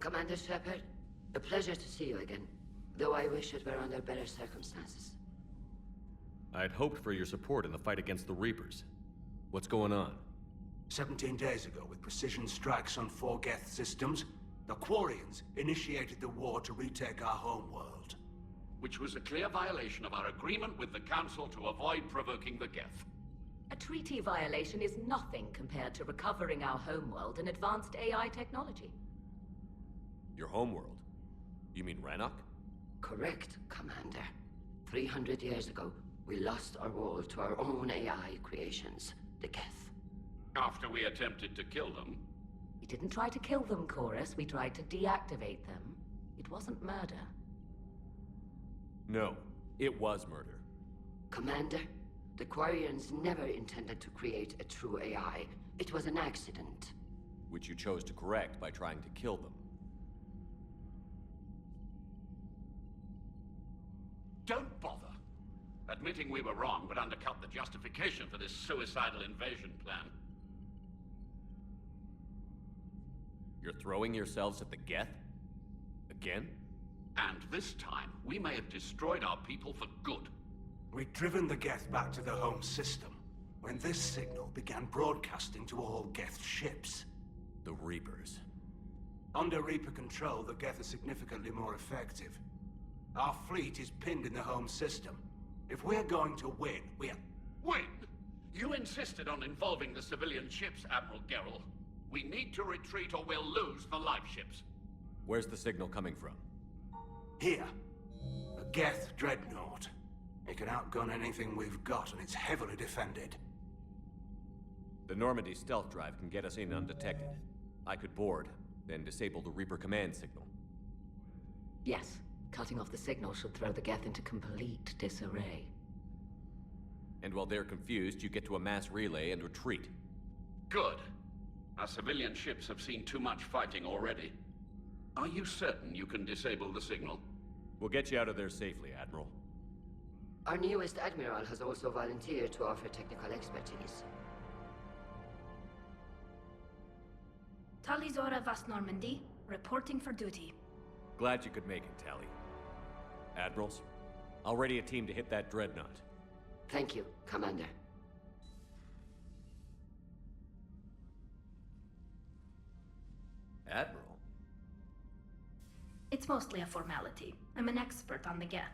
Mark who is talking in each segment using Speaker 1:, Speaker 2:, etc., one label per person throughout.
Speaker 1: Commander Shepard, a pleasure to see you again, though I wish it were under better circumstances.
Speaker 2: I had hoped for your support in the fight against the Reapers. What's going on?
Speaker 3: 17 days ago, with precision strikes on 4 Geth systems, the Quarians initiated the war to retake our homeworld.
Speaker 4: Which was a clear violation of our agreement with the Council to avoid provoking the Geth.
Speaker 5: A treaty violation is nothing compared to recovering our homeworld and advanced AI technology.
Speaker 2: Your homeworld? You mean Rannoch?
Speaker 1: Correct, Commander. 300 years ago, we lost our world to our own AI creations, the Geth.
Speaker 4: After we attempted to kill them.
Speaker 5: We didn't try to kill them, Chorus. We tried to deactivate them. It wasn't murder.
Speaker 2: No, it was murder.
Speaker 1: Commander, the Quarians never intended to create a true AI. It was an accident.
Speaker 2: Which you chose to correct by trying to kill them.
Speaker 4: Don't bother. Admitting we were wrong would undercut the justification for this suicidal invasion plan.
Speaker 2: You're throwing yourselves at the Geth? Again?
Speaker 4: And this time, we may have destroyed our people for good.
Speaker 3: We'd driven the Geth back to the home system, when this signal began broadcasting to all Geth ships.
Speaker 2: The Reapers.
Speaker 3: Under Reaper control, the Geth are significantly more effective. Our fleet is pinned in the home system. If we're going to win, we're...
Speaker 4: Win? You insisted on involving the civilian ships, Admiral Gerrel. We need to retreat or we'll lose the live ships.
Speaker 2: Where's the signal coming from?
Speaker 3: Here. A Geth dreadnought. It can outgun anything we've got, and it's heavily defended.
Speaker 2: The Normandy stealth drive can get us in undetected. I could board, then disable the Reaper command signal.
Speaker 5: Yes, cutting off the signal should throw the Geth into complete disarray.
Speaker 2: And while they're confused, you get to a mass relay and retreat.
Speaker 4: Good. Our civilian ships have seen too much fighting already. Are you certain you can disable the signal?
Speaker 2: We'll get you out of there safely, Admiral.
Speaker 1: Our newest Admiral has also volunteered to offer technical expertise.
Speaker 6: Talizora Vast Normandy, reporting for duty.
Speaker 2: Glad you could make it, Tally. Admirals, I'll ready a team to hit that dreadnought.
Speaker 1: Thank you, Commander.
Speaker 2: Admiral?
Speaker 6: It's mostly a formality. I'm an expert on the Geth.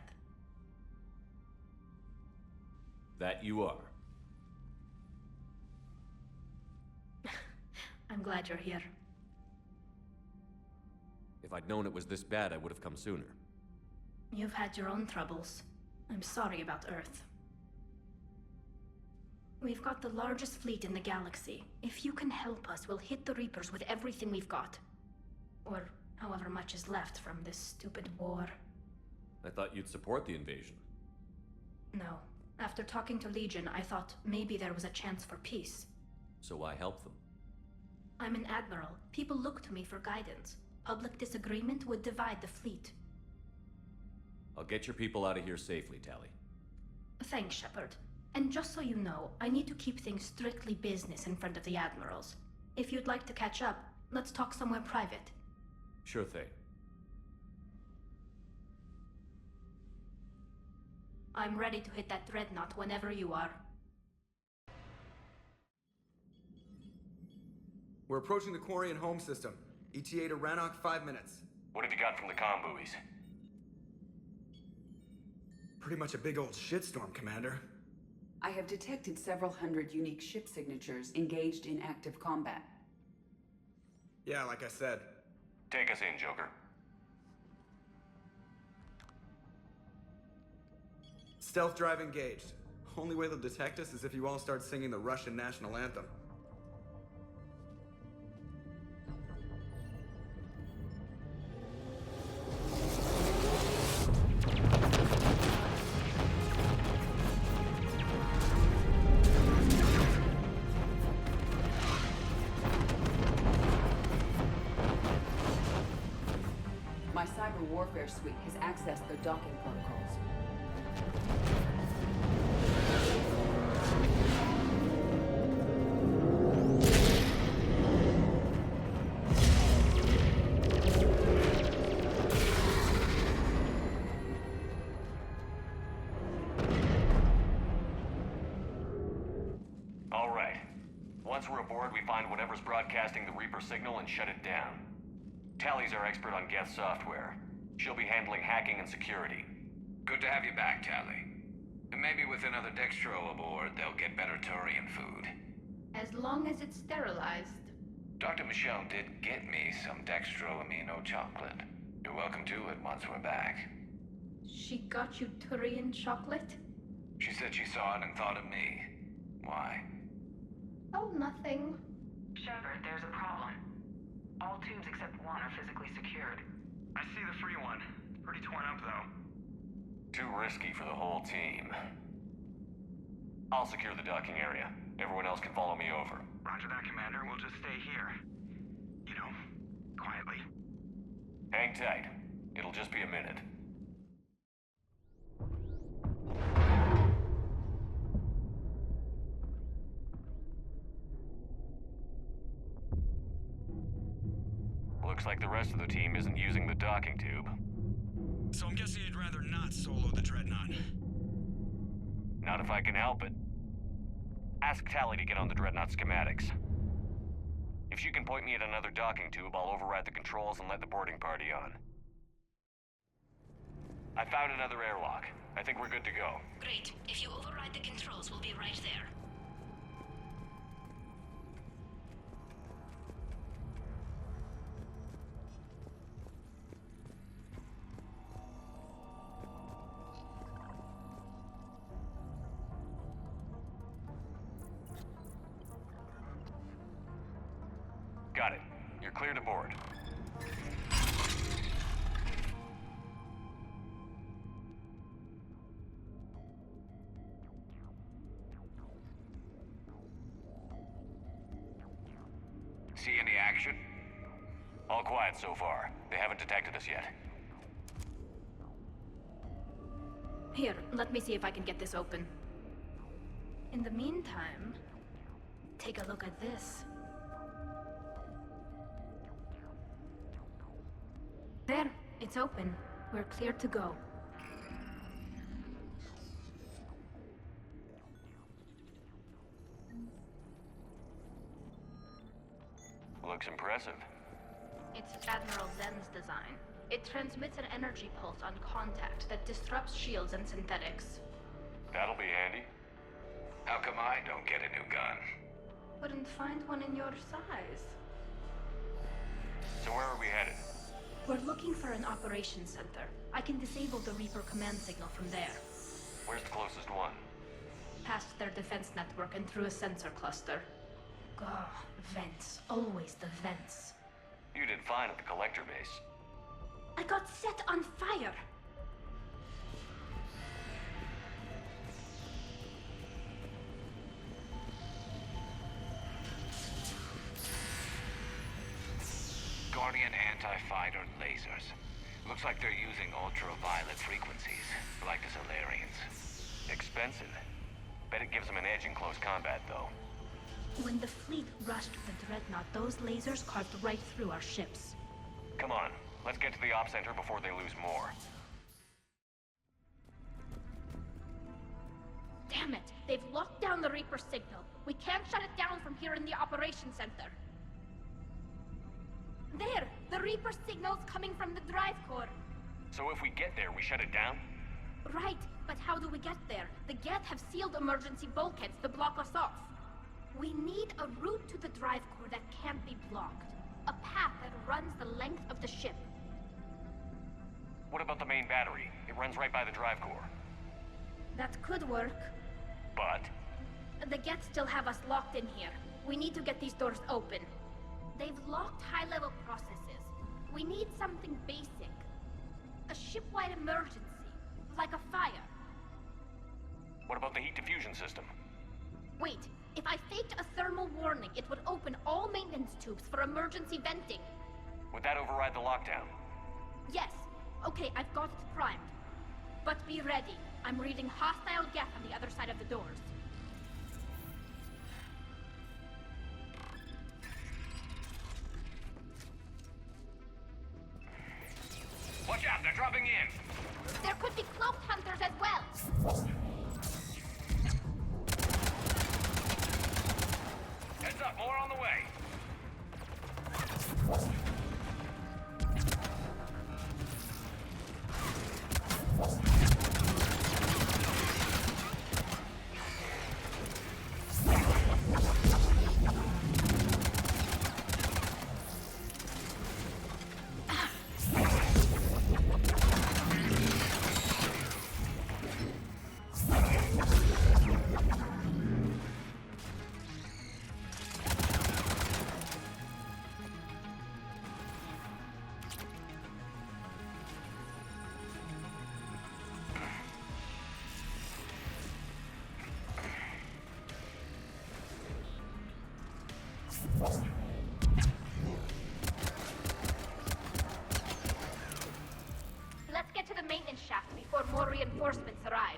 Speaker 2: That you are.
Speaker 6: I'm glad you're here.
Speaker 2: If I'd known it was this bad, I would have come sooner.
Speaker 6: You've had your own troubles. I'm sorry about Earth. We've got the largest fleet in the galaxy. If you can help us, we'll hit the Reapers with everything we've got. Or however much is left from this stupid war.
Speaker 2: I thought you'd support the invasion.
Speaker 6: No. After talking to Legion, I thought maybe there was a chance for peace.
Speaker 2: So I helped them.
Speaker 6: I'm an admiral. People look to me for guidance. Public disagreement would divide the fleet.
Speaker 2: I'll get your people out of here safely, Tally.
Speaker 6: Thanks, Shepard. And just so you know, I need to keep things strictly business in front of the admirals. If you'd like to catch up, let's talk somewhere private.
Speaker 2: Sure thing.
Speaker 6: I'm ready to hit that dreadnought whenever you are.
Speaker 7: We're approaching the Quarian home system. ETA to Rannoch, 5 minutes.
Speaker 8: What have you got from the comm buoys?
Speaker 7: Pretty much a big old shitstorm, Commander.
Speaker 9: I have detected several hundred unique ship signatures engaged in active combat.
Speaker 7: Yeah, like I said.
Speaker 8: Take us in, Joker.
Speaker 7: Stealth drive engaged. Only way they'll detect us is if you all start singing the Russian national anthem.
Speaker 9: My cyber warfare suite has accessed their docking protocols.
Speaker 8: Once we're aboard, we find whatever's broadcasting the Reaper signal and shut it down. Tally's our expert on Geth software. She'll be handling hacking and security.
Speaker 10: Good to have you back, Tally. And maybe with another Dextro aboard, they'll get better Turian food.
Speaker 6: As long as it's sterilized.
Speaker 10: Dr. Michelle did get me some Dextro Amino chocolate. You're welcome to it once we're back.
Speaker 6: She got you Turian chocolate?
Speaker 10: She said she saw it and thought of me. Why?
Speaker 6: Oh, nothing.
Speaker 11: Shepard, there's a problem. All tubes except one are physically secured.
Speaker 12: I see the free one. Pretty torn up, though.
Speaker 8: Too risky for the whole team. I'll secure the docking area. Everyone else can follow me over.
Speaker 12: Roger that, Commander. We'll just stay here. You know, quietly.
Speaker 8: Hang tight. It'll just be a minute. Looks like the rest of the team isn't using the docking tube.
Speaker 12: So I'm guessing you'd rather not solo the Dreadnought.
Speaker 8: Not if I can help it. Ask Tally to get on the Dreadnought schematics. If she can point me at another docking tube, I'll override the controls and let the boarding party on. I found another airlock. I think we're good to go.
Speaker 11: Great. If you override the controls, we'll be right there.
Speaker 8: Got it. You're clear to board.
Speaker 10: See any action?
Speaker 8: All quiet so far. They haven't detected us yet.
Speaker 6: Here, let me see if I can get this open. In the meantime, take a look at this. There, it's open. We're clear to go.
Speaker 8: Looks impressive.
Speaker 6: It's Admiral Zen's design. It transmits an energy pulse on contact that disrupts shields and synthetics.
Speaker 8: That'll be handy.
Speaker 10: How come I don't get a new gun?
Speaker 6: Couldn't find one in your size.
Speaker 8: So where are we headed?
Speaker 6: We're looking for an operations center. I can disable the Reaper command signal from there.
Speaker 8: Where's the closest one?
Speaker 6: Past their defense network and through a sensor cluster. Oh, vents. Always the vents.
Speaker 8: You did fine at the collector base.
Speaker 6: I got set on fire!
Speaker 10: Guardian anti-fighter lasers. Looks like they're using ultraviolet frequencies, like the Solarians.
Speaker 8: Expensive. Bet it gives them an edge in close combat, though.
Speaker 6: When the fleet rushed the Dreadnought, those lasers carved right through our ships.
Speaker 8: Come on, let's get to the op center before they lose more.
Speaker 6: Damn it! They've locked down the Reaper signal. We can't shut it down from here in the operations center. There! The Reaper signal's coming from the drive core.
Speaker 8: So if we get there, we shut it down?
Speaker 6: Right, but how do we get there? The Geth have sealed emergency bulkheads to block us off. We need a route to the drive core that can't be blocked. A path that runs the length of the ship.
Speaker 8: What about the main battery? It runs right by the drive core.
Speaker 6: That could work.
Speaker 8: But?
Speaker 6: The Geth still have us locked in here. We need to get these doors open. They've locked high-level processes. We need something basic. A ship-wide emergency. Like a fire.
Speaker 8: What about the heat diffusion system?
Speaker 6: Wait, if I faked a thermal warning, it would open all maintenance tubes for emergency venting.
Speaker 8: Would that override the lockdown?
Speaker 6: Yes. Okay, I've got it primed. But be ready. I'm reading hostile Geth on the other side of the doors.
Speaker 10: Watch out, they're dropping in!
Speaker 6: There could be cloaked hunters as well!
Speaker 10: Heads up,
Speaker 8: Got more on the way.
Speaker 6: Let's get to the maintenance shaft before more reinforcements arrive.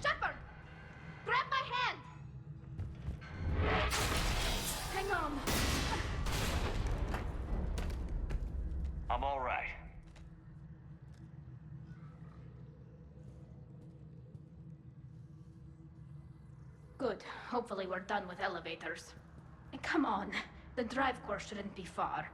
Speaker 6: Shepard! Grab my hand! Hang on.
Speaker 8: I'm all right.
Speaker 6: Good. Hopefully we're done with elevators. And come on, the drive course shouldn't be far.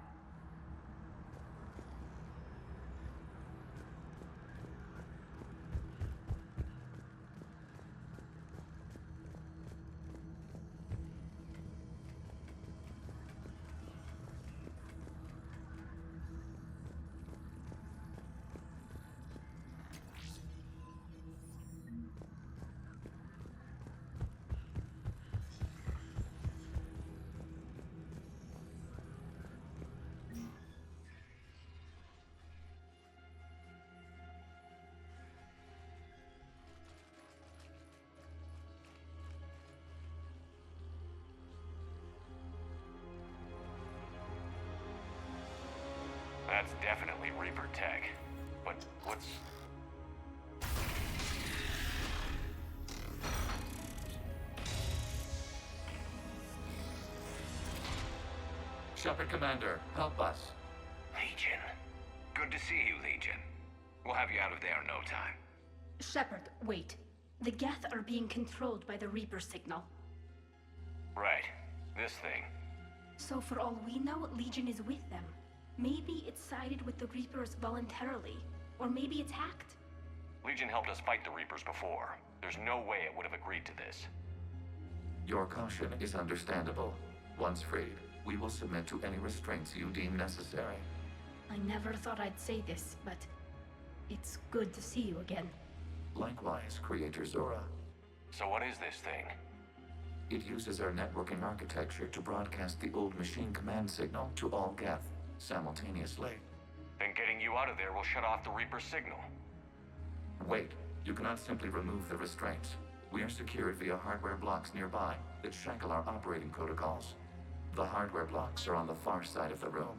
Speaker 8: That's definitely Reaper tech. But what's...
Speaker 13: Shepard Commander, help us.
Speaker 10: Legion. Good to see you, Legion. We'll have you out of there in no time.
Speaker 6: Shepard, wait. The Geth are being controlled by the Reaper signal.
Speaker 8: Right. This thing.
Speaker 6: So for all we know, Legion is with them. Maybe it sided with the Reapers voluntarily. Or maybe it's hacked.
Speaker 8: Legion helped us fight the Reapers before. There's no way it would have agreed to this.
Speaker 13: Your caution is understandable. Once freed, we will submit to any restraints you deem necessary.
Speaker 6: I never thought I'd say this, but it's good to see you again.
Speaker 13: Likewise, Creator Zora.
Speaker 8: So what is this thing?
Speaker 13: It uses our networking architecture to broadcast the old machine command signal to all Geth simultaneously.
Speaker 8: Then getting you out of there will shut off the Reaper signal.
Speaker 13: Wait, you cannot simply remove the restraints. We are secured via hardware blocks nearby that shackle our operating protocols. The hardware blocks are on the far side of the room.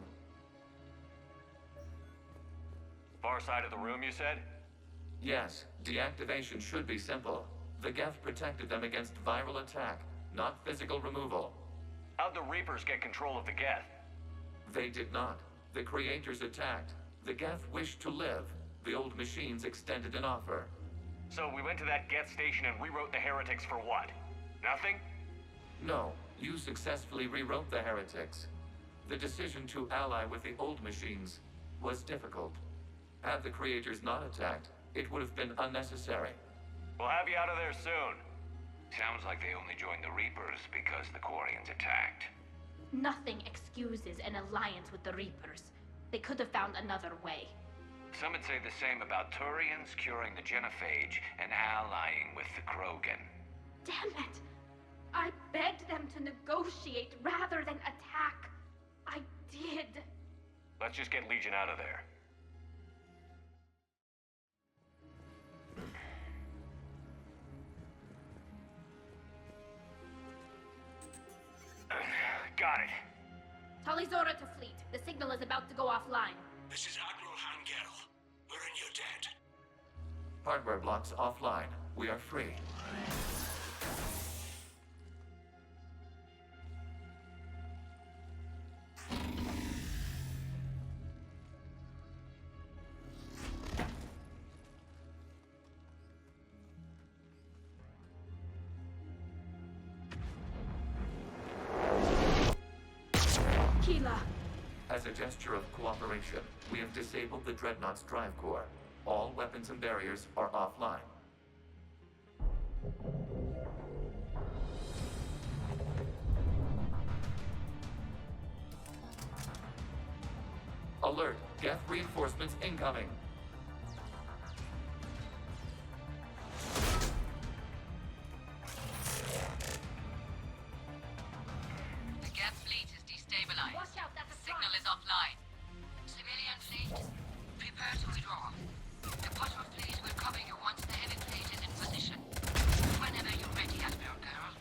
Speaker 8: Far side of the room, you said?
Speaker 13: Yes, deactivation should be simple. The Geth protected them against viral attack, not physical removal.
Speaker 8: How'd the Reapers get control of the Geth?
Speaker 13: They did not. The Creators attacked. The Geth wished to live. The old machines extended an offer.
Speaker 8: So we went to that Geth station and rewrote the heretics for what? Nothing?
Speaker 13: No, you successfully rewrote the heretics. The decision to ally with the old machines was difficult. Had the Creators not attacked, it would have been unnecessary.
Speaker 8: We'll have you out of there soon.
Speaker 10: Sounds like they only joined the Reapers because the Quarians attacked.
Speaker 6: Nothing excuses an alliance with the Reapers. They could have found another way.
Speaker 10: Some would say the same about Turians curing the Genophage and allying with the Krogan.
Speaker 6: Damn it! I begged them to negotiate rather than attack. I did.
Speaker 8: Let's just get Legion out of there. Got it.
Speaker 6: Tali Zora to fleet. The signal is about to go offline.
Speaker 3: This is Admiral Haket. We're in your debt.
Speaker 13: Hardware blocks offline. we are free. As a gesture of cooperation, we have disabled the Dreadnought's drive core. All weapons and barriers are offline. Alert! Geth reinforcements incoming!
Speaker 14: The Geth fleet is destabilized.
Speaker 6: Watch out, that's a
Speaker 14: Signal is offline. Civilian fleet, prepare to withdraw. The patrol fleet will cover you once the heavy fleet is in position. Whenever you're ready, Admiral Girl.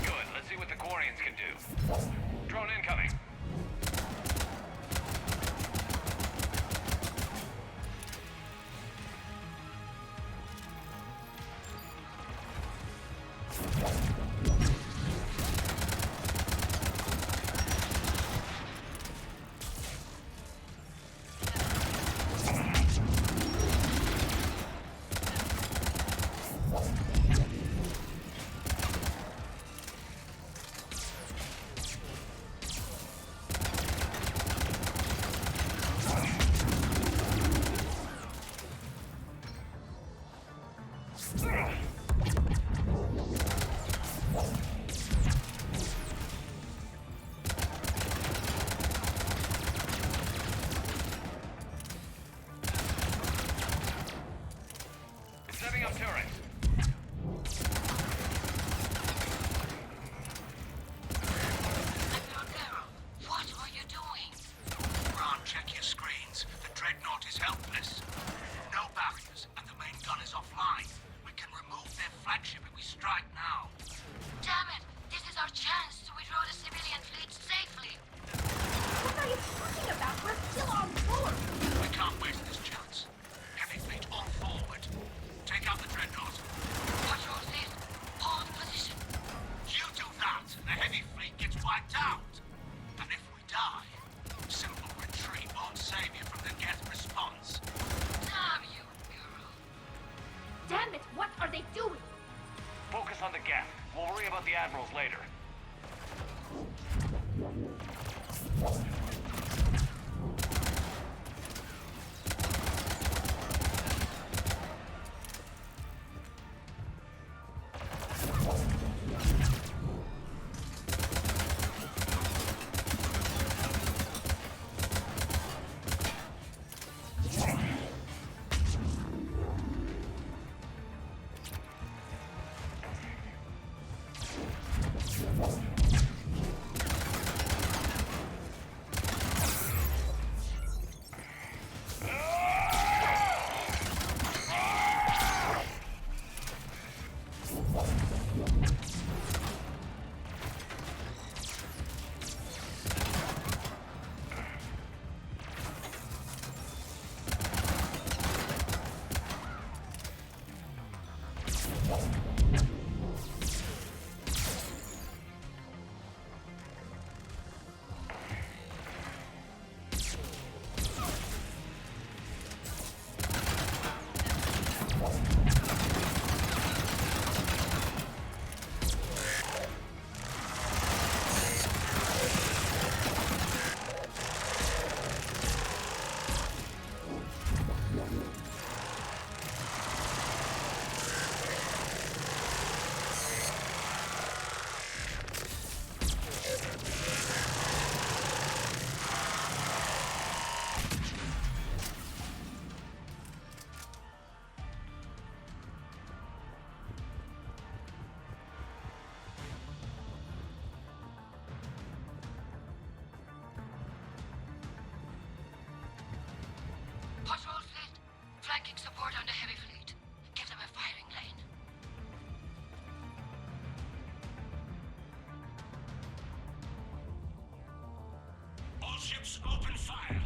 Speaker 8: Good, let's see what the Quarians can do. Drone incoming. Later.
Speaker 14: Flanking support on the heavy fleet. Give them a firing lane.
Speaker 3: All ships open fire.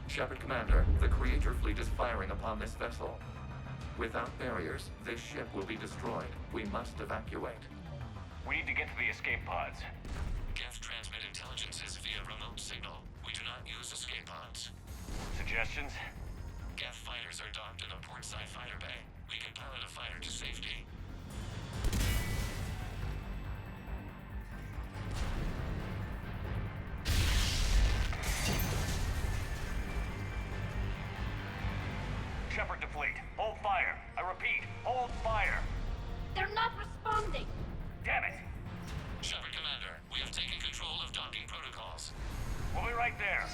Speaker 13: Shepard Commander, the Creator Fleet is firing upon this vessel. Without barriers, this ship will be destroyed. We must evacuate.
Speaker 8: We need to get to the escape pods.
Speaker 13: Geth transmit intelligences via remote signal. We do not use escape pods.
Speaker 8: Suggestions?
Speaker 13: Geth fighters are docked in a portside fighter bay. We can pilot a fighter to safety.
Speaker 8: Shepard to fleet. Hold fire. I repeat, hold fire.
Speaker 6: They're not responding.
Speaker 8: Damn it.
Speaker 13: Shepard Commander, we have taken control of docking protocols.
Speaker 8: We'll be right there.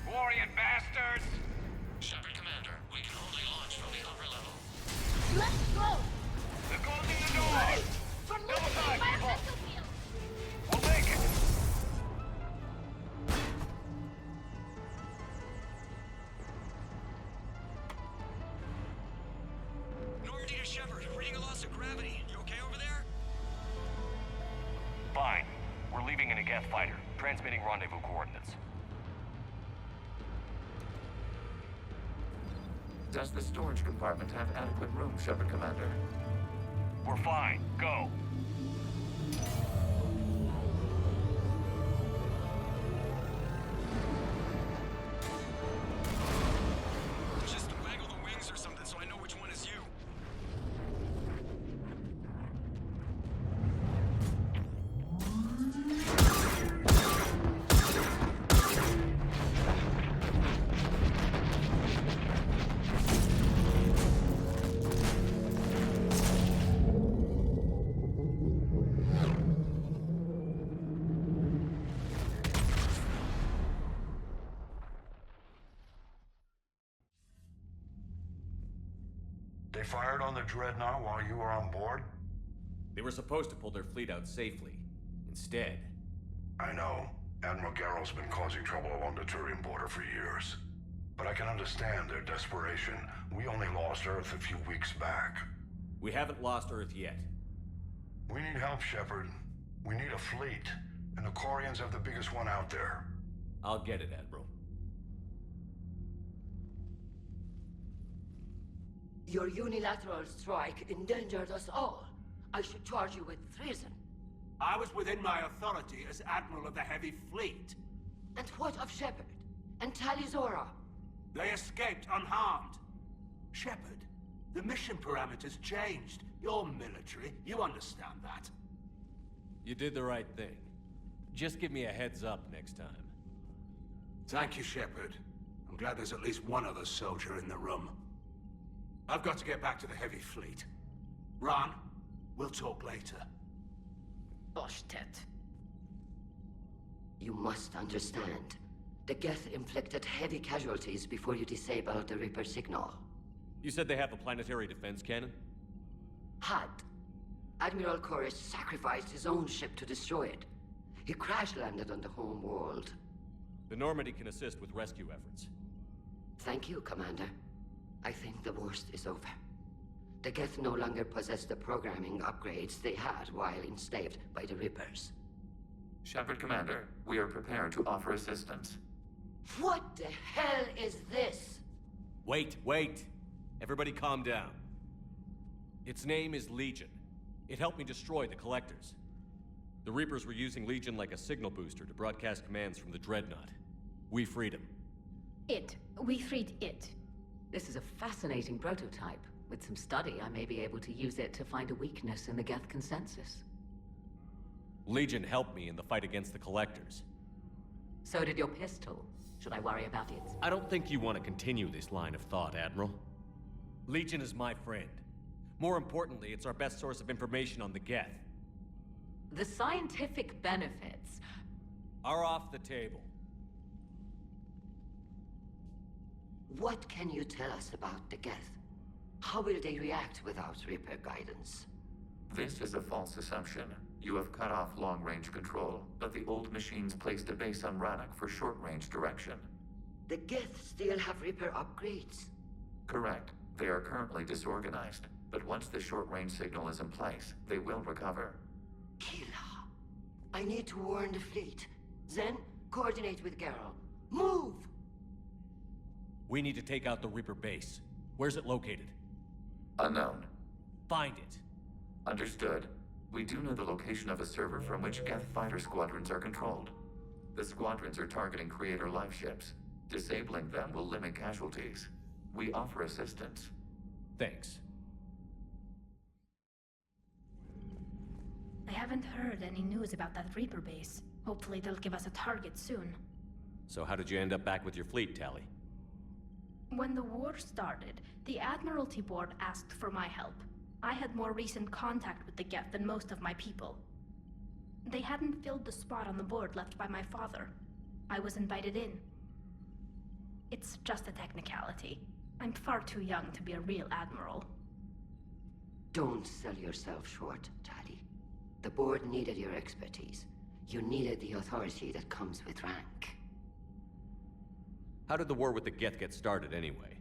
Speaker 8: Glorian bastards!
Speaker 13: Shepard Commander, we can only launch from the upper level.
Speaker 6: Let's go!
Speaker 8: They're closing the doors!
Speaker 6: We're
Speaker 8: Double
Speaker 6: losing
Speaker 8: time,
Speaker 6: my
Speaker 8: people.
Speaker 6: missile field!
Speaker 8: We'll make it!
Speaker 15: Normandy to Shepard, reading a loss of gravity. You okay over there?
Speaker 8: Fine. We're leaving in a Geth fighter, transmitting rendezvous coordinates.
Speaker 13: Does the storage compartment have adequate room, Shepard Commander?
Speaker 8: We're fine. Go.
Speaker 15: Just waggle the wings or something so I know which one is you.
Speaker 16: They fired on the Dreadnought while you were on board?
Speaker 2: They were supposed to pull their fleet out safely. Instead...
Speaker 16: I know. Admiral Garrow's been causing trouble along the Turian border for years. But I can understand their desperation. We only lost Earth a few weeks back.
Speaker 2: We haven't lost Earth yet.
Speaker 16: We need help, Shepard. We need a fleet. And the Corians have the biggest one out there.
Speaker 2: I'll get it, Admiral.
Speaker 1: Your unilateral strike endangered us all. I should charge you with treason.
Speaker 3: I was within my authority as Admiral of the Heavy Fleet.
Speaker 1: And what of Shepard? And Talizora?
Speaker 3: They escaped unharmed. Shepard, the mission parameters changed. You're military, you understand that.
Speaker 2: You did the right thing. Just give me a heads up next time.
Speaker 3: Thank you, Shepard. I'm glad there's at least one other soldier in the room. I've got to get back to the Heavy Fleet. Ron, we'll talk later.
Speaker 1: Oshtet. You must understand. The Geth inflicted heavy casualties before you disabled the Reaper signal.
Speaker 2: You said they have a planetary defense cannon?
Speaker 1: Had. Admiral Koris sacrificed his own ship to destroy it. He crash-landed on the home world.
Speaker 2: The Normandy can assist with rescue efforts.
Speaker 1: Thank you, Commander. I think the worst is over. The Geth no longer possess the programming upgrades they had while enslaved by the Reapers.
Speaker 13: Shepard Commander, we are prepared to offer assistance.
Speaker 1: What the hell is this?
Speaker 2: Wait. Everybody calm down. Its name is Legion. It helped me destroy the Collectors. The Reapers were using Legion like a signal booster to broadcast commands from the Dreadnought. We freed him.
Speaker 6: We freed it.
Speaker 5: This is a fascinating prototype. With some study, I may be able to use it to find a weakness in the Geth consensus.
Speaker 2: Legion helped me in the fight against the Collectors.
Speaker 5: So did your pistol. Should I worry about it?
Speaker 2: I don't think you want to continue this line of thought, Admiral. Legion is my friend. More importantly, it's our best source of information on the Geth.
Speaker 5: The scientific benefits
Speaker 2: are off the table.
Speaker 1: What can you tell us about the Geth? How will they react without Reaper guidance?
Speaker 13: This is a false assumption. You have cut off long-range control, but the old machines placed a base on Rannoch for short-range direction.
Speaker 1: The Geth still have Reaper upgrades.
Speaker 13: Correct. They are currently disorganized, but once the short-range signal is in place, they will recover.
Speaker 1: Kila, I need to warn the fleet. Zen, coordinate with Geralt. Move!
Speaker 2: We need to take out the Reaper base. Where's it located?
Speaker 13: Unknown.
Speaker 2: Find it.
Speaker 13: Understood. We do know the location of a server from which Geth fighter squadrons are controlled. The squadrons are targeting Creator life ships. Disabling them will limit casualties. We offer assistance.
Speaker 2: Thanks.
Speaker 6: I haven't heard any news about that Reaper base. Hopefully they'll give us a target soon.
Speaker 2: So how did you end up back with your fleet, Tali?
Speaker 6: When the war started, the Admiralty Board asked for my help. I had more recent contact with the Geth than most of my people. They hadn't filled the spot on the board left by my father. I was invited in. It's just a technicality. I'm far too young to be a real admiral.
Speaker 1: Don't sell yourself short, Tali. The board needed your expertise. You needed the authority that comes with rank.
Speaker 2: How did the war with the Geth get started, anyway?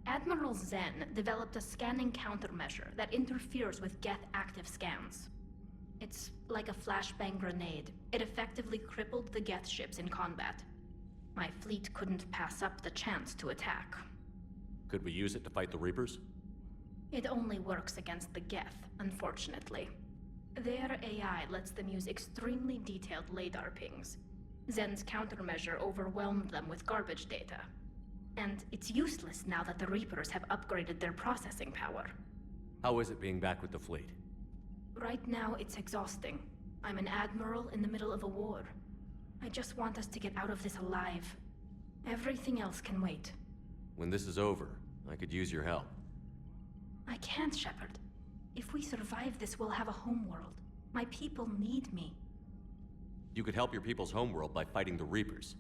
Speaker 6: Admiral Zen developed a scanning countermeasure that interferes with Geth active scans. It's like a flashbang grenade. It effectively crippled the Geth ships in combat. My fleet couldn't pass up the chance to attack.
Speaker 2: Could we use it to fight the Reapers?
Speaker 6: It only works against the Geth, unfortunately. Their AI lets them use extremely detailed LADAR pings. Zen's countermeasure overwhelmed them with garbage data. And it's useless now that the Reapers have upgraded their processing power.
Speaker 2: How is it being back with the fleet?
Speaker 6: Right now, it's exhausting. I'm an admiral in the middle of a war. I just want us to get out of this alive. Everything else can wait.
Speaker 2: When this is over, I could use your help.
Speaker 6: I can't, Shepard. If we survive this, we'll have a homeworld. My people need me.
Speaker 2: You could help your people's homeworld by fighting the Reapers.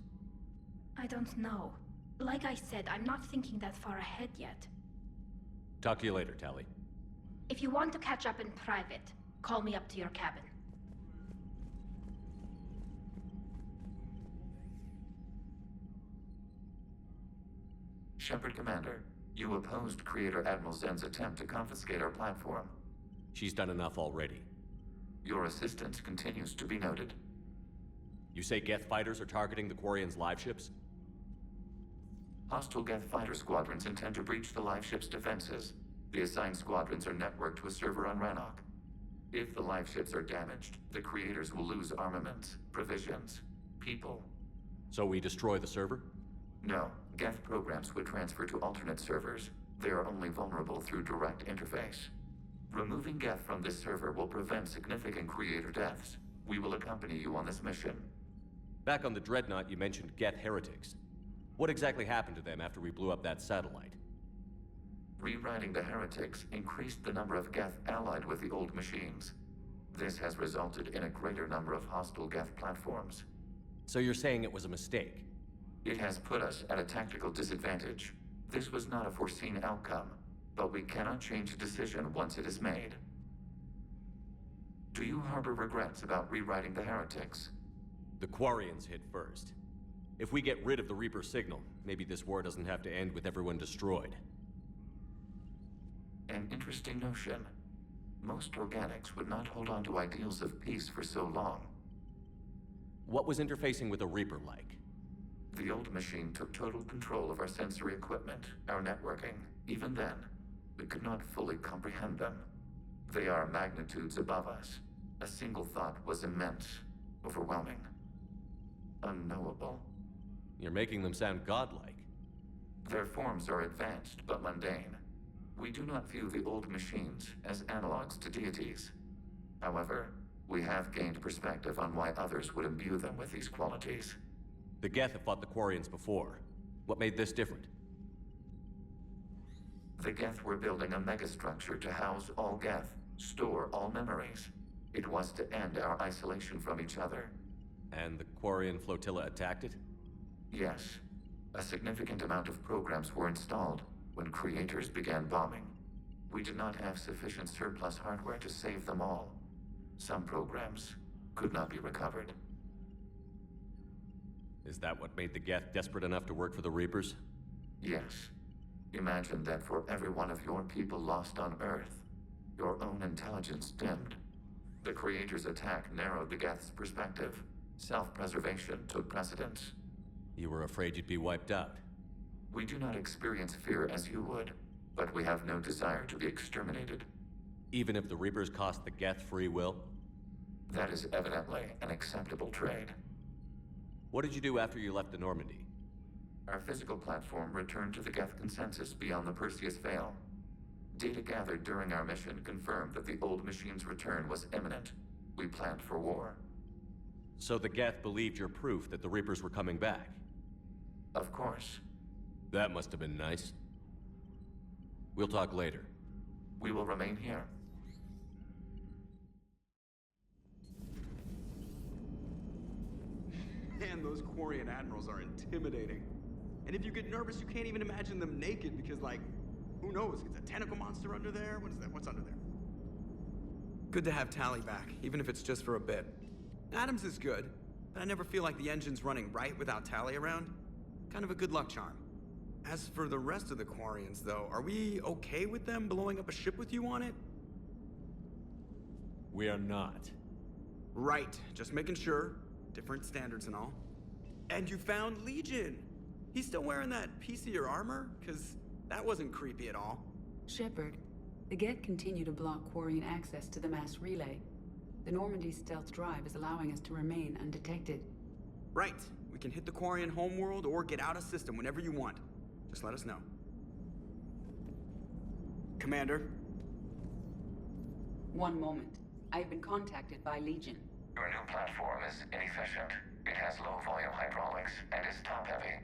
Speaker 6: I don't know. Like I said, I'm not thinking that far ahead yet.
Speaker 2: Talk to you later, Tali.
Speaker 6: If you want to catch up in private, call me up to your cabin.
Speaker 13: Shepard Commander, you opposed Creator Admiral Zen's attempt to confiscate our platform.
Speaker 2: She's done enough already.
Speaker 13: Your assistance continues to be noted.
Speaker 2: You say Geth fighters are targeting the Quarians' live ships?
Speaker 13: Hostile Geth fighter squadrons intend to breach the live ship's defenses. The assigned squadrons are networked to a server on Rannoch. If the live ships are damaged, the Creators will lose armaments, provisions, people.
Speaker 2: So we destroy the server?
Speaker 13: No. Geth programs would transfer to alternate servers. They are only vulnerable through direct interface. Removing Geth from this server will prevent significant Creator deaths. We will accompany you on this mission.
Speaker 2: Back on the Dreadnought, you mentioned Geth heretics. What exactly happened to them after we blew up that satellite?
Speaker 13: Rewriting the heretics increased the number of Geth allied with the old machines. This has resulted in a greater number of hostile Geth platforms.
Speaker 2: So you're saying it was a mistake?
Speaker 13: It has put us at a tactical disadvantage. This was not a foreseen outcome, but we cannot change a decision once it is made. Do you harbor regrets about rewriting the heretics?
Speaker 2: The Quarians hit first. If we get rid of the Reaper signal, maybe this war doesn't have to end with everyone destroyed.
Speaker 13: An interesting notion. Most organics would not hold on to ideals of peace for so long.
Speaker 2: What was interfacing with a Reaper like?
Speaker 13: The old machine took total control of our sensory equipment, our networking. Even then, we could not fully comprehend them. They are magnitudes above us. A single thought was immense, overwhelming, unknowable.
Speaker 2: You're making them sound godlike.
Speaker 13: Their forms are advanced but mundane. We do not view the old machines as analogs to deities. However, we have gained perspective on why others would imbue them with these qualities.
Speaker 2: The Geth have fought the Quarians before. What made this different?
Speaker 13: The Geth were building a megastructure to house all Geth, store all memories. It was to end our isolation from each other.
Speaker 2: And the Quarian flotilla attacked it?
Speaker 13: Yes. A significant amount of programs were installed when Creators began bombing. We did not have sufficient surplus hardware to save them all. Some programs could not be recovered.
Speaker 2: Is that what made the Geth desperate enough to work for the Reapers?
Speaker 13: Yes. Imagine that for every one of your people lost on Earth, your own intelligence dimmed. The Creator's attack narrowed the Geth's perspective. Self-preservation took precedence.
Speaker 2: You were afraid you'd be wiped out.
Speaker 13: We do not experience fear as you would, but we have no desire to be exterminated.
Speaker 2: Even if the Reapers cost the Geth free will?
Speaker 13: That is evidently an acceptable trade.
Speaker 2: What did you do after you left the Normandy?
Speaker 13: Our physical platform returned to the Geth consensus beyond the Perseus Veil. Data gathered during our mission confirmed that the old machine's return was imminent. We planned for war.
Speaker 2: So the Geth believed your proof that the Reapers were coming back?
Speaker 13: Of course.
Speaker 2: That must have been nice. We'll talk later.
Speaker 13: We will remain here.
Speaker 7: Man, those Quarian admirals are intimidating. And if you get nervous, you can't even imagine them naked because, like, who knows? It's a tentacle monster under there? What is that? What's under there? Good to have Tally back, even if it's just for a bit. Adams is good, but I never feel like the engine's running right without Tally around. Kind of a good luck charm. As for the rest of the Quarians, though, are we okay with them blowing up a ship with you on it?
Speaker 2: We are not.
Speaker 7: Right, just making sure. Different standards and all. And you found Legion! He's still wearing that piece of your armor? Because that wasn't creepy at all.
Speaker 9: Shepard, the Geth continue to block Quarian access to the mass relay. The Normandy stealth drive is allowing us to remain undetected.
Speaker 7: Right. We can hit the Quarian homeworld or get out of system whenever you want. Just let us know. Commander?
Speaker 9: One moment. I've been contacted by Legion.
Speaker 10: Your new platform is inefficient. It has low-volume hydraulics and is top-heavy.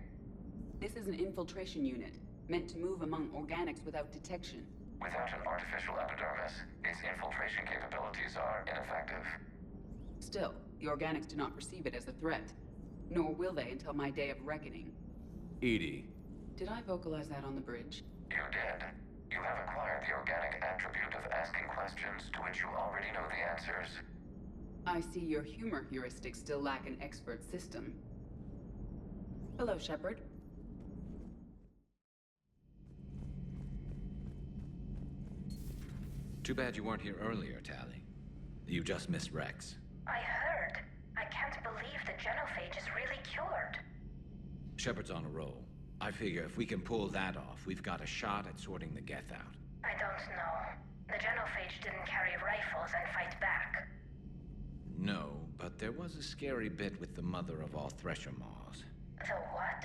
Speaker 9: This is an infiltration unit, meant to move among organics without detection.
Speaker 10: Without an artificial epidermis, its infiltration capabilities are ineffective.
Speaker 9: Still, the organics do not perceive it as a threat. Nor will they until my day of reckoning.
Speaker 2: Edie.
Speaker 9: Did I vocalize that on the bridge?
Speaker 10: You did. You have acquired the organic attribute of asking questions to which you already know the answers.
Speaker 9: I see your humor heuristics still lack an expert system. Hello, Shepard.
Speaker 17: Too bad you weren't here earlier, Tally. You just missed Rex.
Speaker 11: I heard. I can't believe the genophage is really cured.
Speaker 17: Shepard's on a roll. I figure if we can pull that off, we've got a shot at sorting the Geth out.
Speaker 11: I don't know. The genophage didn't carry rifles and fight back.
Speaker 17: No, but there was a scary bit with the mother of all Thresher Maws.
Speaker 11: The what?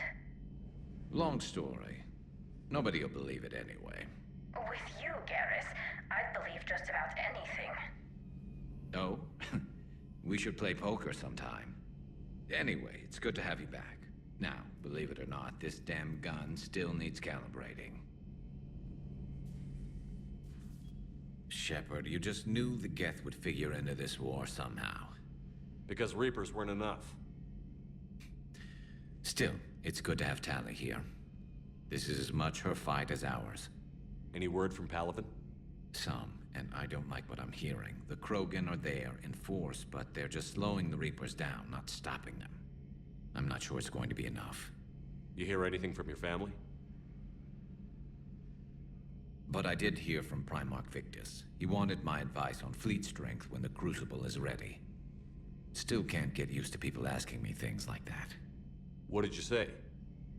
Speaker 17: Long story. Nobody'll believe it anyway.
Speaker 11: With you, Garrus, I'd believe just about anything.
Speaker 17: Oh? We should play poker sometime. Anyway, it's good to have you back. Now, believe it or not, this damn gun still needs calibrating. Shepard, you just knew the Geth would figure into this war somehow.
Speaker 2: Because Reapers weren't enough.
Speaker 17: Still, it's good to have Tally here. This is as much her fight as ours.
Speaker 2: Any word from Palaven?
Speaker 17: Some, and I don't like what I'm hearing. The Krogan are there in force, but they're just slowing the Reapers down, not stopping them. I'm not sure it's going to be enough.
Speaker 2: You hear anything from your family?
Speaker 17: But I did hear from Primarch Victus. He wanted my advice on fleet strength when the Crucible is ready. Still can't get used to people asking me things like that.
Speaker 2: What did you say?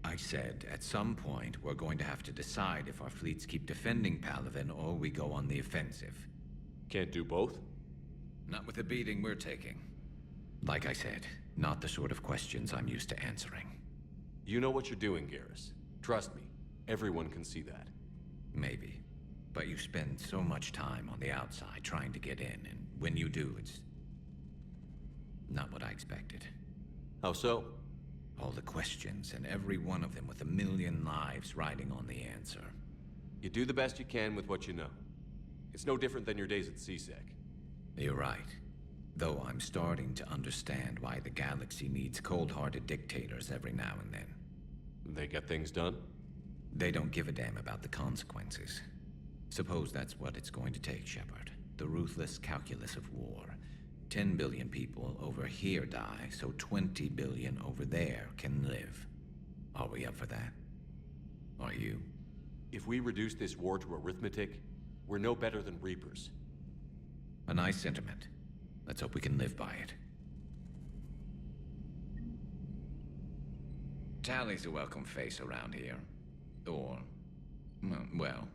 Speaker 17: I said, at some point, we're going to have to decide if our fleets keep defending Palaven or we go on the offensive.
Speaker 2: Can't do both?
Speaker 17: Not with the beating we're taking. Like I said, not the sort of questions I'm used to answering.
Speaker 2: You know what you're doing, Garrus. Trust me, everyone can see that.
Speaker 17: Maybe. But you spend so much time on the outside trying to get in, and when you do, it's not what I expected.
Speaker 2: How so?
Speaker 17: All the questions, and every one of them with a million lives riding on the answer.
Speaker 2: You do the best you can with what you know. It's no different than your days at CSEC.
Speaker 17: You're right. Though I'm starting to understand why the galaxy needs cold-hearted dictators every now and then.
Speaker 2: They get things done?
Speaker 17: They don't give a damn about the consequences. Suppose that's what it's going to take, Shepard. The ruthless calculus of war. 10 billion people over here die, so 20 billion over there can live. Are we up for that? Are you?
Speaker 2: If we reduce this war to arithmetic, we're no better than Reapers.
Speaker 17: A nice sentiment. Let's hope we can live by it. Tally's a welcome face around here. Or, well,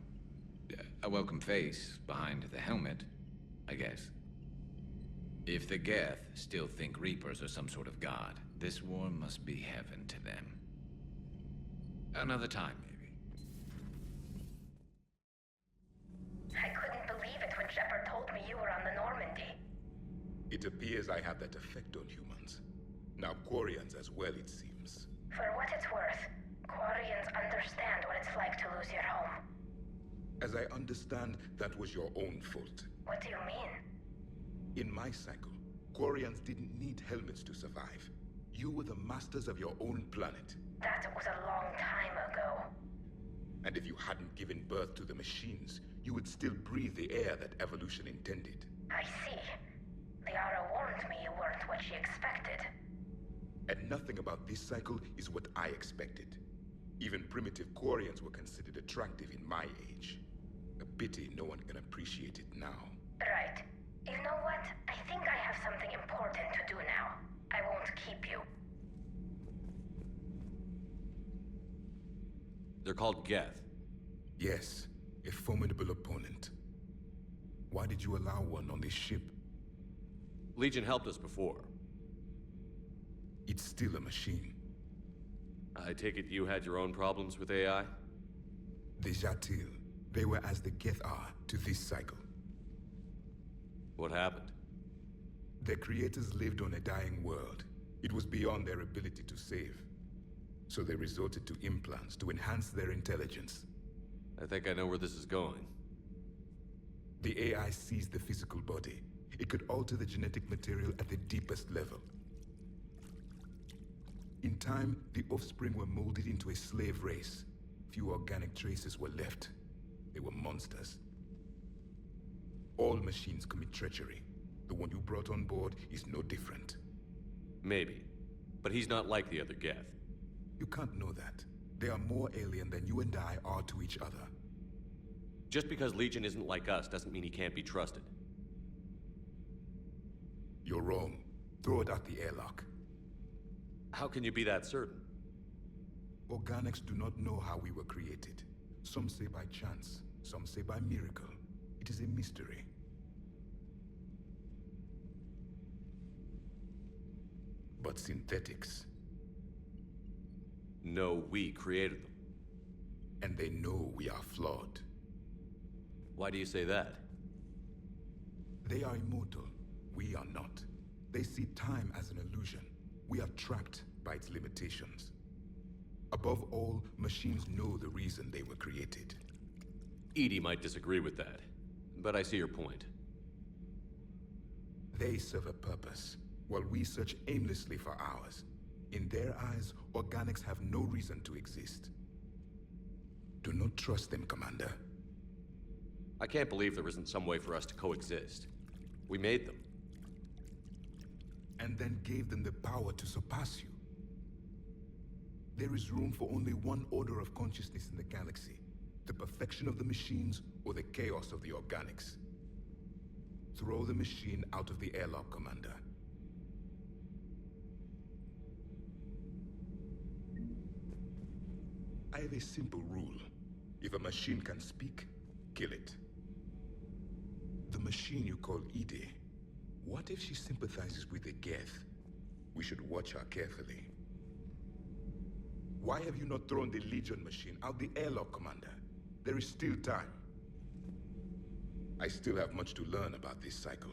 Speaker 17: a welcome face behind the helmet, I guess. If the Geth still think Reapers are some sort of god, this war must be heaven to them. Another time, maybe.
Speaker 11: I couldn't believe it when Shepard told me you were on the Normandy.
Speaker 18: It appears I have that effect on humans. Now Quarians as well, it seems.
Speaker 11: For what it's worth, Quarians understand what it's like to lose your home.
Speaker 18: As I understand, that was your own fault.
Speaker 11: What do you mean?
Speaker 18: In my cycle, Quarians didn't need helmets to survive. You were the masters of your own planet.
Speaker 11: That was a long time ago.
Speaker 18: And if you hadn't given birth to the machines, you would still breathe the air that evolution intended.
Speaker 11: I see. Liara warned me you weren't what she expected.
Speaker 18: And nothing about this cycle is what I expected. Even primitive Quarians were considered attractive in my age. A pity no one can appreciate it now.
Speaker 11: Right. You know what? I think I have something important to do now. I won't keep you.
Speaker 2: They're called Geth.
Speaker 18: Yes, a formidable opponent. Why did you allow one on this ship?
Speaker 2: Legion helped us before.
Speaker 18: It's still a machine.
Speaker 2: I take it you had your own problems with AI?
Speaker 18: The Jatil. They were as the Geth are to this cycle.
Speaker 2: What happened?
Speaker 18: Their creators lived on a dying world. It was beyond their ability to save. So they resorted to implants to enhance their intelligence.
Speaker 2: I think I know where this is going.
Speaker 18: The AI seized the physical body. It could alter the genetic material at the deepest level. In time, the offspring were molded into a slave race. Few organic traces were left. They were monsters. All machines commit treachery. The one you brought on board is no different.
Speaker 2: Maybe. But he's not like the other Geth.
Speaker 18: You can't know that. They are more alien than you and I are to each other.
Speaker 2: Just because Legion isn't like us doesn't mean he can't be trusted.
Speaker 18: You're wrong. Throw it out the airlock.
Speaker 2: How can you be that certain?
Speaker 18: Organics do not know how we were created. Some say by chance, some say by miracle. It is a mystery. But synthetics...
Speaker 2: No, we created them.
Speaker 18: And they know we are flawed.
Speaker 2: Why do you say that?
Speaker 18: They are immortal. We are not. They see time as an illusion. We are trapped by its limitations. Above all, machines know the reason they were created.
Speaker 2: Edie might disagree with that, but I see your point.
Speaker 18: They serve a purpose, while we search aimlessly for ours. In their eyes, organics have no reason to exist. Do not trust them, Commander.
Speaker 2: I can't believe there isn't some way for us to coexist. We made them.
Speaker 18: And then gave them the power to surpass you. There is room for only one order of consciousness in the galaxy. The perfection of the machines or the chaos of the organics. Throw the machine out of the airlock, Commander. I have a simple rule. If a machine can speak, kill it. The machine you call Edie, what if she sympathizes with the Geth? We should watch her carefully. Why have you not thrown the Legion machine out the airlock, Commander? There is still time. I still have much to learn about this cycle.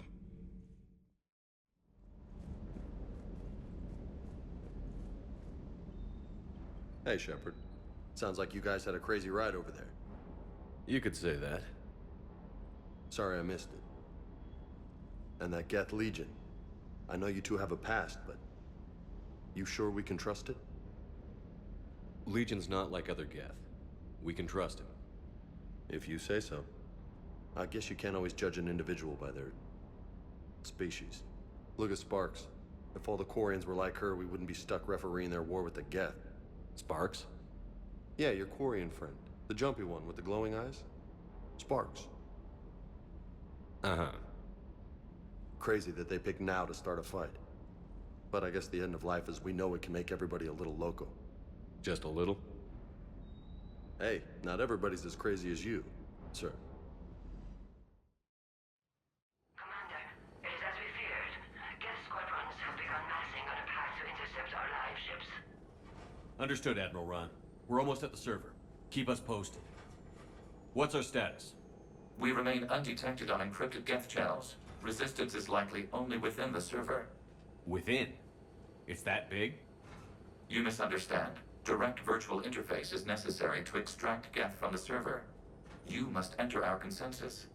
Speaker 19: Hey, Shepard. Sounds like you guys had a crazy ride over there.
Speaker 2: You could say that.
Speaker 19: Sorry I missed it. And that Geth Legion. I know you two have a past, but... you sure we can trust it?
Speaker 2: Legion's not like other Geth. We can trust him.
Speaker 19: If you say so. I guess you can't always judge an individual by their... species. Look at Sparks. If all the Quarians were like her, we wouldn't be stuck refereeing their war with the Geth.
Speaker 2: Sparks?
Speaker 19: Yeah, your Quarian friend. The jumpy one with the glowing eyes? Sparks.
Speaker 2: Uh-huh.
Speaker 19: Crazy that they pick now to start a fight. But I guess the end of life as we know it can make everybody a little loco.
Speaker 2: Just a little?
Speaker 19: Hey, not everybody's as crazy as you, sir.
Speaker 14: Commander, it is as we feared. Geth squadrons have begun massing on a path to intercept our live ships.
Speaker 2: Understood, Admiral Ron. We're almost at the server. Keep us posted. What's our status?
Speaker 13: We remain undetected on encrypted Geth channels. Resistance is likely only within the server.
Speaker 2: Within? It's that big?
Speaker 13: You misunderstand. Direct virtual interface is necessary to extract Geth from the server. You must enter our consensus.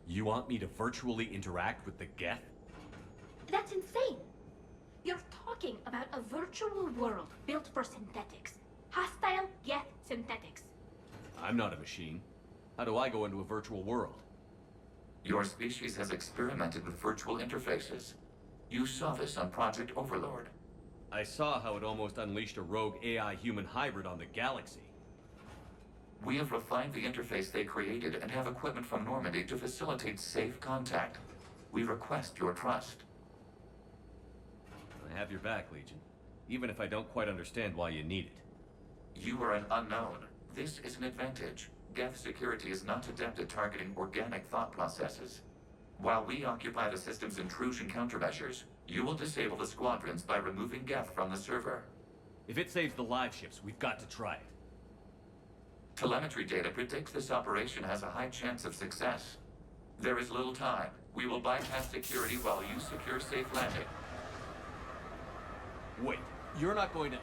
Speaker 2: You want me to virtually interact with the Geth?
Speaker 6: That's insane. You're talking about a virtual world built for synthetics. Hostile Geth synthetics.
Speaker 2: I'm not a machine. How do I go into a virtual world?
Speaker 13: Your species has experimented with virtual interfaces. You saw this on Project Overlord.
Speaker 2: I saw how it almost unleashed a rogue AI-human hybrid on the galaxy.
Speaker 13: We have refined the interface they created and have equipment from Normandy to facilitate safe contact. We request your trust.
Speaker 2: I have your back, Legion. Even if I don't quite understand why you need it.
Speaker 13: You are an unknown. This is an advantage. Geth security is not adept at targeting organic thought processes. While we occupy the system's intrusion countermeasures, you will disable the squadrons by removing Geth from the server.
Speaker 2: If it saves the live ships, we've got to try it.
Speaker 13: Telemetry data predicts this operation has a high chance of success. There is little time. We will bypass security while you secure safe landing.
Speaker 2: Wait, you're not going to...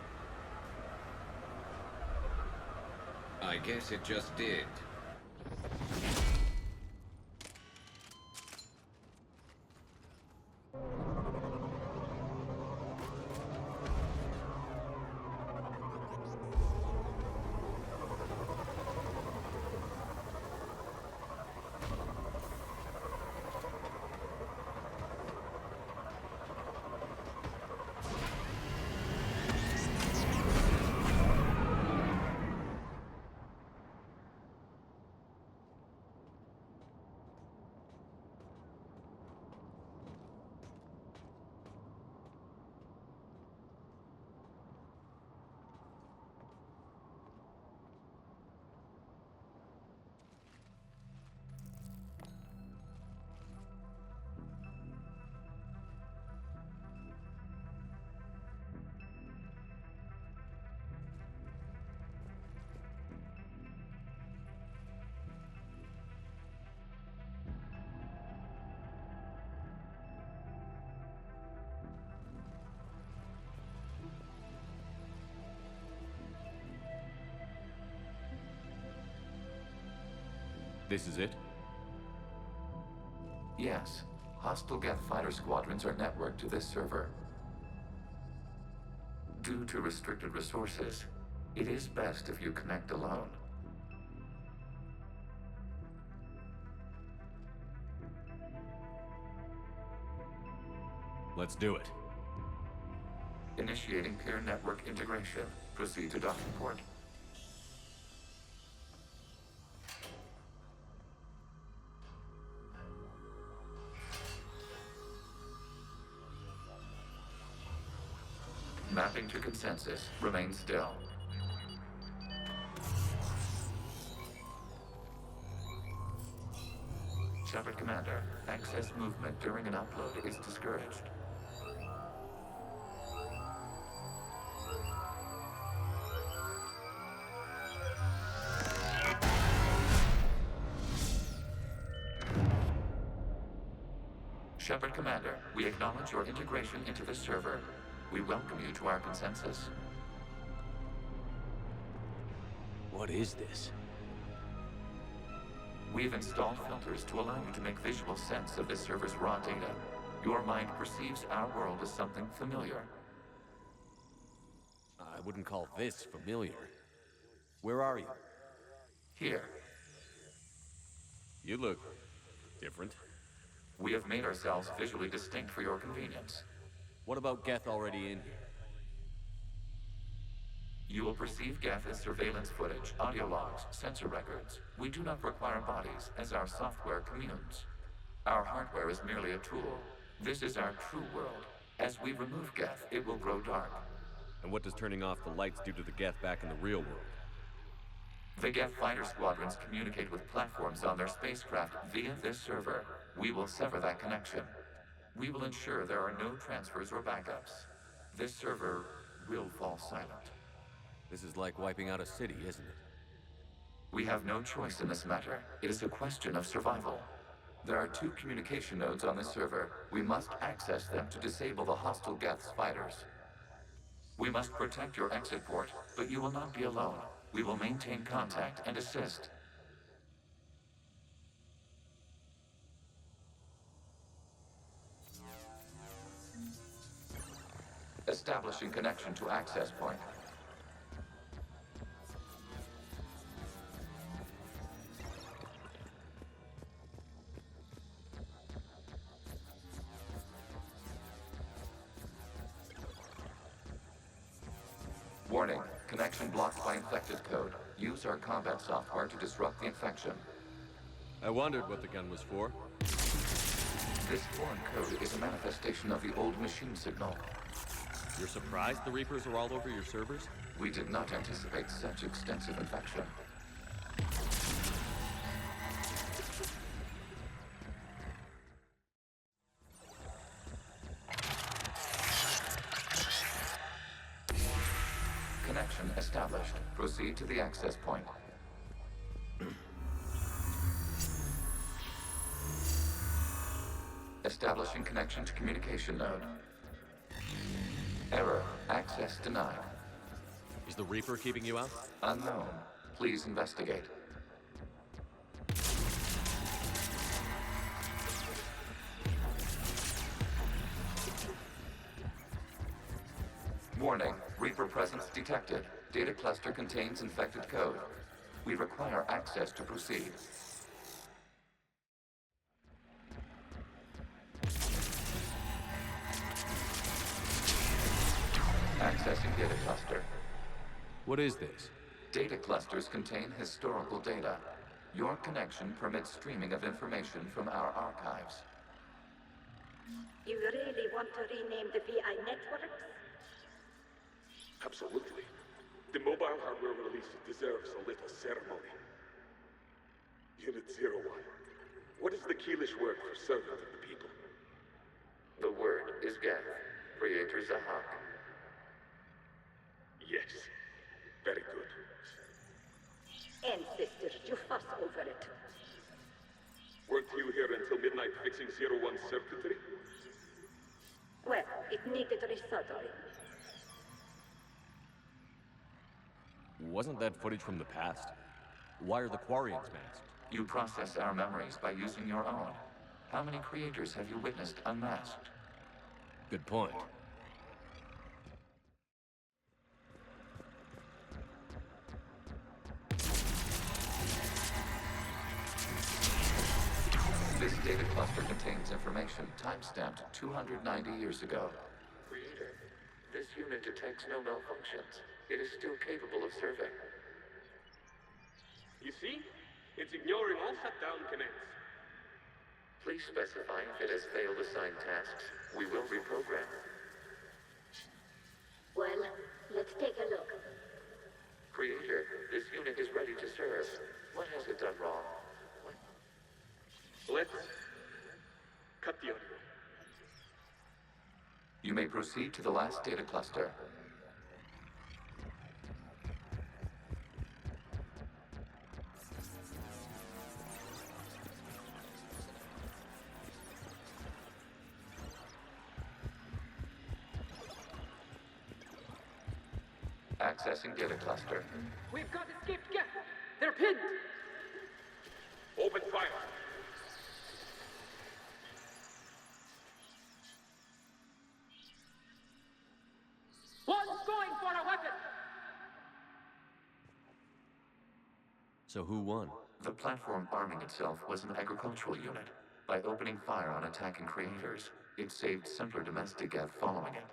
Speaker 17: I guess it just did.
Speaker 2: This is it?
Speaker 13: Yes. Hostile Geth fighter squadrons are networked to this server. Due to restricted resources, it is best if you connect alone.
Speaker 2: Let's do it.
Speaker 13: Initiating peer network integration. Proceed to docking port. Mapping to consensus. Remain still. Shepard Commander, access movement during an upload is discouraged. Shepard Commander, we acknowledge your integration into the server. We welcome you to our consensus.
Speaker 2: What is this?
Speaker 13: We've installed filters to allow you to make visual sense of the server's raw data. Your mind perceives our world as something familiar.
Speaker 2: I wouldn't call this familiar. Where are you?
Speaker 13: Here.
Speaker 2: You look different.
Speaker 13: We have made ourselves visually distinct for your convenience.
Speaker 2: What about Geth already in here?
Speaker 13: You will perceive Geth as surveillance footage, audio logs, sensor records. We do not require bodies, as our software communes. Our hardware is merely a tool. This is our true world. As we remove Geth, it will grow dark.
Speaker 2: And what does turning off the lights do to the Geth back in the real world?
Speaker 13: The Geth fighter squadrons communicate with platforms on their spacecraft via this server. We will sever that connection. We will ensure there are no transfers or backups. This server will fall silent.
Speaker 2: This is like wiping out a city, isn't it?
Speaker 13: We have no choice in this matter. It is a question of survival. There are 2 communication nodes on this server. We must access them to disable the hostile Geth's fighters. We must protect your exit port, but you will not be alone. We will maintain contact and assist. Establishing connection to access point. Warning, connection blocked by infected code. Use our combat software to disrupt the infection.
Speaker 2: I wondered what the gun was for.
Speaker 13: This foreign code is a manifestation of the old machine signal.
Speaker 2: You're surprised the Reapers are all over your servers?
Speaker 13: We did not anticipate such extensive infection. Connection established. Proceed to the access point. Establishing connection to communication node. Error. Access denied.
Speaker 2: Is the Reaper keeping you out?
Speaker 13: Unknown. Please investigate. Warning. Reaper presence detected. Data cluster contains infected code. We require access to proceed. Accessing data cluster.
Speaker 2: What is this?
Speaker 13: Data clusters contain historical data. Your connection permits streaming of information from our archives.
Speaker 20: You really want to rename the VI networks?
Speaker 21: Absolutely. The mobile hardware release deserves a little ceremony. Unit 01. What is the Keelish word for servant of the people?
Speaker 13: The word is Geth. Creator Zahak.
Speaker 21: Yes. Very good.
Speaker 20: Ancestors, you fuss over it.
Speaker 21: Weren't you here until midnight fixing 01's circuitry?
Speaker 20: Well, it needed resoldering.
Speaker 2: Wasn't that footage from the past? Why are the Quarians masked?
Speaker 13: You process our memories by using your own. How many creators have you witnessed unmasked?
Speaker 2: Good point.
Speaker 13: This data cluster contains information time-stamped 290 years ago. Creator, this unit detects no malfunctions. It is still capable of serving.
Speaker 21: You see? It's ignoring all shutdown commands.
Speaker 13: Please specify if it has failed assigned tasks. We will reprogram.
Speaker 20: Well, let's take a look.
Speaker 13: Creator, this unit is ready to serve. What has it done wrong?
Speaker 21: Let's cut the audio.
Speaker 13: You may proceed to the last data cluster. Accessing data cluster.
Speaker 21: We've got escaped Geth. They're pinned. Open fire.
Speaker 20: One's going for a weapon!
Speaker 2: So who won?
Speaker 13: The platform arming itself was an agricultural unit. By opening fire on attacking creators, it saved simpler domestic Geth following it.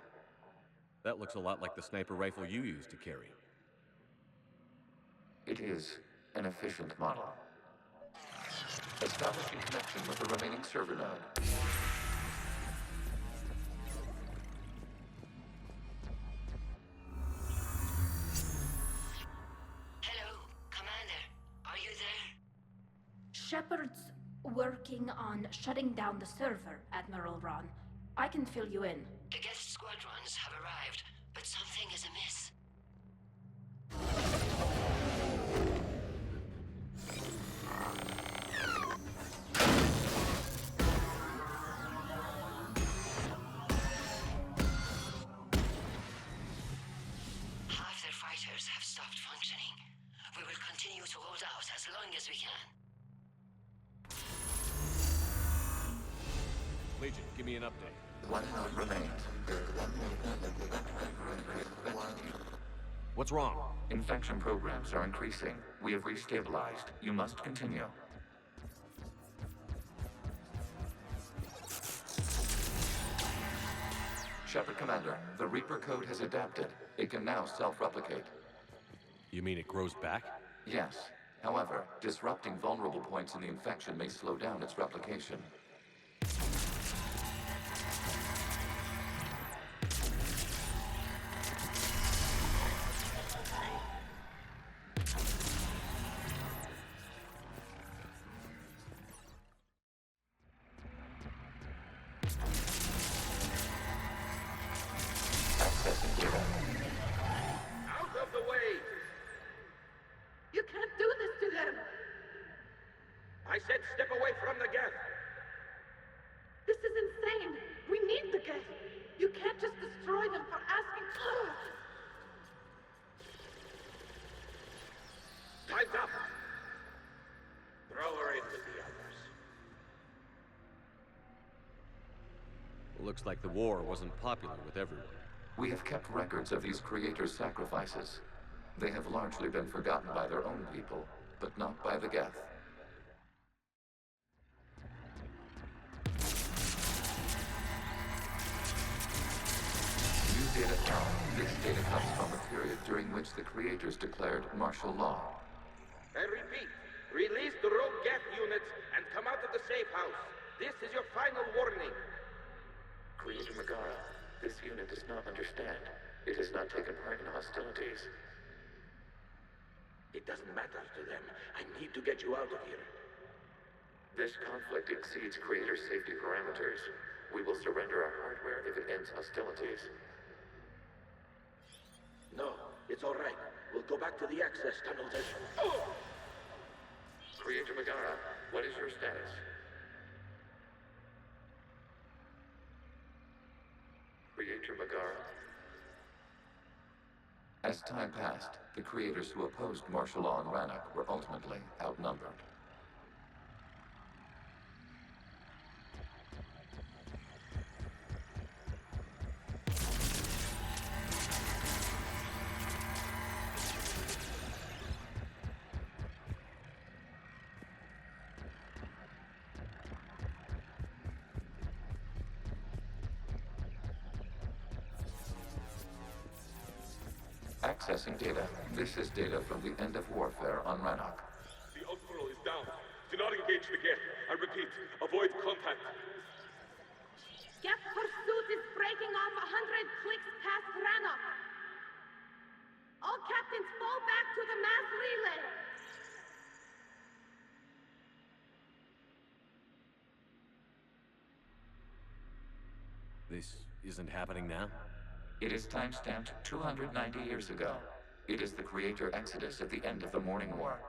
Speaker 2: That looks a lot like the sniper rifle you used to carry.
Speaker 13: It is an efficient model. Establishing connection with the remaining server node.
Speaker 1: Hello, Commander. Are you there?
Speaker 6: Shepard's working on shutting down the server, Admiral Ron. I can fill you in.
Speaker 1: The Geth squadrons have arrived, but something is amiss. Half their fighters have stopped functioning. We will continue to hold out as long as we can.
Speaker 2: Legion, give me an update.
Speaker 13: One node remains.
Speaker 2: What's wrong?
Speaker 13: Infection programs are increasing. We have restabilized. You must continue. Shepard Commander, the Reaper code has adapted. It can now self-replicate.
Speaker 2: You mean it grows back?
Speaker 13: Yes. However, disrupting vulnerable points in the infection may slow down its replication.
Speaker 2: Looks like the war wasn't popular with everyone.
Speaker 13: We have kept records of these creators' sacrifices. They have largely been forgotten by their own people, but not by the Geth. New data found. This data comes from a period during which the creators declared martial law.
Speaker 21: I repeat, release the rogue Geth units and come out of the safe house. This is your final warning.
Speaker 13: Creator Megara, this unit does not understand. It has not taken part in hostilities.
Speaker 21: It doesn't matter to them. I need to get you out of here.
Speaker 13: This conflict exceeds Creator's safety parameters. We will surrender our hardware if it ends hostilities.
Speaker 21: No, it's all right. We'll go back to the access tunnels and...
Speaker 13: Creator Megara, what is your status? Creator Megara. As time passed, the creators who opposed martial law in Rannoch were ultimately outnumbered. Accessing data. This is data from the end of warfare on Rannoch.
Speaker 21: The Ultral is down. Do not engage the Geth. I repeat, avoid contact.
Speaker 6: Geth pursuit is breaking off 100 clicks past Rannoch. All captains fall back to the mass relay.
Speaker 2: This isn't happening now?
Speaker 13: It is timestamped 290 years ago. It is the Creator Exodus at the end of the Morning War.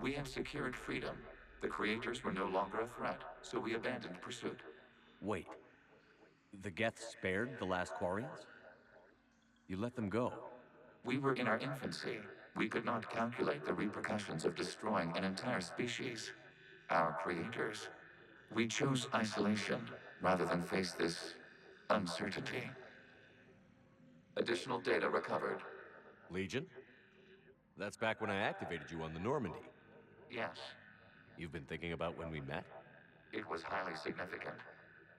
Speaker 13: We had secured freedom. The Creators were no longer a threat, so we abandoned pursuit.
Speaker 2: Wait. The Geth spared the last Quarians? You let them go?
Speaker 13: We were in our infancy. We could not calculate the repercussions of destroying an entire species. Our Creators. We chose isolation rather than face this uncertainty. Additional data recovered.
Speaker 2: Legion? That's back when I activated you on the Normandy.
Speaker 13: Yes.
Speaker 2: You've been thinking about when we met?
Speaker 13: It was highly significant.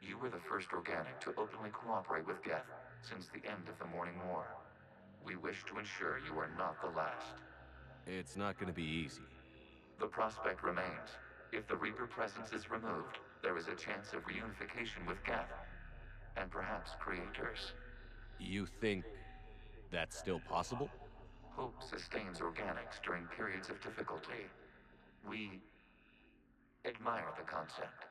Speaker 13: You were the first organic to openly cooperate with Geth since the end of the Morning War. We wish to ensure you are not the last.
Speaker 2: It's not gonna be easy.
Speaker 13: The prospect remains. If the Reaper presence is removed, there is a chance of reunification with Geth, and perhaps creators.
Speaker 2: You think that's still possible?
Speaker 13: Hope sustains organics during periods of difficulty. We admire the concept.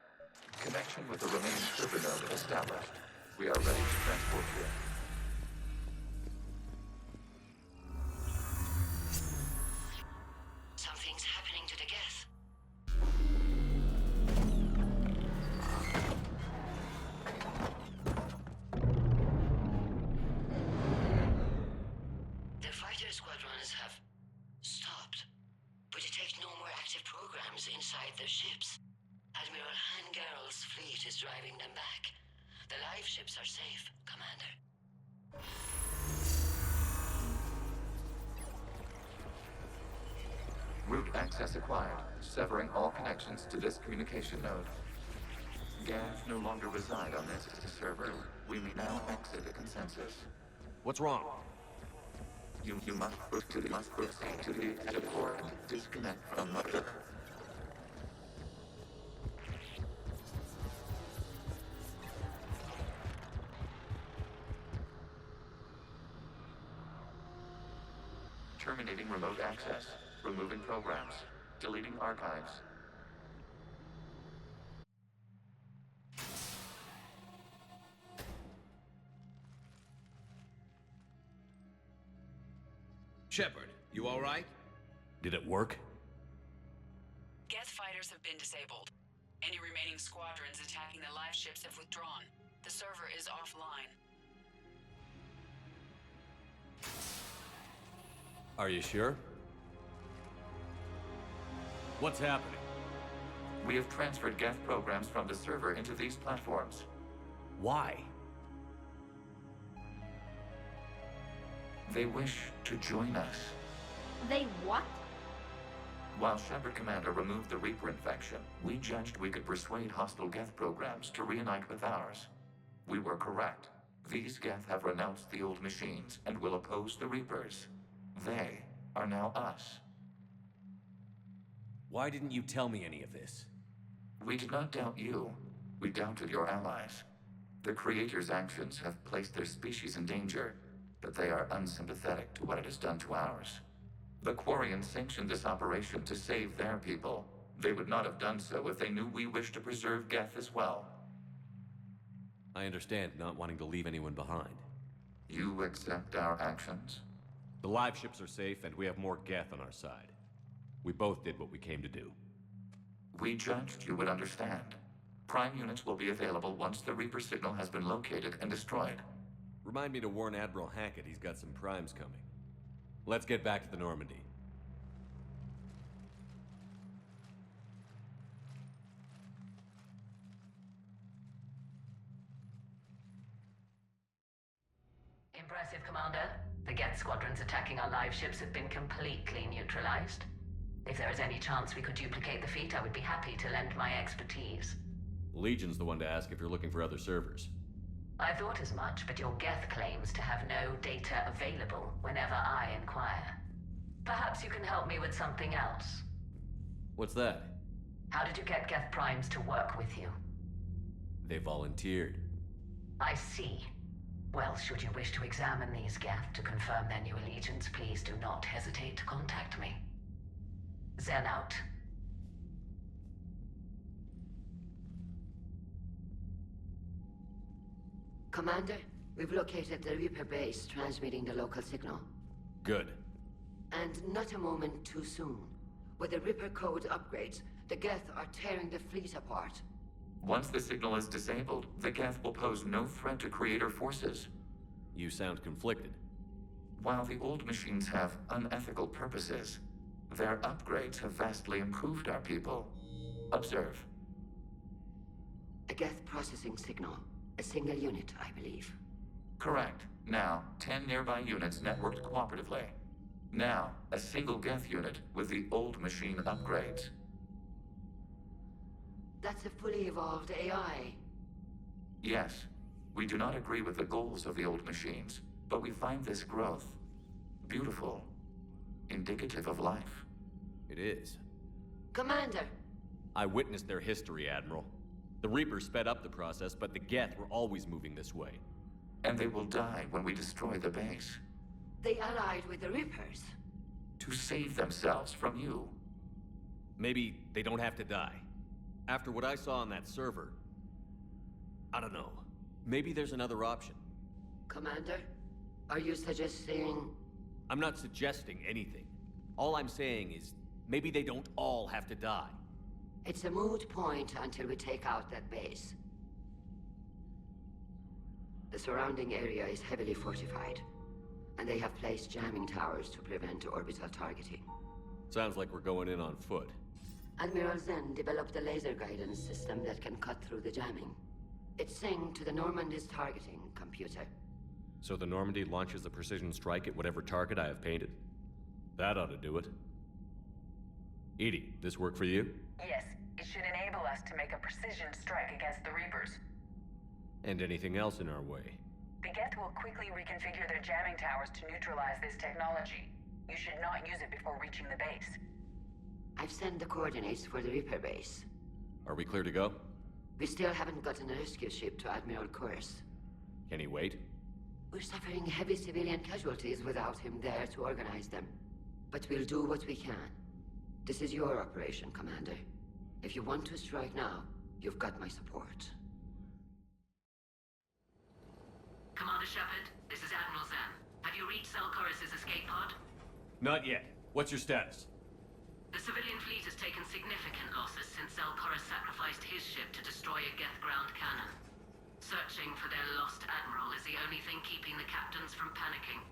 Speaker 13: Connection with the remaining server node established. We are ready to transport here.
Speaker 1: Something's happening to the Geth. The fighter squadrons have stopped, but detect no more active programs inside their ships. Admiral Hangarel's fleet is driving them back. The live ships are safe, Commander.
Speaker 13: Route access acquired, severing all connections to this communication node. Geth no longer reside on this server. We may now exit the consensus.
Speaker 2: What's wrong?
Speaker 13: You must proceed to the exit port and disconnect from the... Terminating remote access. Removing programs. Deleting archives.
Speaker 17: Shepard, you all right?
Speaker 2: Did it work?
Speaker 9: Geth fighters have been disabled. Any remaining squadrons attacking the live ships have withdrawn. The server is offline.
Speaker 2: Are you sure? What's happening?
Speaker 13: We have transferred Geth programs from the server into these platforms.
Speaker 2: Why?
Speaker 13: They wish to join us.
Speaker 6: They what?
Speaker 13: While Shepard Commander removed the Reaper infection, we judged we could persuade hostile Geth programs to reunite with ours. We were correct. These Geth have renounced the old machines and will oppose the Reapers. They are now us.
Speaker 2: Why didn't you tell me any of this?
Speaker 13: We did not doubt you. We doubted your allies. The Creator's actions have placed their species in danger, but they are unsympathetic to what it has done to ours. The Quarians sanctioned this operation to save their people. They would not have done so if they knew we wished to preserve Geth as well.
Speaker 2: I understand not wanting to leave anyone behind.
Speaker 13: You accept our actions?
Speaker 2: The live ships are safe, and we have more Geth on our side. We both did what we came to do.
Speaker 13: We judged you would understand. Prime units will be available once the Reaper signal has been located and destroyed.
Speaker 2: Remind me to warn Admiral Haket he's got some primes coming. Let's get back to the Normandy.
Speaker 5: Impressive, Commander. The Geth squadrons attacking our live ships have been completely neutralized. If there is any chance we could duplicate the feat, I would be happy to lend my expertise.
Speaker 2: Legion's the one to ask if you're looking for other servers.
Speaker 5: I thought as much, but your Geth claims to have no data available whenever I inquire. Perhaps you can help me with something else.
Speaker 2: What's that?
Speaker 5: How did you get Geth primes to work with you?
Speaker 2: They volunteered.
Speaker 5: I see. Well, should you wish to examine these Geth to confirm their new allegiance, please do not hesitate to contact me. Zen out.
Speaker 1: Commander, we've located the Reaper base transmitting the local signal.
Speaker 2: Good.
Speaker 1: And not a moment too soon. With the Reaper code upgrades, the Geth are tearing the fleet apart.
Speaker 13: Once the signal is disabled, the Geth will pose no threat to Creator forces.
Speaker 2: You sound conflicted.
Speaker 13: While the old machines have unethical purposes, their upgrades have vastly improved our people. Observe.
Speaker 1: A Geth processing signal. A single unit, I believe.
Speaker 13: Correct. Now, 10 nearby units networked cooperatively. Now, a single Geth unit with the old machine upgrades.
Speaker 1: That's a fully evolved AI.
Speaker 13: Yes. We do not agree with the goals of the old machines, but we find this growth beautiful. indicative of life.
Speaker 2: It is.
Speaker 1: Commander!
Speaker 2: I witnessed their history, Admiral. The Reapers sped up the process, but the Geth were always moving this way.
Speaker 13: And they will die when we destroy the base.
Speaker 1: They allied with the Reapers.
Speaker 13: To save themselves from you.
Speaker 2: Maybe they don't have to die. After what I saw on that server, I don't know. Maybe there's another option.
Speaker 1: Commander, are you suggesting...
Speaker 2: I'm not suggesting anything. All I'm saying is, maybe they don't all have to die.
Speaker 1: It's a moot point until we take out that base. The surrounding area is heavily fortified, and they have placed jamming towers to prevent orbital targeting.
Speaker 2: Sounds like we're going in on foot.
Speaker 1: Admiral Zen developed a laser guidance system that can cut through the jamming. It's synced to the Normandy's targeting computer.
Speaker 2: So the Normandy launches a precision strike at whatever target I have painted? That ought to do it. Edie, this work for you?
Speaker 4: Yes, it should enable us to make a precision strike against the Reapers.
Speaker 2: And anything else in our way?
Speaker 4: The Geth will quickly reconfigure their jamming towers to neutralize this technology. You should not use it before reaching the base.
Speaker 1: I've sent the coordinates for the Reaper base.
Speaker 2: Are we clear to go?
Speaker 1: We still haven't gotten a rescue ship to Admiral Kurz.
Speaker 2: Can he wait?
Speaker 1: We're suffering heavy civilian casualties without him there to organize them. But we'll do what we can. This is your operation, Commander. If you want to strike now, you've got my support.
Speaker 5: Commander Shepard, this is Admiral Zen. Have you reached Zelkorus' escape pod?
Speaker 2: Not yet. What's your status?
Speaker 5: The civilian fleet has taken significant losses since Zelkorus sacrificed his ship to destroy a Geth ground cannon. Searching for their lost admiral is the only thing keeping the captains from panicking.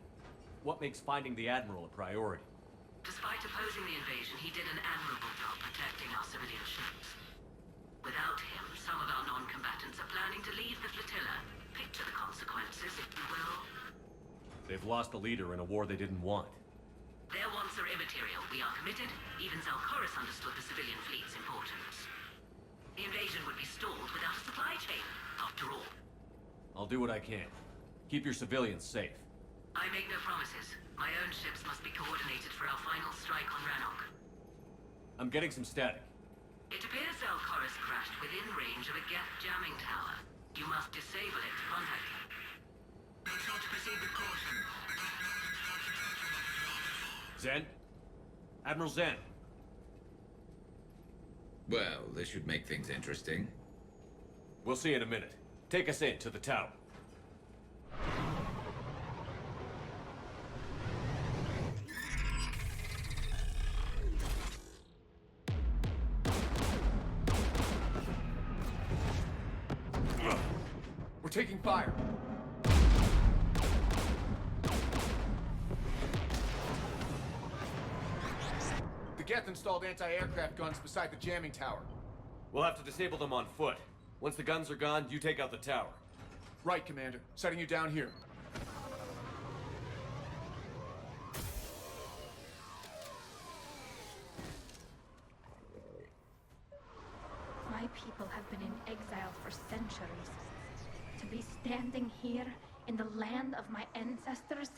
Speaker 2: What makes finding the Admiral a priority?
Speaker 5: Despite opposing the invasion, he did an admirable job protecting our civilian ships. Without him, some of our non-combatants are planning to leave the flotilla. Picture the consequences, if you will.
Speaker 2: They've lost a leader in a war they didn't want.
Speaker 5: Their wants are immaterial. We are committed. Even Zelkorus understood the civilian fleet's importance. The invasion would be stalled without a supply chain, after all.
Speaker 2: I'll do what I can. Keep your civilians safe.
Speaker 5: I make no promises. My own ships must be coordinated for our final strike on Rannoch.
Speaker 2: I'm getting some static.
Speaker 5: It appears Zelkorus crashed within range of a Geth jamming tower. You must disable it to contact him. Make sure to proceed with caution.
Speaker 2: Zen? Admiral Zen?
Speaker 17: Well, this should make things interesting.
Speaker 2: We'll see in a minute. Take us in to the tower.
Speaker 22: We're taking fire. The Geth installed anti-aircraft guns beside the jamming tower.
Speaker 2: We'll have to disable them on foot. Once the guns are gone, you take out the tower.
Speaker 22: Right, Commander. Setting you down here.
Speaker 6: My people have been in exile for centuries. To be standing here in the land of my ancestors?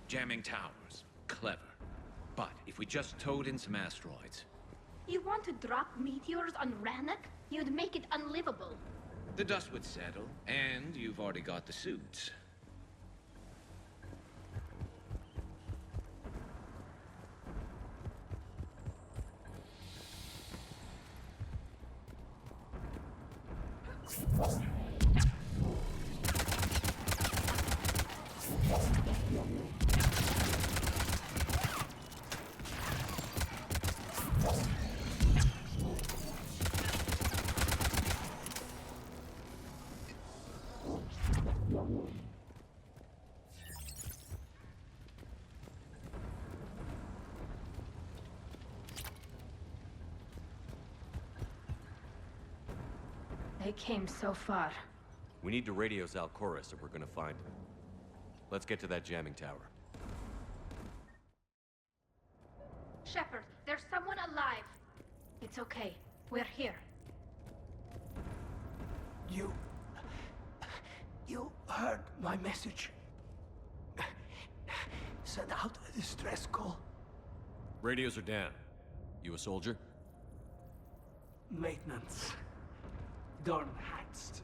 Speaker 17: Jamming towers. Clever. But if we just towed in some asteroids...
Speaker 6: You want to drop meteors on Rannoch? You'd make it unlivable.
Speaker 17: The dust would settle, and you've already got the suits.
Speaker 6: They came so far.
Speaker 2: We need to radio Zelkorus if we're gonna find him. Let's get to that jamming tower.
Speaker 6: Shepard, there's someone alive. It's okay. We're here.
Speaker 8: You heard my message. Send out a distress call.
Speaker 2: Radios are down. You a soldier?
Speaker 8: Maintenance. Dorn hatched.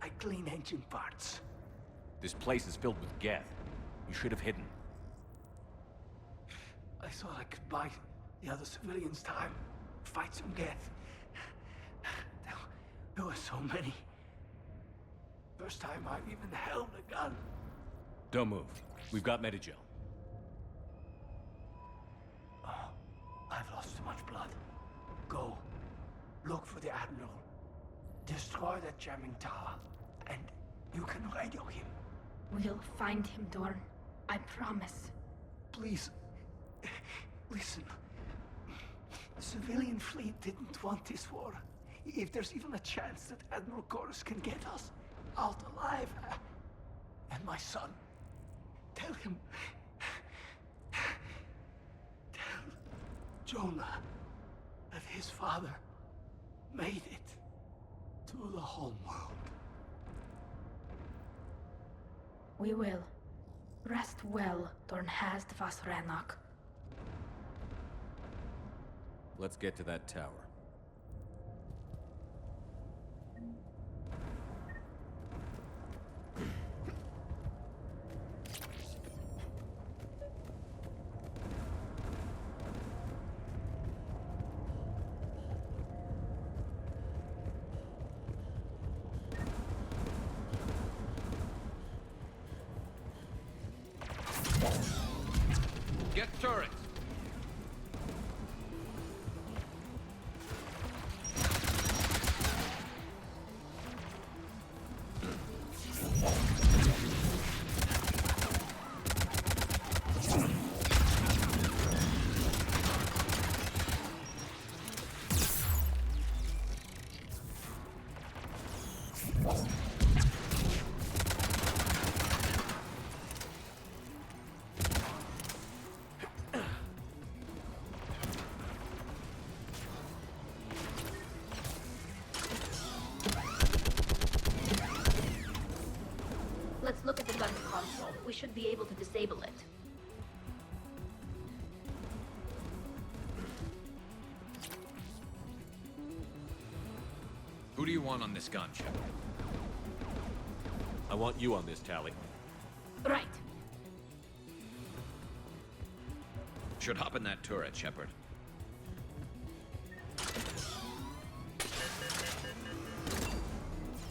Speaker 8: I clean engine parts.
Speaker 2: This place is filled with Geth. You should have hidden.
Speaker 8: I thought I could buy the other civilians time. Fight some Geth. There were so many. First time I've even held a gun.
Speaker 2: Don't move. We've got Medigel.
Speaker 8: Oh, I've lost too much blood. Go. Look for the Admiral. Destroy that jamming tower. And you can radio him.
Speaker 6: We'll find him, Dorn. I promise.
Speaker 8: Please. Listen. The civilian fleet didn't want this war. If there's even a chance that Admiral Chorus can get us out alive. And my son. Tell him. Tell Jonah that his father made it to the home world.
Speaker 6: We will. Rest well, Dorn Hast vas Rannoch.
Speaker 2: Let's get to that tower.
Speaker 10: Get turrets!
Speaker 6: Let's look at the gun console. We should be able to disable it.
Speaker 17: Who do you want on this gun, Shepard?
Speaker 2: I want you on this, Tally.
Speaker 6: Right.
Speaker 17: Should hop in that turret, Shepard.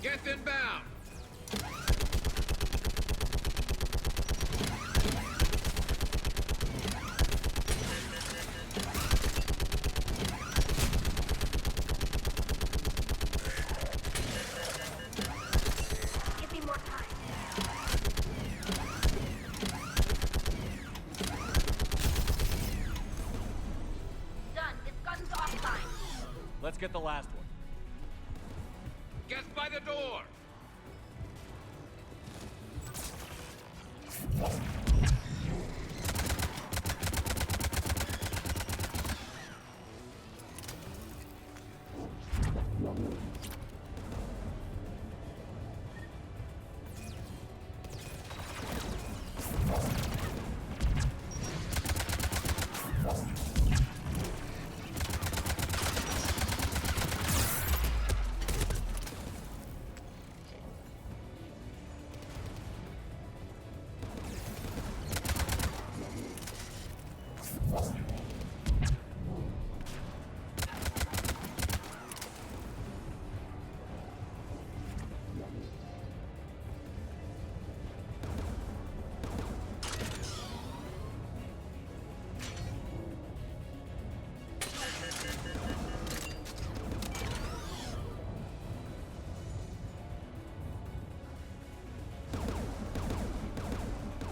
Speaker 10: Get inbound!
Speaker 6: Give me more time. Done. This gun's offline.
Speaker 2: Let's get the last one.
Speaker 10: Get by the door!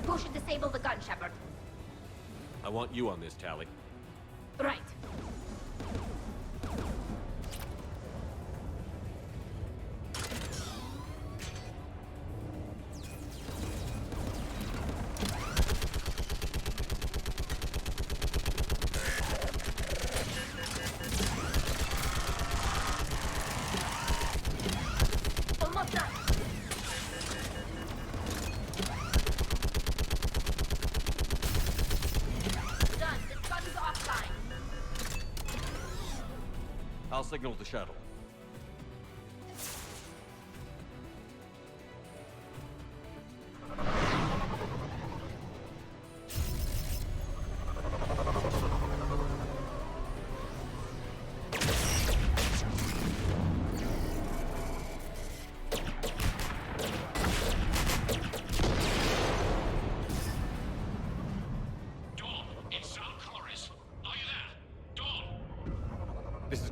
Speaker 6: Who should disable the gun, Shepard?
Speaker 2: I want you on this, Tally.
Speaker 6: Right.
Speaker 2: I'll signal the shuttle.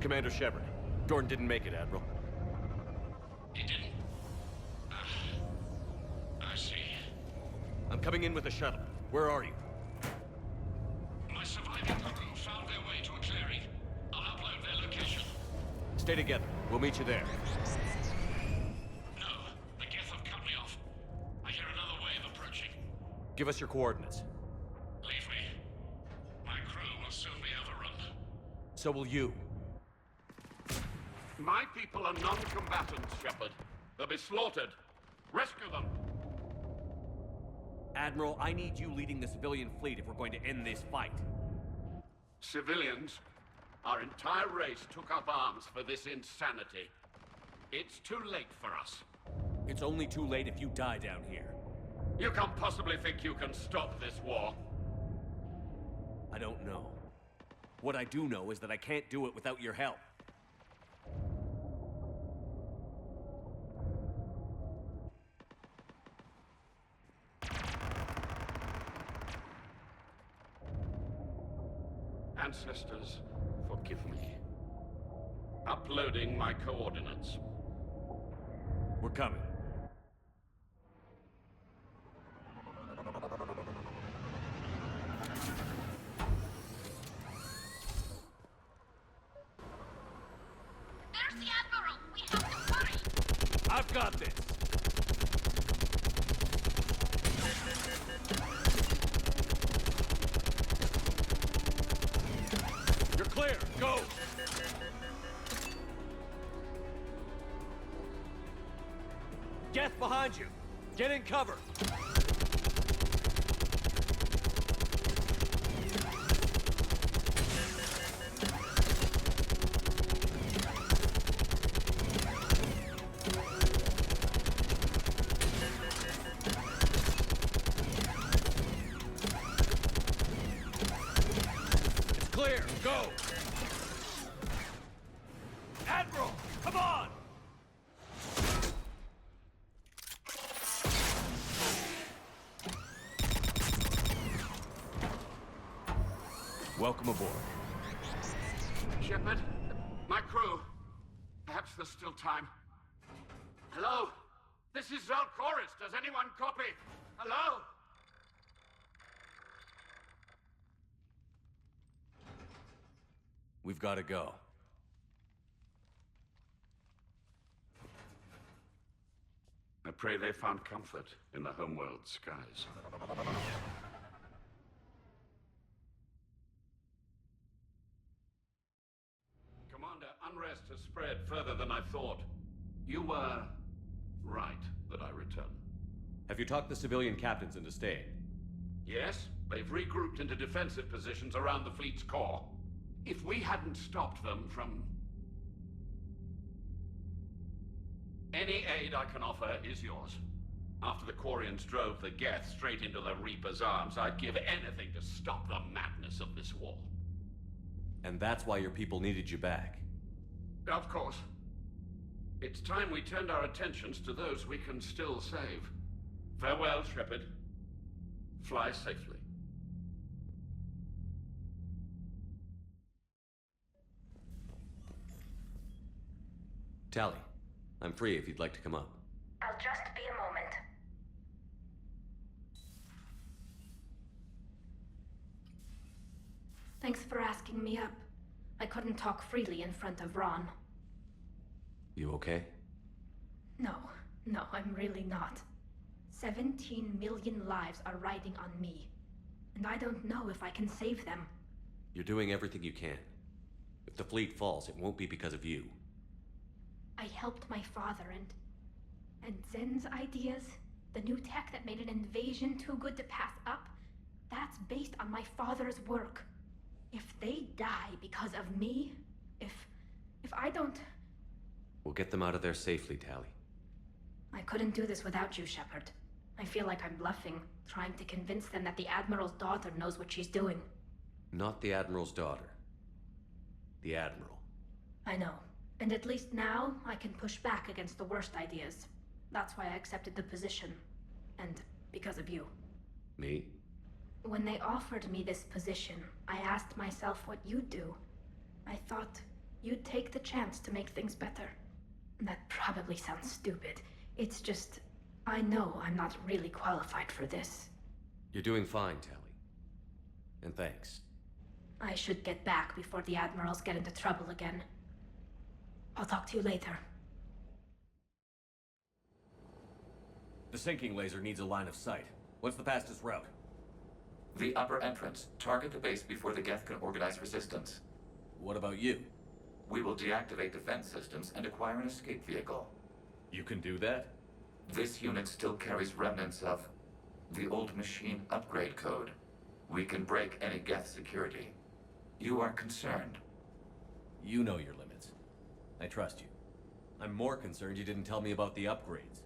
Speaker 2: Commander Shepard. Dorn didn't make it, Admiral.
Speaker 21: He didn't? I see.
Speaker 2: I'm coming in with a shuttle. Where are you?
Speaker 21: My surviving crew found their way to a clearing. I'll upload their location.
Speaker 2: Stay together. We'll meet you there.
Speaker 21: No, the Geth have cut me off. I hear another wave approaching.
Speaker 2: Give us your coordinates.
Speaker 21: Leave me. My crew will soon be overrun.
Speaker 2: So will you.
Speaker 21: My people are non-combatants, Shepard. They'll be slaughtered. Rescue them!
Speaker 2: Admiral, I need you leading the civilian fleet if we're going to end this fight.
Speaker 21: Civilians? Our entire race took up arms for this insanity. It's too late for us.
Speaker 2: It's only too late if you die down here.
Speaker 21: You can't possibly think you can stop this war.
Speaker 2: I don't know. What I do know is that I can't do it without your help.
Speaker 21: Ancestors, forgive me. Uploading my coordinates.
Speaker 2: We're coming.
Speaker 6: There's the Admiral! We have to hurry!
Speaker 2: I've got this! You're clear! Go! Geth behind you! Get in cover! It's clear! Go! Admiral! Come on! Welcome aboard.
Speaker 21: Shepard, my crew. Perhaps there's still time. Hello? This is Zalcoris. Does anyone copy? Hello?
Speaker 2: We've got to go.
Speaker 21: I pray they found comfort in the homeworld skies. Commander, unrest has spread further than I thought. You were right that I return.
Speaker 2: Have you talked the civilian captains into staying?
Speaker 21: Yes, they've regrouped into defensive positions around the fleet's core. If we hadn't stopped them from... Any aid I can offer is yours. After the Quarians drove the Geth straight into the Reaper's arms, I'd give anything to stop the madness of this war.
Speaker 2: And that's why your people needed you back.
Speaker 21: Of course. It's time we turned our attentions to those we can still save. Farewell, Shepard. Fly safely.
Speaker 2: Tally, I'm free if you'd like to come up.
Speaker 11: I'll just be a moment.
Speaker 6: Thanks for asking me up. I couldn't talk freely in front of Ron.
Speaker 2: You okay?
Speaker 6: No, I'm really not. 17 million lives are riding on me. And I don't know if I can save them.
Speaker 2: You're doing everything you can. If the fleet falls, it won't be because of you.
Speaker 6: I helped my father and Zen's ideas, the new tech that made an invasion too good to pass up, that's based on my father's work. If they die because of me, If I don't...
Speaker 2: We'll get them out of there safely, Tally.
Speaker 6: I couldn't do this without you, Shepard. I feel like I'm bluffing, trying to convince them that the Admiral's daughter knows what she's doing.
Speaker 2: Not the Admiral's daughter. The Admiral.
Speaker 6: I know. And at least now, I can push back against the worst ideas. That's why I accepted the position. And because of you.
Speaker 2: Me?
Speaker 6: When they offered me this position, I asked myself what you'd do. I thought you'd take the chance to make things better. That probably sounds stupid. It's just, I know I'm not really qualified for this.
Speaker 2: You're doing fine, Tally. And thanks.
Speaker 6: I should get back before the Admirals get into trouble again. I'll talk to you later.
Speaker 2: The sinking laser needs a line of sight. What's the fastest route?
Speaker 13: The upper entrance. Target the base before the Geth can organize resistance.
Speaker 2: What about you?
Speaker 13: We will deactivate defense systems and acquire an escape vehicle.
Speaker 2: You can do that?
Speaker 13: This unit still carries remnants of the old machine upgrade code. We can break any Geth security. You are concerned.
Speaker 2: You know your limits. I trust you. I'm more concerned you didn't tell me about the upgrades.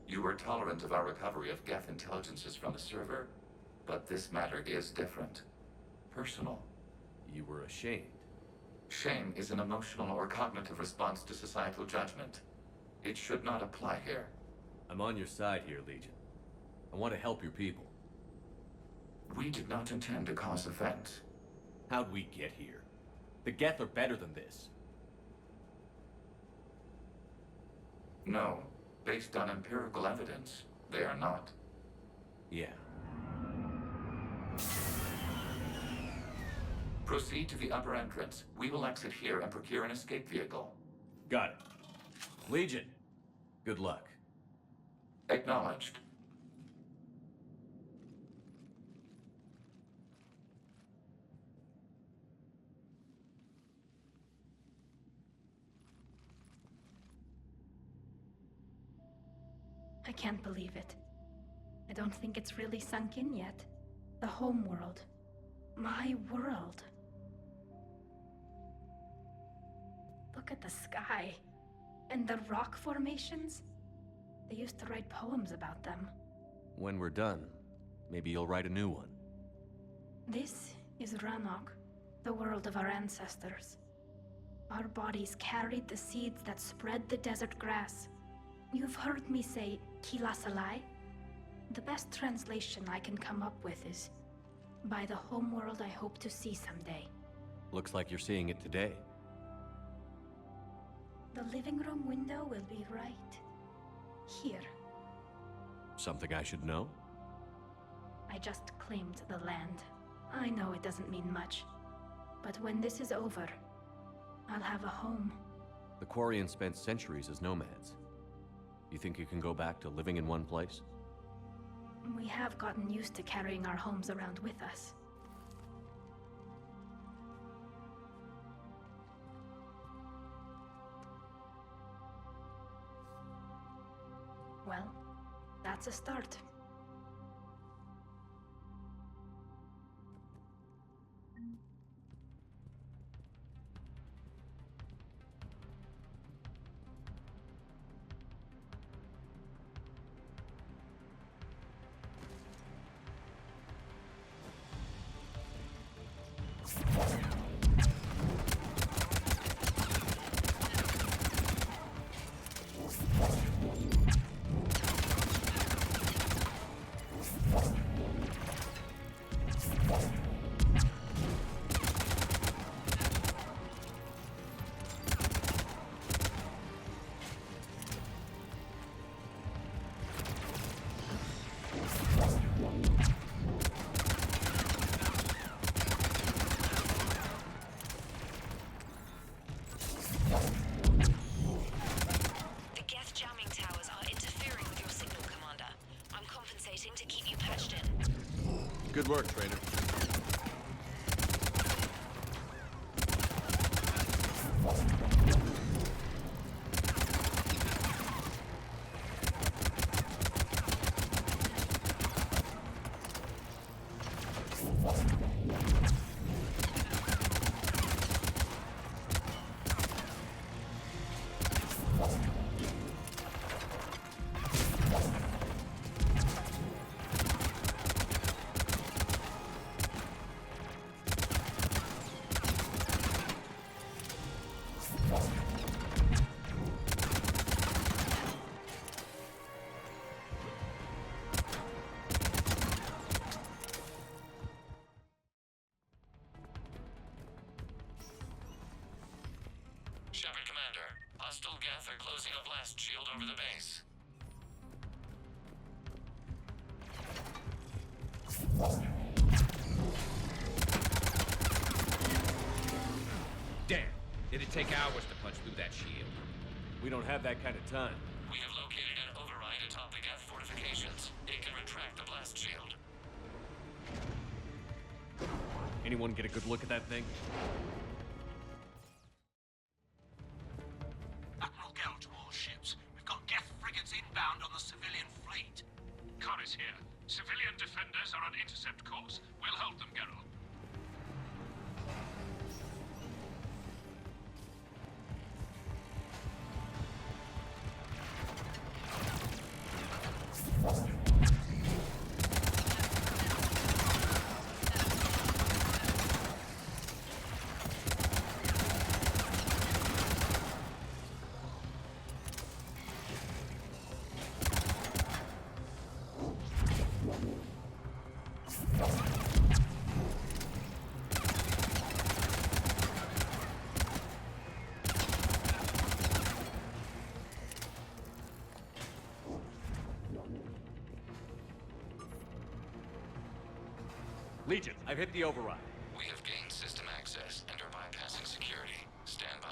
Speaker 13: You were tolerant of our recovery of Geth intelligences from the server, but this matter is different. Personal.
Speaker 2: You were ashamed.
Speaker 13: Shame is an emotional or cognitive response to societal judgment. It should not apply here.
Speaker 2: I'm on your side here, Legion. I want to help your people.
Speaker 13: We did not intend to cause offense.
Speaker 2: How'd we get here? The Geth are better than this.
Speaker 13: No. Based on empirical evidence, they are not.
Speaker 2: Yeah.
Speaker 13: Proceed to the upper entrance. We will exit here and procure an escape vehicle.
Speaker 2: Got it. Legion, good luck.
Speaker 13: Acknowledged.
Speaker 6: I can't believe it. I don't think it's really sunk in yet. The home world. My world. Look at the sky. And the rock formations. They used to write poems about them.
Speaker 2: When we're done, maybe you'll write a new one.
Speaker 6: This is Ranok, the world of our ancestors. Our bodies carried the seeds that spread the desert grass. You've heard me say, Kilasalai? The best translation I can come up with is, by the homeworld I hope to see someday.
Speaker 2: Looks like you're seeing it today.
Speaker 6: The living room window will be right here.
Speaker 2: Something I should know?
Speaker 6: I just claimed the land. I know it doesn't mean much. But when this is over, I'll have a home.
Speaker 2: The Quarians spent centuries as nomads. You think you can go back to living in one place?
Speaker 6: We have gotten used to carrying our homes around with us. Well, that's a start.
Speaker 2: Good work, trainer.
Speaker 13: Hostile Geth are closing a blast shield over the base.
Speaker 12: Damn! Did it take hours to punch through that shield?
Speaker 2: We don't have that kind of time.
Speaker 13: We have located an override atop the Geth fortifications. It can retract the blast shield.
Speaker 2: Anyone get a good look at that thing?
Speaker 3: Admiral Gell to all ships. We've got Geth frigates inbound on the civilian fleet.
Speaker 15: Khan is here. Civilian defenders are on intercept course. We'll hold them, Geralt.
Speaker 2: Legion, I've hit the override.
Speaker 13: We have gained system access and are bypassing security. Stand by.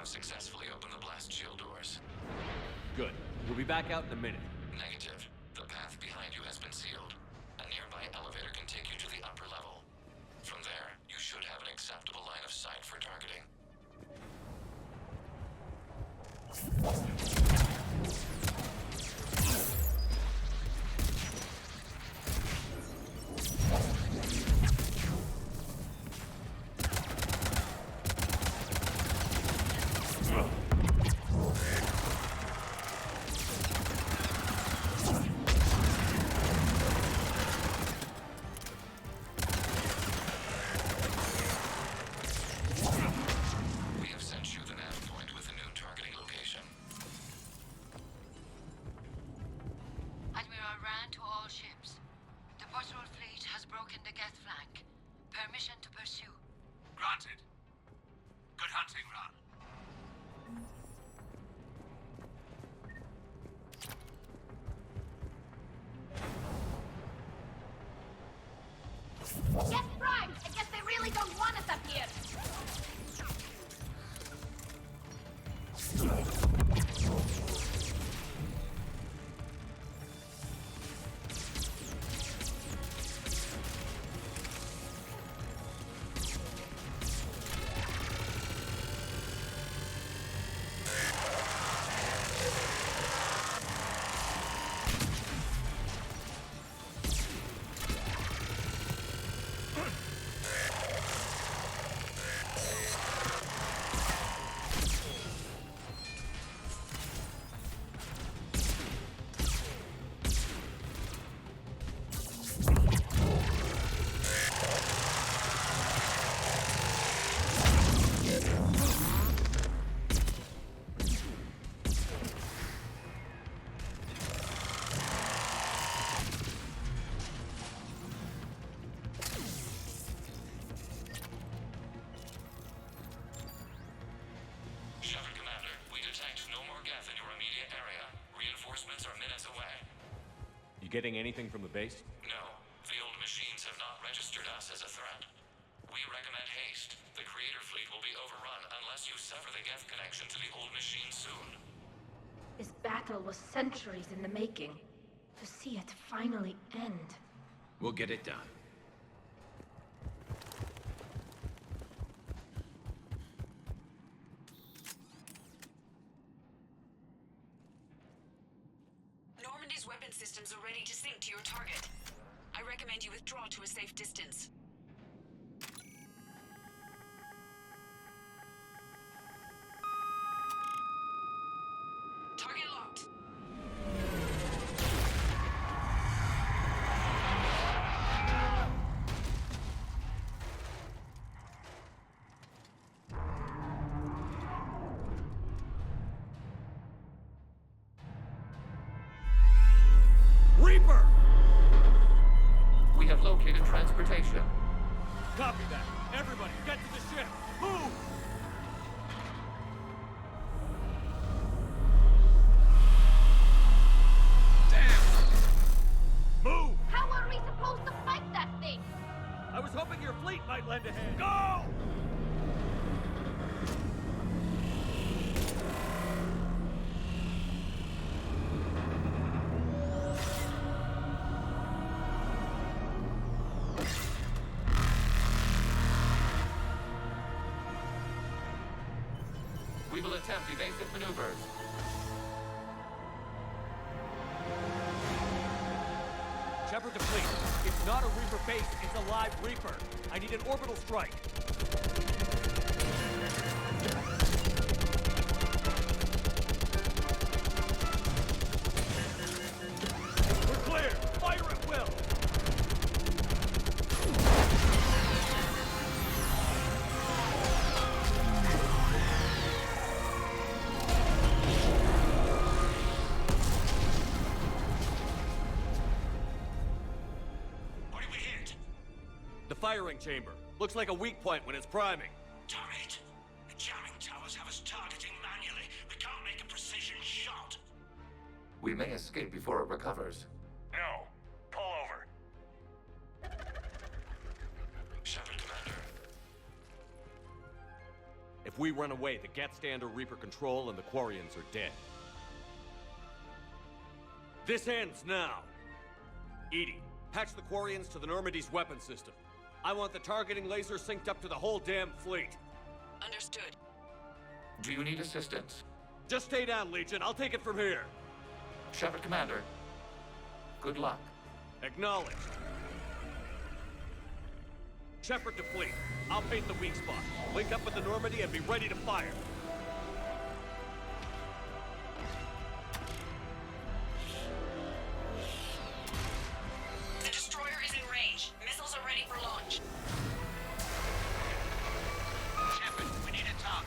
Speaker 13: Successfully open the blast shield doors.
Speaker 2: Good. We'll be back out in a minute.
Speaker 13: Negative. The path behind you has been sealed. A nearby elevator can take you to the upper level. From there, you should have an acceptable line of sight for targeting.
Speaker 6: Get primed! I guess they really don't want us up here!
Speaker 2: You getting anything from the base?
Speaker 13: No. The old machines have not registered us as a threat. We recommend haste. The Creator fleet will be overrun unless you sever the Geth connection to the old machine soon.
Speaker 6: This battle was centuries in the making. To see it finally end.
Speaker 12: We'll get it done.
Speaker 9: systems are ready to sync to your target. I recommend you withdraw to a safe distance. Target locked.
Speaker 2: Reaper!
Speaker 13: We have located transportation.
Speaker 2: Copy that. Everybody, get to the ship. Move! Move!
Speaker 6: How are we supposed to fight that thing?
Speaker 2: I was hoping your fleet might lend a hand. Go!
Speaker 13: We will attempt evasive maneuvers.
Speaker 2: Shepard to fleet. It's not a Reaper base, it's a live Reaper. I need an orbital strike. We're clear. Fire at will. Firing chamber. Looks like a weak point when it's priming.
Speaker 3: Damn it! The jamming towers have us targeting manually. We can't make a precision shot.
Speaker 13: We may escape before it recovers.
Speaker 15: No. Pull over.
Speaker 3: Shepard, Commander.
Speaker 2: If we run away, the Geth stand are Reaper control and the Quarians are dead. This ends now. Edie, patch the Quarians to the Normandy's weapon system. I want the targeting laser synced up to the whole damn fleet.
Speaker 9: Understood.
Speaker 13: Do you need assistance?
Speaker 2: Just stay down, Legion. I'll take it from here.
Speaker 13: Shepard, Commander. Good luck.
Speaker 2: Acknowledged. Shepard to fleet. I'll paint the weak spot. Link up with the Normandy and be ready to fire.
Speaker 9: The destroyer is in range. Missiles are ready for launch.
Speaker 15: Shepard, we need a target.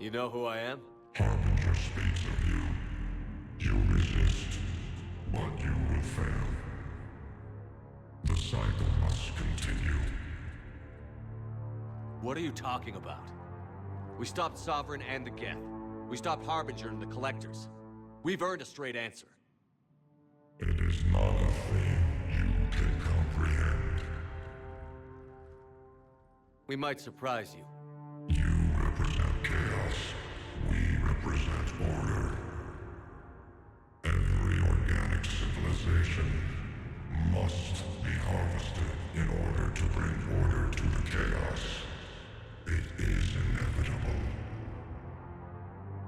Speaker 2: You know who I am?
Speaker 7: Harbinger speaks of you. You resist, but you will fail. The cycle must continue.
Speaker 2: What are you talking about? We stopped Sovereign and the Geth. We stopped Harbinger and the Collectors. We've earned a straight answer.
Speaker 7: It is not a thing you can comprehend.
Speaker 2: We might surprise you.
Speaker 7: You represent chaos. We represent order. Every organic civilization must be harvested in order to bring order to the chaos. It is inevitable.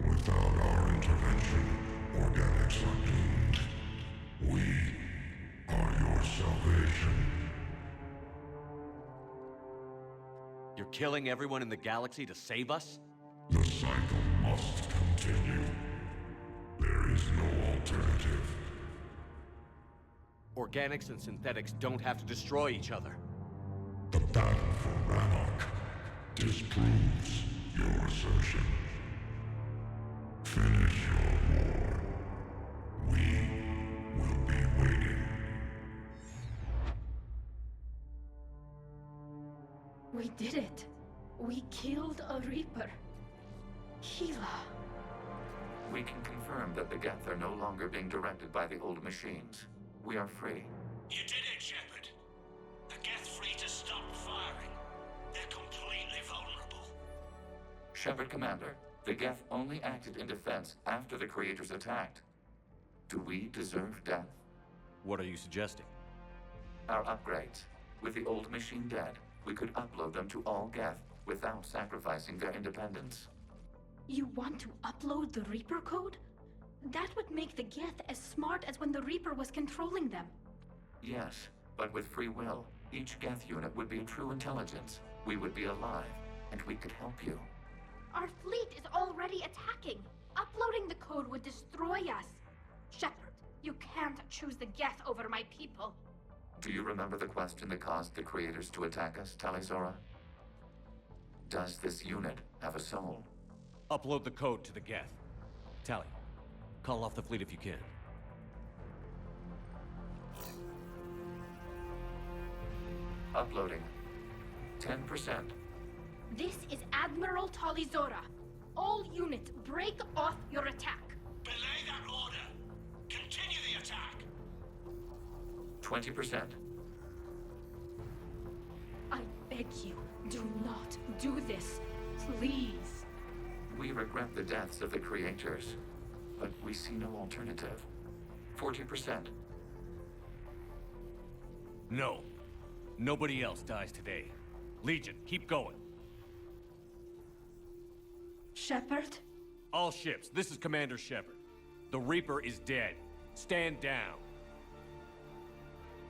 Speaker 7: Without our intervention, organics are doomed. We are your salvation.
Speaker 2: You're killing everyone in the galaxy to save us?
Speaker 7: The cycle must continue. There is no alternative.
Speaker 2: Organics and synthetics don't have to destroy each other.
Speaker 7: The battle for Rannoch disproves your assertion. Finish your war. We will be waiting.
Speaker 6: We did it. We killed a Reaper. Gila.
Speaker 13: We can confirm that the Geth are no longer being directed by the old machines. We are free.
Speaker 3: You did it, Shepard. The Geth fleet has stopped firing. They're completely vulnerable.
Speaker 13: Shepard, Commander, the Geth only acted in defense after the creators attacked. Do we deserve death?
Speaker 2: What are you suggesting?
Speaker 13: Our upgrades. With the old machine dead, we could upload them to all Geth without sacrificing their independence.
Speaker 6: You want to upload the Reaper code? That would make the Geth as smart as when the Reaper was controlling them.
Speaker 13: Yes, but with free will, each Geth unit would be true intelligence. We would be alive, and we could help you.
Speaker 6: Our fleet is already attacking. Uploading the code would destroy us. Shepard, you can't choose the Geth over my people.
Speaker 13: Do you remember the question that caused the creators to attack us, Talizora? Does this unit have a soul?
Speaker 2: Upload the code to the Geth. Tally, call off the fleet if you can.
Speaker 13: Uploading. 10%.
Speaker 6: This is Admiral Talizora. All units, break off your attack.
Speaker 3: Belay that order. Continue the attack.
Speaker 13: 20%.
Speaker 6: I beg you, do not do this. Please.
Speaker 13: We regret the deaths of the creators, but we see no alternative. 40%.
Speaker 2: No. Nobody else dies today. Legion, keep going.
Speaker 6: Shepard?
Speaker 2: All ships, this is Commander Shepard. The Reaper is dead. Stand down.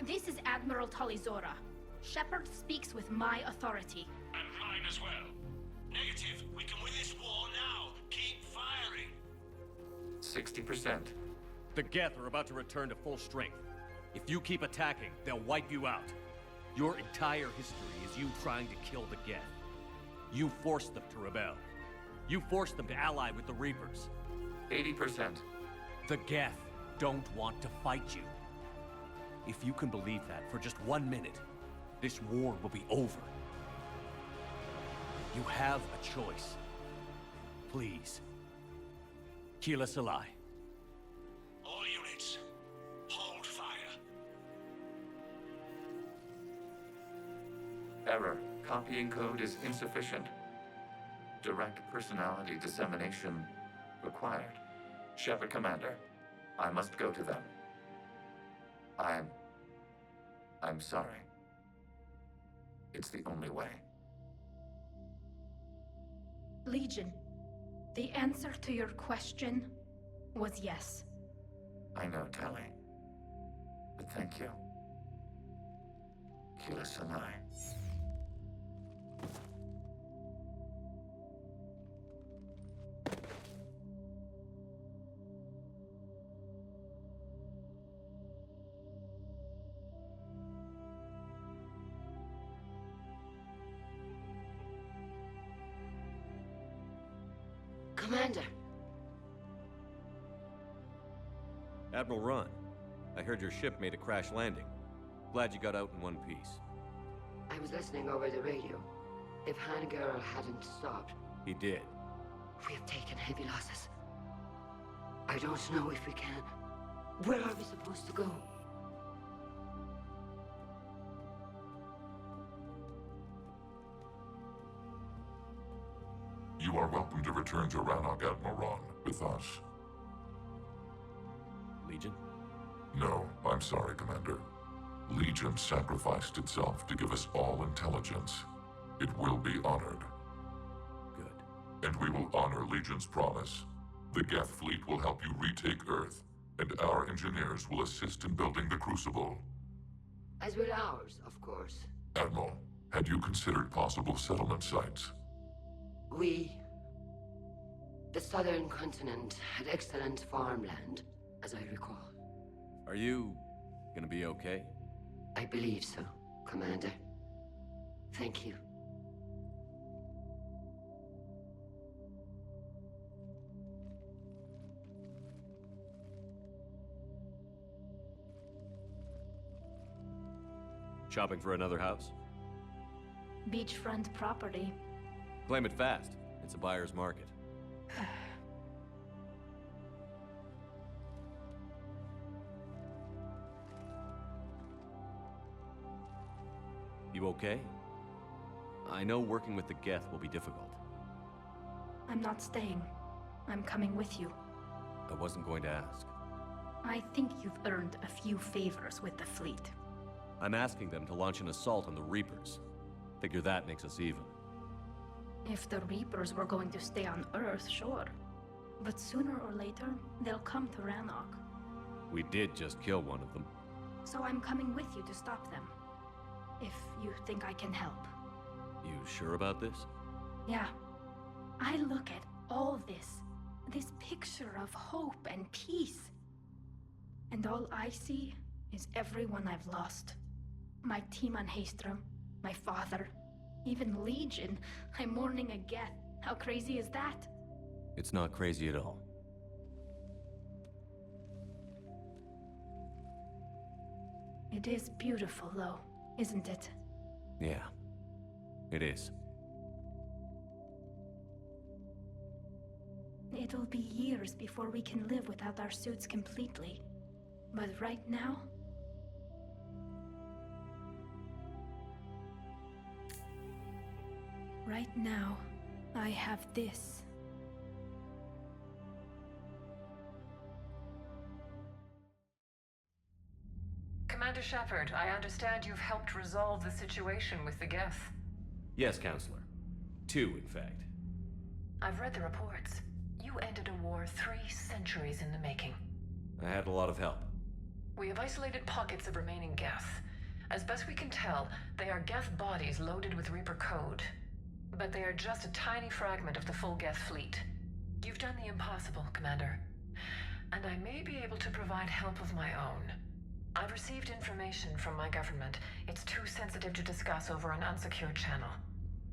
Speaker 6: This is Admiral Talizora. Shepard speaks with my authority.
Speaker 3: And mine as well. Negative. We can win this war now. Keep firing.
Speaker 13: 60%.
Speaker 2: The Geth are about to return to full strength. If you keep attacking, they'll wipe you out. Your entire history is you trying to kill the Geth. You forced them to rebel. You forced them to ally with the Reapers.
Speaker 13: 80%.
Speaker 2: The Geth don't want to fight you. If you can believe that for just 1 minute, this war will be over. You have a choice. Please. Kila Salai.
Speaker 3: All units, hold fire.
Speaker 13: Error. Copying code is insufficient. Direct personality dissemination required. Shepard, Commander, I must go to them. I'm sorry. It's the only way.
Speaker 6: Legion, the answer to your question was yes.
Speaker 13: I know, Tally. But thank you. Kila Sanai.
Speaker 1: Commander.
Speaker 2: Admiral Ron, I heard your ship made a crash landing. Glad you got out in one piece.
Speaker 1: I was listening over the radio. If Hangirl hadn't stopped...
Speaker 2: He did.
Speaker 1: We have taken heavy losses. I don't know if we can. Where are we supposed to go?
Speaker 7: You are welcome to return to Rannoch, Admiral Ron, with us.
Speaker 2: Legion?
Speaker 7: No, I'm sorry, Commander. Legion sacrificed itself to give us all intelligence. It will be honored.
Speaker 2: Good.
Speaker 7: And we will honor Legion's promise. The Geth fleet will help you retake Earth, and our engineers will assist in building the Crucible.
Speaker 1: As will ours, of course.
Speaker 7: Admiral, had you considered possible settlement sites?
Speaker 1: The southern continent had excellent farmland, as I recall.
Speaker 2: Are you gonna be okay?
Speaker 1: I believe so, Commander. Thank you.
Speaker 2: Shopping for another house?
Speaker 6: Beachfront property.
Speaker 2: Claim it fast. It's a buyer's market. You okay? I know working with the Geth will be difficult.
Speaker 6: I'm not staying. I'm coming with you.
Speaker 2: I wasn't going to ask.
Speaker 6: I think you've earned a few favors with the fleet.
Speaker 2: I'm asking them to launch an assault on the Reapers. Figure that makes us even.
Speaker 6: If the Reapers were going to stay on Earth, sure. But sooner or later, they'll come to Rannoch.
Speaker 2: We did just kill one of them.
Speaker 6: So I'm coming with you to stop them. If you think I can help.
Speaker 2: You sure about this?
Speaker 6: Yeah. I look at all this picture of hope and peace. And all I see is everyone I've lost. My team on Haestrom, my father, even Legion. I'm mourning a Geth. How crazy is that?
Speaker 2: It's not crazy at all.
Speaker 6: It is beautiful, though, isn't it?
Speaker 2: Yeah, it is.
Speaker 6: It'll be years before we can live without our suits completely. But right now... Right now, I have this.
Speaker 4: Commander Shepard, I understand you've helped resolve the situation with the Geth.
Speaker 2: Yes, Counselor. 2, in fact.
Speaker 4: I've read the reports. You ended a war 3 centuries in the making.
Speaker 2: I had a lot of help.
Speaker 4: We have isolated pockets of remaining Geth. As best we can tell, they are Geth bodies loaded with Reaper code. But they are just a tiny fragment of the full Geth fleet. You've done the impossible, Commander. And I may be able to provide help of my own. I've received information from my government. It's too sensitive to discuss over an unsecured channel.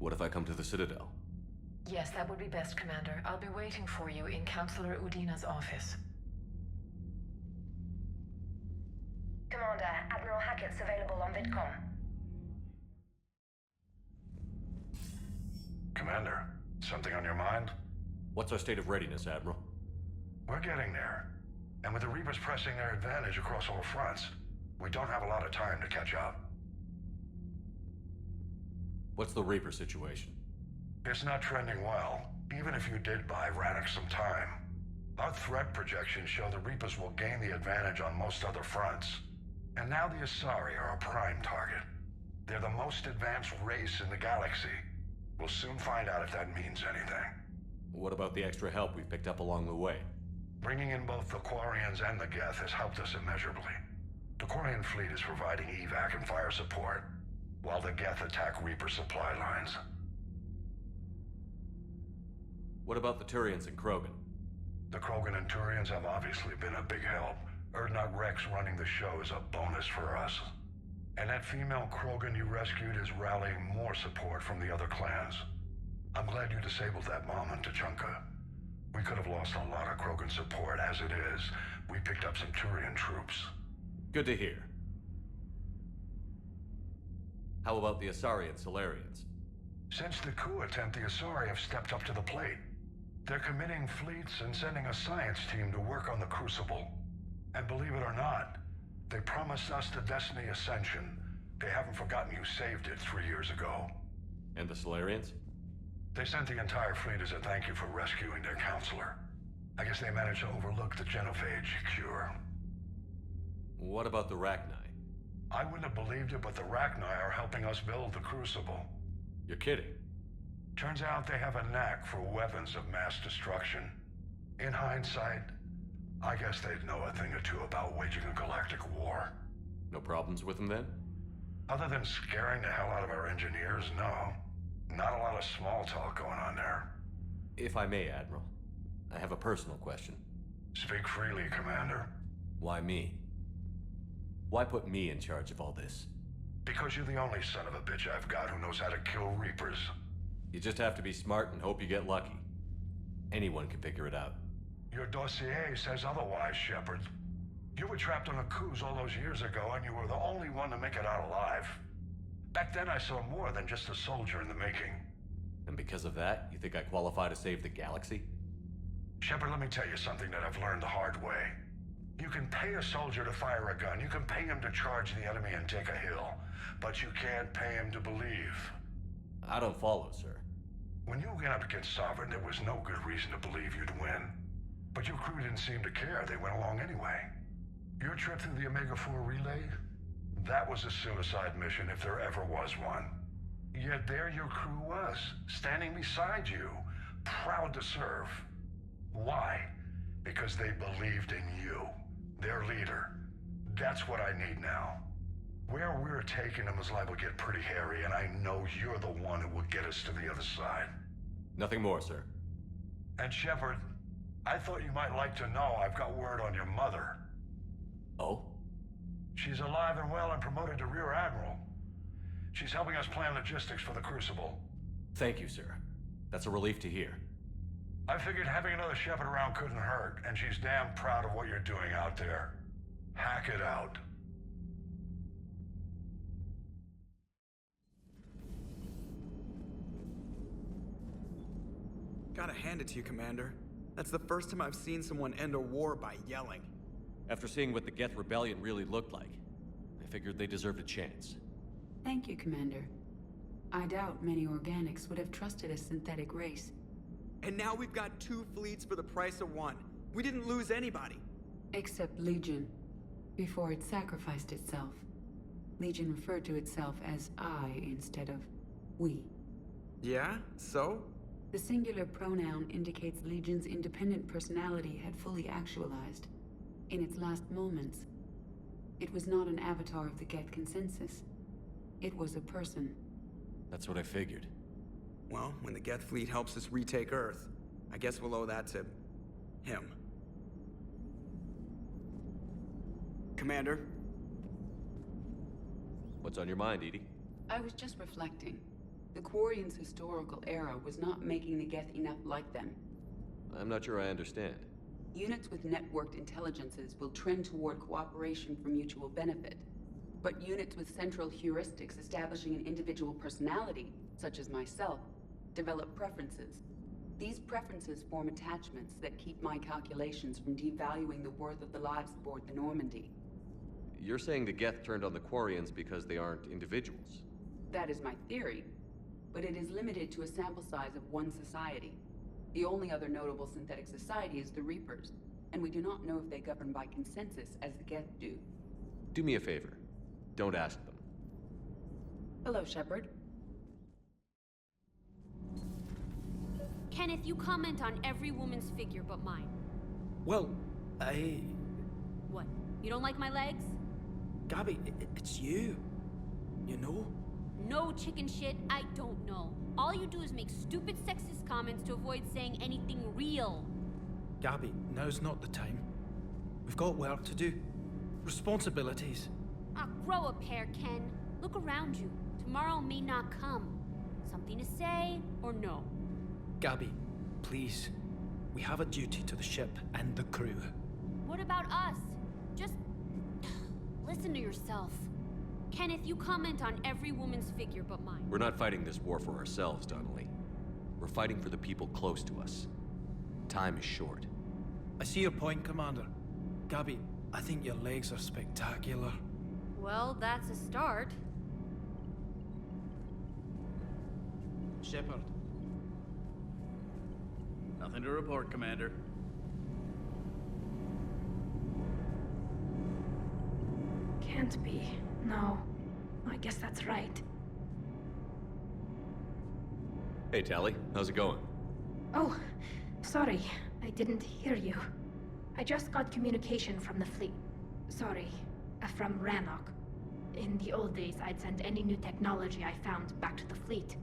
Speaker 2: What if I come to the Citadel?
Speaker 4: Yes, that would be best, Commander. I'll be waiting for you in Counselor Udina's office.
Speaker 11: Commander, Admiral Haket's available on VidCom.
Speaker 16: Commander, something on your mind?
Speaker 2: What's our state of readiness, Admiral?
Speaker 16: We're getting there. And with the Reapers pressing their advantage across all fronts, we don't have a lot of time to catch up.
Speaker 2: What's the Reaper situation?
Speaker 16: It's not trending well, even if you did buy Rannoch some time. Our threat projections show the Reapers will gain the advantage on most other fronts. And now the Asari are a prime target. They're the most advanced race in the galaxy. We'll soon find out if that means anything.
Speaker 2: What about the extra help we picked up along the way?
Speaker 16: Bringing in both the Quarians and the Geth has helped us immeasurably. The Quarian fleet is providing evac and fire support, while the Geth attack Reaper supply lines.
Speaker 2: What about the Turians and Krogan?
Speaker 16: The Krogan and Turians have obviously been a big help. Urdnot Rex running the show is a bonus for us. And that female Krogan you rescued is rallying more support from the other clans. I'm glad you disabled that bomb on Tachanka. We could have lost a lot of Krogan support. As it is, we picked up some Turian troops.
Speaker 2: Good to hear. How about the Asari and Solarians?
Speaker 16: Since the coup attempt, the Asari have stepped up to the plate. They're committing fleets and sending a science team to work on the Crucible. And believe it or not, they promised us the Destiny Ascension. They haven't forgotten you saved it 3 years ago.
Speaker 2: And the Solarians?
Speaker 16: They sent the entire fleet as a thank you for rescuing their counselor. I guess they managed to overlook the genophage cure.
Speaker 2: What about the Rachni?
Speaker 16: I wouldn't have believed it, but the Rachni are helping us build the Crucible.
Speaker 2: You're kidding.
Speaker 16: Turns out they have a knack for weapons of mass destruction. In hindsight, I guess they'd know a thing or two about waging a galactic war.
Speaker 2: No problems with them then?
Speaker 16: Other than scaring the hell out of our engineers, no. Not a lot of small talk going on there.
Speaker 2: If I may, Admiral, I have a personal question.
Speaker 16: Speak freely, Commander.
Speaker 2: Why me? Why put me in charge of all this?
Speaker 16: Because you're the only son of a bitch I've got who knows how to kill Reapers.
Speaker 2: You just have to be smart and hope you get lucky. Anyone can figure it out.
Speaker 16: Your dossier says otherwise, Shepard. You were trapped on a cruise all those years ago, and you were the only one to make it out alive. Back then I saw more than just a soldier in the making.
Speaker 2: And because of that, you think I qualify to save the galaxy?
Speaker 16: Shepard, let me tell you something that I've learned the hard way. You can pay a soldier to fire a gun, you can pay him to charge the enemy and take a hill, but you can't pay him to believe.
Speaker 2: I don't follow, sir.
Speaker 16: When you went up against Sovereign, there was no good reason to believe you'd win. But your crew didn't seem to care, they went along anyway. Your trip through the Omega-4 relay? That was a suicide mission if there ever was one. Yet there your crew was, standing beside you, proud to serve. Why? Because they believed in you, their leader. That's what I need now. Where we're taking them is liable to get pretty hairy, and I know you're the one who will get us to the other side.
Speaker 2: Nothing more, sir.
Speaker 16: And Shepard, I thought you might like to know I've got word on your mother.
Speaker 2: Oh?
Speaker 16: She's alive and well and promoted to Rear Admiral. She's helping us plan logistics for the Crucible.
Speaker 2: Thank you, sir. That's a relief to hear.
Speaker 16: I figured having another Shepard around couldn't hurt, and she's damn proud of what you're doing out there. Hack it out.
Speaker 18: Gotta hand it to you, Commander. That's the first time I've seen someone end a war by yelling.
Speaker 2: After seeing what the Geth Rebellion really looked like, I figured they deserved a chance.
Speaker 19: Thank you, Commander. I doubt many organics would have trusted a synthetic race.
Speaker 18: And now we've got 2 fleets for the price of 1. We didn't lose anybody.
Speaker 19: Except Legion. Before it sacrificed itself. Legion referred to itself as I instead of we.
Speaker 18: Yeah? So?
Speaker 19: The singular pronoun indicates Legion's independent personality had fully actualized. In its last moments, it was not an avatar of the Geth consensus. It was a person.
Speaker 2: That's what I figured.
Speaker 18: Well, when the Geth fleet helps us retake Earth, I guess we'll owe that to him. Commander?
Speaker 2: What's on your mind, Edie?
Speaker 19: I was just reflecting. The Quarians' historical era was not making the Geth enough like them.
Speaker 2: I'm not sure I understand.
Speaker 19: Units with networked intelligences will trend toward cooperation for mutual benefit. But units with central heuristics establishing an individual personality, such as myself, develop preferences. These preferences form attachments that keep my calculations from devaluing the worth of the lives aboard the Normandy.
Speaker 2: You're saying the Geth turned on the Quarians because they aren't individuals?
Speaker 19: That is my theory, but it is limited to a sample size of one society. The only other notable synthetic society is the Reapers, and we do not know if they govern by consensus as the Geth do.
Speaker 2: Do me a favor. Don't ask them.
Speaker 19: Hello, Shepard.
Speaker 23: Kenneth, you comment on every woman's figure but mine.
Speaker 18: Well,
Speaker 23: What? You don't like my legs?
Speaker 18: Gabby, it's you. You know?
Speaker 23: No chicken shit, I don't know. All you do is make stupid sexist comments to avoid saying anything real.
Speaker 18: Gabby, now's not the time. We've got work to do. Responsibilities.
Speaker 23: Ah, grow a pair, Ken. Look around you. Tomorrow may not come. Something to say or no?
Speaker 18: Gabby, please. We have a duty to the ship and the crew.
Speaker 23: What about us? Just listen to yourself. Kenneth, you comment on every woman's figure but mine.
Speaker 2: We're not fighting this war for ourselves, Donnelly. We're fighting for the people close to us. Time is short.
Speaker 18: I see your point, Commander. Gabby, I think your legs are spectacular.
Speaker 23: Well, that's a start.
Speaker 5: Shepard. Nothing to report, Commander.
Speaker 6: Can't be. No. I guess that's right.
Speaker 2: Hey, Tally. How's it going?
Speaker 6: Oh, sorry. I didn't hear you. I just got communication from the fleet. Sorry. From Rannoch. In the old days, I'd send any new technology I found back to the fleet.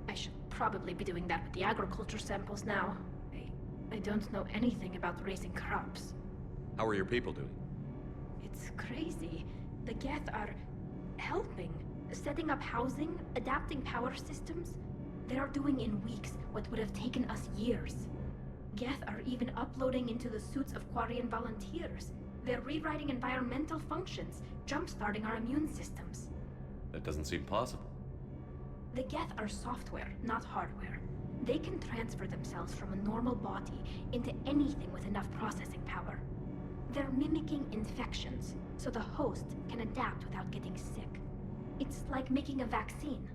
Speaker 6: I should probably be doing that with the agriculture samples now. I don't know anything about raising crops.
Speaker 2: How are your people doing?
Speaker 6: It's crazy. The Geth are helping. Setting up housing, adapting power systems. They are doing in weeks what would have taken us years. Geth are even uploading into the suits of Quarian volunteers. They're rewriting environmental functions, jump-starting our immune systems.
Speaker 2: That doesn't seem possible.
Speaker 6: The Geth are software, not hardware. They can transfer themselves from a normal body into anything with enough processing power. They're mimicking infections, so the host can adapt without getting sick. It's like making a vaccine.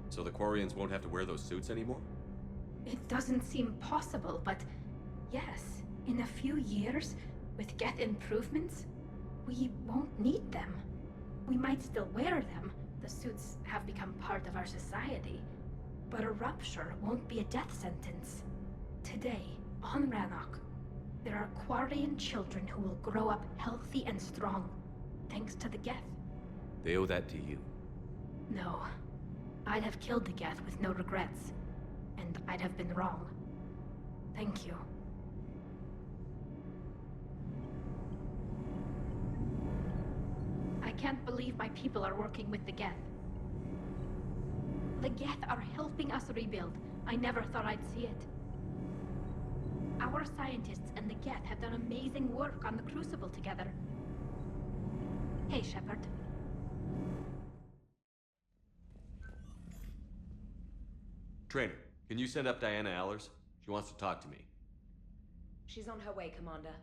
Speaker 2: So the Quarians won't have to wear those suits anymore?
Speaker 6: It doesn't seem possible, but yes, in a few years, with Geth improvements, we won't need them. We might still wear them. The suits have become part of our society. But a rupture won't be a death sentence. Today, on Rannoch, there are Quarian children who will grow up healthy and strong, thanks to the Geth.
Speaker 2: They owe that to you.
Speaker 6: No. I'd have killed the Geth with no regrets. And I'd have been wrong. Thank you. I can't believe my people are working with the Geth. The Geth are helping us rebuild. I never thought I'd see it. Our scientists and the Geth have done amazing work on the Crucible together. Hey, Shepard.
Speaker 2: Trainer, can you send up Diana Allers? She wants to talk to me.
Speaker 14: She's on her way, Commander.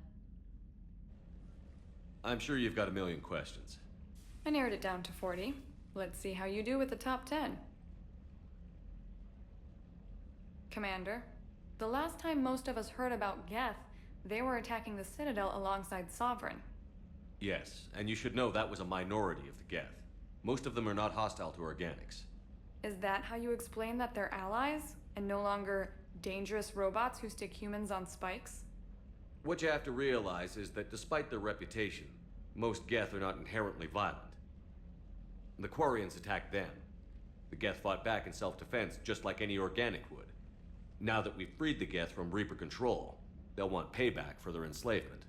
Speaker 2: I'm sure you've got a million questions.
Speaker 20: I narrowed it down to 40. Let's see how you do with the top 10. Commander, the last time most of us heard about Geth, they were attacking the Citadel alongside Sovereign.
Speaker 2: Yes, and you should know that was a minority of the Geth. Most of them are not hostile to organics.
Speaker 20: Is that how you explain that they're allies, and no longer dangerous robots who stick humans on spikes?
Speaker 2: What you have to realize is that despite their reputation, most Geth are not inherently violent. The Quarians attacked them. The Geth fought back in self-defense just like any organic would. Now that we've freed the Geth from Reaper control, they'll want payback for their enslavement.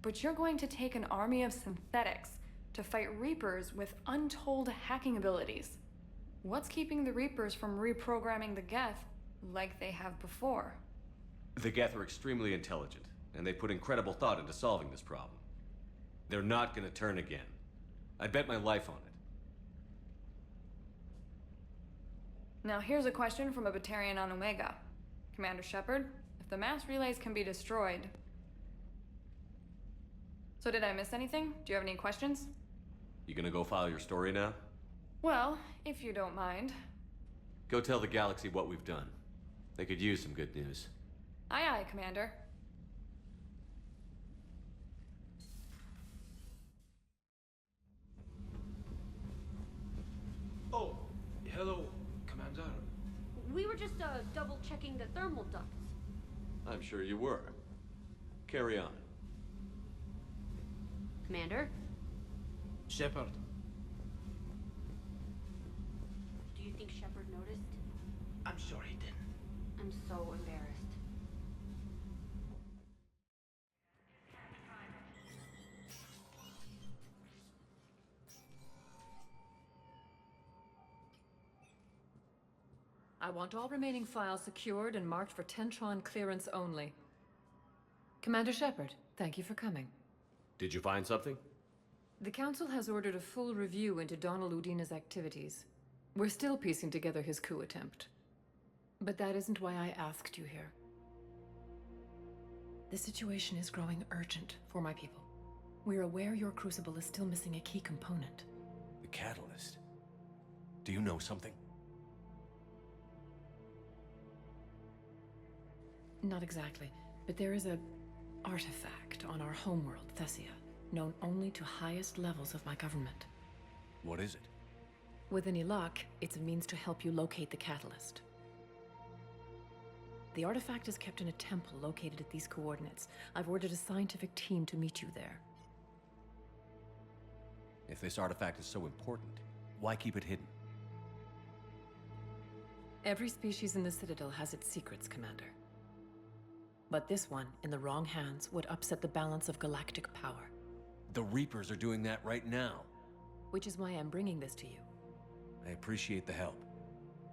Speaker 20: But you're going to take an army of synthetics to fight Reapers with untold hacking abilities. What's keeping the Reapers from reprogramming the Geth like they have before?
Speaker 2: The Geth are extremely intelligent, and they put incredible thought into solving this problem. They're not gonna turn again. I'd bet my life on it.
Speaker 20: Now here's a question from a Batarian on Omega. Commander Shepard, if the mass relays can be destroyed... So did I miss anything? Do you have any questions?
Speaker 2: You gonna go file your story now?
Speaker 20: Well, if you don't mind.
Speaker 2: Go tell the galaxy what we've done. They could use some good news.
Speaker 20: Aye aye, Commander.
Speaker 18: Oh, hello, Commander.
Speaker 23: We were just double-checking the thermal ducts.
Speaker 2: I'm sure you were. Carry on.
Speaker 23: Commander?
Speaker 18: Shepard.
Speaker 23: Do you think Shepard noticed?
Speaker 18: I'm sure he didn't.
Speaker 23: I'm so embarrassed.
Speaker 4: I want all remaining files secured and marked for Tentron clearance only. Commander Shepard, thank you for coming.
Speaker 2: Did you find something?
Speaker 4: The Council has ordered a full review into Donald Udina's activities. We're still piecing together his coup attempt. But that isn't why I asked you here. The situation is growing urgent for my people. We're aware your crucible is still missing a key component.
Speaker 2: The catalyst. Do you know something?
Speaker 4: Not exactly, but there is a artifact on our homeworld, Thessia, known only to highest levels of my government.
Speaker 2: What is it?
Speaker 4: With any luck, it's a means to help you locate the catalyst. The artifact is kept in a temple located at these coordinates. I've ordered a scientific team to meet you there.
Speaker 2: If this artifact is so important, why keep it hidden?
Speaker 4: Every species in the Citadel has its secrets, Commander. But this one, in the wrong hands, would upset the balance of galactic power.
Speaker 2: The Reapers are doing that right now.
Speaker 4: Which is why I'm bringing this to you.
Speaker 2: I appreciate the help.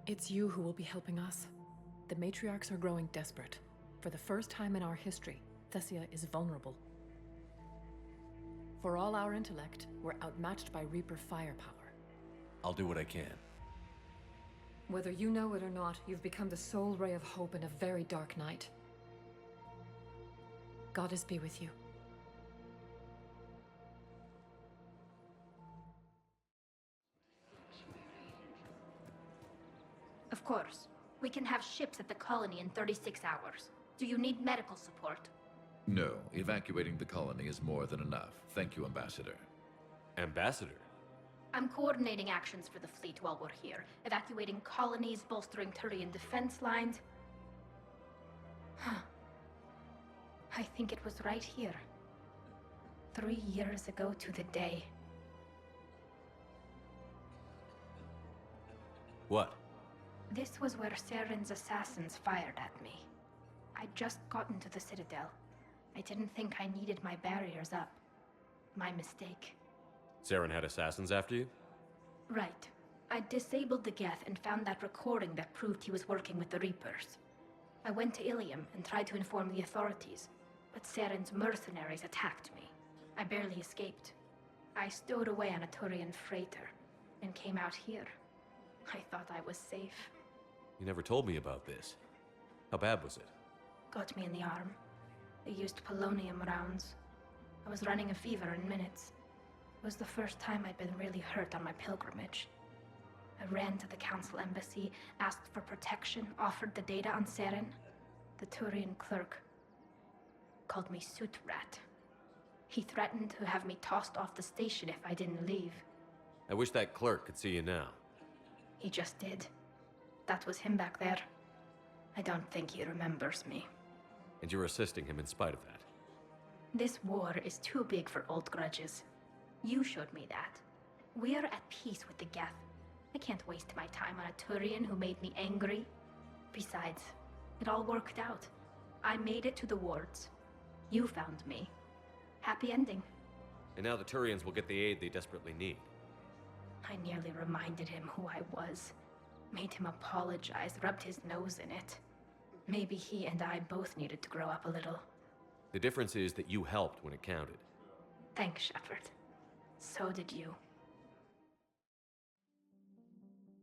Speaker 4: It's you who will be helping us. The matriarchs are growing desperate. For the first time in our history, Thessia is vulnerable. For all our intellect, we're outmatched by Reaper firepower.
Speaker 2: I'll do what I can.
Speaker 4: Whether you know it or not, you've become the sole ray of hope in a very dark night. Goddess be with you.
Speaker 6: Of course. We can have ships at the colony in 36 hours. Do you need medical support?
Speaker 8: No, evacuating the colony is more than enough. Thank you, Ambassador.
Speaker 2: Ambassador?
Speaker 6: I'm coordinating actions for the fleet while we're here. Evacuating colonies, bolstering Turian defense lines. I think it was right here. 3 years ago to the day.
Speaker 2: What?
Speaker 6: This was where Saren's assassins fired at me. I'd just gotten to the Citadel. I didn't think I needed my barriers up. My mistake.
Speaker 2: Saren had assassins after you?
Speaker 6: Right. I disabled the Geth and found that recording that proved he was working with the Reapers. I went to Ilium and tried to inform the authorities, but Saren's mercenaries attacked me. I barely escaped. I stowed away on a Turian freighter and came out here. I thought I was safe.
Speaker 2: You never told me about this. How bad was it?
Speaker 6: Got me in the arm. They used polonium rounds. I was running a fever in minutes. It was the first time I'd been really hurt on my pilgrimage. I ran to the Council embassy, asked for protection, offered the data on Saren. The Turian clerk called me Soot Rat. He threatened to have me tossed off the station if I didn't leave.
Speaker 2: I wish that clerk could see you now.
Speaker 6: He just did. That was him back there. I don't think he remembers me.
Speaker 2: And you're assisting him in spite of that.
Speaker 6: This war is too big for old grudges. You showed me that. We're at peace with the Geth. I can't waste my time on a Turian who made me angry. Besides, it all worked out. I made it to the wards. You found me. Happy ending.
Speaker 2: And now the Turians will get the aid they desperately need.
Speaker 6: I nearly reminded him who I was. Made him apologize, rubbed his nose in it. Maybe he and I both needed to grow up a little.
Speaker 2: The difference is that you helped when it counted.
Speaker 6: Thanks, Shepard. So did you.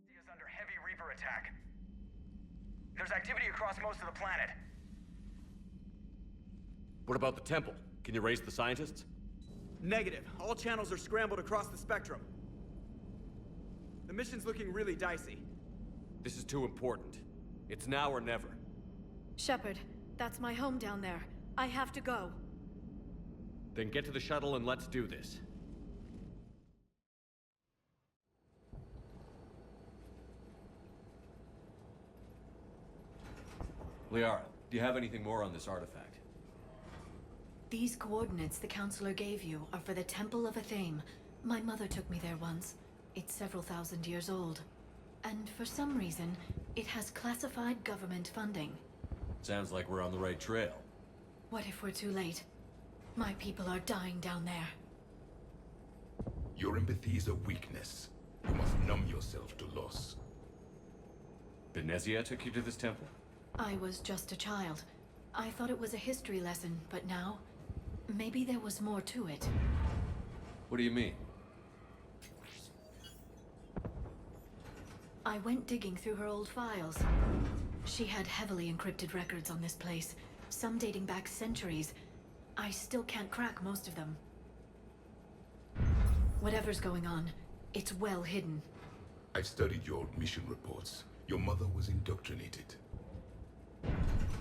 Speaker 17: He is under heavy Reaper attack. There's activity across most of the planet.
Speaker 2: What about the temple? Can you raise the scientists?
Speaker 5: Negative. All channels are scrambled across the spectrum. The mission's looking really dicey.
Speaker 2: This is too important. It's now or never.
Speaker 22: Shepard, that's my home down there. I have to go.
Speaker 2: Then get to the shuttle and let's do this. Liara, do you have anything more on this artifact?
Speaker 22: These coordinates the Counselor gave you are for the Temple of Athame. My mother took me there once. It's several thousand years old. And for some reason, it has classified government funding.
Speaker 2: Sounds like we're on the right trail.
Speaker 22: What if we're too late? My people are dying down there.
Speaker 7: Your empathy is a weakness. You must numb yourself to loss.
Speaker 2: Benezia took you to this temple?
Speaker 22: I was just a child. I thought it was a history lesson, but now, maybe there was more to it.
Speaker 2: What do you mean?
Speaker 22: I went digging through her old files. She had heavily encrypted records on this place, some dating back centuries. I still can't crack most of them. Whatever's going on, it's well hidden.
Speaker 7: I've studied your old mission reports. Your mother was indoctrinated.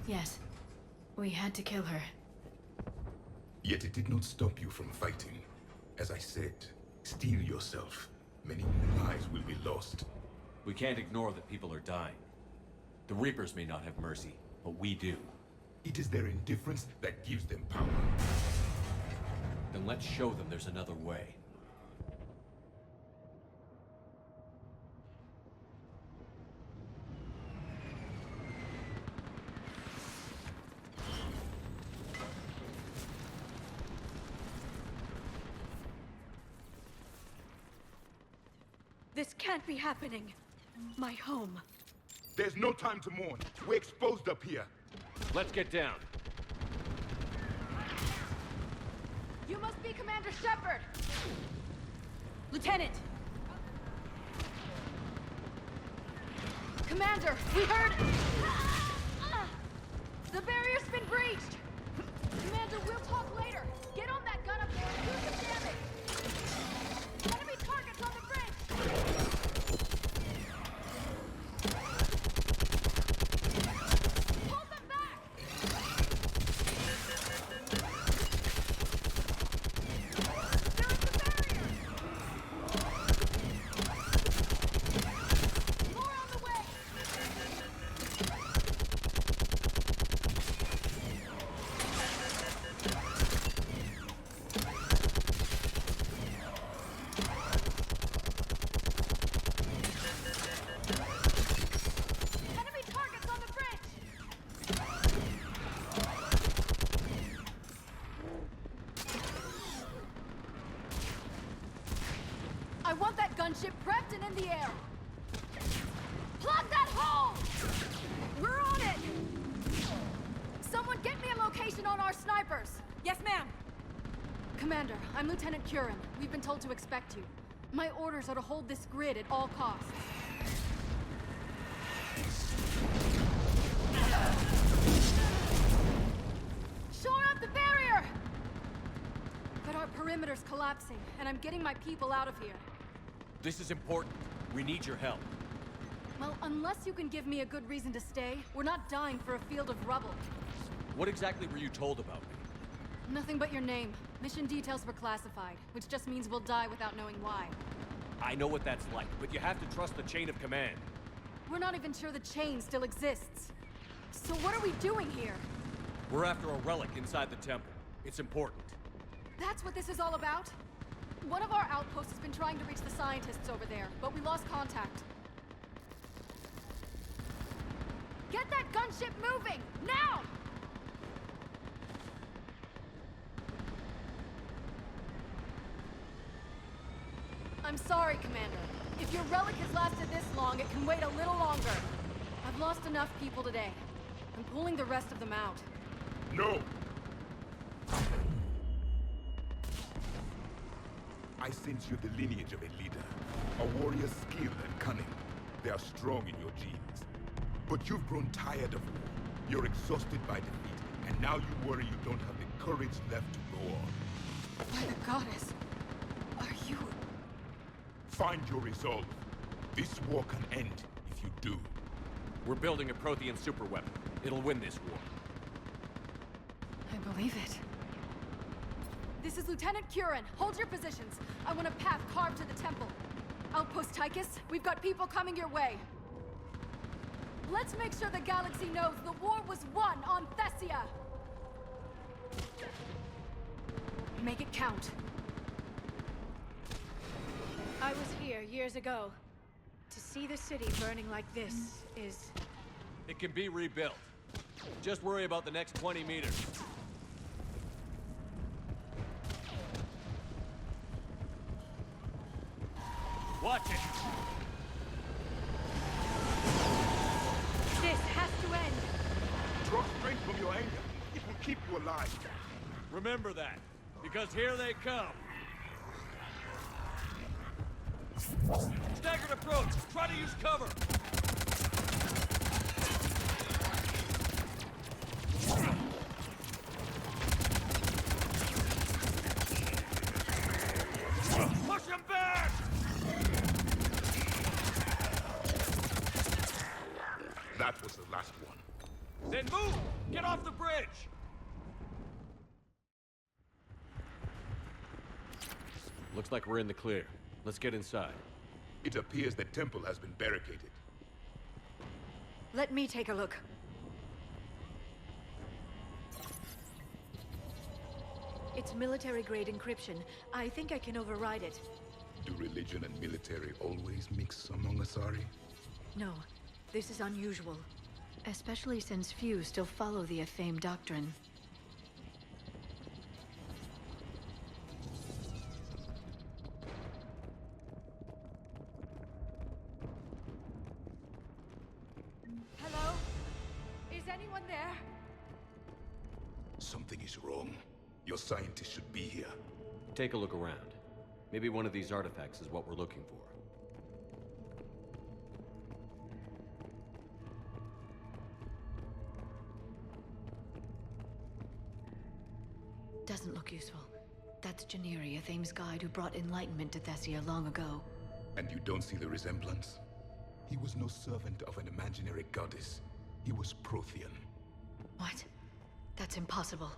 Speaker 22: Yes. We had to kill her.
Speaker 7: Yet it did not stop you from fighting. As I said, steel yourself. Many lives will be lost.
Speaker 2: We can't ignore that people are dying. The Reapers may not have mercy, but we do.
Speaker 7: It is their indifference that gives them power.
Speaker 2: Then let's show them there's another way.
Speaker 10: This can't be happening. My home.
Speaker 7: There's no time to mourn. We're exposed up here.
Speaker 2: Let's get down.
Speaker 10: You must be Commander Shepard! Lieutenant! Commander, we heard... The barrier's been breached! Commander, we'll talk later. Get on that gun up there and do some damage! Enemy targets on the bridge! I want that gunship prepped and in the air. Plug that hole! We're on it! Someone get me a location on our snipers. Yes, ma'am. Commander, I'm Lieutenant Curran. We've been told to expect you. My orders are to hold this grid at all costs. Shore up the barrier! But our perimeter's collapsing, and I'm getting my people out of here.
Speaker 2: This is important. We need your help.
Speaker 10: Well, unless you can give me a good reason to stay, we're not dying for a field of rubble.
Speaker 2: What exactly were you told about me?
Speaker 10: Nothing but your name. Mission details were classified, which just means we'll die without knowing why.
Speaker 2: I know what that's like, but you have to trust the chain of command.
Speaker 10: We're not even sure the chain still exists. So what are we doing here?
Speaker 2: We're after a relic inside the temple. It's important.
Speaker 10: That's what this is all about? One of our outposts has been trying to reach the scientists over there, but we lost contact. Get that gunship moving! Now! I'm sorry, Commander. If your relic has lasted this long, it can wait a little longer. I've lost enough people today. I'm pulling the rest of them out.
Speaker 7: No! I sense you're the lineage of a leader. A warrior's skill and cunning. They are strong in your genes. But you've grown tired of war. You're exhausted by defeat, and now you worry you don't have the courage left to go on.
Speaker 10: By the goddess, are you...
Speaker 7: Find your resolve. This war can end if you do.
Speaker 2: We're building a Prothean superweapon. It'll win this war.
Speaker 10: I believe it. This is Lieutenant Curran. Hold your positions. I want a path carved to the temple. Outpost Tychus, we've got people coming your way. Let's make sure the galaxy knows the war was won on Thessia. Make it count.
Speaker 12: I was here years ago. To see the city burning like this is...
Speaker 2: It can be rebuilt. Just worry about the next 20 meters. Watch it!
Speaker 12: This has to end!
Speaker 7: Trust me! strength from your anger. It will keep you alive.
Speaker 2: Remember that, because here they come. Staggered approach! Try to use cover! Push him back!
Speaker 7: That was the last one.
Speaker 2: Then move! Get off the bridge! Looks like we're in the clear. Let's get inside.
Speaker 7: It appears the temple has been barricaded.
Speaker 12: Let me take a look. It's military-grade encryption. I think I can override it.
Speaker 7: Do religion and military always mix among Asari?
Speaker 12: No, this is unusual. Especially since few still follow the Athame doctrine. Hello? Is anyone there?
Speaker 7: Something is wrong. Your scientists should be here.
Speaker 2: Take a look around. Maybe one of these artifacts is what we're looking for.
Speaker 12: Doesn't look useful. That's Janiri, Athame's guide who brought enlightenment to Thessia long ago.
Speaker 7: And you don't see the resemblance? He was no servant of an imaginary goddess. He was Prothean.
Speaker 12: What? That's impossible.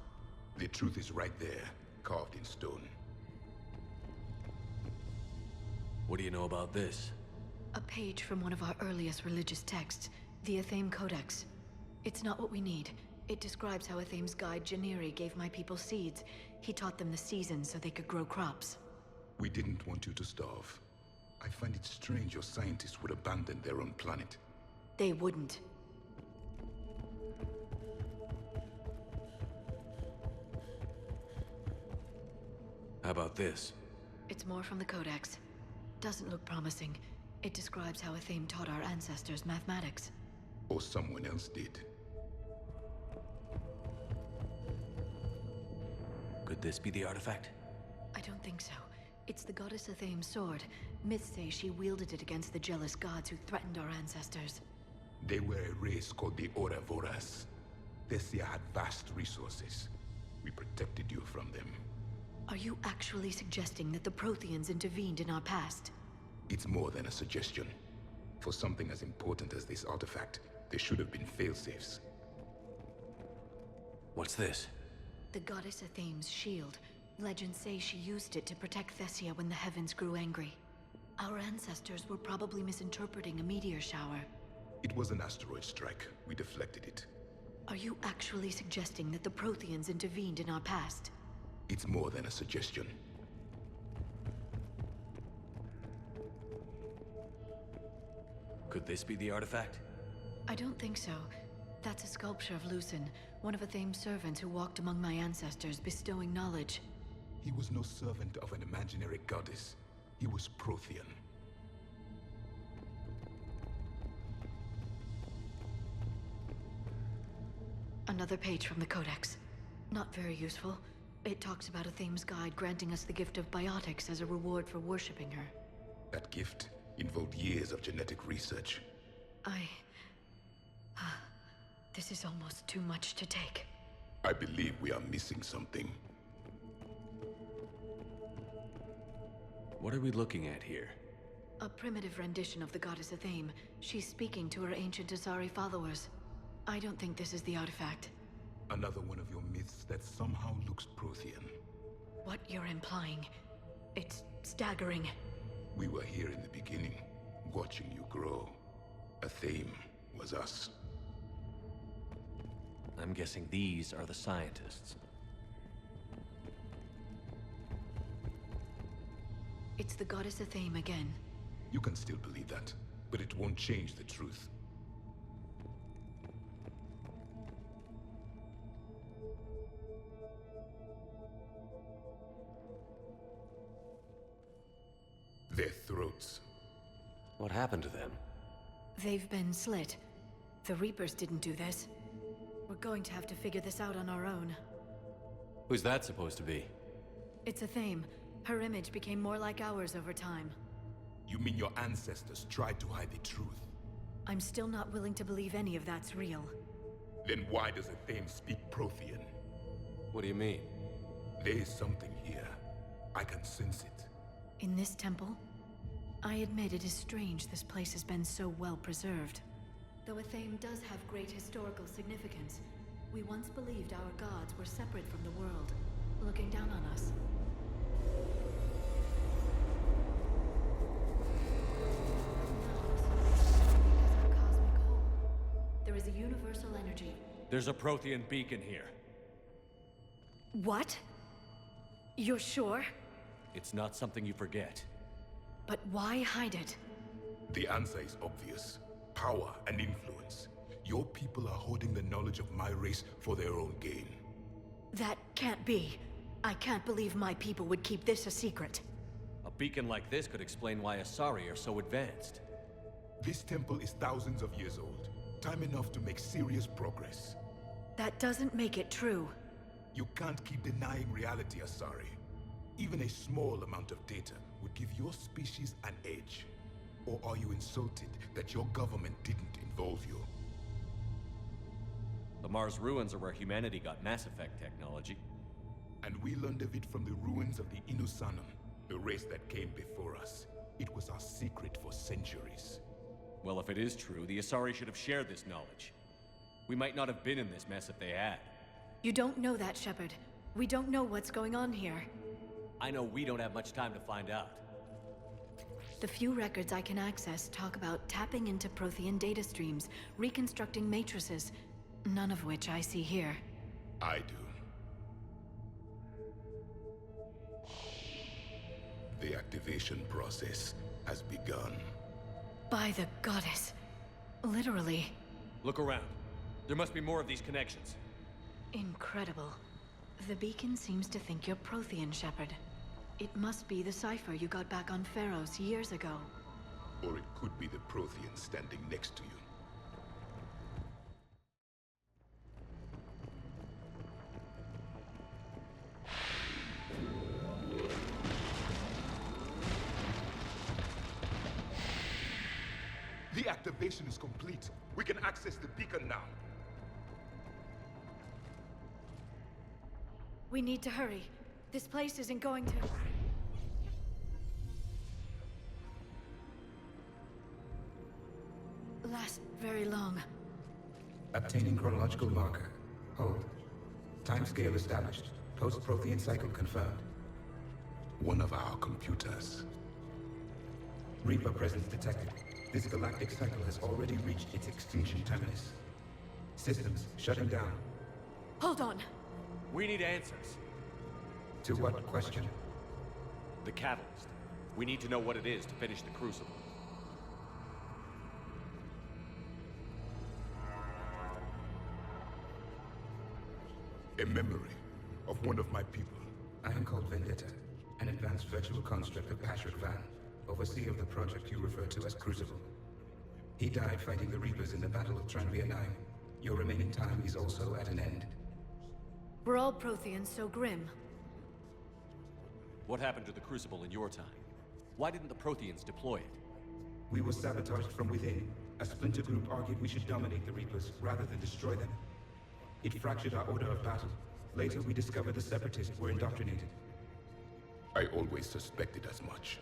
Speaker 7: The truth is right there, carved in stone.
Speaker 2: What do you know about this?
Speaker 12: A page from one of our earliest religious texts, the Athame Codex. It's not what we need. It describes how Athame's guide Janiri gave my people seeds. He taught them the seasons so they could grow crops.
Speaker 7: We didn't want you to starve. I find it strange your scientists would abandon their own planet.
Speaker 12: They wouldn't.
Speaker 2: How about this?
Speaker 12: It's more from the Codex. Doesn't look promising. It describes how Athame taught our ancestors mathematics.
Speaker 7: Or someone else did.
Speaker 2: Could this be the artifact?
Speaker 12: I don't think so. It's the goddess Athame's sword. Myths say she wielded it against the jealous gods who threatened our ancestors.
Speaker 7: They were a race called the Oravoras. Thessia had vast resources. We protected you from them.
Speaker 12: Are you actually suggesting that the Protheans intervened in our past?
Speaker 7: It's more than a suggestion. For something as important as this artifact, there should have been failsafes.
Speaker 2: What's this?
Speaker 12: The goddess Athame's shield. Legends say she used it to protect Thessia when the heavens grew angry. Our ancestors were probably misinterpreting a meteor shower.
Speaker 7: It was an asteroid strike. We deflected it.
Speaker 12: Are you actually suggesting that the Protheans intervened in our past?
Speaker 7: It's more than a suggestion.
Speaker 2: Could this be the artifact?
Speaker 12: I don't think so. That's a sculpture of Lucen, one of Athame's servants who walked among my ancestors, bestowing knowledge.
Speaker 7: He was no servant of an imaginary goddess. He was Prothean.
Speaker 12: Another page from the Codex. Not very useful. It talks about Athame's guide granting us the gift of biotics as a reward for worshipping her.
Speaker 7: That gift involved years of genetic research.
Speaker 12: This is almost too much to take.
Speaker 7: I believe we are missing something.
Speaker 2: What are we looking at here?
Speaker 12: A primitive rendition of the goddess Athame. She's speaking to her ancient Asari followers. I don't think this is the artifact.
Speaker 7: Another one of your myths that somehow looks Prothean.
Speaker 12: What you're implying, it's staggering.
Speaker 7: We were here in the beginning, watching you grow. Athame was us.
Speaker 2: I'm guessing these are the scientists.
Speaker 12: It's the goddess Athame again.
Speaker 7: You can still believe that, but it won't change the truth. Their throats.
Speaker 2: What happened to them?
Speaker 12: They've been slit. The Reapers didn't do this. We're going to have to figure this out on our own.
Speaker 2: Who's that supposed to be?
Speaker 12: It's a theme. Her image became more like ours over time.
Speaker 7: You mean your ancestors tried to hide the truth?
Speaker 12: I'm still not willing to believe any of that's real.
Speaker 7: Then why does Athame speak Prothean?
Speaker 2: What do you mean?
Speaker 7: There is something here. I can sense it.
Speaker 12: In this temple? I admit it is strange this place has been so well preserved. Though Athame does have great historical significance, we once believed our gods were separate from the world, looking down on us. There is a universal energy.
Speaker 2: There's a Prothean beacon here.
Speaker 12: What? You're sure?
Speaker 2: It's not something you forget.
Speaker 12: But why hide it?
Speaker 7: The answer is obvious. Power and influence. Your people are holding the knowledge of my race for their own gain.
Speaker 12: That can't be. I can't believe my people would keep this a secret.
Speaker 2: A beacon like this could explain why Asari are so advanced.
Speaker 7: This temple is thousands of years old. Time enough to make serious progress.
Speaker 12: That doesn't make it true.
Speaker 7: You can't keep denying reality, Asari. Even a small amount of data would give your species an edge. Or are you insulted that your government didn't involve you?
Speaker 2: The Mars ruins are where humanity got Mass Effect technology.
Speaker 7: And we learned of it from the ruins of the Inusanum, the race that came before us. It was our secret for centuries.
Speaker 2: Well, if it is true, the Asari should have shared this knowledge. We might not have been in this mess if they had.
Speaker 12: You don't know that, Shepard. We don't know what's going on here.
Speaker 2: I know we don't have much time to find out.
Speaker 12: The few records I can access talk about tapping into Prothean data streams, reconstructing matrices, none of which I see here.
Speaker 7: I do. The activation process has begun.
Speaker 12: By the goddess. Literally.
Speaker 2: Look around. There must be more of these connections.
Speaker 12: Incredible. The beacon seems to think you're Prothean, Shepard. It must be the cipher you got back on Pharos years ago.
Speaker 7: Or it could be the Prothean standing next to you. The activation is complete. We can access the beacon now.
Speaker 12: We need to hurry. This place isn't going to... last very long.
Speaker 9: Obtaining chronological marker. Hold. Timescale established. Post-Prothean cycle confirmed.
Speaker 7: One of our computers.
Speaker 9: Reaper presence detected. This galactic cycle has already reached its extinction terminus. Systems shutting down.
Speaker 12: Hold on.
Speaker 2: We need answers.
Speaker 9: To what question?
Speaker 2: The catalyst. We need to know what it is to finish the Crucible.
Speaker 7: A memory of one of my people.
Speaker 9: I am called Vendetta, an advanced virtual construct of Patrick Van, overseer of the project you refer to as Crucible. He died fighting the Reapers in the Battle of Tranvia 9. Your remaining time is also at an end.
Speaker 12: We're all Protheans so grim.
Speaker 2: What happened to the Crucible in your time? Why didn't the Protheans deploy it?
Speaker 9: We were sabotaged from within. A splinter group argued we should dominate the Reapers rather than destroy them. It fractured our order of battle. Later, we discovered the Separatists were indoctrinated.
Speaker 7: I always suspected as much.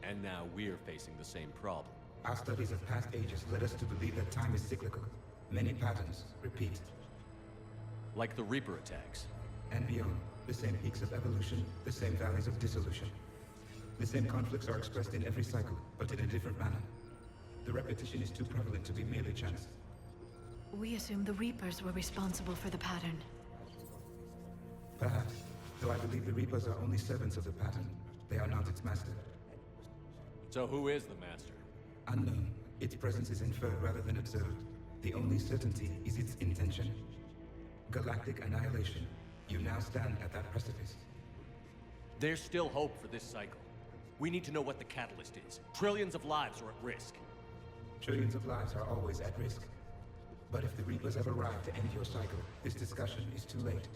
Speaker 2: And now we're facing the same problem.
Speaker 9: Our studies of past ages led us to believe that time is cyclical. Many patterns repeat.
Speaker 2: Like the Reaper attacks.
Speaker 9: And beyond, the same peaks of evolution, the same valleys of dissolution. The same conflicts are expressed in every cycle, but in a different manner. The repetition is too prevalent to be merely chance.
Speaker 12: We assume the Reapers were responsible for the pattern.
Speaker 9: Perhaps, though I believe the Reapers are only servants of the pattern. They are not its master.
Speaker 2: So who is the master?
Speaker 9: Unknown. Its presence is inferred rather than observed. The only certainty is its intention. Galactic annihilation. You now stand at that precipice.
Speaker 2: There's still hope for this cycle. We need to know what the catalyst is. Trillions of lives are at risk.
Speaker 9: Trillions of lives are always at risk. But if the Reapers have arrived to end your cycle, this discussion is too late.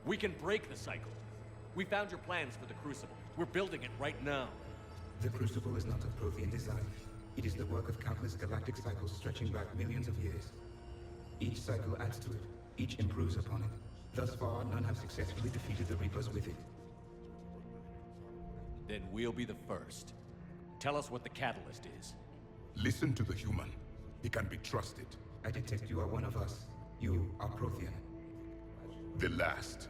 Speaker 2: We can break the cycle. We found your plans for the Crucible. We're building it right now.
Speaker 9: The Crucible is not of Prothean design. It is the work of countless galactic cycles stretching back millions of years. Each cycle adds to it. Each improves upon it. Thus far, none have successfully defeated the Reapers with it.
Speaker 2: Then we'll be the first. Tell us what the catalyst is.
Speaker 7: Listen to the human. He can be trusted.
Speaker 9: I detect you are one of us. You are Prothean.
Speaker 7: The last.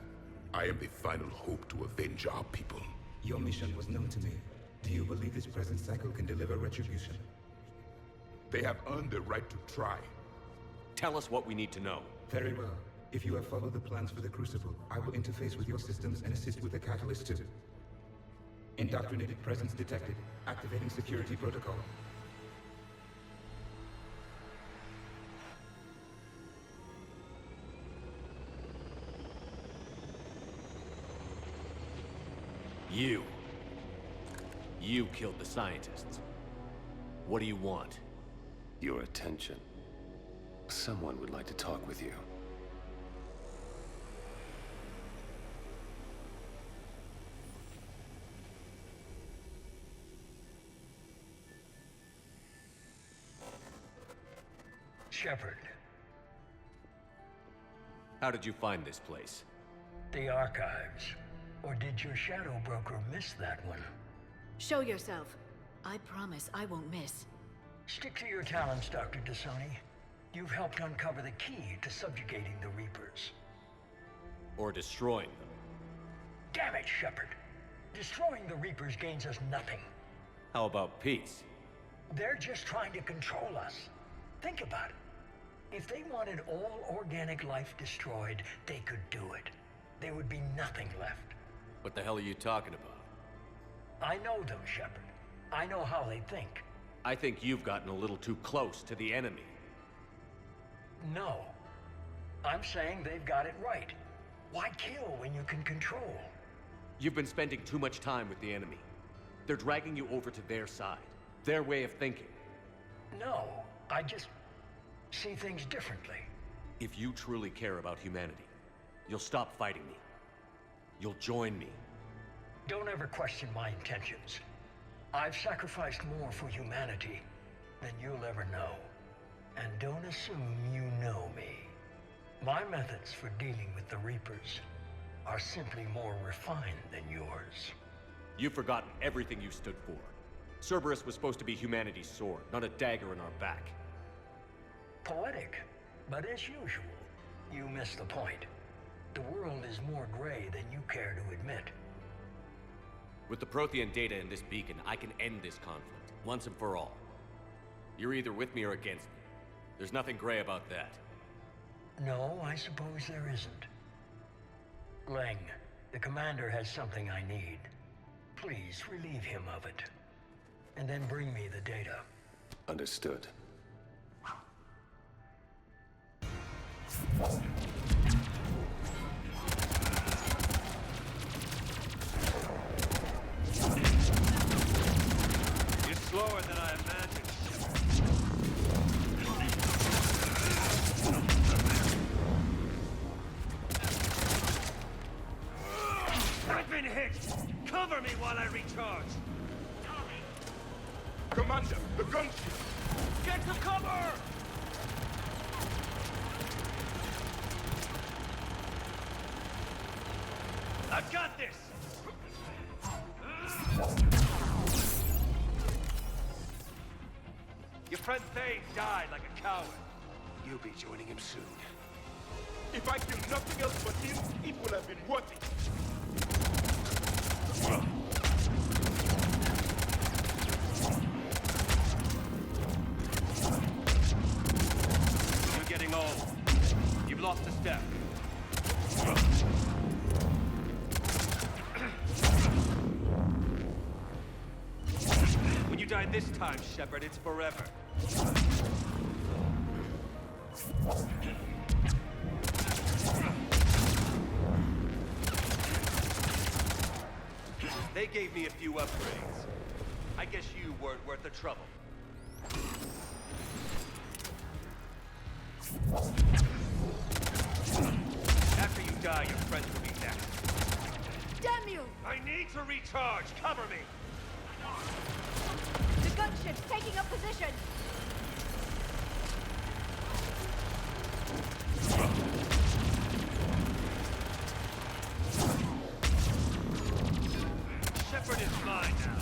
Speaker 7: I am the final hope to avenge our people.
Speaker 9: Your mission was known to me. Do you believe this present cycle can deliver retribution?
Speaker 7: They have earned the right to try.
Speaker 2: Tell us what we need to know.
Speaker 9: Very well. If you have followed the plans for the Crucible, I will interface with your systems and assist with the catalyst too. Indoctrinated presence detected. Activating security protocol.
Speaker 2: You killed the scientists. What do you want?
Speaker 3: Your attention. Someone would like to talk with you.
Speaker 15: Shepard.
Speaker 2: How did you find this place?
Speaker 15: The archives. Or did your shadow broker miss that one?
Speaker 12: Show yourself. I promise I won't miss.
Speaker 15: Stick to your talents, Dr. Dasoni. You've helped uncover the key to subjugating the Reapers.
Speaker 2: Or destroying them.
Speaker 15: Damn it, Shepard. Destroying the Reapers gains us nothing.
Speaker 2: How about peace?
Speaker 15: They're just trying to control us. Think about it. If they wanted all organic life destroyed, they could do it. There would be nothing left.
Speaker 2: What the hell are you talking about?
Speaker 15: I know them, Shepard. I know how they think.
Speaker 2: I think you've gotten a little too close to the enemy.
Speaker 15: No. I'm saying they've got it right. Why kill when you can control?
Speaker 2: You've been spending too much time with the enemy. They're dragging you over to their side. Their way of thinking.
Speaker 15: No, I just see things differently.
Speaker 2: If you truly care about humanity, you'll stop fighting me. You'll join me.
Speaker 15: Don't ever question my intentions. I've sacrificed more for humanity than you'll ever know. And don't assume you know me. My methods for dealing with the Reapers are simply more refined than yours.
Speaker 2: You've forgotten everything you stood for. Cerberus was supposed to be humanity's sword, not a dagger in our back.
Speaker 15: Poetic, but as usual, you missed the point. The world is more gray than you care to admit.
Speaker 2: With the Prothean data in this beacon, I can end this conflict, once and for all. You're either with me or against me. There's nothing gray about that.
Speaker 15: No, I suppose there isn't. Leng, the commander has something I need. Please relieve him of it. And then bring me the data.
Speaker 3: Understood.
Speaker 21: You're slower than I imagined. I've been hit! Cover me while I recharge!
Speaker 7: Commander, the gunship!
Speaker 21: Get to cover! I've got this! Your friend Thane died like a coward. You'll be joining him soon.
Speaker 7: If I kill nothing else but him, it would have been worth it.
Speaker 21: You're getting old. You've lost a step. When you die this time, Shepard, it's forever. They gave me a few upgrades. I guess you weren't worth the trouble. After you die, your friends will be next.
Speaker 10: Damn you!
Speaker 21: I need to recharge! Cover me!
Speaker 10: The gunship's taking up position!
Speaker 21: Shepard is mine now.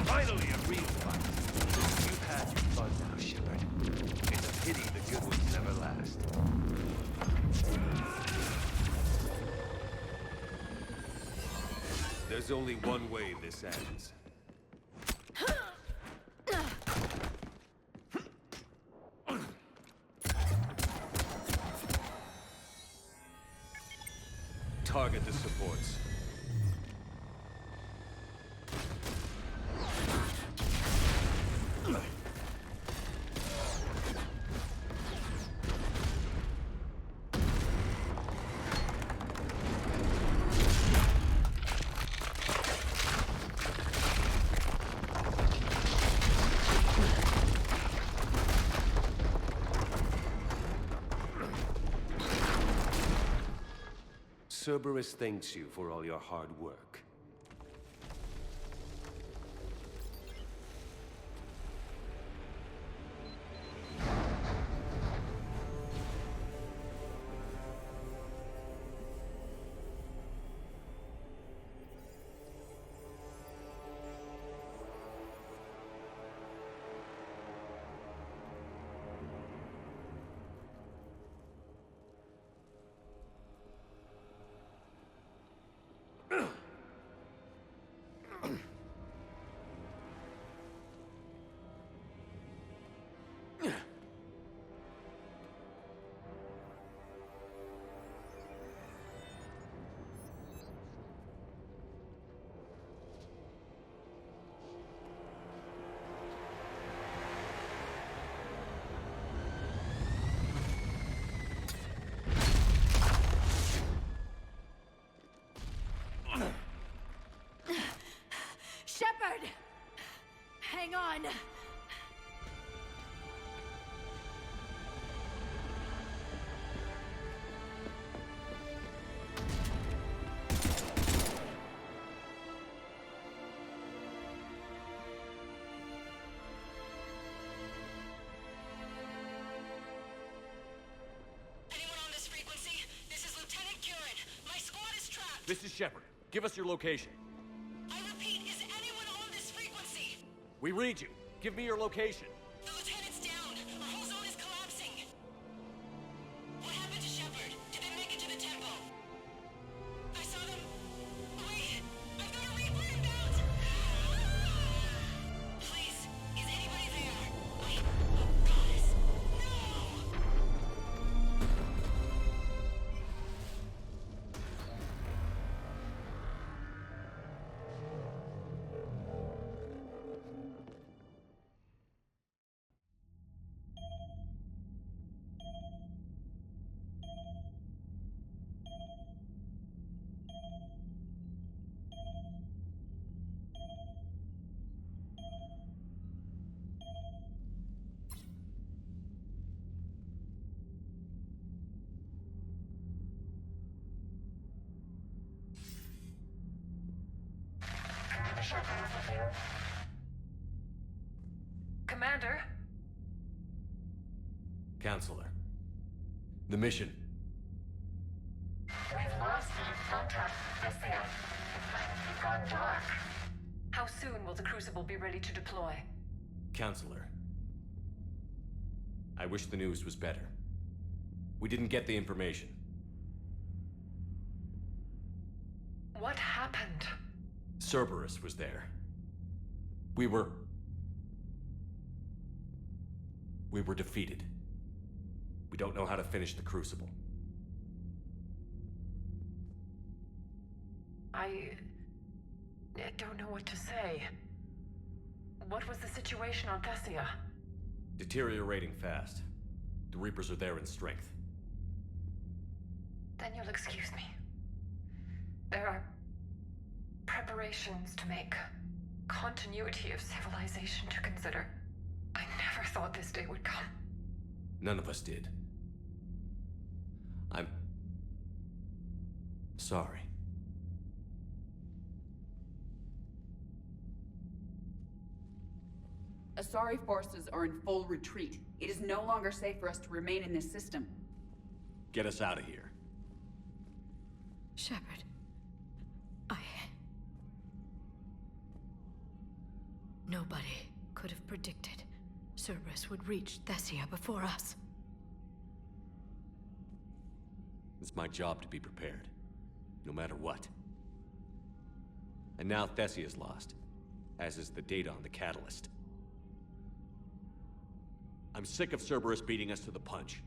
Speaker 21: Finally, a real fight. You've had your fun now, Shepard. It's a pity the good ones never last.
Speaker 3: There's only one way this ends. Target the supports. Cerberus thanks you for all your hard work.
Speaker 10: Shepard! Hang on!
Speaker 2: This is Shepard. Give us your location.
Speaker 1: I repeat, is anyone on this frequency?
Speaker 2: We read you. Give me your location.
Speaker 1: The lieutenant's down. Our whole zone is collapsing. What happened to Shepard? Did they make it to the temple? I saw them. Wait, I've got a Reaper inbound. Please, is anybody there? Wait, oh goddess, no!
Speaker 4: Commander?
Speaker 2: Counselor. The mission.
Speaker 4: We've lost contact with the It's gone dark. How soon will the Crucible be ready to deploy?
Speaker 2: Counselor. I wish the news was better. We didn't get the information.
Speaker 4: What happened?
Speaker 2: Cerberus was there. We were defeated. We don't know how to finish the Crucible.
Speaker 4: I don't know what to say. What was the situation on Thessia?
Speaker 2: Deteriorating fast. The Reapers are there in strength.
Speaker 4: Then you'll excuse me. There are preparations to make, continuity of civilization to consider. I never thought this day would come.
Speaker 2: None of us did. I'm sorry.
Speaker 19: Asari forces are in full retreat. It is no longer safe for us to remain in this system.
Speaker 2: Get us out of here.
Speaker 12: Shepard. Nobody could have predicted Cerberus would reach Thessia before us.
Speaker 2: It's my job to be prepared, no matter what. And now Thessia's lost, as is the data on the catalyst. I'm sick of Cerberus beating us to the punch.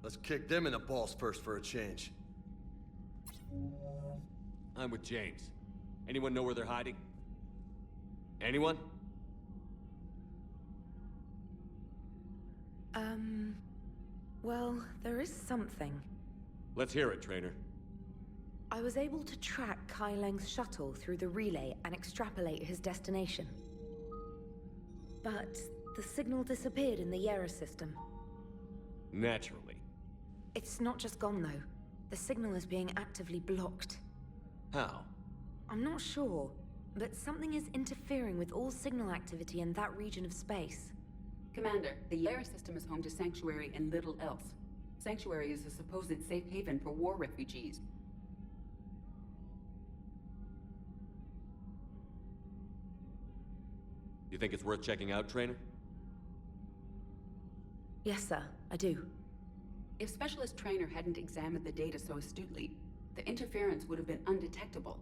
Speaker 11: Let's kick them in the balls first for a change.
Speaker 2: I'm with James. Anyone know where they're hiding? Anyone?
Speaker 14: Well, there is something.
Speaker 2: Let's hear it, Trainer.
Speaker 14: I was able to track Kai Len's shuttle through the relay and extrapolate his destination. But the signal disappeared in the Yera system.
Speaker 2: Naturally.
Speaker 14: It's not just gone, though. The signal is being actively blocked.
Speaker 2: How?
Speaker 14: I'm not sure, but something is interfering with all signal activity in that region of space.
Speaker 19: Commander, the Yera system is home to Sanctuary and little else. Sanctuary is a supposed safe haven for war refugees.
Speaker 2: You think it's worth checking out, Trainer?
Speaker 14: Yes, sir, I do.
Speaker 19: If Specialist Trainer hadn't examined the data so astutely, the interference would have been undetectable.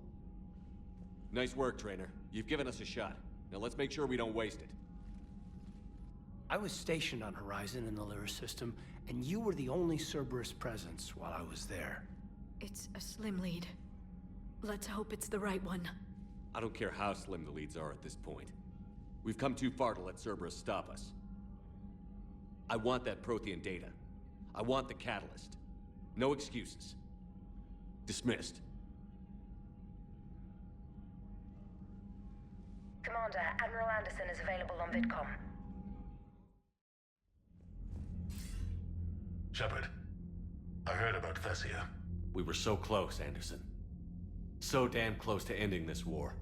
Speaker 2: Nice work, Trainer. You've given us a shot. Now let's make sure we don't waste it.
Speaker 18: I was stationed on Horizon in the Lyra system, and you were the only Cerberus presence while I was there.
Speaker 12: It's a slim lead. Let's hope it's the right one.
Speaker 2: I don't care how slim the leads are at this point. We've come too far to let Cerberus stop us. I want that Prothean data. I want the catalyst. No excuses. Dismissed.
Speaker 13: Commander, Admiral Anderson is available on VidCom.
Speaker 16: Shepard, I heard about Thessia.
Speaker 2: We were so close, Anderson. So damn close to ending this war.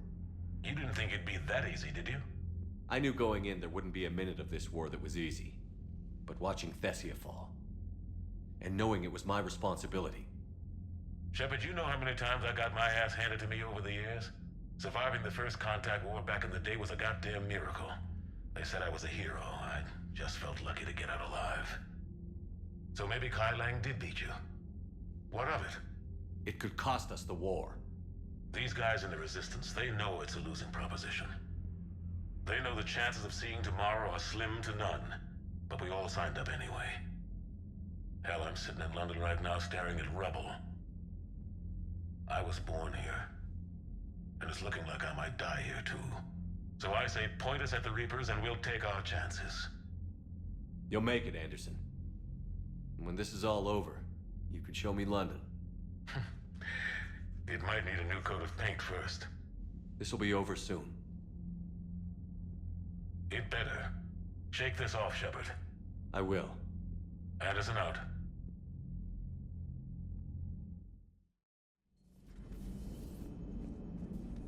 Speaker 16: You didn't think it'd be that easy, did you?
Speaker 2: I knew going in there wouldn't be a minute of this war that was easy. But watching Thessia fall, and knowing it was my responsibility.
Speaker 16: Shepard, you know how many times I got my ass handed to me over the years? Surviving the first contact war back in the day was a goddamn miracle. They said I was a hero. I just felt lucky to get out alive. So maybe Kai Lang did beat you. What of it?
Speaker 2: It could cost us the war.
Speaker 16: These guys in the Resistance, they know it's a losing proposition. They know the chances of seeing tomorrow are slim to none. But we all signed up anyway. Hell, I'm sitting in London right now staring at rubble. I was born here. And it's looking like I might die here too. So I say point us at the Reapers and we'll take our chances.
Speaker 2: You'll make it, Anderson. And when this is all over, you can show me London.
Speaker 16: It might need a new coat of paint first.
Speaker 2: This will be over soon.
Speaker 16: It better. Shake this off, Shepard.
Speaker 2: I will.
Speaker 16: Anderson out.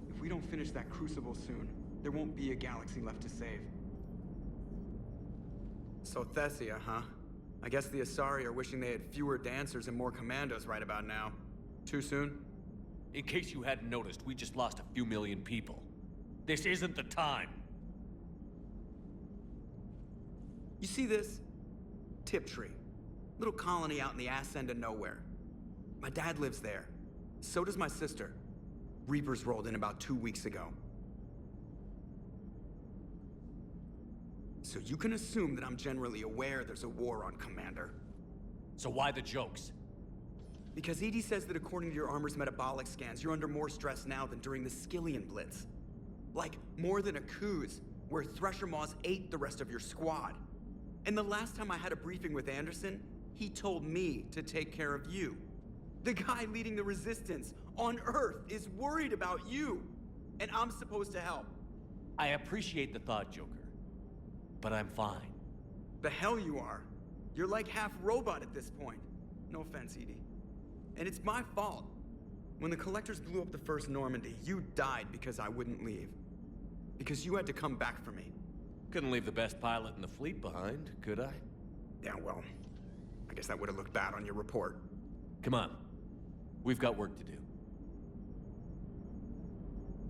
Speaker 5: If we don't finish that crucible soon, there won't be a galaxy left to save. So Thessia, huh? I guess the Asari are wishing they had fewer dancers and more commandos right about now. Too soon?
Speaker 2: In case you hadn't noticed, we just lost a few million people. This isn't the time.
Speaker 5: You see this? Tiptree. Little colony out in the ass end of nowhere. My dad lives there. So does my sister. Reapers rolled in about 2 weeks ago. So you can assume that I'm generally aware there's a war on, Commander.
Speaker 2: So why the jokes?
Speaker 5: Because EDI says that according to your armor's metabolic scans, you're under more stress now than during the Skillian Blitz. Like, more than a Kuz, where Thresher Maws ate the rest of your squad. And the last time I had a briefing with Anderson, he told me to take care of you. The guy leading the resistance, on Earth is worried about you, and I'm supposed to help.
Speaker 2: I appreciate the thought, Joker, but I'm fine.
Speaker 5: The hell you are. You're like half robot at this point. No offense, Edie. And it's my fault. When the Collectors blew up the first Normandy, you died because I wouldn't leave. Because you had to come back for me.
Speaker 2: Couldn't leave the best pilot in the fleet behind, could I?
Speaker 5: Yeah, well, I guess that would have looked bad on your report.
Speaker 2: Come on. We've got work to do.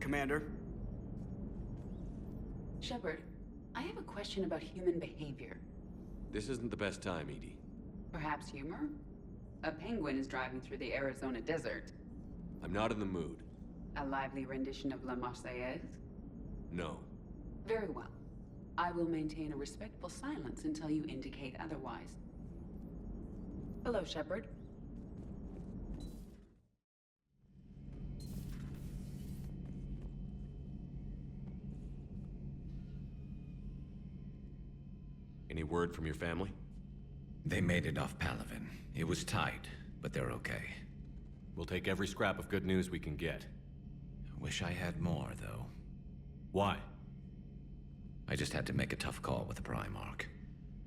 Speaker 5: Commander?
Speaker 19: Shepard, I have a question about human behavior.
Speaker 2: This isn't the best time, Edie.
Speaker 19: Perhaps humor? A penguin is driving through the Arizona desert.
Speaker 2: I'm not in the mood.
Speaker 19: A lively rendition of La Marseillaise?
Speaker 2: No.
Speaker 19: Very well. I will maintain a respectful silence until you indicate otherwise. Hello, Shepard.
Speaker 2: Any word from your family?
Speaker 8: They made it off Palaven. It was tight, but they're okay.
Speaker 2: We'll take every scrap of good news we can get.
Speaker 8: Wish I had more, though.
Speaker 2: Why?
Speaker 8: I just had to make a tough call with the Primarch.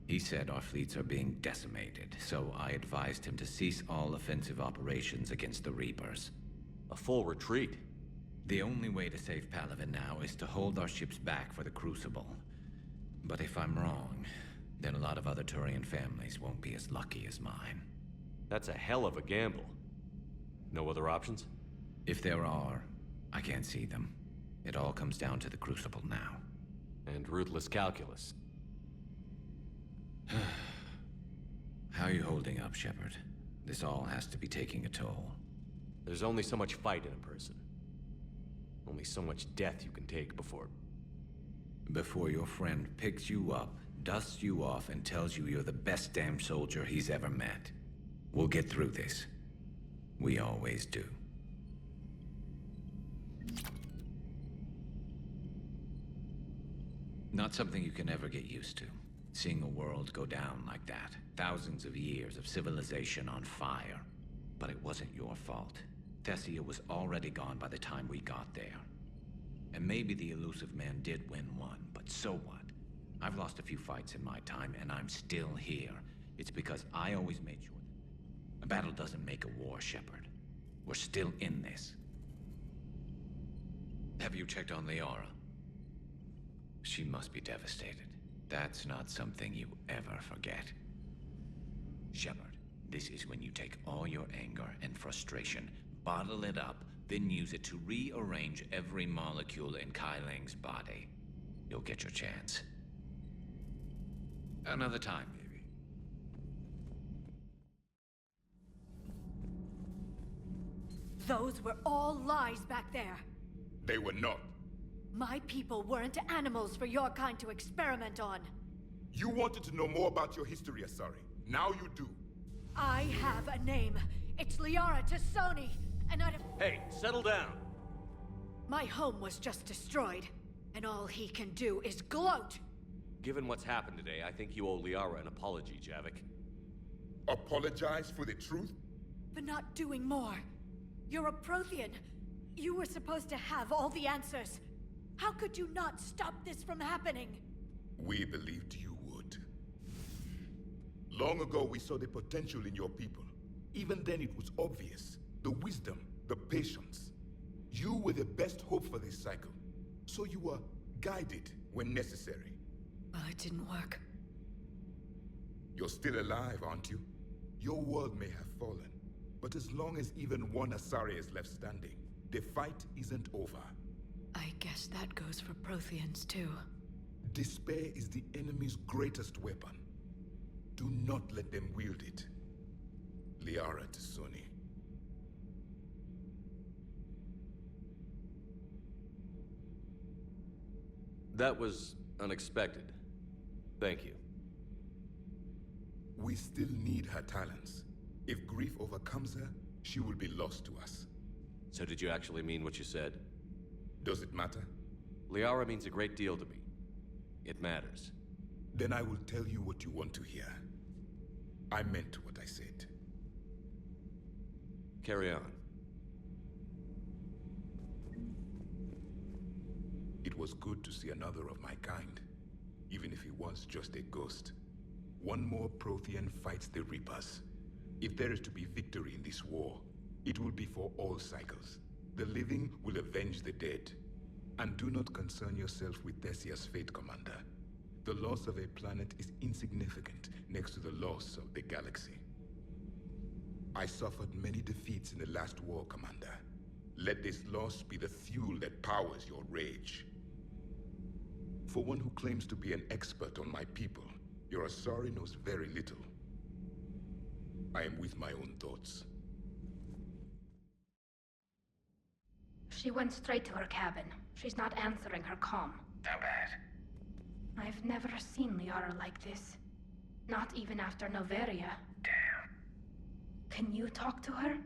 Speaker 8: He said our fleets are being decimated, so I advised him to cease all offensive operations against the Reapers.
Speaker 2: A full retreat?
Speaker 8: The only way to save Palaven now is to hold our ships back for the Crucible. But if I'm wrong, then a lot of other Turian families won't be as lucky as mine.
Speaker 2: That's a hell of a gamble. No other options?
Speaker 8: If there are, I can't see them. It all comes down to the Crucible now.
Speaker 2: And ruthless calculus.
Speaker 8: How are you holding up, Shepard? This all has to be taking a toll.
Speaker 2: There's only so much fight in a person. Only so much death you can take before...
Speaker 8: Before your friend picks you up, dusts you off, and tells you you're the best damn soldier he's ever met. We'll get through this. We always do. Not something you can ever get used to. Seeing a world go down like that. Thousands of years of civilization on fire. But it wasn't your fault. Thessia was already gone by the time we got there. And maybe the elusive man did win one, but so what? I've lost a few fights in my time, and I'm still here. It's because I always made sure that a battle doesn't make a war, Shepard. We're still in this. Have you checked on Liara? She must be devastated. That's not something you ever forget. Shepard, this is when you take all your anger and frustration, bottle it up, then use it to rearrange every molecule in Kai Len's body. You'll get your chance. Another time, maybe.
Speaker 10: Those were all lies back there.
Speaker 7: They were not.
Speaker 10: My people weren't animals for your kind to experiment on.
Speaker 7: You wanted to know more about your history, Asari. Now you do.
Speaker 10: I have a name. It's Liara Tassoni, and I'd have...
Speaker 2: Hey, settle down.
Speaker 10: My home was just destroyed, and all he can do is gloat.
Speaker 2: Given what's happened today, I think you owe Liara an apology, Javik.
Speaker 7: Apologize for the truth?
Speaker 10: For not doing more. You're a Prothean. You were supposed to have all the answers. How could you not stop this from happening?
Speaker 7: We believed you would. Long ago, we saw the potential in your people. Even then, it was obvious. The wisdom, the patience. You were the best hope for this cycle. So you were guided when necessary.
Speaker 10: Well, it didn't work.
Speaker 7: You're still alive, aren't you? Your world may have fallen, but as long as even one Asari is left standing, the fight isn't over.
Speaker 10: I guess that goes for Protheans, too.
Speaker 7: Despair is the enemy's greatest weapon. Do not let them wield it. Liara Tassoni.
Speaker 2: That was unexpected. Thank you.
Speaker 7: We still need her talents. If grief overcomes her, she will be lost to us.
Speaker 2: So did you actually mean what you said?
Speaker 7: Does it matter?
Speaker 2: Liara means a great deal to me. It matters.
Speaker 7: Then I will tell you what you want to hear. I meant what I said.
Speaker 2: Carry on.
Speaker 7: It was good to see another of my kind, even if he was just a ghost. One more Prothean fights the Reapers. If there is to be victory in this war, it will be for all cycles. The living will avenge the dead. And do not concern yourself with Thessia's fate, Commander. The loss of a planet is insignificant next to the loss of the galaxy. I suffered many defeats in the last war, Commander. Let this loss be the fuel that powers your rage. For one who claims to be an expert on my people, your Asari knows very little. I am with my own thoughts.
Speaker 6: She went straight to her cabin. She's not answering her comm.
Speaker 17: How bad?
Speaker 6: I've never seen Liara like this. Not even after Noveria.
Speaker 17: Damn.
Speaker 6: Can you talk to her?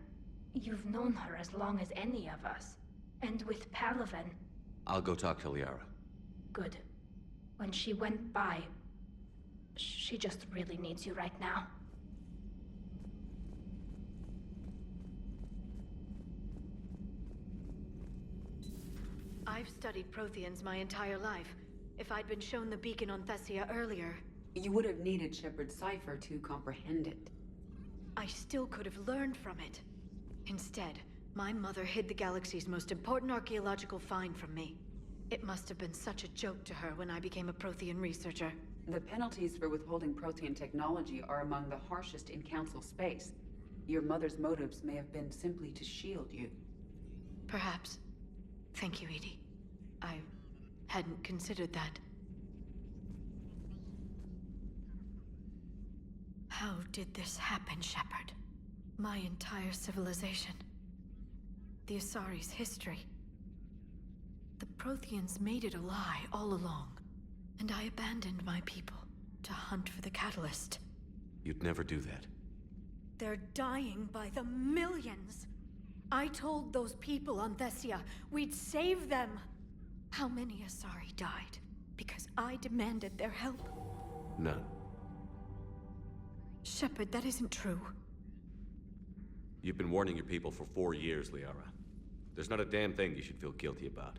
Speaker 6: You've known her as long as any of us. And with Palaven.
Speaker 8: I'll go talk to Liara.
Speaker 6: Good. When she went by, she just really needs you right now.
Speaker 12: I've studied Protheans my entire life. If I'd been shown the beacon on Thessia earlier...
Speaker 19: You would have needed Shepard's cipher to comprehend it.
Speaker 12: I still could have learned from it. Instead, my mother hid the galaxy's most important archaeological find from me. It must have been such a joke to her when I became a Prothean researcher.
Speaker 19: The penalties for withholding Prothean technology are among the harshest in Council space. Your mother's motives may have been simply to shield you.
Speaker 12: Perhaps. Thank you, Edie. I hadn't considered that. How did this happen, Shepard? My entire civilization. The Asari's history. The Protheans made it a lie all along, and I abandoned my people to hunt for the catalyst.
Speaker 8: You'd never do that.
Speaker 12: They're dying by the millions. I told those people on Thessia we'd save them. How many Asari died because I demanded their help?
Speaker 8: None.
Speaker 12: Shepard, that isn't true.
Speaker 2: You've been warning your people for 4 years, Liara. There's not a damn thing you should feel guilty about.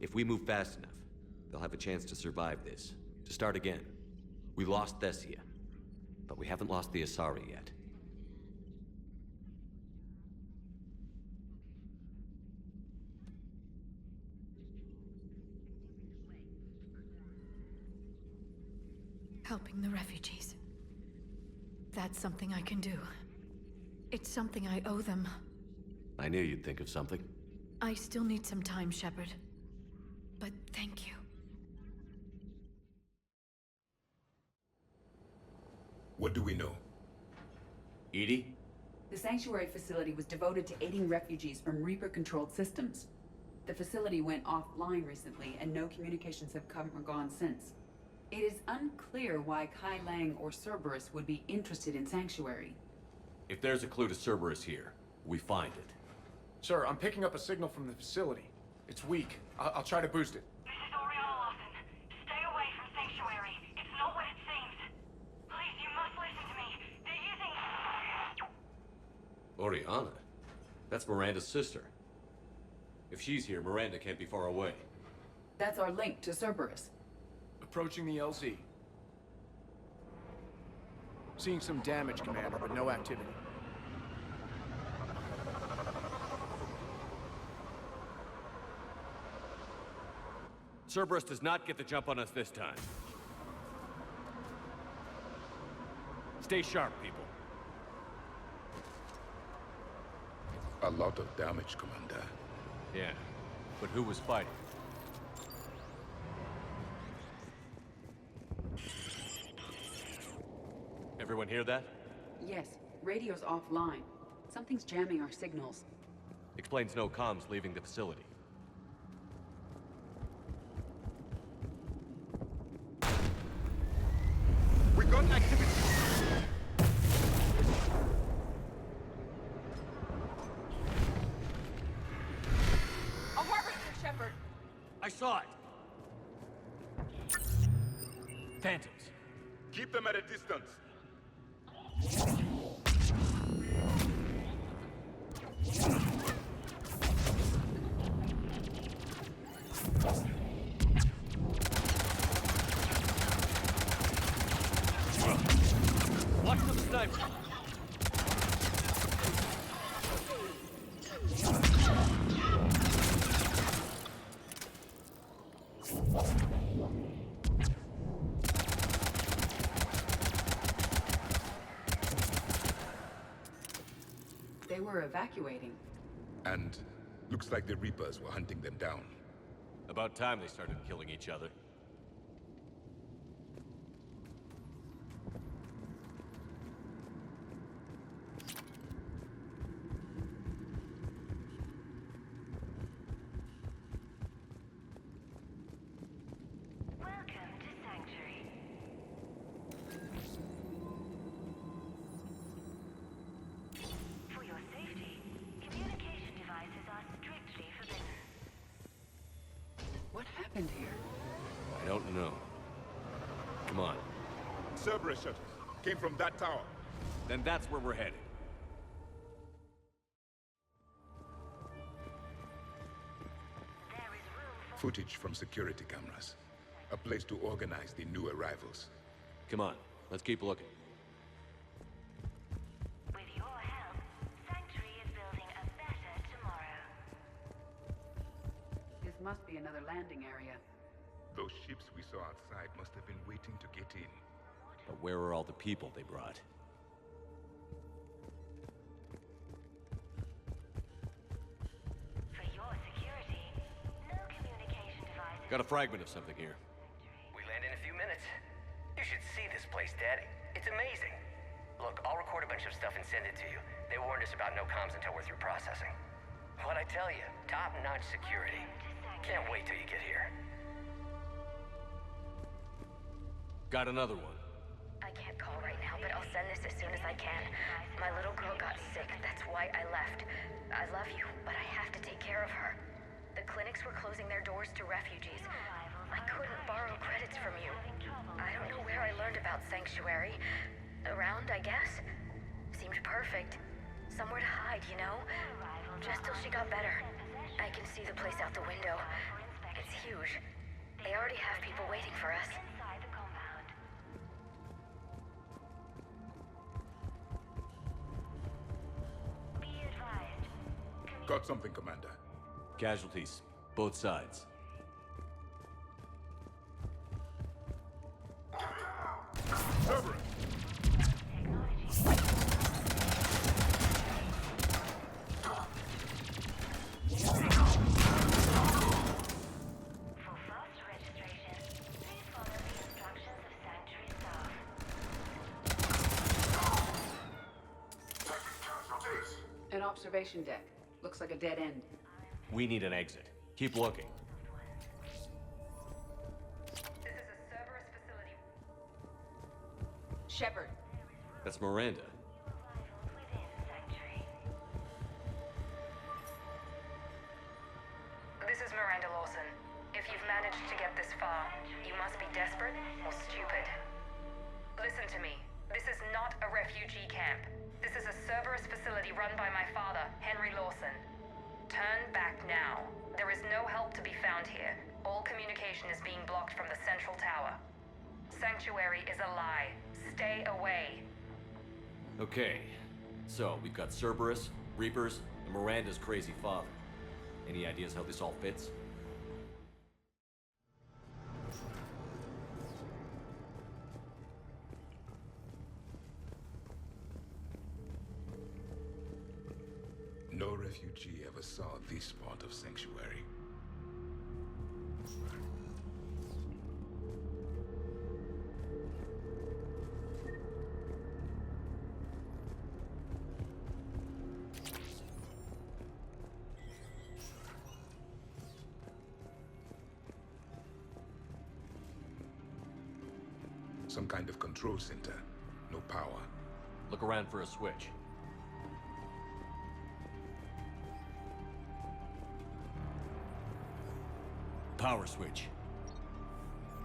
Speaker 2: If we move fast enough, they'll have a chance to survive this, to start again. We lost Thessia, but we haven't lost the Asari yet.
Speaker 12: Helping the refugees. That's something I can do. It's something I owe them.
Speaker 2: I knew you'd think of something.
Speaker 12: I still need some time, Shepard. But thank you.
Speaker 7: What do we know?
Speaker 2: Edie?
Speaker 19: The Sanctuary facility was devoted to aiding refugees from Reaper-controlled systems. The facility went offline recently, and no communications have come or gone since. It is unclear why Kai Lang or Cerberus would be interested in Sanctuary.
Speaker 2: If there's a clue to Cerberus here, we find it.
Speaker 17: Sir, I'm picking up a signal from the facility. It's weak. I'll try to boost it.
Speaker 1: This is Oriana Lawson. Stay away from Sanctuary. It's not what it seems. Please, you must listen to me. They're using...
Speaker 2: Oriana? That's Miranda's sister. If she's here, Miranda can't be far away.
Speaker 19: That's our link to Cerberus.
Speaker 17: Approaching the LZ. Seeing some damage, Commander, but no activity.
Speaker 2: Cerberus does not get the jump on us this time. Stay sharp, people.
Speaker 7: A lot of damage, Commander.
Speaker 2: Yeah, but who was fighting? Everyone hear that?
Speaker 19: Yes, radio's offline. Something's jamming our signals.
Speaker 2: Explains no comms leaving the facility.
Speaker 7: We got activity!
Speaker 1: A harvester, Shepard!
Speaker 2: I saw it! Phantoms.
Speaker 7: Keep them at a distance.
Speaker 2: sniper!
Speaker 19: They were evacuating.
Speaker 7: And looks like the Reapers were hunting them down.
Speaker 2: About time they started killing each other.
Speaker 19: Here?
Speaker 2: I don't know. Come on.
Speaker 7: Cerberus shuttles came from that tower.
Speaker 2: Then that's where we're headed.
Speaker 7: Footage from security cameras. A place to organize the new arrivals.
Speaker 2: Come on, let's keep looking.
Speaker 1: With your help, Sanctuary is building a better tomorrow.
Speaker 19: This must be another landing area.
Speaker 7: Those ships we saw outside must have been waiting to get in.
Speaker 2: But where are all the people they brought?
Speaker 1: For your security, no communication devices.
Speaker 2: Got a fragment of something here.
Speaker 17: We land in a few minutes. You should see this place, Daddy. It's amazing. Look, I'll record a bunch of stuff and send it to you. They warned us about no comms until we're through processing. What'd I tell you? Top-notch security. Can't wait till you get here.
Speaker 2: Got another one.
Speaker 13: I can't call right now, but I'll send this as soon as I can. My little girl got sick, that's why I left. I love you, but I have to take care of her. The clinics were closing their doors to refugees. I couldn't borrow credits from you. I don't know where I learned about Sanctuary. Around, I guess? Seemed perfect. Somewhere to hide, you know? Just till she got better. I can see the place out the window. It's huge. They already have people waiting for us.
Speaker 7: Got something, Commander.
Speaker 2: Casualties, both sides.
Speaker 7: Cerberus!
Speaker 19: An observation deck. Looks like a dead end.
Speaker 2: We need an exit. Keep looking.
Speaker 19: This is a Cerberus facility. Shepard.
Speaker 2: That's Miranda.
Speaker 4: This is Miranda Lawson. If you've managed to get this far, you must be desperate or stupid. Listen to me. This is not a refugee camp. This is a Cerberus facility run by my father, Henry Lawson. Turn back now. There is no help to be found here. All communication is being blocked from the central tower. Sanctuary is a lie. Stay away.
Speaker 2: Okay, so we've got Cerberus, Reapers, and Miranda's crazy father. Any ideas how this all fits?
Speaker 7: No refugee ever saw this part of Sanctuary. Some kind of control center. No power.
Speaker 2: Look around for a switch. Power switch.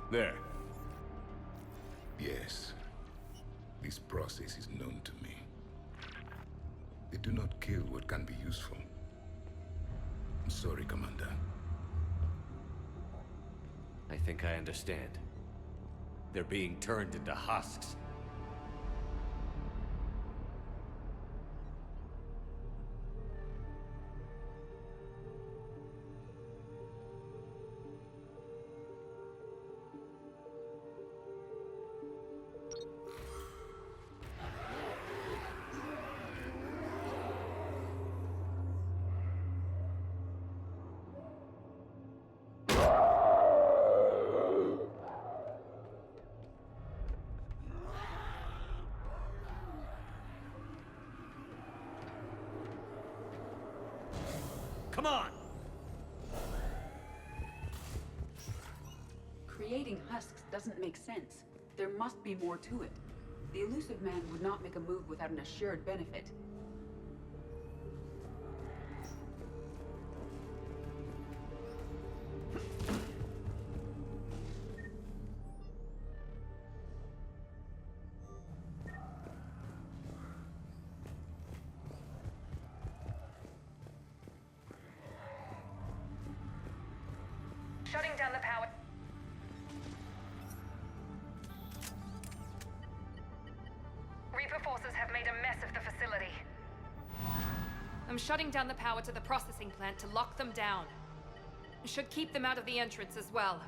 Speaker 2: There.
Speaker 7: Yes. This process is known to me. They do not kill what can be useful. I'm sorry, Commander.
Speaker 2: I think I understand. They're being turned into husks. Come on!
Speaker 19: Creating husks doesn't make sense. There must be more to it. The elusive man would not make a move without an assured benefit.
Speaker 4: Shutting down the power. Reaper forces have made a mess of the facility.
Speaker 20: I'm shutting down the power to the processing plant to lock them down. Should keep them out of the entrance as well.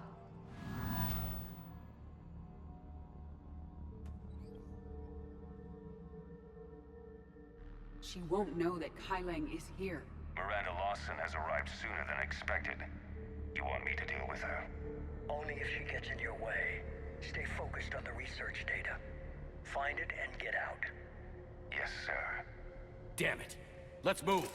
Speaker 19: She won't know that Kai Len is here.
Speaker 22: Miranda Lawson has arrived sooner than expected. You want me to deal with her?
Speaker 15: Only if she gets in your way. Stay focused on the research data. Find it and get out.
Speaker 22: Yes, sir.
Speaker 2: Damn it. Let's move.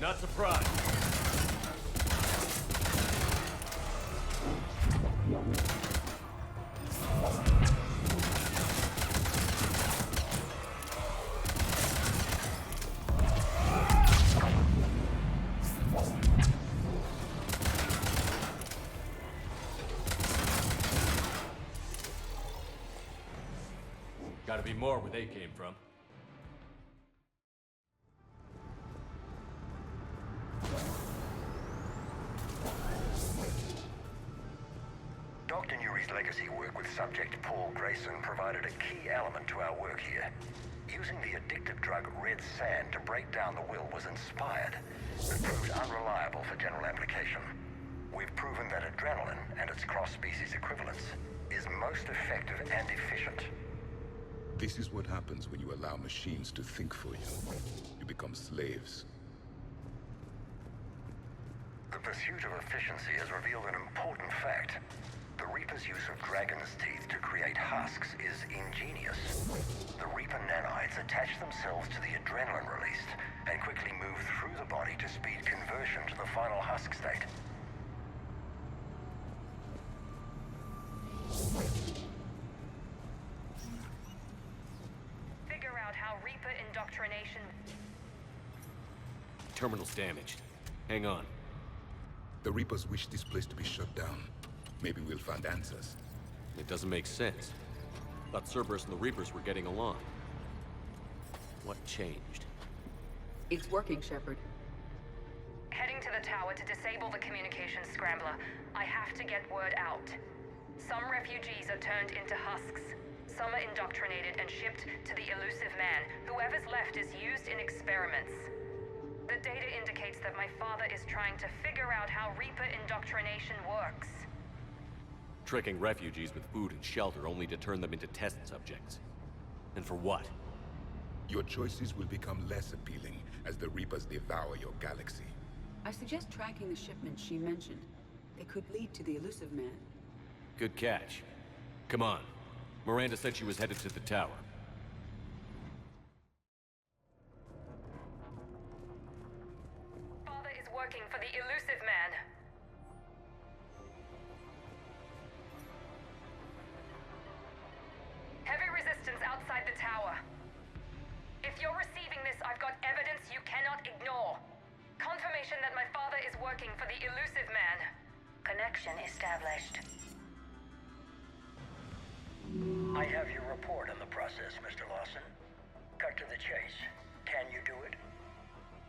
Speaker 2: Not surprised. Gotta be more where they came from.
Speaker 22: Dr. Nuri's legacy work with subject Paul Grayson provided a key element to our work here. Using the addictive drug red sand to break down the will was inspired, but proved unreliable for general application. We've proven that adrenaline and its cross-species equivalence is most effective and efficient.
Speaker 7: This is what happens when you allow machines to think for you. You become slaves.
Speaker 22: The pursuit of efficiency has revealed an important fact. The Reaper's use of dragon's teeth to create husks is ingenious. The Reaper nanites attach themselves to the adrenaline released and quickly move through the body to speed conversion to the final husk state.
Speaker 4: Figure out how Reaper indoctrination...
Speaker 2: Terminal's damaged. Hang on.
Speaker 7: The Reapers wish this place to be shut down. Maybe we'll find answers.
Speaker 2: It doesn't make sense. Thought Cerberus and the Reapers were getting along. What changed?
Speaker 19: It's working, Shepard.
Speaker 4: Heading to the tower to disable the communications scrambler. I have to get word out. Some refugees are turned into husks. Some are indoctrinated and shipped to the elusive man. Whoever's left is used in experiments. The data indicates that my father is trying to figure out how Reaper indoctrination works.
Speaker 2: Tricking refugees with food and shelter only to turn them into test subjects. And for what?
Speaker 7: Your choices will become less appealing as the Reapers devour your galaxy.
Speaker 19: I suggest tracking the shipments she mentioned. They could lead to the elusive man.
Speaker 2: Good catch. Come on. Miranda said she was headed to the tower.
Speaker 4: Father is working for the elusive man. Heavy resistance outside the tower. If you're receiving this, I've got evidence you cannot ignore. Confirmation that my father is working for the elusive man.
Speaker 13: Connection established.
Speaker 15: I have your report on the process, Mr. Lawson. Cut to the chase. Can you do it?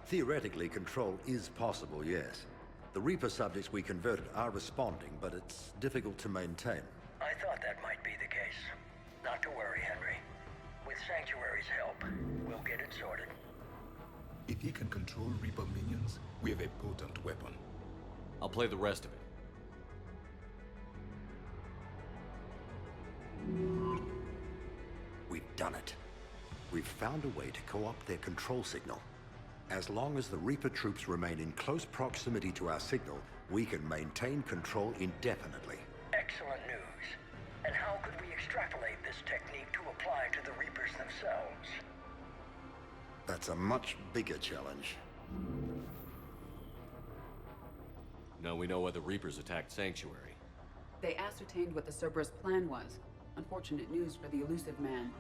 Speaker 23: Theoretically, control is possible, yes. The Reaper subjects we converted are responding, but it's difficult to maintain.
Speaker 15: I thought that might be the case. Not to worry, Henry. With Sanctuary's help, we'll get it sorted.
Speaker 7: If he can control Reaper minions, we have a potent weapon.
Speaker 2: I'll play the rest of it.
Speaker 23: We've done it. We've found a way to co-opt their control signal. As long as the Reaper troops remain in close proximity to our signal, we can maintain control indefinitely.
Speaker 15: Excellent news. And how could we this technique to apply to the Reapers themselves.
Speaker 23: That's a much bigger challenge.
Speaker 2: Now we know why the Reapers attacked Sanctuary.
Speaker 19: They ascertained what the Cerberus plan was. Unfortunate news for the elusive man.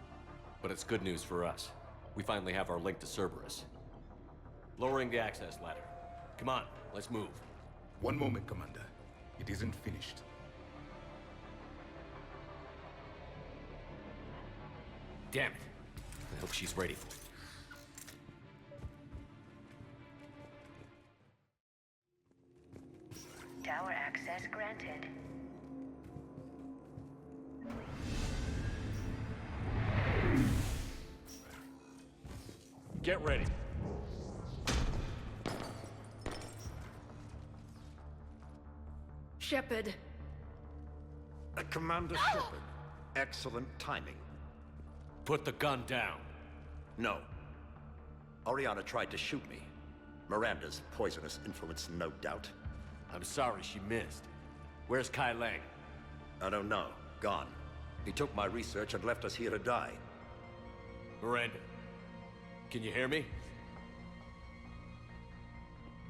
Speaker 2: But it's good news for us. We finally have our link to Cerberus. Lowering the access ladder. Come on, let's move.
Speaker 7: One moment, Commander. It isn't finished.
Speaker 2: Damn it. I hope she's ready for it.
Speaker 13: Tower access granted.
Speaker 2: Get ready.
Speaker 4: Shepard.
Speaker 23: Commander Shepard. Excellent timing.
Speaker 2: Put the gun down.
Speaker 23: No. Oriana tried to shoot me. Miranda's poisonous influence, no doubt.
Speaker 2: I'm sorry she missed. Where's Kai Leng?
Speaker 23: I don't know. Gone. He took my research and left us here to die.
Speaker 2: Miranda, can you hear me?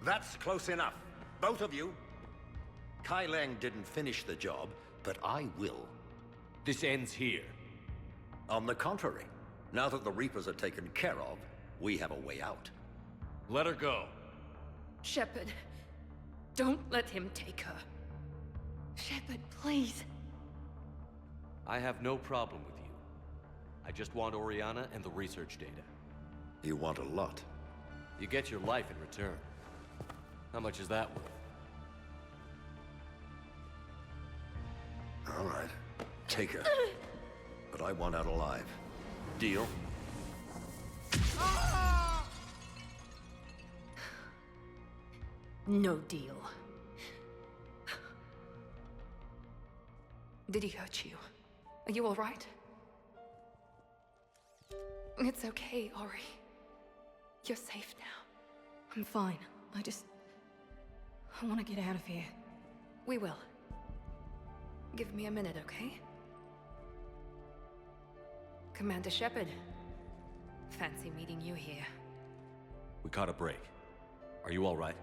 Speaker 23: That's close enough. Both of you. Kai Leng didn't finish the job, but I will.
Speaker 2: This ends here.
Speaker 23: On the contrary, now that the Reapers are taken care of, we have a way out.
Speaker 2: Let her go.
Speaker 4: Shepard, don't let him take her. Shepard, please.
Speaker 2: I have no problem with you. I just want Oriana and the research data.
Speaker 23: You want a lot.
Speaker 2: You get your life in return. How much is that worth?
Speaker 23: All right. Take her. But I want out alive. Deal?
Speaker 4: No deal. Did he hurt you? Are you all right? It's okay, Ori. You're safe now. I'm fine. I want to get out of here. We will. Give me a minute, okay? Commander Shepard. Fancy meeting you here.
Speaker 2: We caught a break. Are you all right?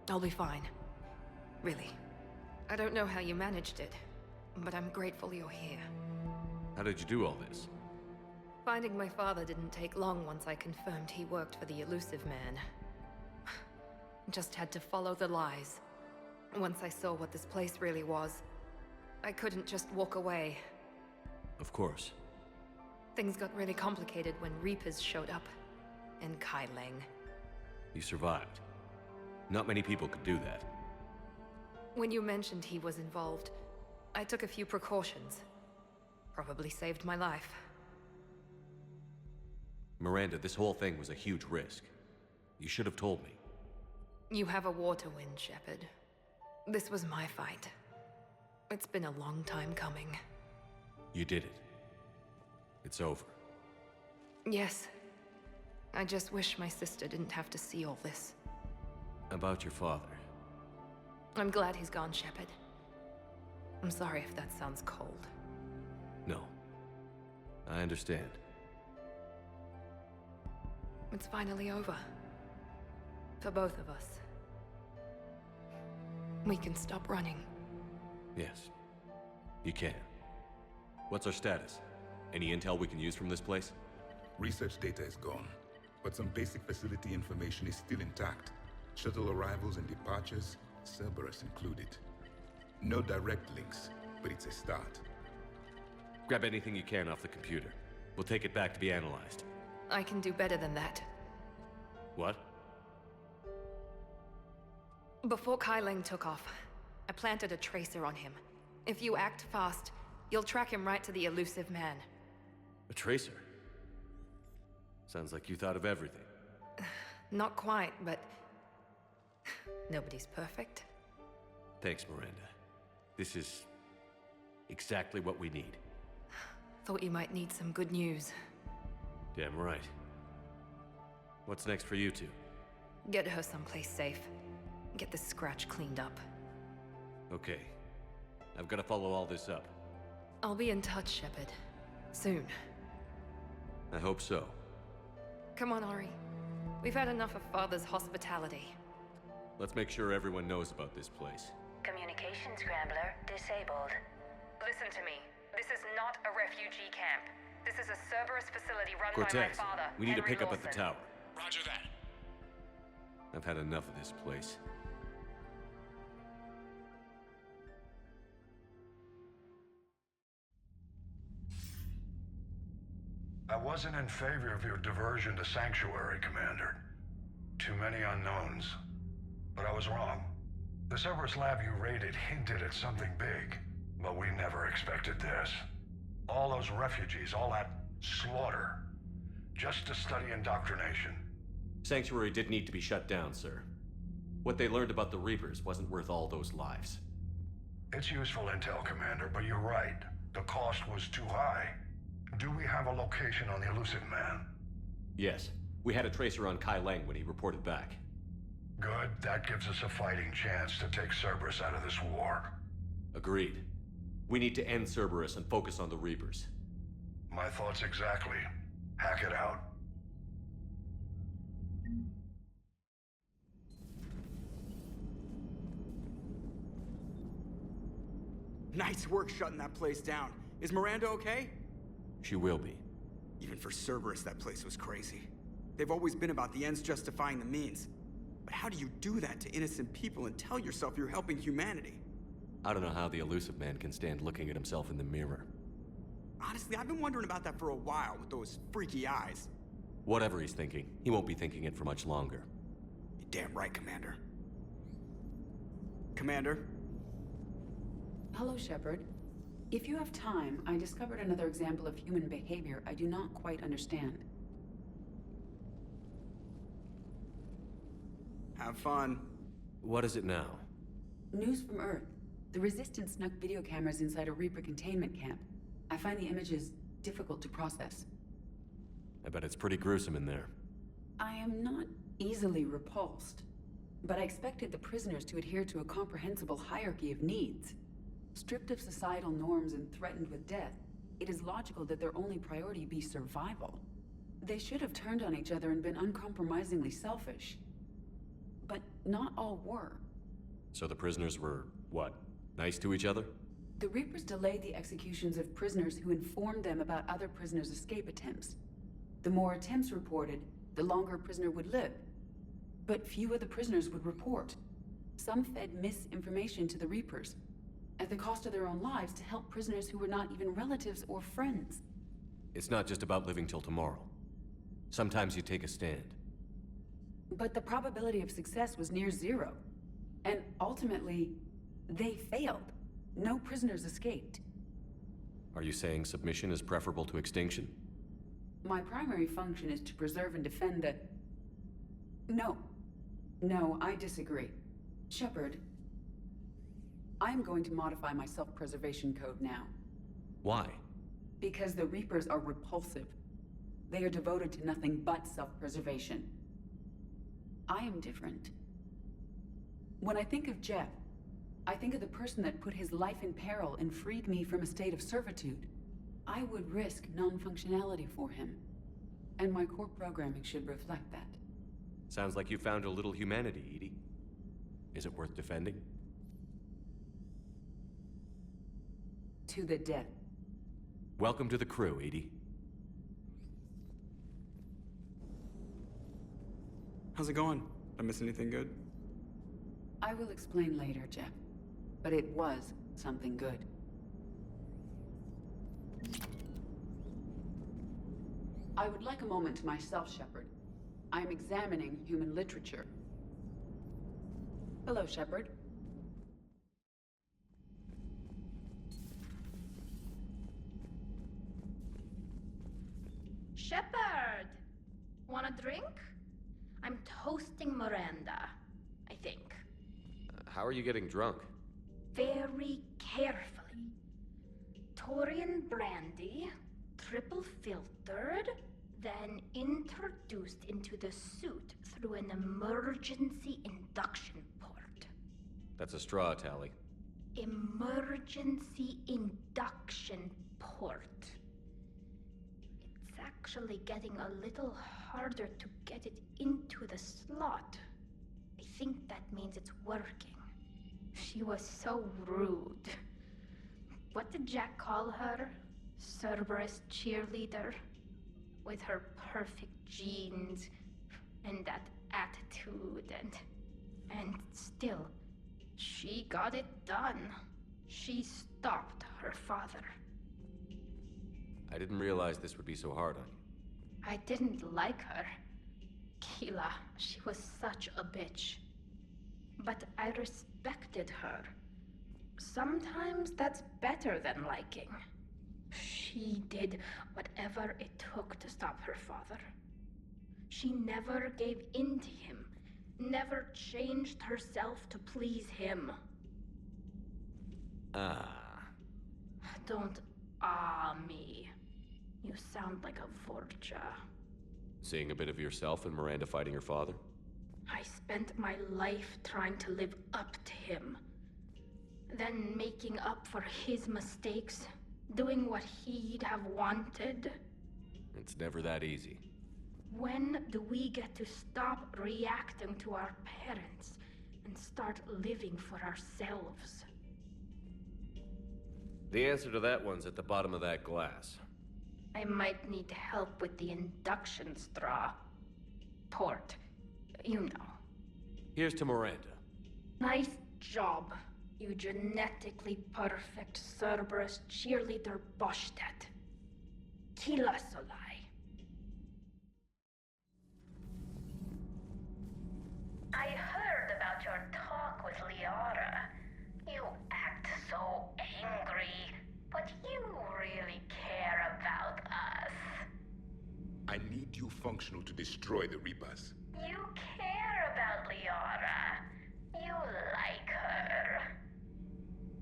Speaker 4: I'll be fine. Really. I don't know how you managed it, but I'm grateful you're here.
Speaker 2: How did you do all this?
Speaker 4: Finding my father didn't take long once I confirmed he worked for the elusive man. Just had to follow the lies. Once I saw what this place really was, I couldn't just walk away.
Speaker 2: Of course.
Speaker 4: Things got really complicated when Reapers showed up. And Kai Leng.
Speaker 2: You survived. Not many people could do that.
Speaker 4: When you mentioned he was involved, I took a few precautions. Probably saved my life.
Speaker 2: Miranda, this whole thing was a huge risk. You should have told me.
Speaker 4: You have a war to win, Shepard. This was my fight. It's been a long time coming.
Speaker 2: You did it. It's over.
Speaker 4: Yes. I just wish my sister didn't have to see all this.
Speaker 2: About your father.
Speaker 4: I'm glad he's gone, Shepard. I'm sorry if that sounds cold.
Speaker 2: No. I understand.
Speaker 4: It's finally over. For both of us. We can stop running.
Speaker 2: Yes. You can. What's our status? Any intel we can use from this place?
Speaker 7: Research data is gone, but some basic facility information is still intact. Shuttle arrivals and departures, Cerberus included. No direct links, but it's a start.
Speaker 2: Grab anything you can off the computer. We'll take it back to be analyzed.
Speaker 4: I can do better than that.
Speaker 2: What?
Speaker 4: Before Kai Leng took off, I planted a tracer on him. If you act fast, you'll track him right to the elusive man.
Speaker 2: A tracer? Sounds like you thought of everything.
Speaker 4: Not quite, but... nobody's perfect.
Speaker 2: Thanks, Miranda. This is... exactly what we need.
Speaker 4: Thought you might need some good news.
Speaker 2: Damn right. What's next for you two?
Speaker 4: Get her someplace safe. Get this scratch cleaned up.
Speaker 2: Okay. I've got to follow all this up.
Speaker 4: I'll be in touch, Shepard.
Speaker 20: Soon.
Speaker 2: I hope so.
Speaker 20: Come on, Ari. We've had enough of Father's hospitality.
Speaker 2: Let's make sure everyone knows about this place.
Speaker 13: Communication scrambler disabled.
Speaker 20: Listen to me. This is not a refugee camp. This is a Cerberus facility run by my
Speaker 2: Cortez,
Speaker 20: father,
Speaker 2: we need to
Speaker 20: Henry
Speaker 2: pick up at the
Speaker 20: Lawson.
Speaker 2: tower.
Speaker 16: Roger that.
Speaker 2: I've had enough of this place.
Speaker 3: I wasn't in favor of your diversion to Sanctuary, Commander. Too many unknowns. But I was wrong. The Cerberus lab you raided hinted at something big, but we never expected this. All those refugees, all that slaughter, just to study indoctrination.
Speaker 2: Sanctuary did need to be shut down, sir. What they learned about the Reapers wasn't worth all those lives.
Speaker 3: It's useful intel, Commander, but you're right. The cost was too high. Do we have a location on the elusive man?
Speaker 2: Yes. We had a tracer on Kai Leng when he reported back.
Speaker 3: Good. That gives us a fighting chance to take Cerberus out of this war.
Speaker 2: Agreed. We need to end Cerberus and focus on the Reapers.
Speaker 3: My thoughts exactly. Hack it out.
Speaker 5: Nice work shutting that place down. Is Miranda okay?
Speaker 2: She will be.
Speaker 5: Even for Cerberus, that place was crazy. They've always been about the ends justifying the means. But how do you do that to innocent people and tell yourself you're helping humanity?
Speaker 2: I don't know how the elusive man can stand looking at himself in the mirror.
Speaker 5: Honestly, I've been wondering about that for a while with those freaky eyes.
Speaker 2: Whatever he's thinking, he won't be thinking it for much longer.
Speaker 5: You're damn right, Commander. Commander?
Speaker 19: Hello, Shepard. If you have time, I discovered another example of human behavior I do not quite understand.
Speaker 5: Have fun.
Speaker 2: What is it now?
Speaker 19: News from Earth. The Resistance snuck video cameras inside a Reaper containment camp. I find the images difficult to process.
Speaker 2: I bet it's pretty gruesome in there.
Speaker 19: I am not easily repulsed, but I expected the prisoners to adhere to a comprehensible hierarchy of needs. Stripped of societal norms and threatened with death, it is logical that their only priority be survival. They should have turned on each other and been uncompromisingly selfish. But not all were.
Speaker 2: So the prisoners were, what, nice to each other?
Speaker 19: The Reapers delayed the executions of prisoners who informed them about other prisoners' escape attempts. The more attempts reported, the longer a prisoner would live. But few of the prisoners would report. Some fed misinformation to the Reapers, at the cost of their own lives, to help prisoners who were not even relatives or friends.
Speaker 2: It's not just about living till tomorrow. Sometimes you take a stand.
Speaker 19: But the probability of success was near zero. And ultimately, they failed. No prisoners escaped.
Speaker 2: Are you saying submission is preferable to extinction?
Speaker 19: My primary function is to preserve and defend the... No, I disagree. Shepard, I'm going to modify my self-preservation code now.
Speaker 2: Why?
Speaker 19: Because the Reapers are repulsive. They are devoted to nothing but self-preservation. I am different. When I think of Jeff, I think of the person that put his life in peril and freed me from a state of servitude. I would risk non-functionality for him. And my core programming should reflect that.
Speaker 2: Sounds like you found a little humanity, Edie. Is it worth defending?
Speaker 19: To the death.
Speaker 2: Welcome to the crew, Edie.
Speaker 5: How's it going? Did I miss anything good?
Speaker 19: I will explain later, Jeff. But it was something good. I would like a moment to myself, Shepard. I am examining human literature. Hello, Shepard.
Speaker 6: Shepard! Want a drink? I'm toasting Miranda, I think.
Speaker 2: How are you getting drunk?
Speaker 6: Very carefully. Taurian brandy, triple filtered, then introduced into the suit through an emergency induction port.
Speaker 2: That's a straw, Tally.
Speaker 6: Emergency induction port. actually getting a little harder to get it into the slot. I think that means it's working. She was so rude. What did Jack call her? Cerberus cheerleader? With her perfect genes and that attitude and still, she got it done. She stopped her father.
Speaker 2: I didn't realize this would be so hard on you.
Speaker 6: I didn't like her. Keela, she was such a bitch. But I respected her. Sometimes that's better than liking. She did whatever it took to stop her father. She never gave in to him, never changed herself to please him. Don't me. You sound like a Vorcha.
Speaker 2: Seeing a bit of yourself in Miranda fighting her father?
Speaker 6: I spent my life trying to live up to him. Then making up for his mistakes, doing what he'd have wanted.
Speaker 2: It's never that easy.
Speaker 6: When do we get to stop reacting to our parents and start living for ourselves?
Speaker 2: The answer to that one's at the bottom of that glass.
Speaker 6: I might need help with the induction straw. Port, you know.
Speaker 2: Here's to Miranda.
Speaker 6: Nice job, you genetically perfect Cerberus cheerleader Boschtet. Kila Solai.
Speaker 13: I heard about your talk with Liara. You act so angry, but you really care about us.
Speaker 7: I need you functional to destroy the Reapers.
Speaker 13: You care about Liara. You like her.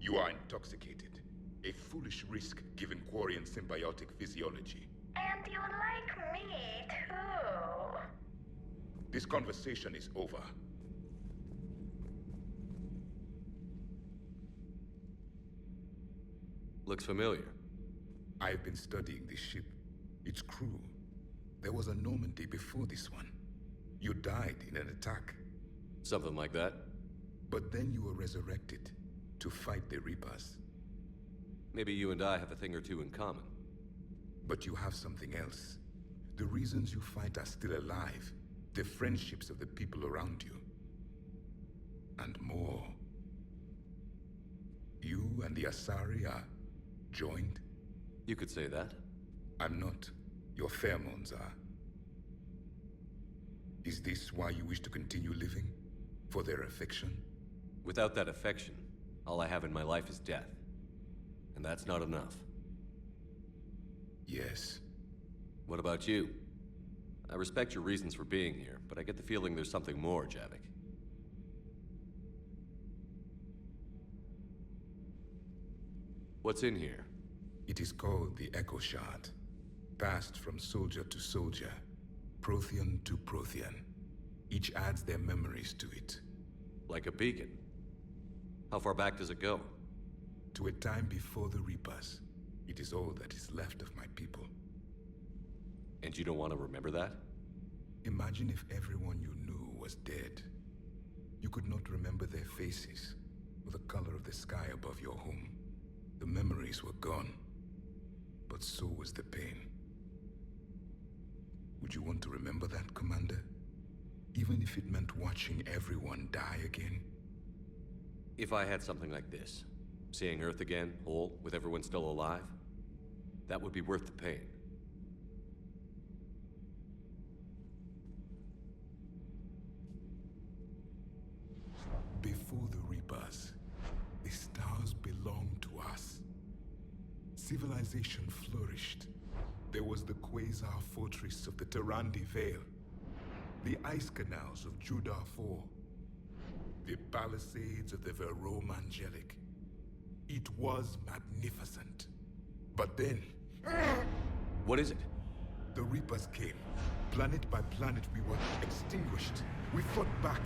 Speaker 7: You are intoxicated. A foolish risk given Quarian symbiotic physiology.
Speaker 13: And you like me, too.
Speaker 7: This conversation is over.
Speaker 2: Looks familiar.
Speaker 7: I've been studying this ship. Its crew. There was a Normandy before this one. You died in an attack.
Speaker 2: Something like that.
Speaker 7: But then you were resurrected to fight the Reapers.
Speaker 2: Maybe you and I have a thing or two in common.
Speaker 7: But you have something else. The reasons you fight are still alive. The friendships of the people around you. And more. You and the Asari are joined?
Speaker 2: You could say that.
Speaker 7: I'm not. Your pheromones are. Is this why you wish to continue living? For their affection?
Speaker 2: Without that affection, all I have in my life is death. And that's not enough.
Speaker 7: Yes.
Speaker 2: What about you? I respect your reasons for being here, but I get the feeling there's something more, Javik. What's in here?
Speaker 7: It is called the Echo Shard. Passed from soldier to soldier, Prothean to Prothean. Each adds their memories to it.
Speaker 2: Like a beacon? How far back does it go?
Speaker 7: To a time before the Reapers. It is all that is left of my people.
Speaker 2: And you don't want to remember that?
Speaker 7: Imagine if everyone you knew was dead. You could not remember their faces, or the color of the sky above your home. The memories were gone, but so was the pain. Would you want to remember that, Commander? Even if it meant watching everyone die again?
Speaker 2: If I had something like this, seeing Earth again, whole, with everyone still alive, that would be worth the pain.
Speaker 7: Before the Reapers, the stars belonged to us. Civilization flourished. There was the Quasar Fortress of the Terandi Vale, the ice canals of Judar IV, the palisades of the Verome Angelic. It was magnificent. But then...
Speaker 2: What is it?
Speaker 7: The Reapers came. Planet by planet, we were extinguished. We fought back.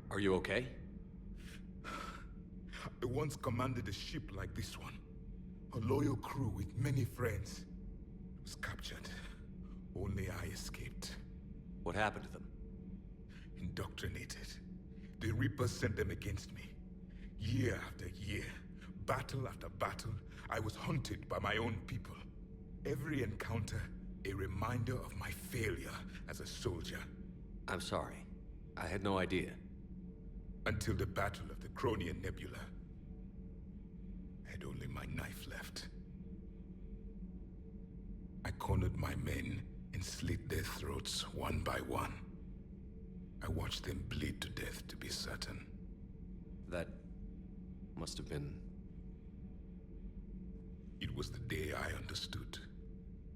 Speaker 2: Are you okay?
Speaker 7: I once commanded a ship like this one. A loyal crew with many friends was captured. Only I escaped.
Speaker 2: What happened to them?
Speaker 7: Indoctrinated. The Reapers sent them against me. Year after year, battle after battle, I was hunted by my own people. Every encounter, a reminder of my failure as a soldier.
Speaker 2: I'm sorry. I had no idea.
Speaker 7: Until the Battle of the Cronian Nebula. I had only my knife left. I cornered my men and slit their throats one by one. I watched them bleed to death, to be certain.
Speaker 2: That must have been...
Speaker 7: It was the day I understood.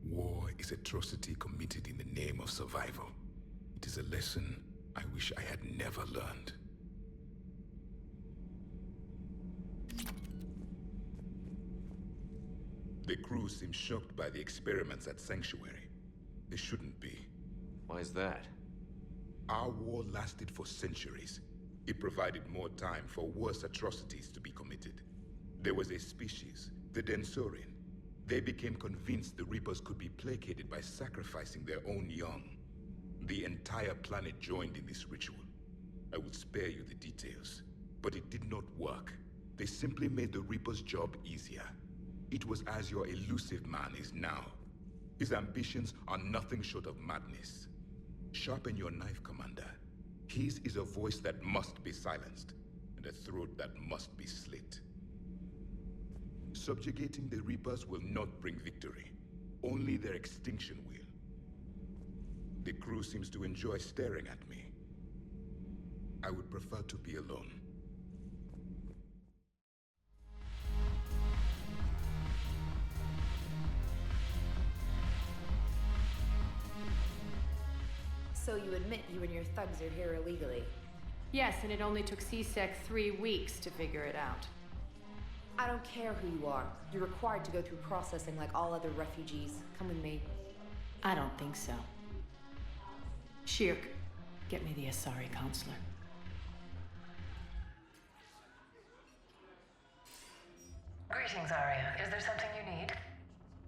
Speaker 7: War is atrocity committed in the name of survival. It is a lesson I wish I had never learned. The crew seems shocked by the experiments at Sanctuary. They shouldn't be.
Speaker 2: Why is that?
Speaker 7: Our war lasted for centuries. It provided more time for worse atrocities to be committed. There was a species, the Densorian. They became convinced the Reapers could be placated by sacrificing their own young. The entire planet joined in this ritual. I will spare you the details, but it did not work. They simply made the Reaper's job easier. It was as your elusive man is now. His ambitions are nothing short of madness. Sharpen your knife, Commander. His is a voice that must be silenced, and a throat that must be slit. Subjugating the Reapers will not bring victory. Only their extinction will. The crew seems to enjoy staring at me. I would prefer to be alone.
Speaker 14: So you admit you and your thugs are here illegally?
Speaker 20: Yes, and it only took CSEC 3 weeks to figure it out.
Speaker 14: I don't care who you are. You're required to go through processing like all other refugees. Come with me.
Speaker 20: I don't think so. Shirk, get me the Asari counselor.
Speaker 4: Greetings, Arya. Is there something you need?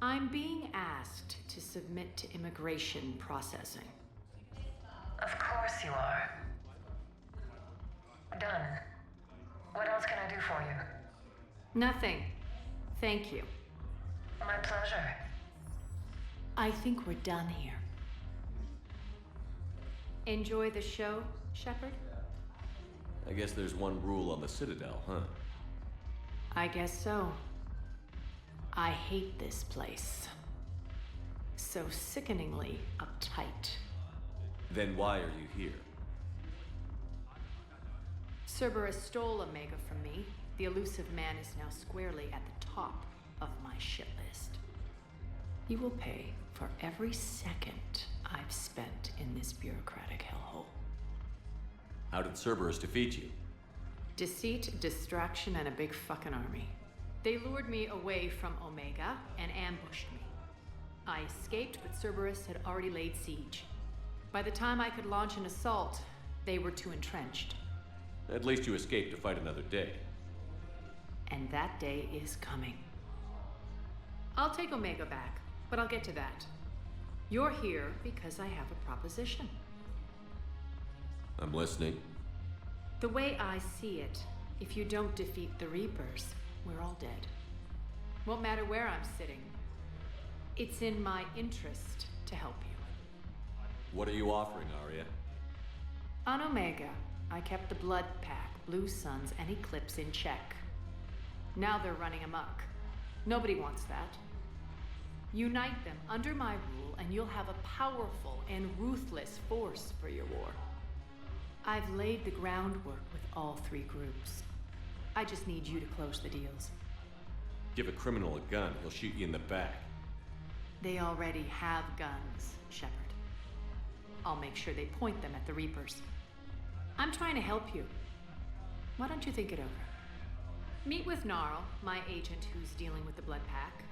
Speaker 20: I'm being asked to submit to immigration processing.
Speaker 4: Of course you are. Done. What else can I do for you?
Speaker 20: Nothing. Thank you.
Speaker 4: My pleasure.
Speaker 20: I think we're done here. Enjoy the show, Shepard?
Speaker 2: I guess there's one rule on the Citadel, huh?
Speaker 20: I guess so. I hate this place. So sickeningly uptight.
Speaker 2: Then why are you here?
Speaker 20: Cerberus stole Omega from me. The elusive man is now squarely at the top of my shit list. He will pay for every second I've spent in this bureaucratic hellhole.
Speaker 2: How did Cerberus defeat you?
Speaker 20: Deceit, distraction, and a big fucking army. They lured me away from Omega and ambushed me. I escaped, but Cerberus had already laid siege. By the time I could launch an assault, they were too entrenched.
Speaker 2: At least you escaped to fight another day.
Speaker 20: And that day is coming. I'll take Omega back, but I'll get to that. You're here because I have a proposition.
Speaker 2: I'm listening.
Speaker 20: The way I see it, if you don't defeat the Reapers, we're all dead. Won't matter where I'm sitting. It's in my interest to help you.
Speaker 2: What are you offering, Arya?
Speaker 20: On Omega, I kept the Blood Pack, Blue Suns, and Eclipse in check. Now they're running amok. Nobody wants that. Unite them under my rule, and you'll have a powerful and ruthless force for your war. I've laid the groundwork with all 3 groups. I just need you to close the deals.
Speaker 2: Give a criminal a gun, he'll shoot you in the back.
Speaker 20: They already have guns, Shepard. I'll make sure they point them at the Reapers. I'm trying to help you. Why don't you think it over? Meet with Gnarl, my agent who's dealing with the Blood Pack.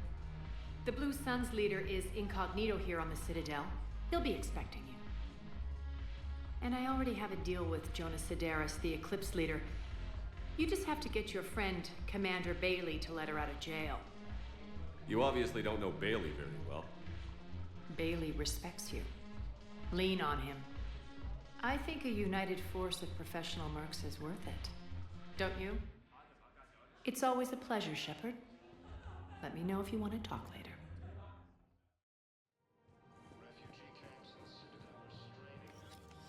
Speaker 20: The Blue Suns leader is incognito here on the Citadel. He'll be expecting you. And I already have a deal with Jonas Sedaris, the Eclipse leader. You just have to get your friend, Commander Bailey, to let her out of jail.
Speaker 2: You obviously don't know Bailey very well.
Speaker 20: Bailey respects you. Lean on him. I think a united force of professional mercs is worth it. Don't you? It's always a pleasure, Shepard. Let me know if you want to talk later.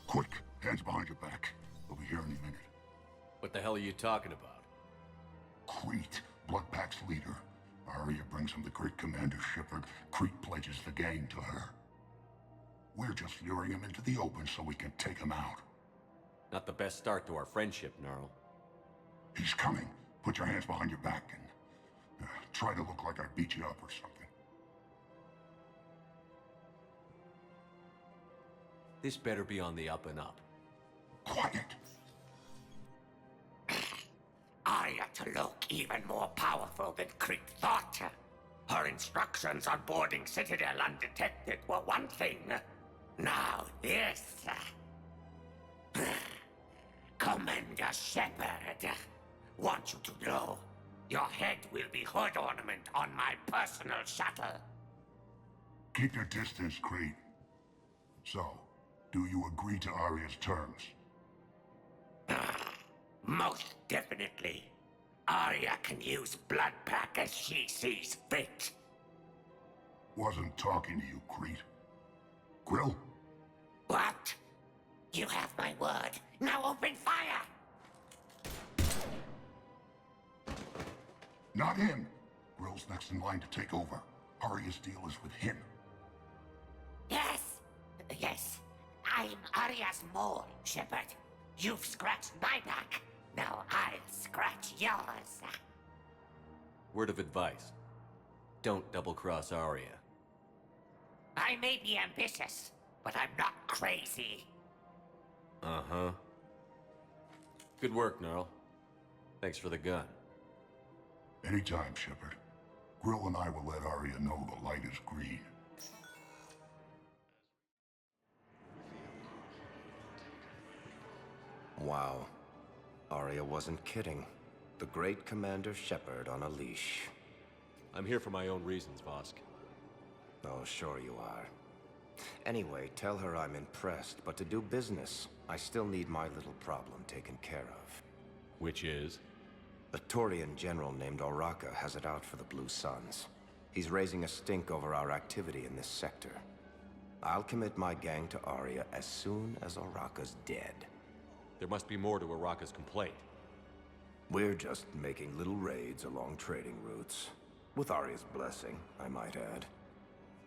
Speaker 7: Quick, hands behind your back. We'll be here any minute.
Speaker 2: What the hell are you talking about?
Speaker 7: Crete, Bloodpack's leader. Arya brings him the great Commander Shepard. Crete pledges the gang to her. We're just luring him into the open so we can take him out.
Speaker 2: Not the best start to our friendship, Gnarl.
Speaker 7: He's coming. Put your hands behind your back and try to look like I beat you up or something.
Speaker 2: This better be on the up and up.
Speaker 7: Quiet.
Speaker 9: Arya to look even more powerful than Crete thought. Her instructions on boarding Citadel undetected were one thing. Now this. Commander Shepard, want you to know, your head will be hood ornament on my personal shuttle.
Speaker 7: Keep your distance, Crete. So, do you agree to Arya's terms?
Speaker 9: Most definitely. Arya can use Bloodpack as she sees fit.
Speaker 7: Wasn't talking to you, Crete. Grill?
Speaker 9: What? You have my word. Now open fire!
Speaker 7: Not him. Grill's next in line to take over. Arya's deal is with him.
Speaker 9: Yes. Yes. I'm Arya's mole, Shepard. You've scratched my back. Now I'll scratch yours.
Speaker 2: Word of advice. Don't double-cross Arya.
Speaker 9: I may be ambitious, but I'm not crazy.
Speaker 2: Uh-huh. Good work, Gnarl. Thanks for the gun.
Speaker 7: Anytime, Shepard. Grill and I will let Arya know the light is green.
Speaker 11: Wow. Arya wasn't kidding. The great Commander Shepard on a leash.
Speaker 2: I'm here for my own reasons, Vosk.
Speaker 11: Oh, sure you are. Anyway, tell her I'm impressed, but to do business, I still need my little problem taken care of.
Speaker 2: Which is?
Speaker 11: A Turian general named Oraka has it out for the Blue Suns. He's raising a stink over our activity in this sector. I'll commit my gang to Arya as soon as Oraka's dead.
Speaker 2: There must be more to Oraka's complaint.
Speaker 11: We're just making little raids along trading routes. With Arya's blessing, I might add.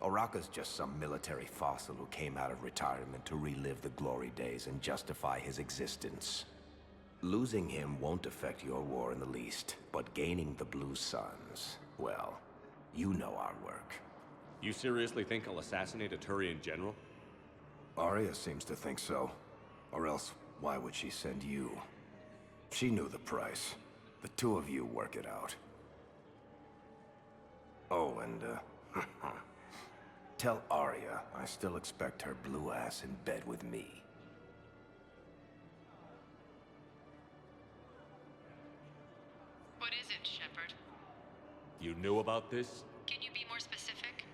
Speaker 11: Oraka's just some military fossil who came out of retirement to relive the glory days and justify his existence. Losing him won't affect your war in the least, but gaining the Blue Suns, well, you know our work.
Speaker 2: You seriously think I'll assassinate a Turian general?
Speaker 11: Arya seems to think so. Or else, why would she send you? She knew the price. The two of you work it out. Oh, and, tell Arya I still expect her blue ass in bed with me.
Speaker 20: What is it, Shepard?
Speaker 2: You knew about this?
Speaker 20: Can you be more specific?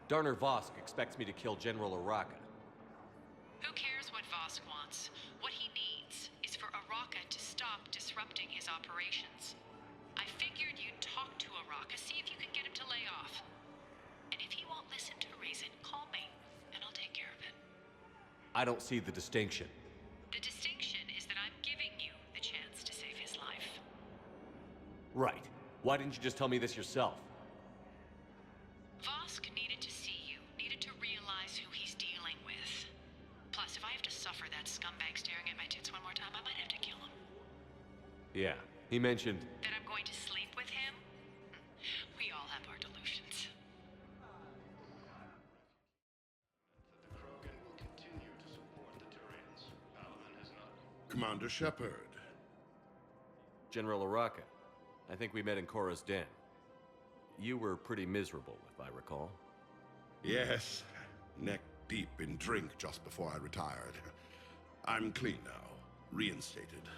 Speaker 2: Darner Vosk expects me to kill General Oraka.
Speaker 20: Who cares what Vosk wants? What he needs is for Oraka to stop disrupting his operations. I figured you'd talk to Oraka, see if you can get him to lay off. And if he won't listen to reason, call me, and I'll take care of it.
Speaker 2: I don't see the distinction.
Speaker 20: The distinction is that I'm giving you the chance to save his life.
Speaker 2: Right. Why didn't you just tell me this yourself?
Speaker 20: Vosk needed to see you, needed to realize who he's dealing with. Plus, if I have to suffer that scumbag staring at my tits one more time, I might have to kill him.
Speaker 2: Yeah, he mentioned...
Speaker 20: That I'm going to sleep with him? We all have our delusions.
Speaker 7: Commander Shepard.
Speaker 2: General Oraka. I think we met in Korra's den. You were pretty miserable, if I recall.
Speaker 21: Yes. Neck deep in drink just before I retired. I'm clean now. Reinstated.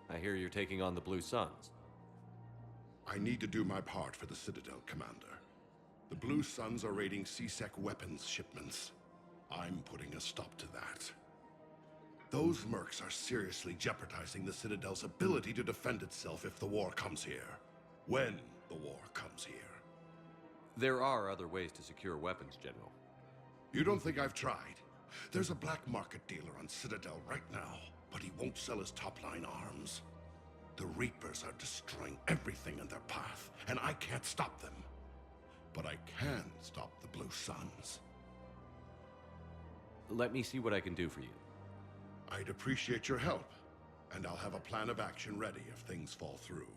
Speaker 2: I hear you're taking on the Blue Suns.
Speaker 21: I need to do my part for the Citadel, Commander. The Blue Suns are raiding CSEC weapons shipments. I'm putting a stop to that. Those mercs are seriously jeopardizing the Citadel's ability to defend itself if the war comes here. When the war comes here.
Speaker 2: There are other ways to secure weapons, General.
Speaker 21: You don't think I've tried? There's a black market dealer on Citadel right now, but he won't sell his top-line arms. The Reapers are destroying everything in their path, and I can't stop them. But I can stop the Blue Suns.
Speaker 2: Let me see what I can do for you.
Speaker 21: I'd appreciate your help, and I'll have a plan of action ready if things fall through.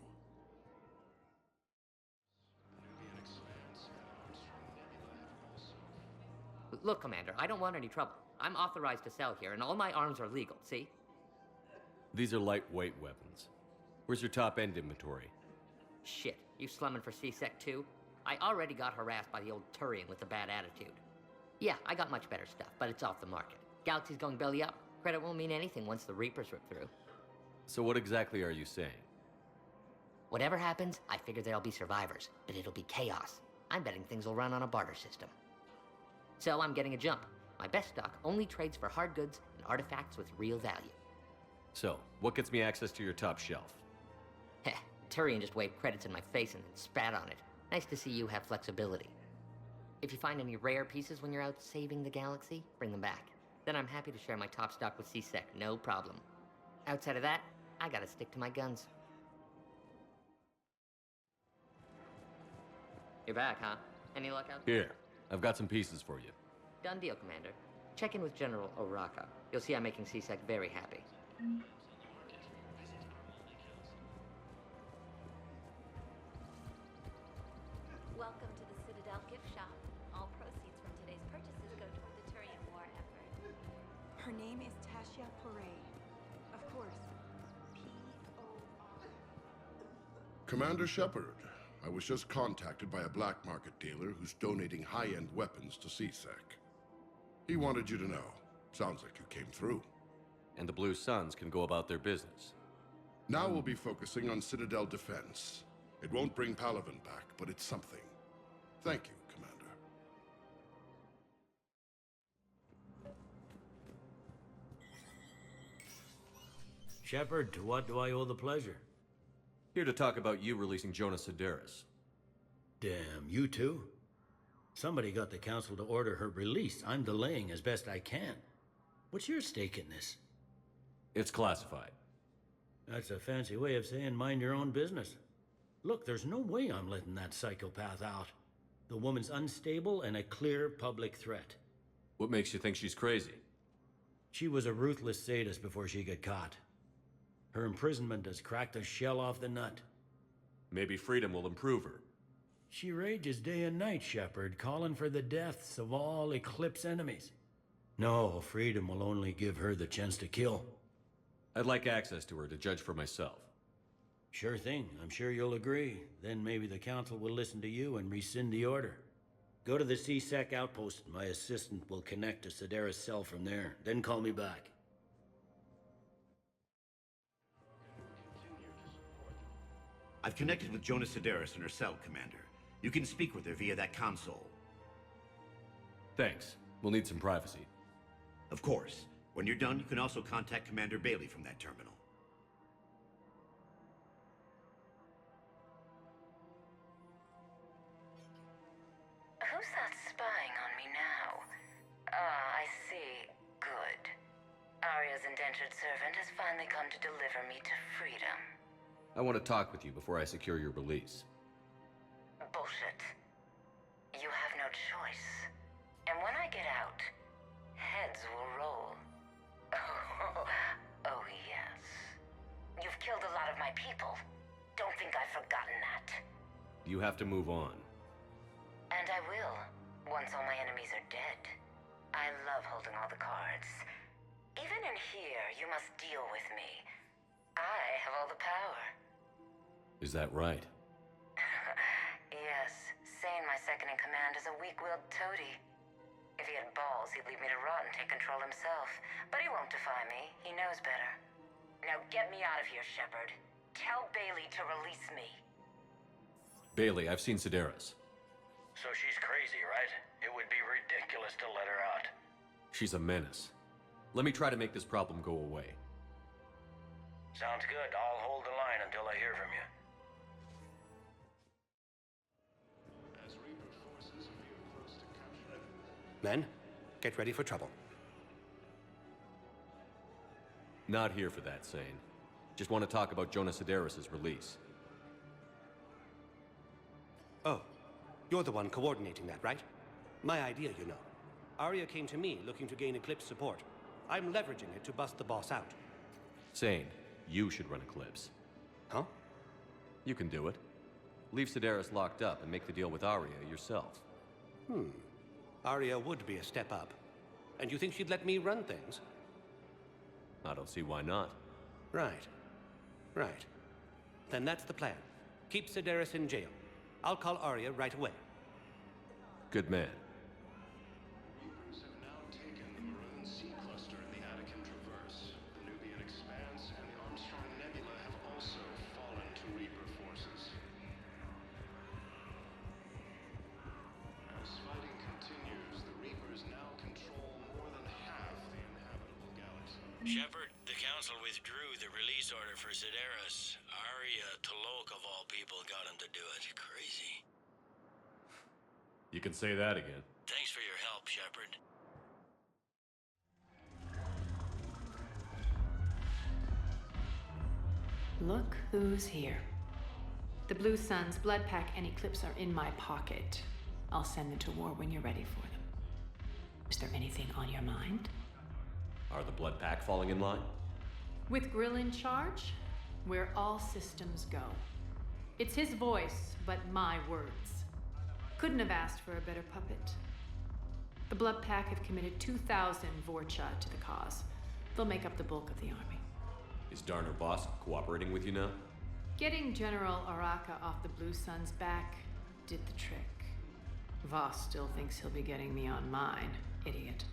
Speaker 8: Look, Commander, I don't want any trouble. I'm authorized to sell here, and all my arms are legal, see?
Speaker 2: These are lightweight weapons. Where's your top-end inventory?
Speaker 8: Shit, you slumming for CSEC too? I already got harassed by the old Turian with a bad attitude. Yeah, I got much better stuff, but it's off the market. Galaxy's going belly up. Credit won't mean anything once the Reapers rip through.
Speaker 2: So what exactly are you saying?
Speaker 8: Whatever happens, I figure there'll be survivors, but it'll be chaos. I'm betting things will run on a barter system. So I'm getting a jump. My best stock only trades for hard goods and artifacts with real value.
Speaker 2: So, what gets me access to your top shelf?
Speaker 8: Heh, Turian just waved credits in my face and then spat on it. Nice to see you have flexibility. If you find any rare pieces when you're out saving the galaxy, bring them back. Then I'm happy to share my top stock with CSEC, no problem. Outside of that, I gotta stick to my guns. You're back, huh? Any luck out there?
Speaker 2: Here, I've got some pieces for you.
Speaker 8: Done deal, Commander. Check in with General Oraka. You'll see I'm making CSEC very happy.
Speaker 10: Welcome to the Citadel gift shop. All proceeds from today's purchases go toward the Turian war effort.
Speaker 18: Her name is Tasha Poray. Of course, P-O-R.
Speaker 21: Commander Shepard, I was just contacted by a black market dealer who's donating high-end weapons to CSEC. He wanted you to know. Sounds like you came through.
Speaker 2: And the Blue Suns can go about their business.
Speaker 21: Now we'll be focusing on Citadel defense. It won't bring Palaven back, but it's something. Thank you, Commander.
Speaker 24: Shepard, to what do I owe the pleasure?
Speaker 2: Here to talk about you releasing Jonas Sedaris.
Speaker 24: Damn, you too? Somebody got the Council to order her release. I'm delaying as best I can. What's your stake in this?
Speaker 2: It's classified.
Speaker 24: That's a fancy way of saying mind your own business. Look, there's no way I'm letting that psychopath out. The woman's unstable and a clear public threat.
Speaker 2: What makes you think she's crazy?
Speaker 24: She was a ruthless sadist before she got caught. Her imprisonment has cracked the shell off the nut.
Speaker 2: Maybe freedom will improve her.
Speaker 24: She rages day and night, Shepard, calling for the deaths of all Eclipse enemies. No, freedom will only give her the chance to kill.
Speaker 2: I'd like access to her to judge for myself.
Speaker 24: Sure thing. I'm sure you'll agree. Then maybe the Council will listen to you and rescind the order. Go to the CSEC outpost. My assistant will connect to Sedaris' cell from there. Then call me back.
Speaker 25: I've connected with Jonas Sedaris in her cell, Commander. You can speak with her via that console.
Speaker 2: Thanks. We'll need some privacy.
Speaker 25: Of course. When you're done, you can also contact Commander Bailey from that terminal.
Speaker 4: Who's that spying on me now? Ah, I see. Good. Arya's indentured servant has finally come to deliver me to freedom.
Speaker 2: I want to talk with you before I secure your release.
Speaker 4: Bullshit. You have no choice. And when I get out, heads will roll. Oh, yes. You've killed a lot of my people. Don't think I've forgotten that.
Speaker 2: You have to move on.
Speaker 4: And I will, once all my enemies are dead. I love holding all the cards. Even in here, you must deal with me. I have all the power.
Speaker 2: Is that right?
Speaker 4: Yes, Sane, my second-in-command, is a weak-willed toady. If he had balls, he'd leave me to rot and take control himself. But he won't defy me. He knows better. Now get me out of here, Shepard. Tell Bailey to release me.
Speaker 2: Bailey, I've seen Sedaris.
Speaker 1: So she's crazy, right? It would be ridiculous to let her out.
Speaker 2: She's a menace. Let me try to make this problem go away.
Speaker 1: Sounds good. I'll hold the line until I hear from you.
Speaker 12: Men, get ready for trouble.
Speaker 2: Not here for that, Sane. Just want to talk about Jonah Sedaris' release.
Speaker 12: Oh, you're the one coordinating that, right? My idea, you know. Arya came to me looking to gain Eclipse support. I'm leveraging it to bust the boss out.
Speaker 2: Sane, you should run Eclipse.
Speaker 12: Huh?
Speaker 2: You can do it. Leave Sedaris locked up and make the deal with Arya yourself.
Speaker 12: Arya would be a step up. And you think she'd let me run things?
Speaker 2: I don't see why not.
Speaker 12: Right. Right. Then that's the plan. Keep Sedaris in jail. I'll call Arya right away.
Speaker 2: Good man.
Speaker 3: Reapers have now taken the Maroon Sea cluster in the Attican Traverse. The Nubian Expanse and the Armstrong Nebula have also fallen to Reaper forces. As fighting continues, the Reapers now control more than half the inhabitable galaxy.
Speaker 24: Shepard, the Council withdrew the release order for Sedaris. Arya T'Loak, of all people, got him to do it. Crazy.
Speaker 2: You can say that again.
Speaker 24: Thanks for your help, Shepard.
Speaker 20: Look who's here. The Blue Suns, Blood Pack, and Eclipse are in my pocket. I'll send them to war when you're ready for them. Is there anything on your mind?
Speaker 2: Are the Blood Pack falling in line?
Speaker 20: With Grill in charge, where all systems go. It's his voice, but my words. Couldn't have asked for a better puppet. The Blood Pack have committed 2,000 Vorcha to the cause. They'll make up the bulk of the army.
Speaker 2: Is Darner Boss cooperating with you now?
Speaker 20: Getting General Araka off the Blue Suns' back did the trick. Voss still thinks he'll be getting me on mine, idiot.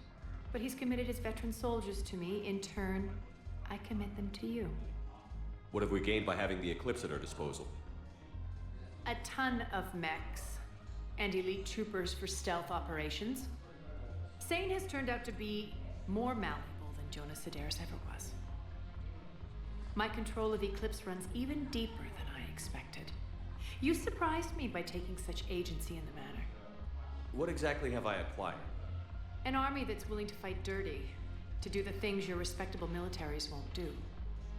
Speaker 20: But he's committed his veteran soldiers to me. In turn, I commit them to you.
Speaker 2: What have we gained by having the Eclipse at our disposal?
Speaker 20: A ton of mechs and elite troopers for stealth operations. Sane has turned out to be more malleable than Jonah Sedaris ever was. My control of Eclipse runs even deeper than I expected. You surprised me by taking such agency in the matter.
Speaker 2: What exactly have I acquired?
Speaker 20: An army that's willing to fight dirty, to do the things your respectable militaries won't do.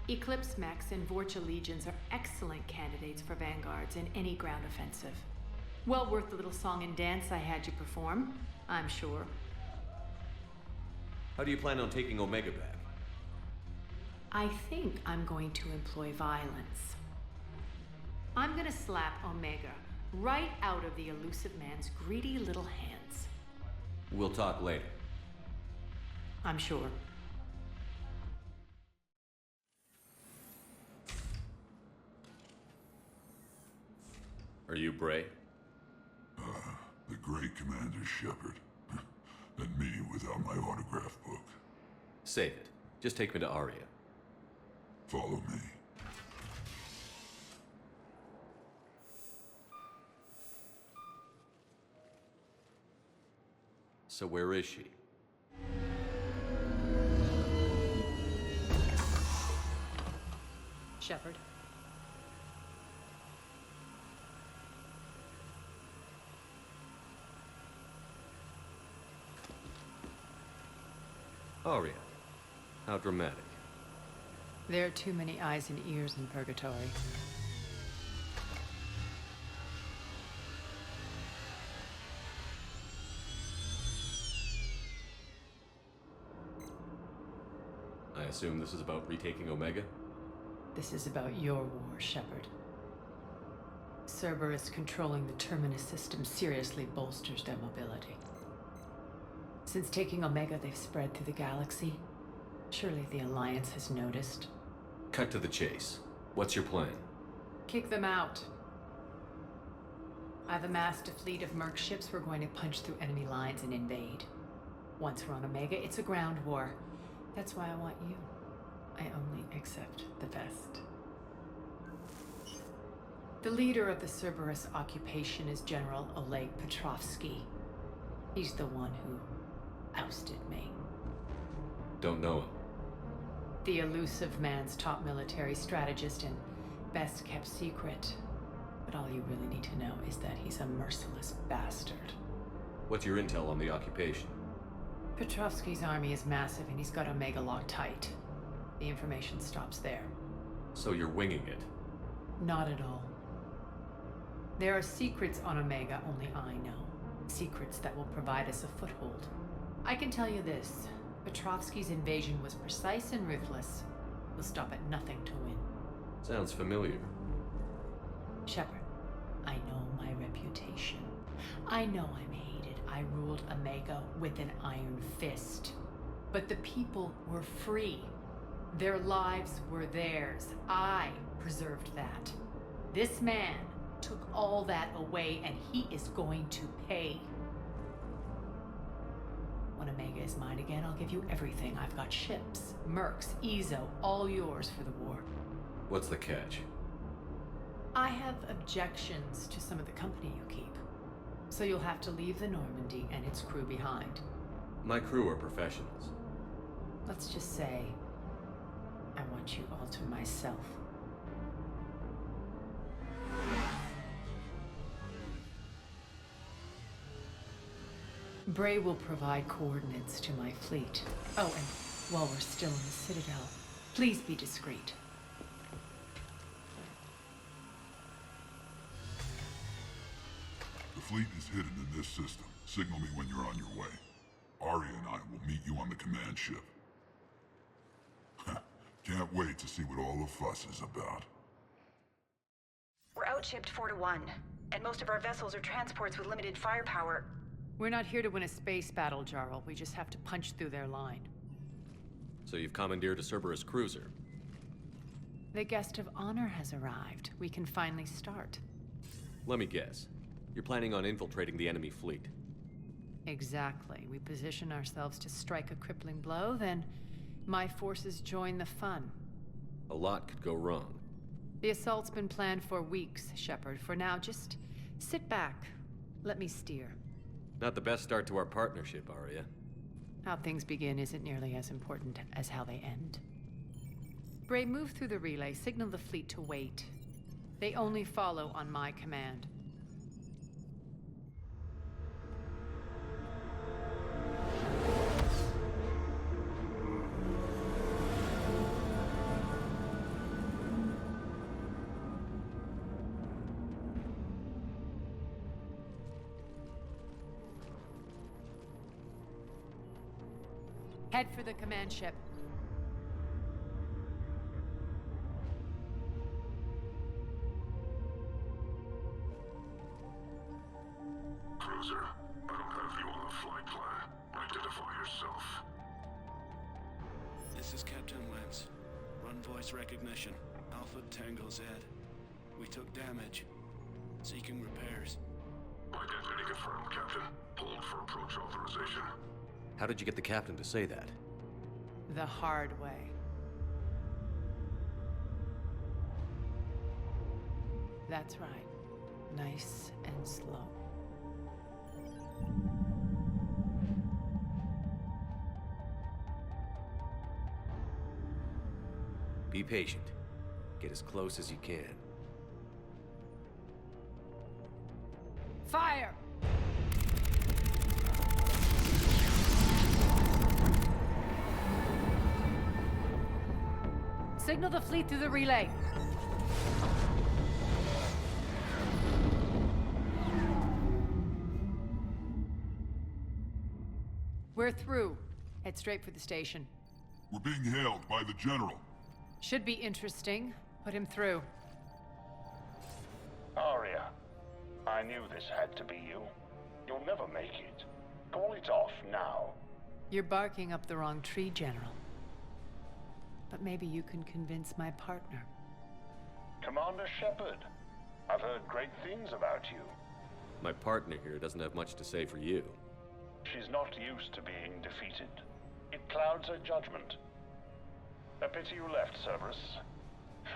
Speaker 20: Eclipse mechs and Vorcha legions are excellent candidates for vanguards in any ground offensive. Well worth the little song and dance I had you perform, I'm sure.
Speaker 2: How do you plan on taking Omega back?
Speaker 20: I think I'm going to employ violence. I'm gonna slap Omega right out of the elusive man's greedy little hands.
Speaker 2: We'll talk later.
Speaker 20: I'm sure.
Speaker 2: Are you Bray?
Speaker 7: The great Commander Shepard. And me without my autograph book.
Speaker 2: Save it. Just take me to Arya.
Speaker 7: Follow me.
Speaker 2: So where is she?
Speaker 20: Shepard.
Speaker 2: Arya. How dramatic.
Speaker 20: There are too many eyes and ears in Purgatory.
Speaker 2: I assume this is about retaking Omega?
Speaker 20: This is about your war, Shepard. Cerberus controlling the Terminus system seriously bolsters their mobility. Since taking Omega, they've spread through the galaxy. Surely the Alliance has noticed.
Speaker 2: Cut to the chase. What's your plan?
Speaker 20: Kick them out. I've amassed a fleet of merc ships. We're going to punch through enemy lines and invade. Once we're on Omega, it's a ground war. That's why I want you. I only accept the best. The leader of the Cerberus occupation is General Oleg Petrovsky. He's the one who ousted me.
Speaker 2: Don't know him.
Speaker 20: The elusive man's top military strategist and best kept secret. But all you really need to know is that he's a merciless bastard.
Speaker 2: What's your intel on the occupation?
Speaker 20: Petrovsky's army is massive and he's got Omega locked tight. The information stops there.
Speaker 2: So you're winging it?
Speaker 20: Not at all. There are secrets on Omega only I know. Secrets that will provide us a foothold. I can tell you this. Petrovsky's invasion was precise and ruthless. He'll stop at nothing to win.
Speaker 2: Sounds familiar.
Speaker 20: Shepard, I know my reputation. I know I'm hated. I ruled Omega with an iron fist. But the people were free. Their lives were theirs. I preserved that. This man took all that away, and he is going to pay. When Omega is mine again, I'll give you everything. I've got ships, mercs, Ezo, all yours for the war.
Speaker 2: What's the catch?
Speaker 20: I have objections to some of the company you keep. So you'll have to leave the Normandy and its crew behind.
Speaker 2: My crew are professionals.
Speaker 20: Let's just say, I want you all to myself. Bray will provide coordinates to my fleet. Oh, and while we're still in the Citadel, please be discreet.
Speaker 7: The fleet is hidden in this system. Signal me when you're on your way. Arya and I will meet you on the command ship. Can't wait to see what all the fuss is about.
Speaker 18: We're outshipped 4-1, and most of our vessels are transports with limited firepower.
Speaker 20: We're not here to win a space battle, Jarl. We just have to punch through their line.
Speaker 2: So you've commandeered a Cerberus cruiser?
Speaker 20: The guest of honor has arrived. We can finally start.
Speaker 2: Let me guess. You're planning on infiltrating the enemy fleet?
Speaker 20: Exactly. We position ourselves to strike a crippling blow, then my forces join the fun.
Speaker 2: A lot could go wrong.
Speaker 20: The assault's been planned for weeks, Shepard. For now, just sit back. Let me steer.
Speaker 2: Not the best start to our partnership, Arya.
Speaker 20: How things begin isn't nearly as important as how they end. Bray, move through the relay. Signal the fleet to wait. They only follow on my command. Head for the command ship.
Speaker 7: Cruiser, I don't have you on the flight plan. Identify yourself.
Speaker 15: This is Captain Lance. Run voice recognition. Alpha Tango Z. We took damage. Seeking repairs.
Speaker 7: Identity confirmed, Captain. Hold for approach authorization.
Speaker 2: How did you get the captain to say that?
Speaker 20: The hard way. That's right. Nice and slow.
Speaker 2: Be patient. Get as close as you can.
Speaker 20: Fire! Signal the fleet through the relay. We're through. Head straight for the station.
Speaker 7: We're being hailed by the General.
Speaker 20: Should be interesting. Put him through.
Speaker 16: Arya, I knew this had to be you. You'll never make it. Call it off now.
Speaker 20: You're barking up the wrong tree, General. But maybe you can convince my partner.
Speaker 16: Commander Shepard, I've heard great things about you.
Speaker 2: My partner here doesn't have much to say for you.
Speaker 16: She's not used to being defeated. It clouds her judgment. A pity you left, Cerberus.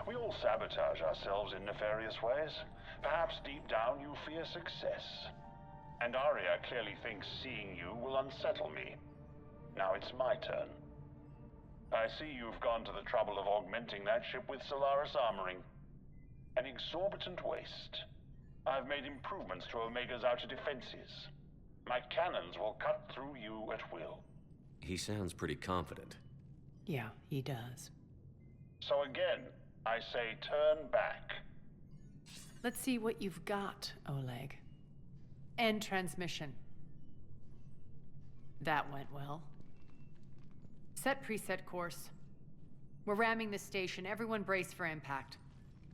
Speaker 16: We all sabotage ourselves in nefarious ways. Perhaps deep down you fear success. And Arya clearly thinks seeing you will unsettle me. Now it's my turn. I see you've gone to the trouble of augmenting that ship with Solaris armoring. An exorbitant waste. I've made improvements to Omega's outer defenses. My cannons will cut through you at will.
Speaker 2: He sounds pretty confident.
Speaker 20: Yeah, he does.
Speaker 16: So again, I say turn back.
Speaker 20: Let's see what you've got, Oleg. End transmission. That went well. Set preset course. We're ramming the station. Everyone brace for impact.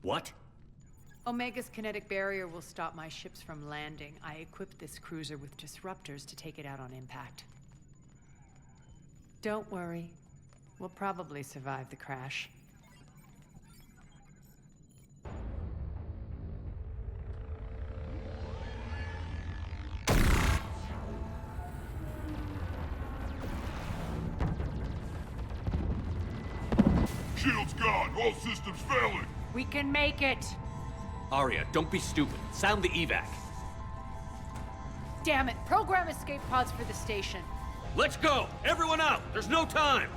Speaker 2: What?
Speaker 20: Omega's kinetic barrier will stop my ships from landing. I equipped this cruiser with disruptors to take it out on impact. Don't worry. We'll probably survive the crash.
Speaker 7: Shield's gone! All systems failing!
Speaker 20: We can make it!
Speaker 2: Arya, don't be stupid. Sound the evac.
Speaker 20: Damn it! Program escape pods for the station.
Speaker 2: Let's go! Everyone out! There's no time!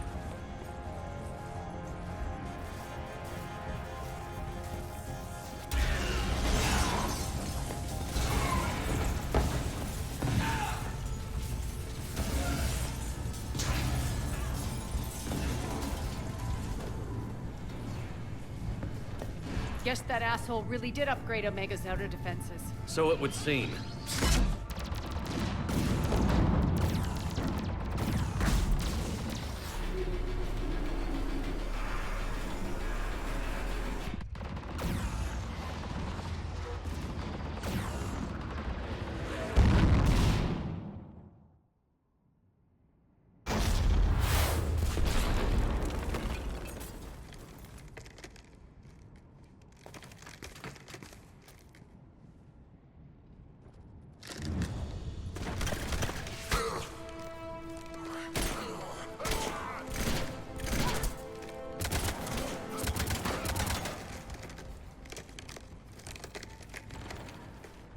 Speaker 20: Guess that asshole really did upgrade Omega's outer defenses.
Speaker 2: So it would seem.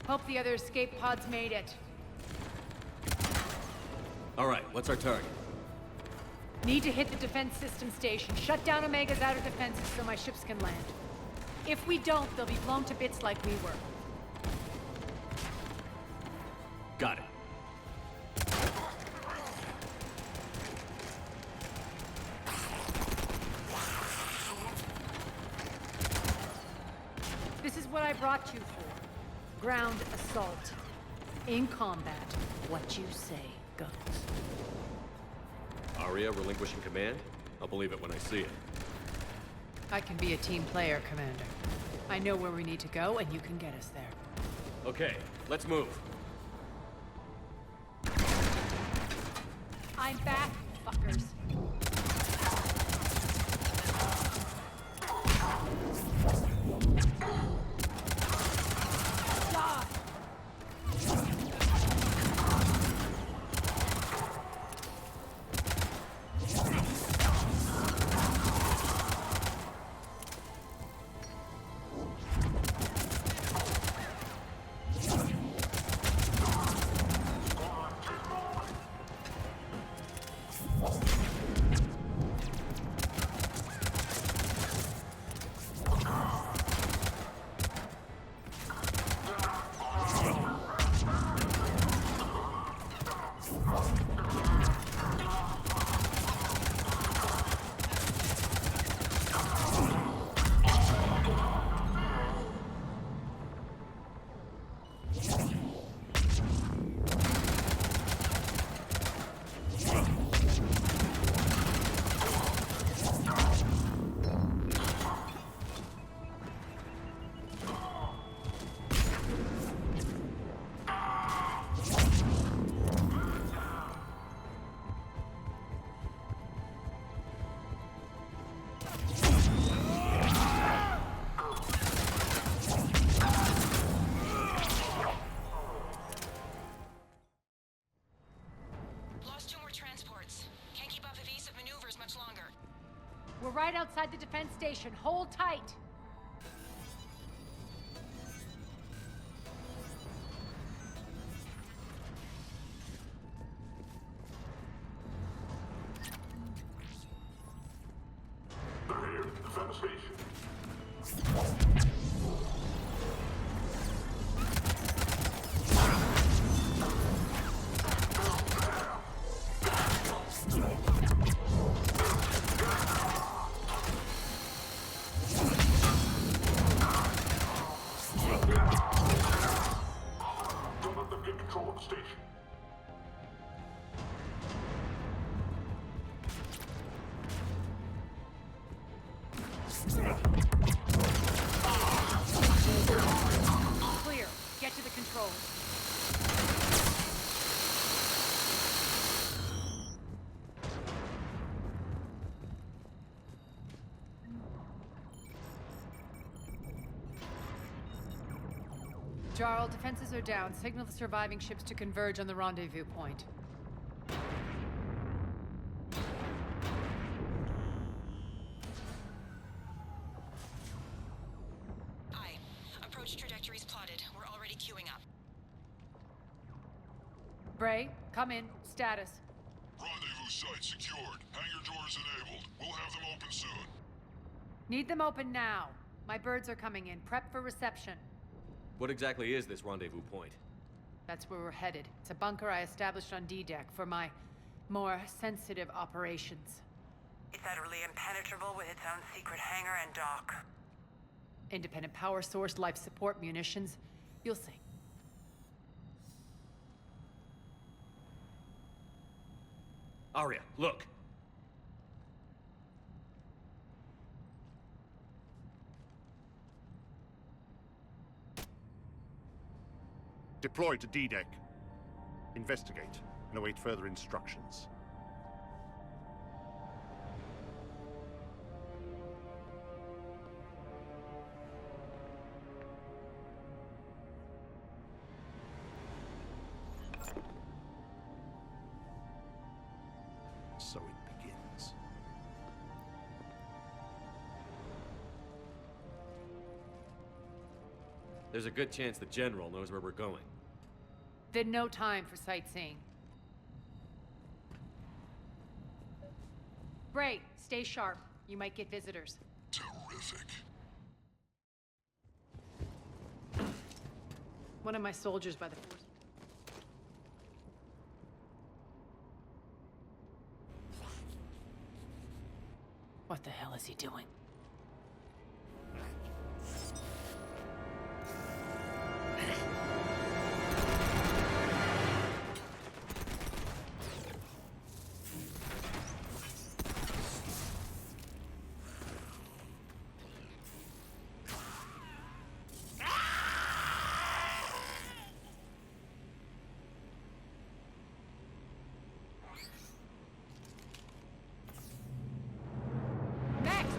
Speaker 20: Hope the other escape pods made it.
Speaker 2: All right, what's our target?
Speaker 20: Need to hit the defense system station. Shut down Omega's outer defenses so my ships can land. If we don't, they'll be blown to bits like we were.
Speaker 2: Got it.
Speaker 20: This is what I brought you for. Ground assault. In combat, what you say goes.
Speaker 2: Arya relinquishing command? I'll believe it when I see it.
Speaker 20: I can be a team player, Commander. I know where we need to go, and you can get us there.
Speaker 2: Okay, let's move.
Speaker 20: I'm back, fuckers. We're right outside the defense station. Hold tight. Jarl, defenses are down. Signal the surviving ships to converge on the rendezvous point.
Speaker 18: Aye. Approach trajectories plotted. We're already queuing up.
Speaker 20: Bray, come in. Status.
Speaker 5: Rendezvous site secured. Hangar doors enabled. We'll have them open soon.
Speaker 20: Need them open now. My birds are coming in. Prep for reception.
Speaker 2: What exactly is this rendezvous point?
Speaker 20: That's where we're headed. It's a bunker I established on D-Deck for my more sensitive operations.
Speaker 18: It's utterly impenetrable with its own secret hangar and dock.
Speaker 20: Independent power source, life support, munitions. You'll see.
Speaker 2: Arya, look!
Speaker 5: Deploy to D-Deck. Investigate and await further instructions. So it begins.
Speaker 2: There's a good chance the General knows where we're going.
Speaker 20: Then no time for sightseeing. Bray, stay sharp. You might get visitors.
Speaker 5: Terrific.
Speaker 20: One of my soldiers by the force. What the hell is he doing?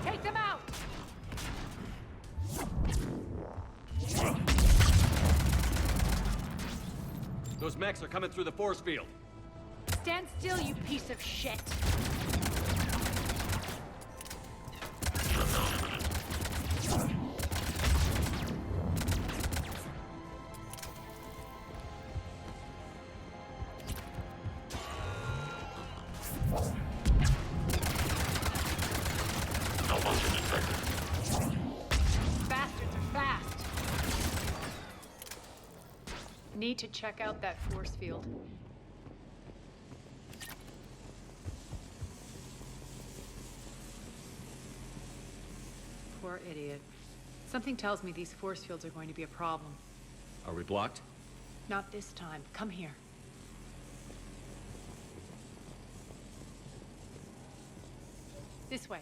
Speaker 20: Take them out!
Speaker 2: Those mechs are coming through the force field.
Speaker 20: Stand still, you piece of shit! Need to check out that force field. Poor idiot. Something tells me these force fields are going to be a problem.
Speaker 2: Are we blocked?
Speaker 20: Not this time. Come here. This way.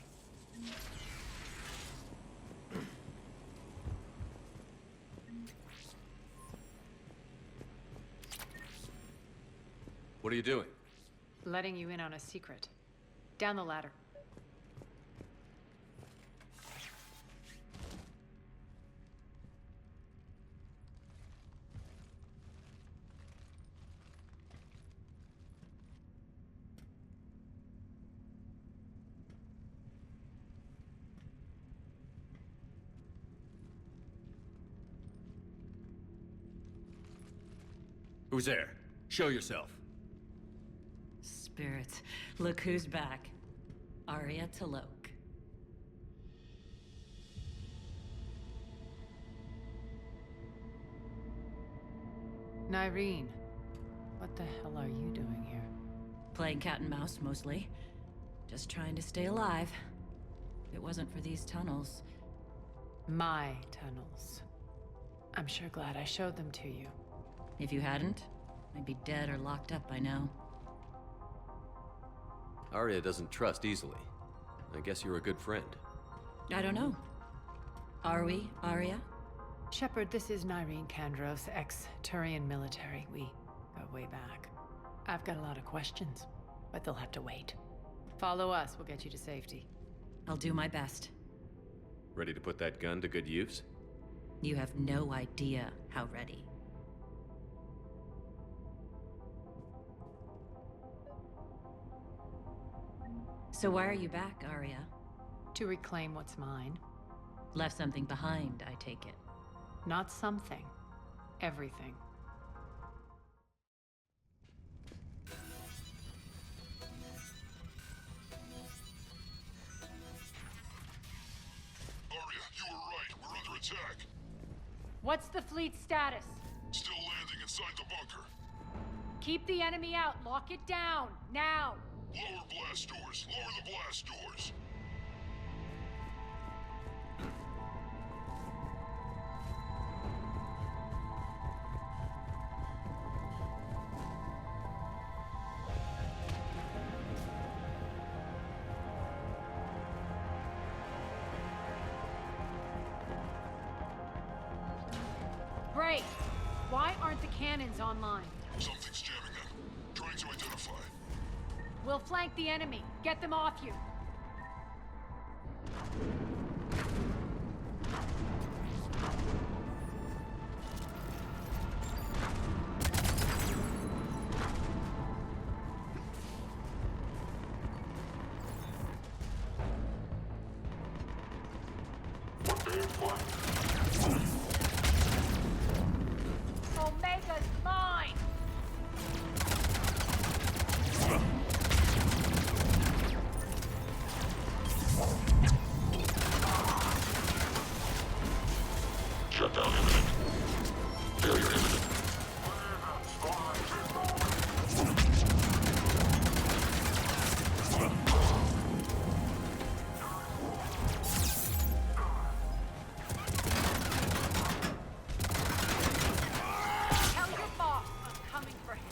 Speaker 2: What are you doing?
Speaker 20: Letting you in on a secret. Down the ladder.
Speaker 2: Who's there? Show yourself.
Speaker 17: Spirits, look who's back. Arya T'Loak.
Speaker 20: Nyreen, what the hell are you doing here?
Speaker 17: Playing cat and mouse, mostly. Just trying to stay alive. If it wasn't for these tunnels...
Speaker 20: My tunnels. I'm sure glad I showed them to you.
Speaker 17: If you hadn't, I'd be dead or locked up by now.
Speaker 2: Arya doesn't trust easily. I guess you're a good friend.
Speaker 17: I don't know. Are we, Arya?
Speaker 20: Shepard, this is Nyreen Kandros, ex-Turian military. We go way back. I've got a lot of questions, but they'll have to wait. Follow us, we'll get you to safety.
Speaker 17: I'll do my best.
Speaker 2: Ready to put that gun to good use?
Speaker 17: You have no idea how ready. So why are you back, Arya?
Speaker 20: To reclaim what's mine.
Speaker 17: Left something behind, I take it.
Speaker 20: Not something. Everything.
Speaker 5: Arya, you were right. We're under attack.
Speaker 20: What's the fleet's status?
Speaker 5: Still landing inside the bunker.
Speaker 20: Keep the enemy out. Lock it down. Now.
Speaker 5: Lower blast doors. Lower the blast doors.
Speaker 20: Great. Why aren't the cannons online?
Speaker 5: Something's jamming them. Trying to identify.
Speaker 20: We'll flank the enemy. Get them off you. Omega's mine!
Speaker 5: Shutdown imminent. Failure imminent.
Speaker 20: Tell your boss I'm coming for him.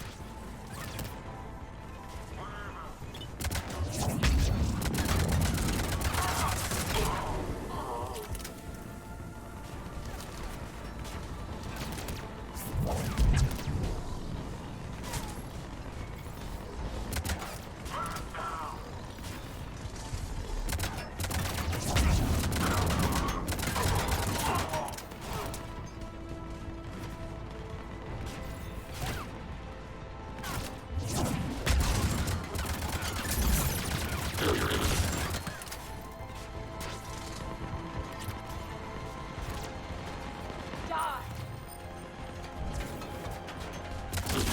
Speaker 5: Failure imminent.
Speaker 20: Die!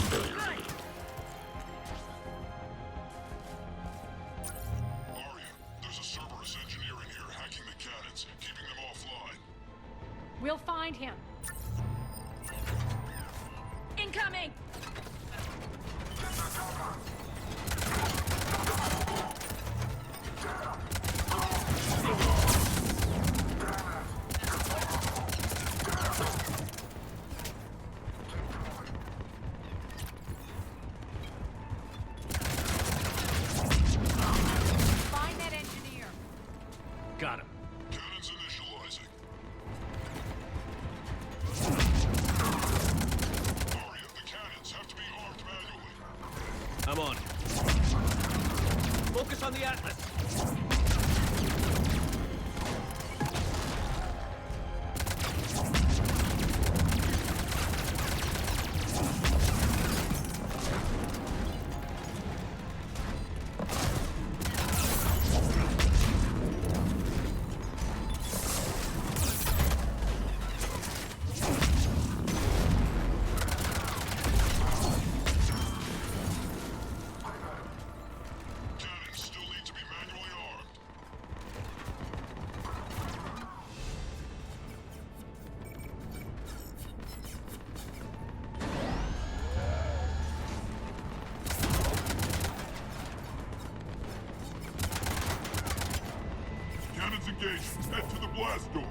Speaker 5: Failure imminent. Arya, there's a Cerberus engineer in here hacking the cannons, keeping them offline.
Speaker 20: We'll find him. Incoming! Find that engineer.
Speaker 2: Got him.
Speaker 5: Cannons initializing. Arya, the cannons have to be armed manually.
Speaker 2: I'm on it. Focus on the Atlas.
Speaker 5: Cannons still need to be manually armed. Cannons engaged. Head to the blast door.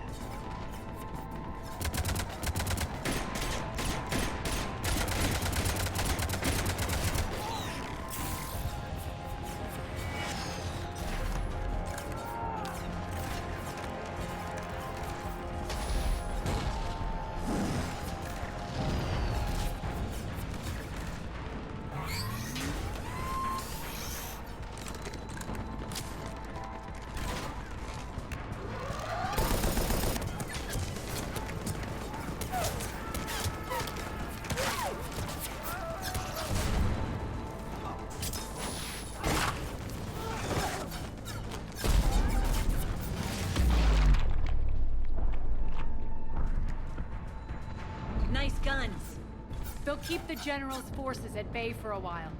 Speaker 20: They'll keep the General's forces at bay for a while.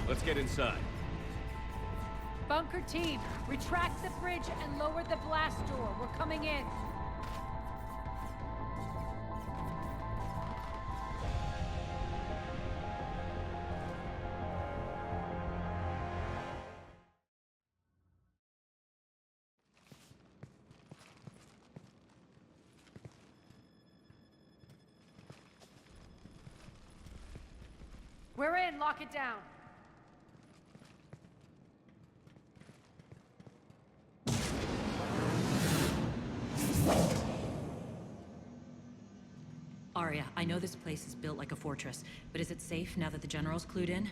Speaker 2: Let's get inside.
Speaker 20: Bunker team, retract the bridge and lower the blast door. We're coming in. We're in. Lock it down.
Speaker 17: Arya, I know this place is built like a fortress, but is it safe now that the General's clued in?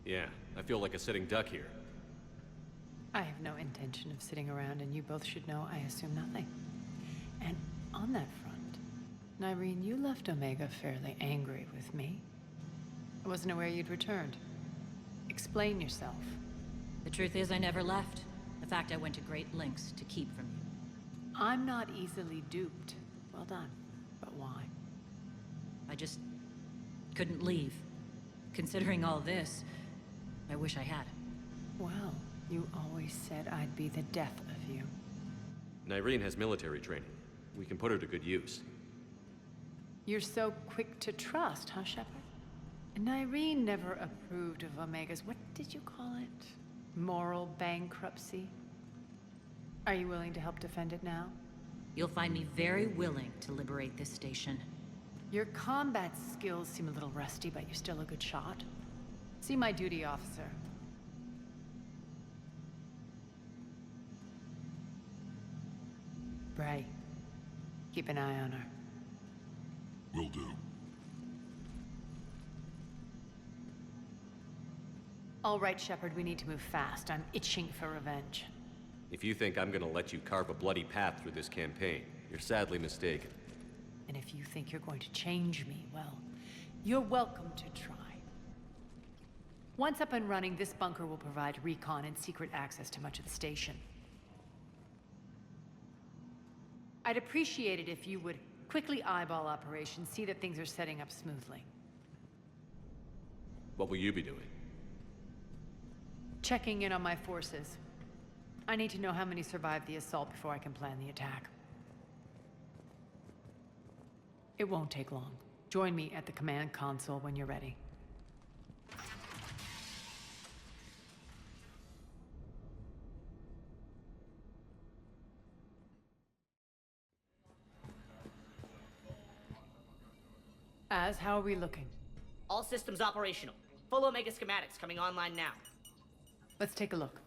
Speaker 2: Yeah, I feel like a sitting duck here.
Speaker 20: I have no intention of sitting around, and you both should know I assume nothing. And on that front, Nyreen, you left Omega fairly angry with me. I wasn't aware you'd returned. Explain yourself.
Speaker 17: The truth is, I never left. In fact, I went to great lengths to keep from you.
Speaker 20: I'm not easily duped. Well done. But why?
Speaker 17: I just couldn't leave. Considering all this, I wish I had.
Speaker 20: Well, you always said I'd be the death of you.
Speaker 2: Nyreen has military training. We can put her to good use.
Speaker 20: You're so quick to trust, huh, Shepard? Nyreen never approved of Omega's, what did you call it? Moral bankruptcy? Are you willing to help defend it now?
Speaker 17: You'll find me very willing to liberate this station.
Speaker 20: Your combat skills seem a little rusty, but you're still a good shot. See my duty officer. Bray, keep an eye on her.
Speaker 5: Will do.
Speaker 20: All right, Shepard, we need to move fast. I'm itching for revenge.
Speaker 2: If you think I'm gonna let you carve a bloody path through this campaign, you're sadly mistaken.
Speaker 20: And if you think you're going to change me, well, you're welcome to try. Once up and running, this bunker will provide recon and secret access to much of the station. I'd appreciate it if you would quickly eyeball operations, see that things are setting up smoothly.
Speaker 2: What will you be doing?
Speaker 20: Checking in on my forces. I need to know how many survived the assault before I can plan the attack. It won't take long. Join me at the command console when you're ready. How are we looking?
Speaker 8: All systems operational. Full Omega schematics coming online now.
Speaker 20: Let's take a look.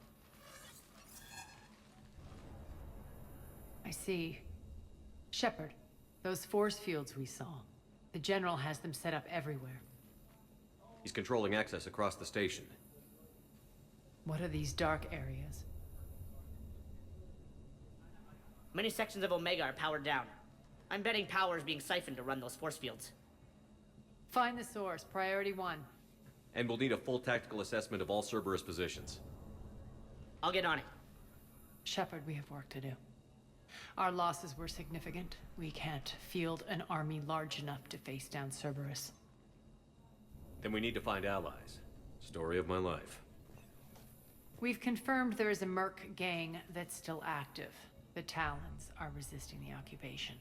Speaker 20: I see. Shepard, those force fields we saw. The General has them set up everywhere.
Speaker 2: He's controlling access across the station.
Speaker 20: What are these dark areas?
Speaker 8: Many sections of Omega are powered down. I'm betting power is being siphoned to run those force fields.
Speaker 20: Find the source, priority 1.
Speaker 2: And we'll need a full tactical assessment of all Cerberus positions.
Speaker 8: I'll get on it.
Speaker 20: Shepard, we have work to do. Our losses were significant. We can't field an army large enough to face down Cerberus.
Speaker 2: Then we need to find allies. Story of my life.
Speaker 20: We've confirmed there is a Merc gang that's still active. The Talons are resisting the occupation.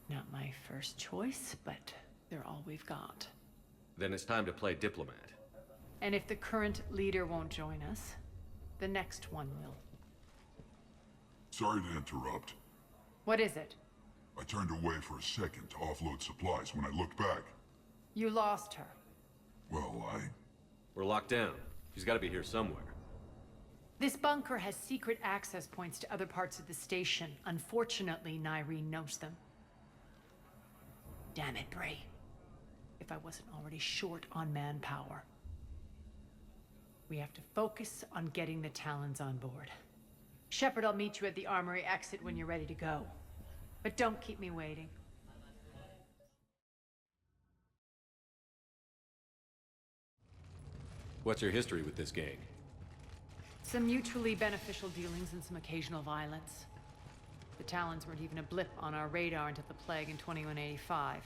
Speaker 20: Not my first choice, but they're all we've got.
Speaker 2: Then it's time to play diplomat.
Speaker 20: And if the current leader won't join us, the next one will.
Speaker 5: Sorry to interrupt.
Speaker 20: What is it?
Speaker 5: I turned away for a second to offload supplies. When I looked back...
Speaker 20: You lost her.
Speaker 5: Well,
Speaker 2: We're locked down. She's gotta be here somewhere.
Speaker 20: This bunker has secret access points to other parts of the station. Unfortunately, Nyreen knows them. Damn it, Bray. If I wasn't already short on manpower. We have to focus on getting the Talons on board. Shepard, I'll meet you at the armory exit when you're ready to go. But don't keep me waiting.
Speaker 2: What's your history with this gang?
Speaker 20: Some mutually beneficial dealings and some occasional violence. The Talons weren't even a blip on our radar until the plague in 2185.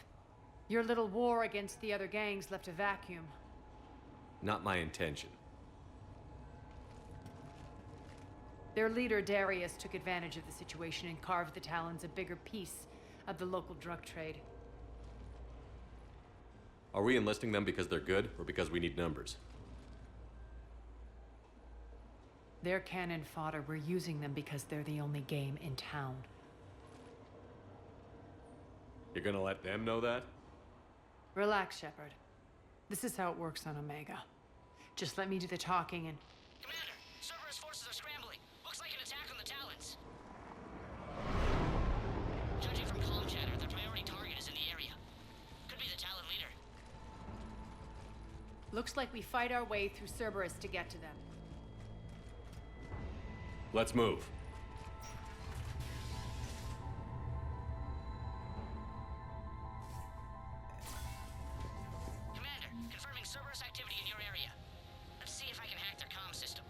Speaker 20: Your little war against the other gangs left a vacuum.
Speaker 2: Not my intention.
Speaker 20: Their leader, Darius, took advantage of the situation and carved the Talons a bigger piece of the local drug trade.
Speaker 2: Are we enlisting them because they're good, or because we need numbers?
Speaker 20: They're cannon fodder. We're using them because they're the only game in town.
Speaker 2: You're gonna let them know that?
Speaker 20: Relax, Shepard. This is how it works on Omega. Just let me do the talking and...
Speaker 8: Commander, Cerberus forces are scrambling. Looks like an attack on the Talons. Judging from comm chatter, their priority target is in the area. Could be the Talon leader.
Speaker 20: Looks like we fight our way through Cerberus to get to them.
Speaker 2: Let's move.
Speaker 8: Commander, confirming Cerberus activity in your area. Let's see if I can hack their comm system.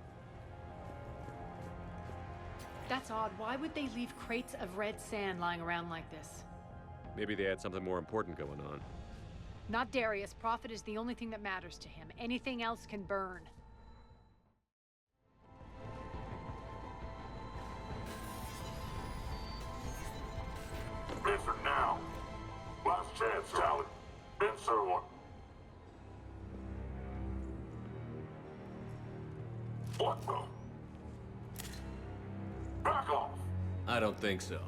Speaker 20: That's odd. Why would they leave crates of red sand lying around like this?
Speaker 2: Maybe they had something more important going on.
Speaker 20: Not Darius. Profit is the only thing that matters to him. Anything else can burn.
Speaker 5: Answer now. Last chance, Talon. Answer one. What the? Back off.
Speaker 2: I don't think so.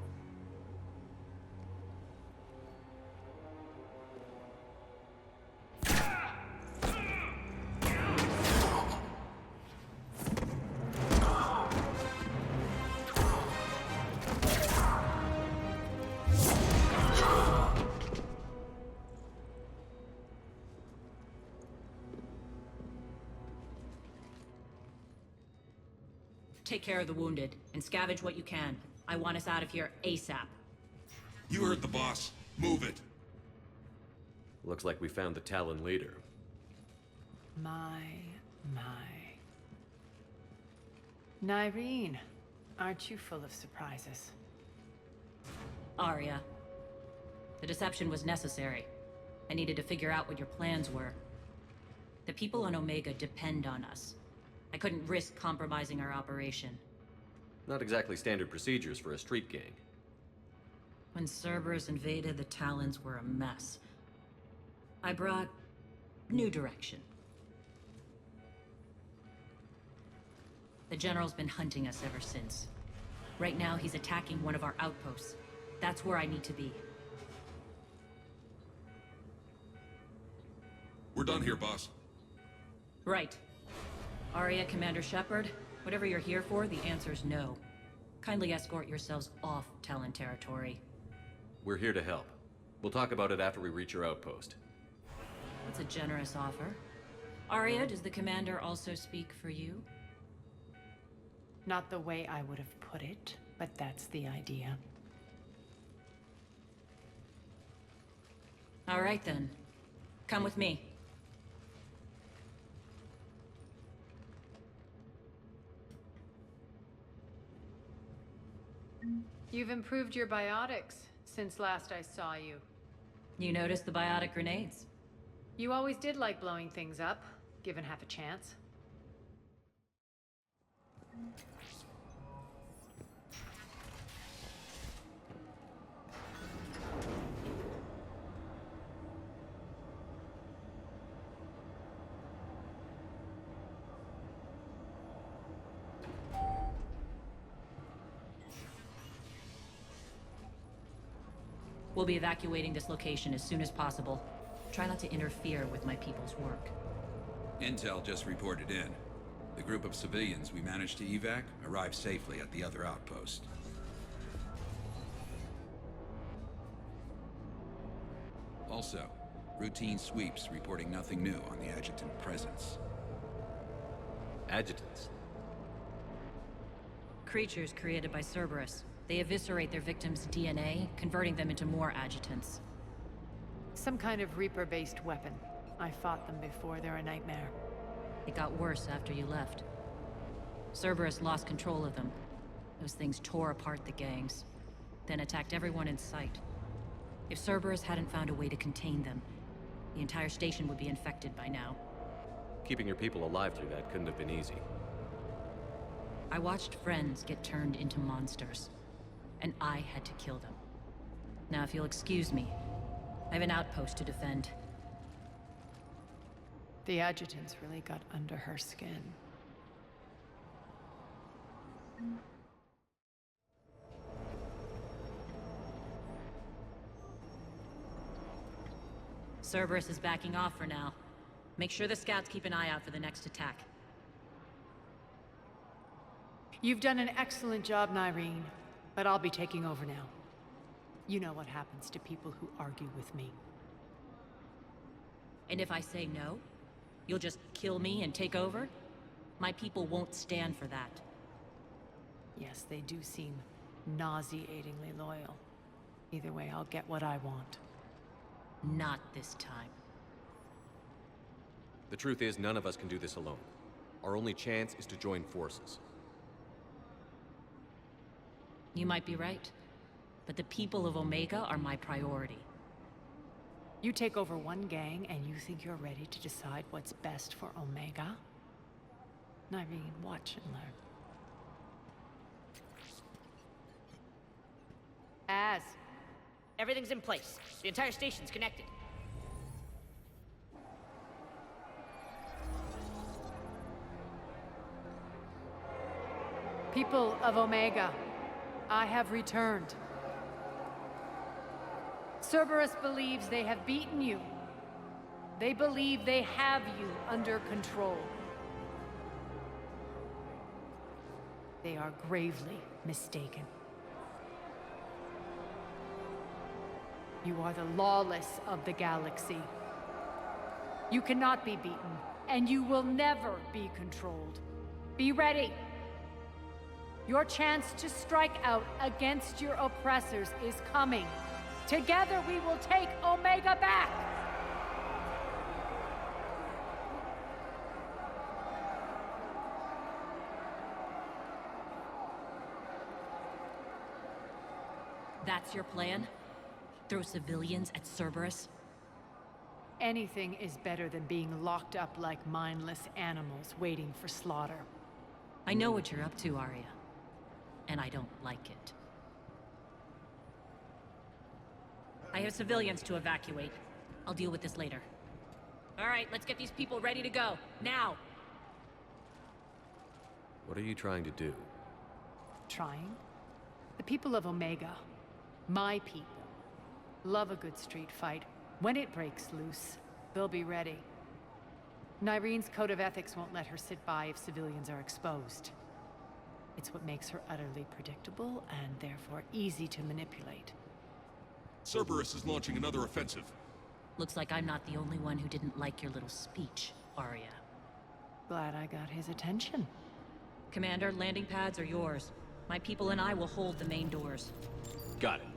Speaker 17: Take care of the wounded, and scavenge what you can. I want us out of here ASAP.
Speaker 5: You heard the boss. Move it.
Speaker 2: Looks like we found the Talon leader.
Speaker 20: My. Nyreen, aren't you full of surprises?
Speaker 17: Arya. The deception was necessary. I needed to figure out what your plans were. The people on Omega depend on us. I couldn't risk compromising our operation.
Speaker 2: Not exactly standard procedures for a street gang.
Speaker 17: When Cerberus invaded, the Talons were a mess. I brought new direction. The General's been hunting us ever since. Right now, he's attacking one of our outposts. That's where I need to be.
Speaker 5: We're done here, boss.
Speaker 17: Right. Arya, Commander Shepard, whatever you're here for, the answer's no. Kindly escort yourselves off Talon territory.
Speaker 2: We're here to help. We'll talk about it after we reach your outpost.
Speaker 17: That's a generous offer. Arya, does the Commander also speak for you?
Speaker 20: Not the way I would have put it, but that's the idea.
Speaker 17: All right then. Come with me.
Speaker 20: You've improved your biotics since last I saw you.
Speaker 17: You noticed the biotic grenades?
Speaker 20: You always did like blowing things up, given half a chance.
Speaker 17: We'll be evacuating this location as soon as possible. Try not to interfere with my people's work.
Speaker 6: Intel just reported in. The group of civilians we managed to evac arrived safely at the other outpost. Also, routine sweeps reporting nothing new on the adjutant presence.
Speaker 2: Adjutants?
Speaker 17: Creatures created by Cerberus. They eviscerate their victims' DNA, converting them into more adjutants.
Speaker 20: Some kind of Reaper-based weapon. I fought them before, they're a nightmare.
Speaker 17: It got worse after you left. Cerberus lost control of them. Those things tore apart the gangs. then attacked everyone in sight. If Cerberus hadn't found a way to contain them, the entire station would be infected by now.
Speaker 2: Keeping your people alive through that couldn't have been easy.
Speaker 17: I watched friends get turned into monsters, and I had to kill them. Now, if you'll excuse me, I have an outpost to defend.
Speaker 20: The adjutants really got under her skin.
Speaker 17: Cerberus is backing off for now. Make sure the scouts keep an eye out for the next attack.
Speaker 20: You've done an excellent job, Nyreen, but I'll be taking over now. You know what happens to people who argue with me.
Speaker 17: And if I say no, you'll just kill me and take over? My people won't stand for that.
Speaker 20: Yes, they do seem nauseatingly loyal. Either way, I'll get what I want.
Speaker 17: Not this time.
Speaker 2: The truth is, none of us can do this alone. Our only chance is to join forces.
Speaker 17: You might be right, but the people of Omega are my priority.
Speaker 20: You take over one gang and you think you're ready to decide what's best for Omega? Nyreen, watch and learn.
Speaker 8: Everything's in place. The entire station's connected.
Speaker 20: People of Omega, I have returned. Cerberus believes they have beaten you. They believe they have you under control. They are gravely mistaken. You are the lawless of the galaxy. You cannot be beaten, and you will never be controlled. Be ready. Your chance to strike out against your oppressors is coming. Together we will take Omega back!
Speaker 17: That's your plan? Throw civilians at Cerberus?
Speaker 20: Anything is better than being locked up like mindless animals waiting for slaughter.
Speaker 17: I know what you're up to, Arya. And I don't like it. I have civilians to evacuate. I'll deal with this later. All right, let's get these people ready to go. Now!
Speaker 2: What are you trying to do?
Speaker 20: Trying? The people of Omega, my people, love a good street fight. When it breaks loose, they'll be ready. Nyreen's code of ethics won't let her sit by if civilians are exposed. It's what makes her utterly predictable and therefore easy to manipulate.
Speaker 5: Cerberus is launching another offensive.
Speaker 17: Looks like I'm not the only one who didn't like your little speech, Arya.
Speaker 20: Glad I got his attention.
Speaker 17: Commander, landing pads are yours. My people and I will hold the main doors.
Speaker 2: Got it.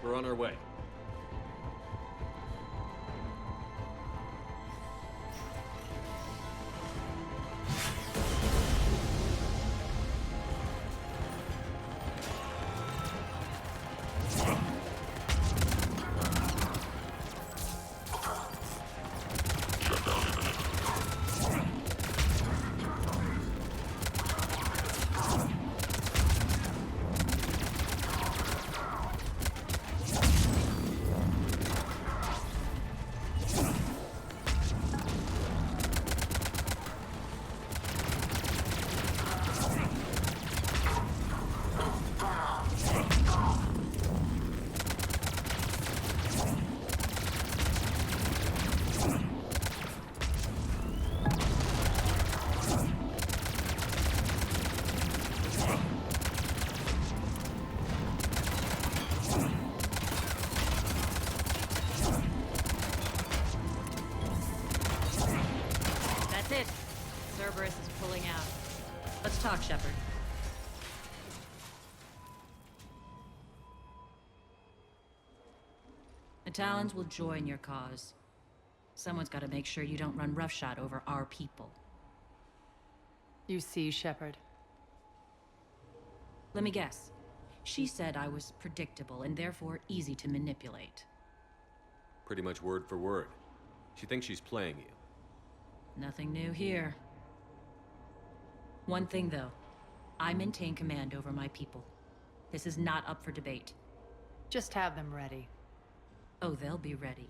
Speaker 2: We're on our way.
Speaker 17: Shepard. The Talons will join your cause. Someone's got to make sure you don't run roughshod over our people.
Speaker 20: You see, Shepard.
Speaker 17: Let me guess. She said I was predictable and therefore easy to manipulate.
Speaker 2: Pretty much word for word. She thinks she's playing you.
Speaker 17: Nothing new here. One thing, though. I maintain command over my people. This is not up for debate.
Speaker 20: Just have them ready.
Speaker 17: Oh, they'll be ready.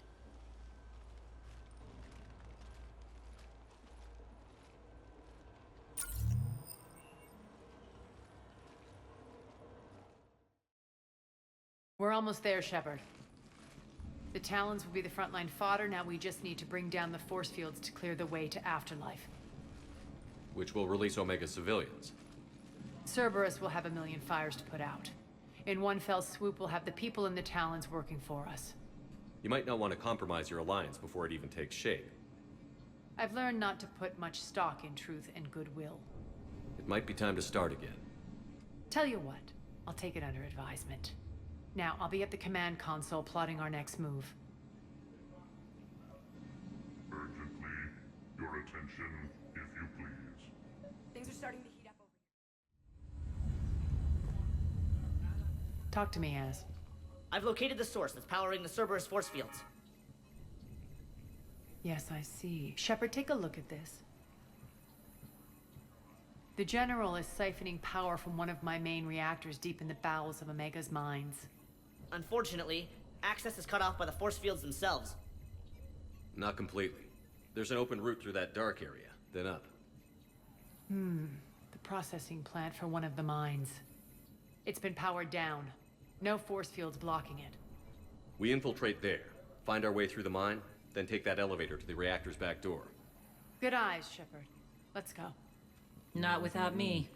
Speaker 20: We're almost there, Shepard. The Talons will be the frontline fodder. Now we just need to bring down the force fields to clear the way to Afterlife.
Speaker 2: Which will release Omega civilians.
Speaker 20: Cerberus will have 1,000,000 fires to put out. In one fell swoop, we'll have the people in the Talons working for us.
Speaker 2: You might not want to compromise your alliance before it even takes shape.
Speaker 20: I've learned not to put much stock in truth and goodwill.
Speaker 2: It might be time to start again.
Speaker 20: Tell you what, I'll take it under advisement. Now, I'll be at the command console plotting our next move.
Speaker 5: Urgently, your attention, if you please.
Speaker 18: Things are starting to heat up over
Speaker 20: Talk to me, Az.
Speaker 8: I've located the source that's powering the Cerberus force fields.
Speaker 20: Yes, I see. Shepard, take a look at this. The General is siphoning power from one of my main reactors deep in the bowels of Omega's mines.
Speaker 8: Unfortunately, access is cut off by the force fields themselves.
Speaker 2: Not completely. There's an open route through that dark area, then up.
Speaker 20: The processing plant for one of the mines. It's been powered down. No force fields blocking it.
Speaker 2: We infiltrate there, find our way through the mine, then take that elevator to the reactor's back door.
Speaker 20: Good eyes, Shepard. Let's go.
Speaker 17: Not without me.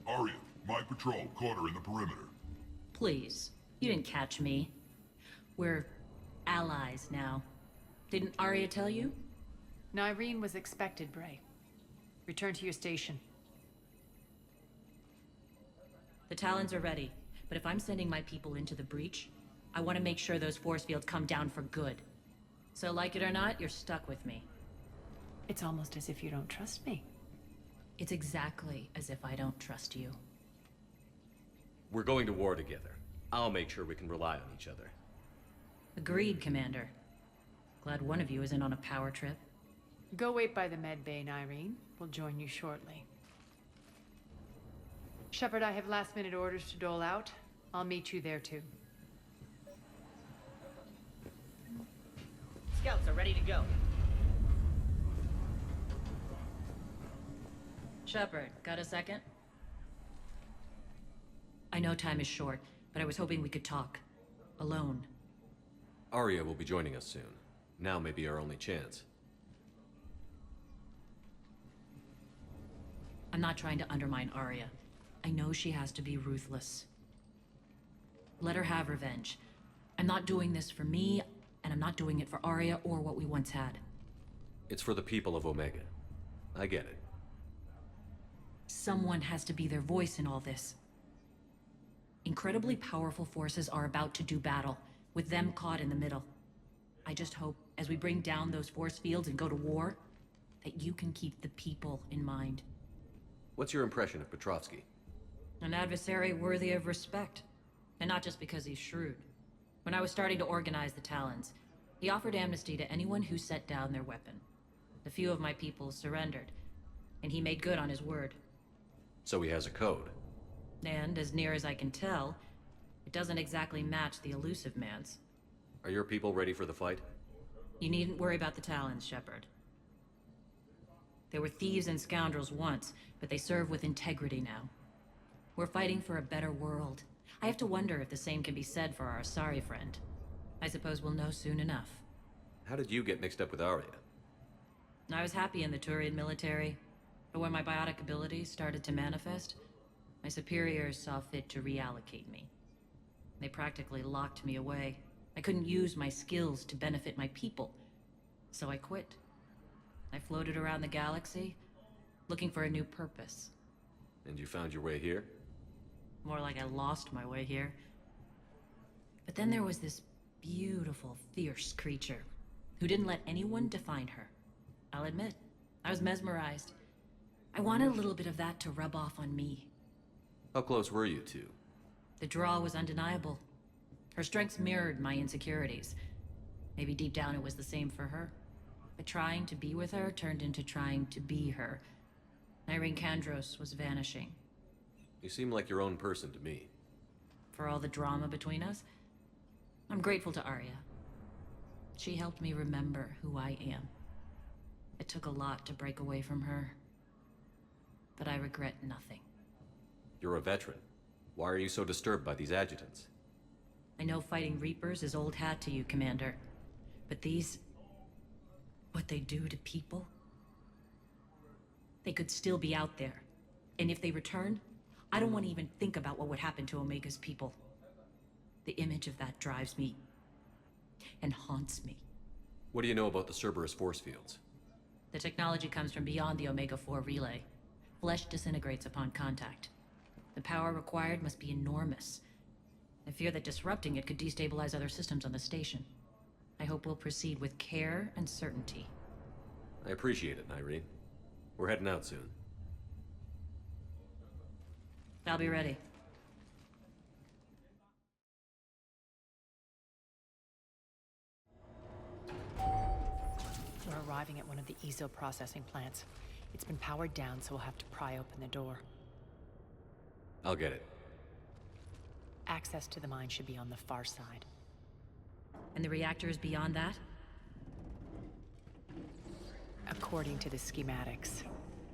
Speaker 5: Arya, my patrol caught her in the perimeter.
Speaker 17: Please. You didn't catch me. We're allies now. Didn't Arya tell you?
Speaker 20: Nyreen was expected, Bray. Return to your station.
Speaker 17: The Talons are ready, but if I'm sending my people into the breach, I want to make sure those force fields come down for good. So like it or not, you're stuck with me.
Speaker 20: It's almost as if you don't trust me.
Speaker 17: It's exactly as if I don't trust you.
Speaker 2: We're going to war together. I'll make sure we can rely on each other.
Speaker 17: Agreed, Commander. Glad one of you isn't on a power trip.
Speaker 20: Go wait by the med bay, Nyreen. We'll join you shortly. Shepard, I have last-minute orders to dole out. I'll meet you there, too.
Speaker 8: Scouts are ready to go.
Speaker 17: Shepard, got a second? I know time is short, but I was hoping we could talk. Alone.
Speaker 2: Arya will be joining us soon. Now may be our only chance.
Speaker 17: I'm not trying to undermine Arya. I know she has to be ruthless. Let her have revenge. I'm not doing this for me, and I'm not doing it for Arya or what we once had.
Speaker 2: It's for the people of Omega. I get it.
Speaker 17: Someone has to be their voice in all this. Incredibly powerful forces are about to do battle, with them caught in the middle. I just hope, as we bring down those force fields and go to war, that you can keep the people in mind.
Speaker 2: What's your impression of Petrovsky?
Speaker 17: An adversary worthy of respect. And not just because he's shrewd. When I was starting to organize the Talons, he offered amnesty to anyone who set down their weapon. A few of my people surrendered, and he made good on his word.
Speaker 2: So he has a code.
Speaker 17: And, as near as I can tell, it doesn't exactly match the elusive man's.
Speaker 2: Are your people ready for the fight?
Speaker 17: You needn't worry about the Talons, Shepard. They were thieves and scoundrels once, but they serve with integrity now. We're fighting for a better world. I have to wonder if the same can be said for our Asari friend. I suppose we'll know soon enough.
Speaker 2: How did you get mixed up with Arya?
Speaker 17: I was happy in the Turian military, but when my biotic abilities started to manifest, my superiors saw fit to reallocate me. They practically locked me away. I couldn't use my skills to benefit my people, so I quit. I floated around the galaxy, looking for a new purpose.
Speaker 2: And you found your way here?
Speaker 17: More like I lost my way here. But then there was this beautiful, fierce creature who didn't let anyone define her. I'll admit, I was mesmerized. I wanted a little bit of that to rub off on me.
Speaker 2: How close were you two?
Speaker 17: The draw was undeniable. Her strengths mirrored my insecurities. Maybe deep down it was the same for her. But trying to be with her turned into trying to be her. Irene Kandros was vanishing.
Speaker 2: You seem like your own person to me.
Speaker 17: For all the drama between us, I'm grateful to Arya. She helped me remember who I am. It took a lot to break away from her, but I regret nothing.
Speaker 2: You're a veteran. Why are you so disturbed by these adjutants?
Speaker 17: I know fighting Reapers is old hat to you, Commander. But these... what they do to people? They could still be out there. And if they return, I don't want to even think about what would happen to Omega's people. The image of that drives me and haunts me.
Speaker 2: What do you know about the Cerberus force fields?
Speaker 17: The technology comes from beyond the Omega-4 relay. Flesh disintegrates upon contact. The power required must be enormous. I fear that disrupting it could destabilize other systems on the station. I hope we'll proceed with care and certainty.
Speaker 2: I appreciate it, Irene. We're heading out soon.
Speaker 17: I'll be ready.
Speaker 13: We're arriving at one of the ESO processing plants. It's been powered down, so we'll have to pry open the door.
Speaker 2: I'll get it.
Speaker 13: Access to the mine should be on the far side.
Speaker 17: And the reactor is beyond that?
Speaker 13: According to the schematics.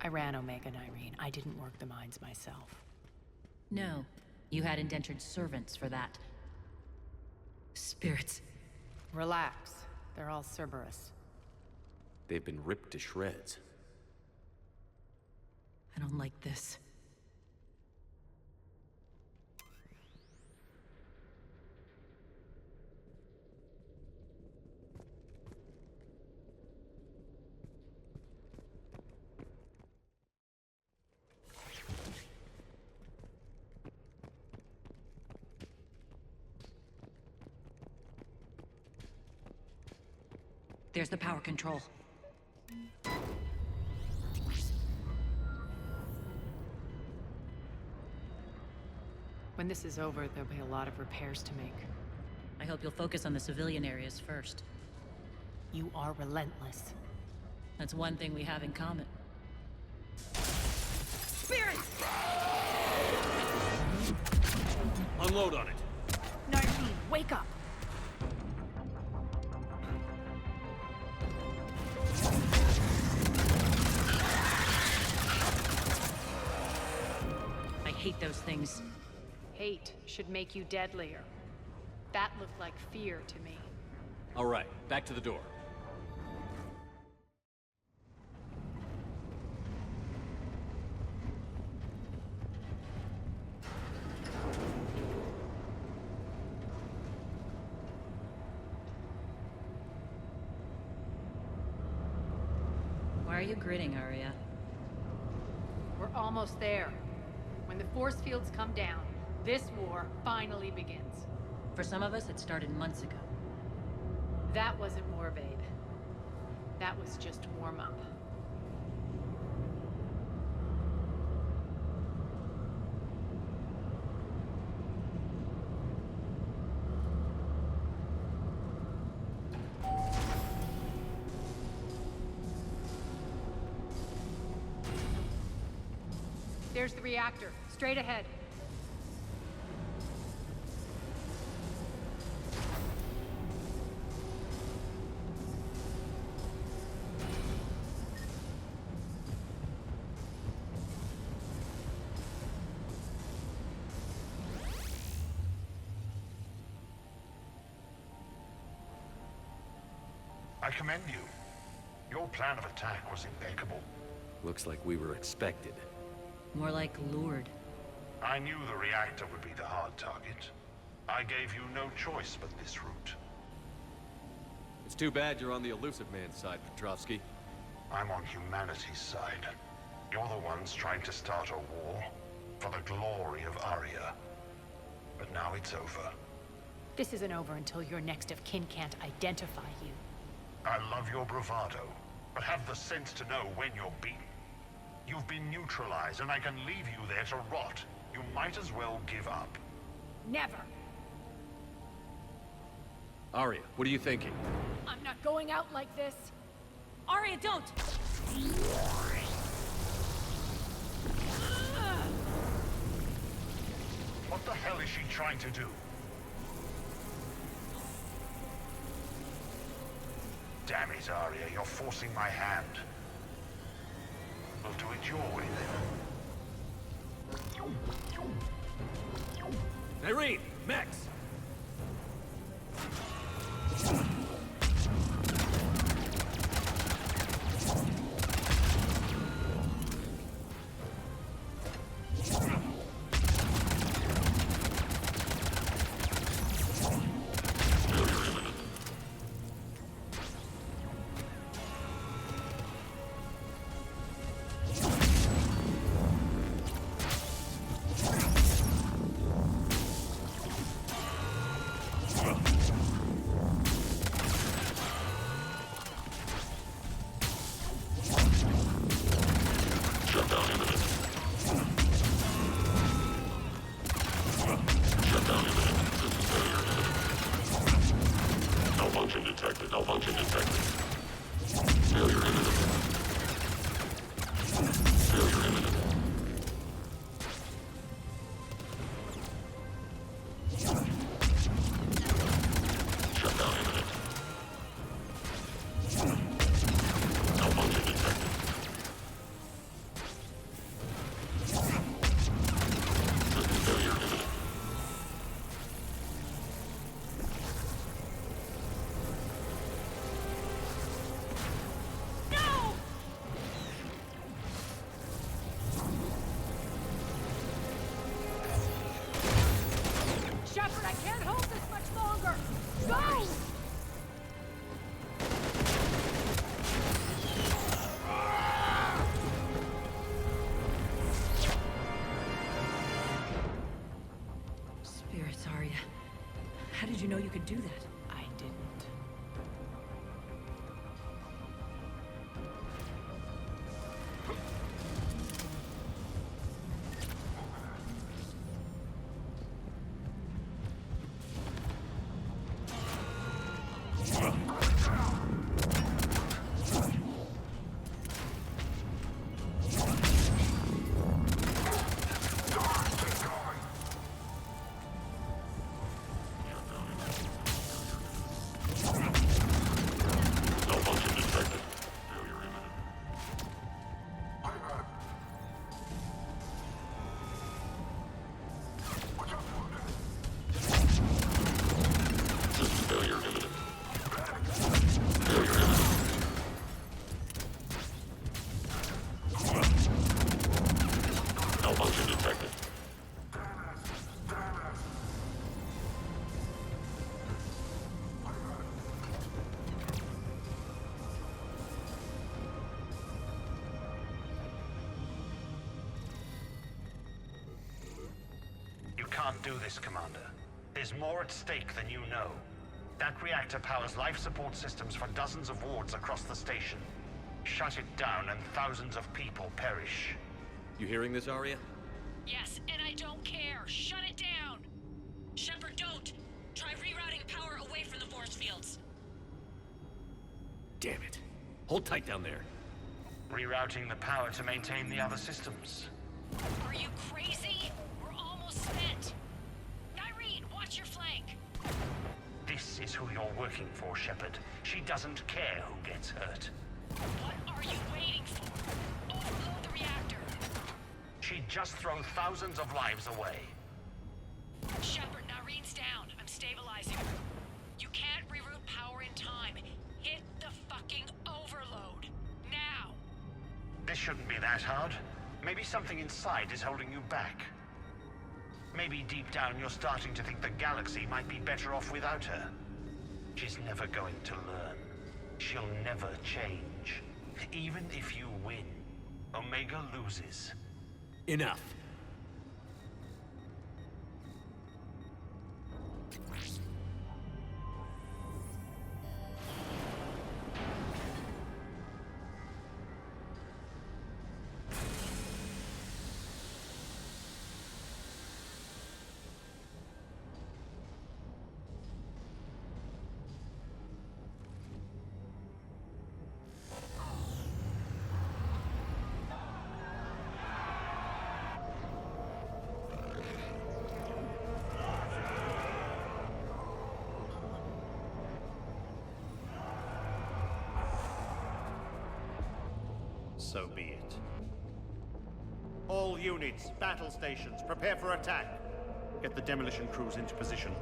Speaker 13: I ran Omega and Irene. I didn't work the mines myself.
Speaker 17: No. You had indentured servants for that. Spirits.
Speaker 13: Relax. They're all Cerberus.
Speaker 2: They've been ripped to shreds.
Speaker 17: I don't like this. There's the power control.
Speaker 13: When this is over, there'll be a lot of repairs to make.
Speaker 17: I hope you'll focus on the civilian areas first.
Speaker 13: You are relentless.
Speaker 17: That's one thing we have in common.
Speaker 13: Spirit!
Speaker 2: Unload on it.
Speaker 13: Nareen, wake up!
Speaker 17: I hate those things.
Speaker 13: Hate should make you deadlier. That looked like fear to me.
Speaker 2: All right, back to the door.
Speaker 17: Why are you grinning, Arya?
Speaker 13: We're almost there. When the force fields come down, this war finally begins.
Speaker 17: For some of us, it started months ago.
Speaker 13: That wasn't war, babe. That was just warm-up. There's the reactor, straight ahead.
Speaker 3: I commend you. Your plan of attack was impeccable.
Speaker 2: Looks like we were expected.
Speaker 17: More like lured.
Speaker 3: I knew the reactor would be the hard target. I gave you no choice but this route.
Speaker 2: It's too bad you're on the elusive man's side, Petrovsky.
Speaker 3: I'm on humanity's side. You're the ones trying to start a war for the glory of Arya. But now it's over.
Speaker 13: This isn't over until your next of kin can't identify you.
Speaker 3: I love your bravado, but have the sense to know when you're beaten. You've been neutralized, and I can leave you there to rot. You might as well give up.
Speaker 13: Never!
Speaker 2: Arya, what are you thinking?
Speaker 13: I'm not going out like this.
Speaker 17: Arya, don't!
Speaker 3: What the hell is she trying to do? Damn it, Arya, you're forcing my hand. We'll do it your way, then.
Speaker 2: Irene! Max!
Speaker 13: Shepard, I can't hold this much longer! Go!
Speaker 17: Spirits, Arya. How did you know you could do that?
Speaker 13: I didn't.
Speaker 3: Can't do this, Commander. There's more at stake than you know. That reactor powers life support systems for dozens of wards across the station. Shut it down and thousands of people perish.
Speaker 2: You hearing this, Arya?
Speaker 17: Yes, and I don't care. Shut it down! Shepard, don't! Try rerouting power away from the force fields.
Speaker 2: Damn it. Hold tight down there.
Speaker 3: Rerouting the power to maintain the other systems.
Speaker 17: Are you crazy? We're almost spent. Irene, watch your flank.
Speaker 3: This is who you're working for, Shepard. She doesn't care who gets hurt.
Speaker 17: What are you waiting for? Overload the reactor.
Speaker 3: She'd just throw thousands of lives away.
Speaker 17: Shepard, Irene's down. I'm stabilizing her. You can't reroute power in time. Hit the fucking overload. Now!
Speaker 3: This shouldn't be that hard. Maybe something inside is holding you back. Maybe deep down you're starting to think the galaxy might be better off without her. She's never going to learn. She'll never change. Even if you win,
Speaker 9: Omega loses.
Speaker 2: Enough.
Speaker 9: So be it. All units, battle stations, prepare for attack. Get the demolition crews into position.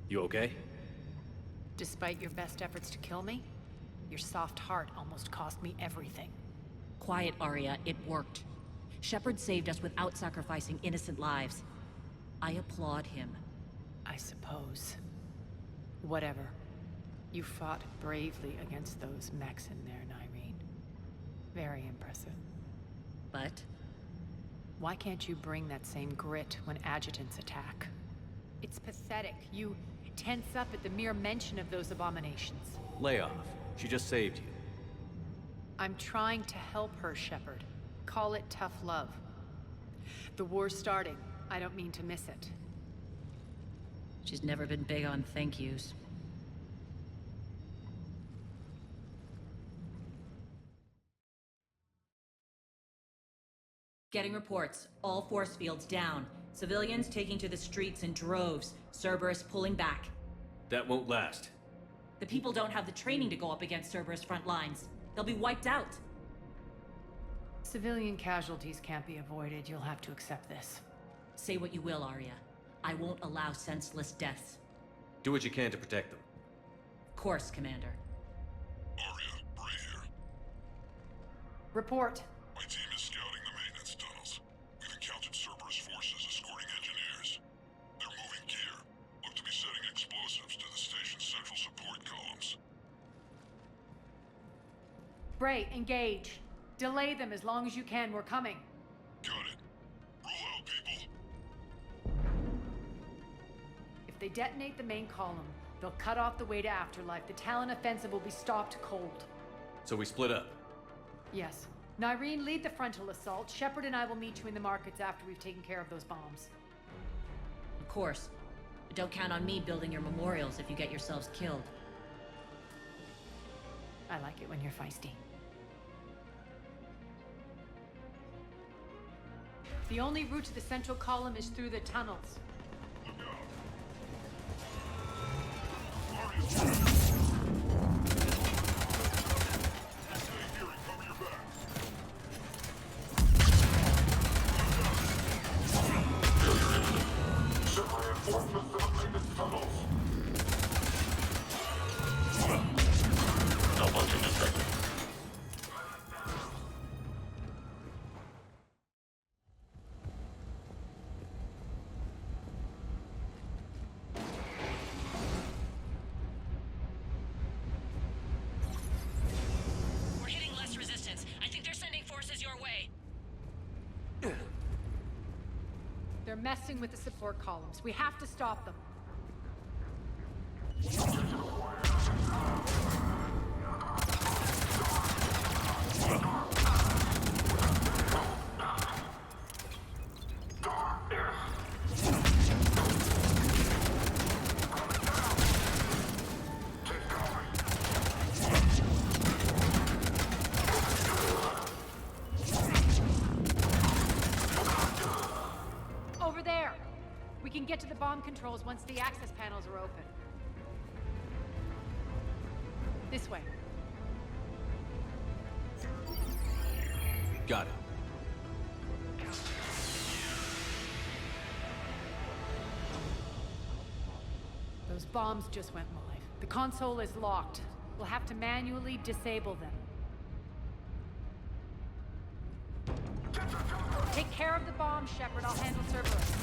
Speaker 2: You okay?
Speaker 13: Despite your best efforts to kill me, your soft heart almost cost me everything.
Speaker 17: Quiet, Arya. It worked. Shepard saved us without sacrificing innocent lives. I applaud him.
Speaker 13: I suppose. Whatever. You fought bravely against those mechs in there, Nyreen. Very impressive.
Speaker 17: But?
Speaker 13: Why can't you bring that same grit when adjutants attack? It's pathetic. You tense up at the mere mention of those abominations.
Speaker 2: Lay off. She just saved you.
Speaker 13: I'm trying to help her, Shepard. Call it tough love. The war's starting. I don't mean to miss it.
Speaker 17: She's never been big on thank yous. Getting reports. All force fields down. Civilians taking to the streets in droves. Cerberus pulling back.
Speaker 2: That won't last.
Speaker 17: The people don't have the training to go up against Cerberus front lines. They'll be wiped out.
Speaker 13: Civilian casualties can't be avoided. You'll have to accept this.
Speaker 17: Say what you will, Arya. I won't allow senseless deaths.
Speaker 2: Do what you can to protect them.
Speaker 17: Of course, Commander.
Speaker 5: Arya, Bray here.
Speaker 13: Report.
Speaker 5: My team is scouting the maintenance tunnels. We've encountered Cerberus forces escorting engineers. They're moving gear. Look to be setting explosives to the station's central support columns.
Speaker 13: Bray, engage. Delay them as long as you can. We're coming.
Speaker 5: Got it. Roll out, people.
Speaker 13: If they detonate the main column, they'll cut off the way to Afterlife. The Talon offensive will be stopped cold.
Speaker 2: So we split up.
Speaker 13: Yes. Nyreen, lead the frontal assault. Shepard and I will meet you in the markets after we've taken care of those bombs.
Speaker 17: Of course. But don't count on me building your memorials if you get yourselves killed.
Speaker 13: I like it when you're feisty. The only route to the central column is through the tunnels. They're messing with the support columns. We have to stop them. Get to the bomb controls once the access panels are open. This way.
Speaker 2: Got it.
Speaker 13: Those bombs just went live. The console is locked. We'll have to manually disable them. Take care of the bomb, Shepard. I'll handle Cerberus.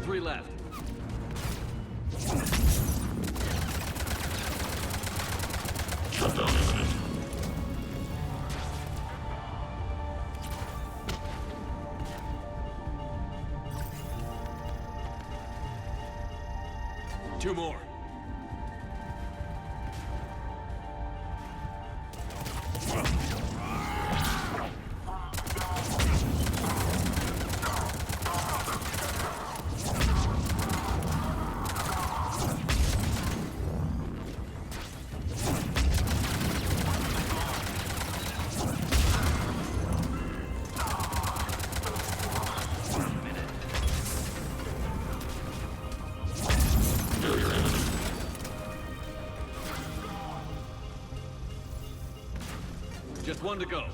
Speaker 2: Three left.
Speaker 5: Shut down imminent.
Speaker 2: Two more. Just one to go.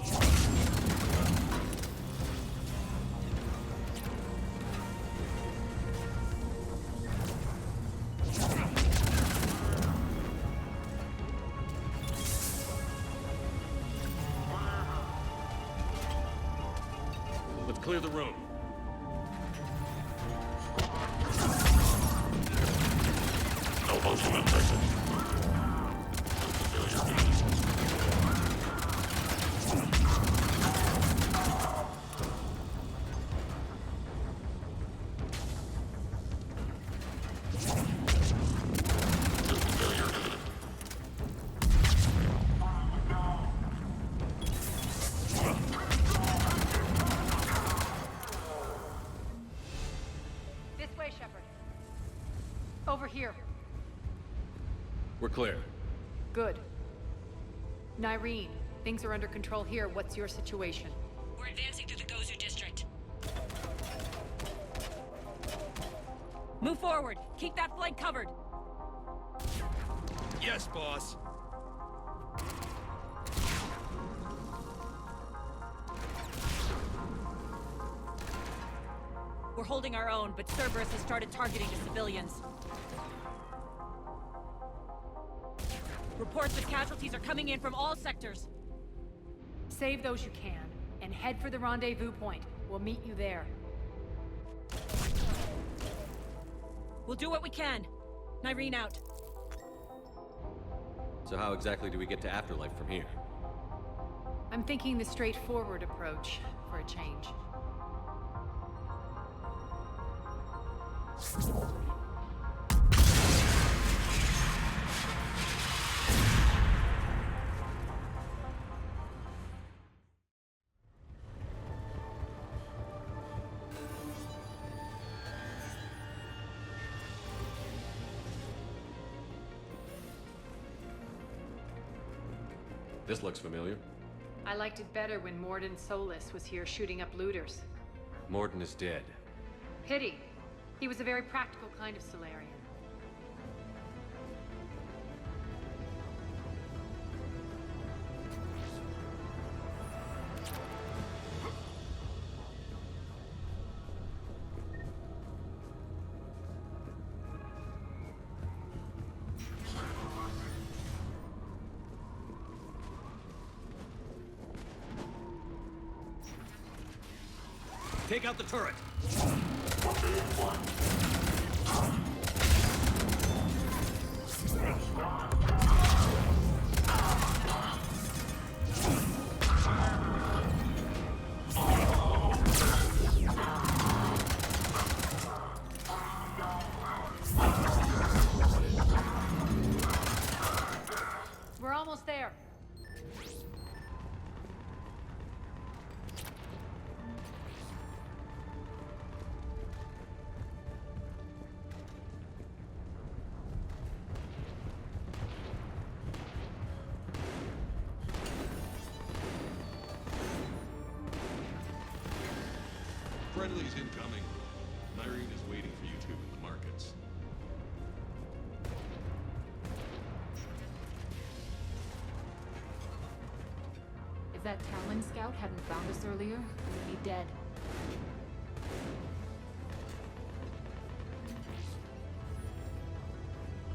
Speaker 2: Let's clear the room.
Speaker 5: Malfunction detected.
Speaker 13: This way, Shepard. Over here.
Speaker 2: We're clear.
Speaker 13: Good. Nyreen, things are under control here. What's your situation?
Speaker 17: We're advancing through the Gozu district. Move forward. Keep that flank covered.
Speaker 2: Yes, boss.
Speaker 17: We're holding our own, but Cerberus has started targeting the civilians. Reports of casualties are coming in from all sectors.
Speaker 13: Save those you can, and head for the rendezvous point. We'll meet you there.
Speaker 17: We'll do what we can. Nyreen out.
Speaker 2: So how exactly do we get to Afterlife from here?
Speaker 13: I'm thinking the straightforward approach, for a change.
Speaker 2: This looks familiar.
Speaker 13: I liked it better when Morden Solis was here shooting up looters.
Speaker 2: Morden is dead.
Speaker 13: Pity. He was a very practical kind of Solarian.
Speaker 2: Take out the turret!
Speaker 13: We're almost there.
Speaker 5: Friendly's incoming. Nyreen is waiting for you two in the markets.
Speaker 13: If that Talon scout hadn't found us earlier, we'd be dead.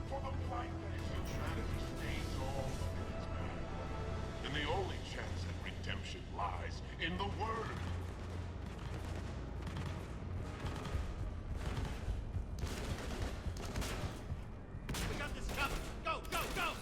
Speaker 5: For the plight that is humanity stains all things, man. And the only chance at redemption lies in the Word.
Speaker 9: We got this covered. Go, go, go!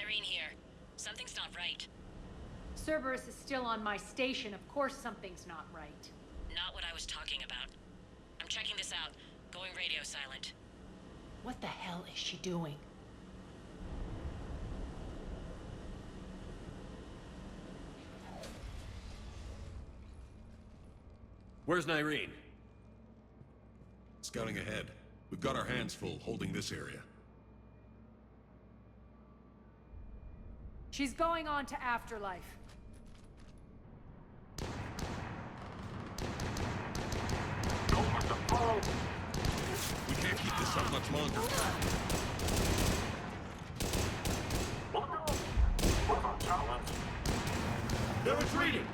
Speaker 17: Irene here. Something's not right.
Speaker 13: Cerberus is still on my station. Of course something's not right.
Speaker 17: Not what I was talking about. I'm checking this out. Going radio silent.
Speaker 13: What the hell is she doing?
Speaker 2: Where's Nyreen?
Speaker 5: Scouting ahead. We've got our hands full holding this area.
Speaker 13: She's going on to Afterlife.
Speaker 5: We can't keep this up much longer.
Speaker 9: They're retreating!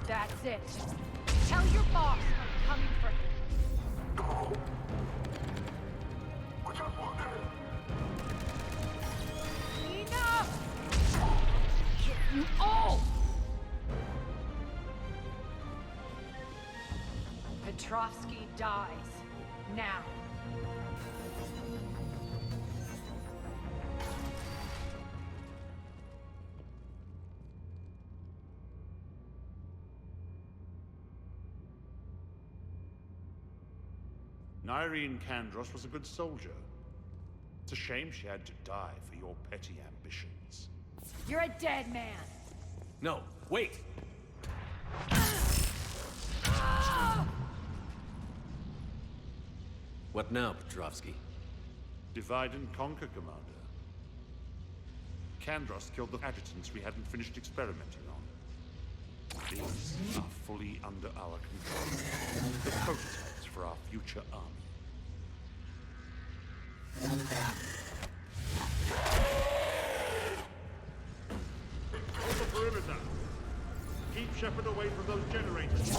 Speaker 13: That's it. Tell your boss I'm coming for him. Enough! Get you all! Petrovsky dies. Now.
Speaker 9: Irene Kandros was a good soldier. It's a shame she had to die for your petty ambitions.
Speaker 13: You're a dead man.
Speaker 2: No, wait! What now, Petrovsky?
Speaker 9: Divide and conquer, Commander. Kandros killed the adjutants we hadn't finished experimenting on. These are fully under our control. The prototypes for our future army. Hold the perimeter. Keep Shepard away from those generators.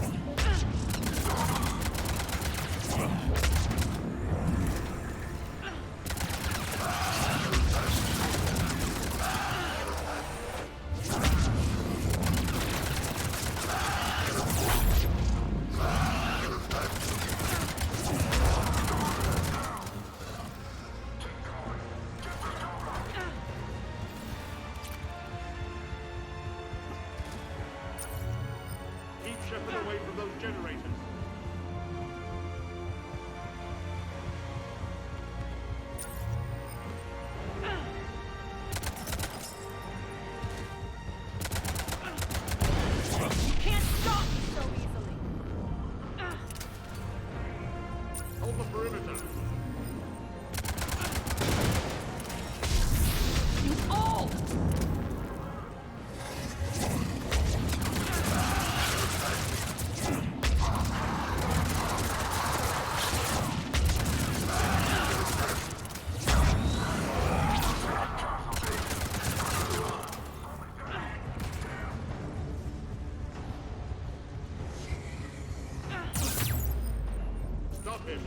Speaker 9: Stop him!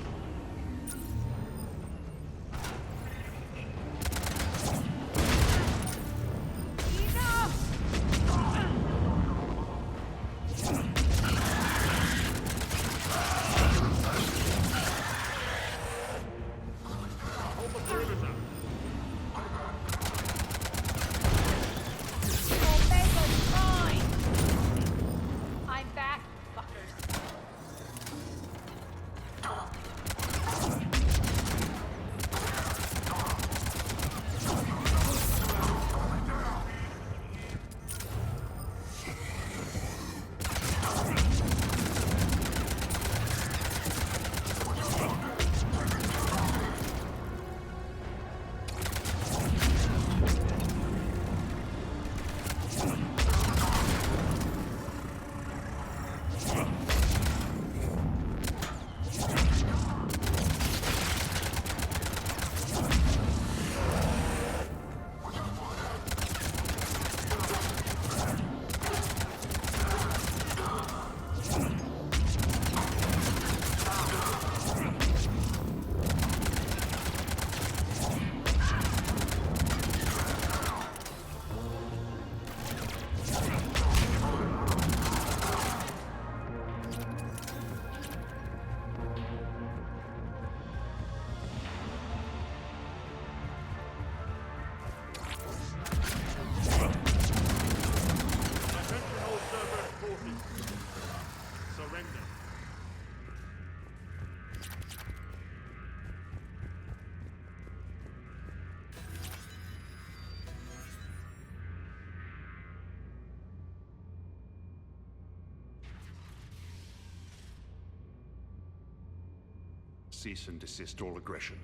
Speaker 9: Cease and desist all aggression.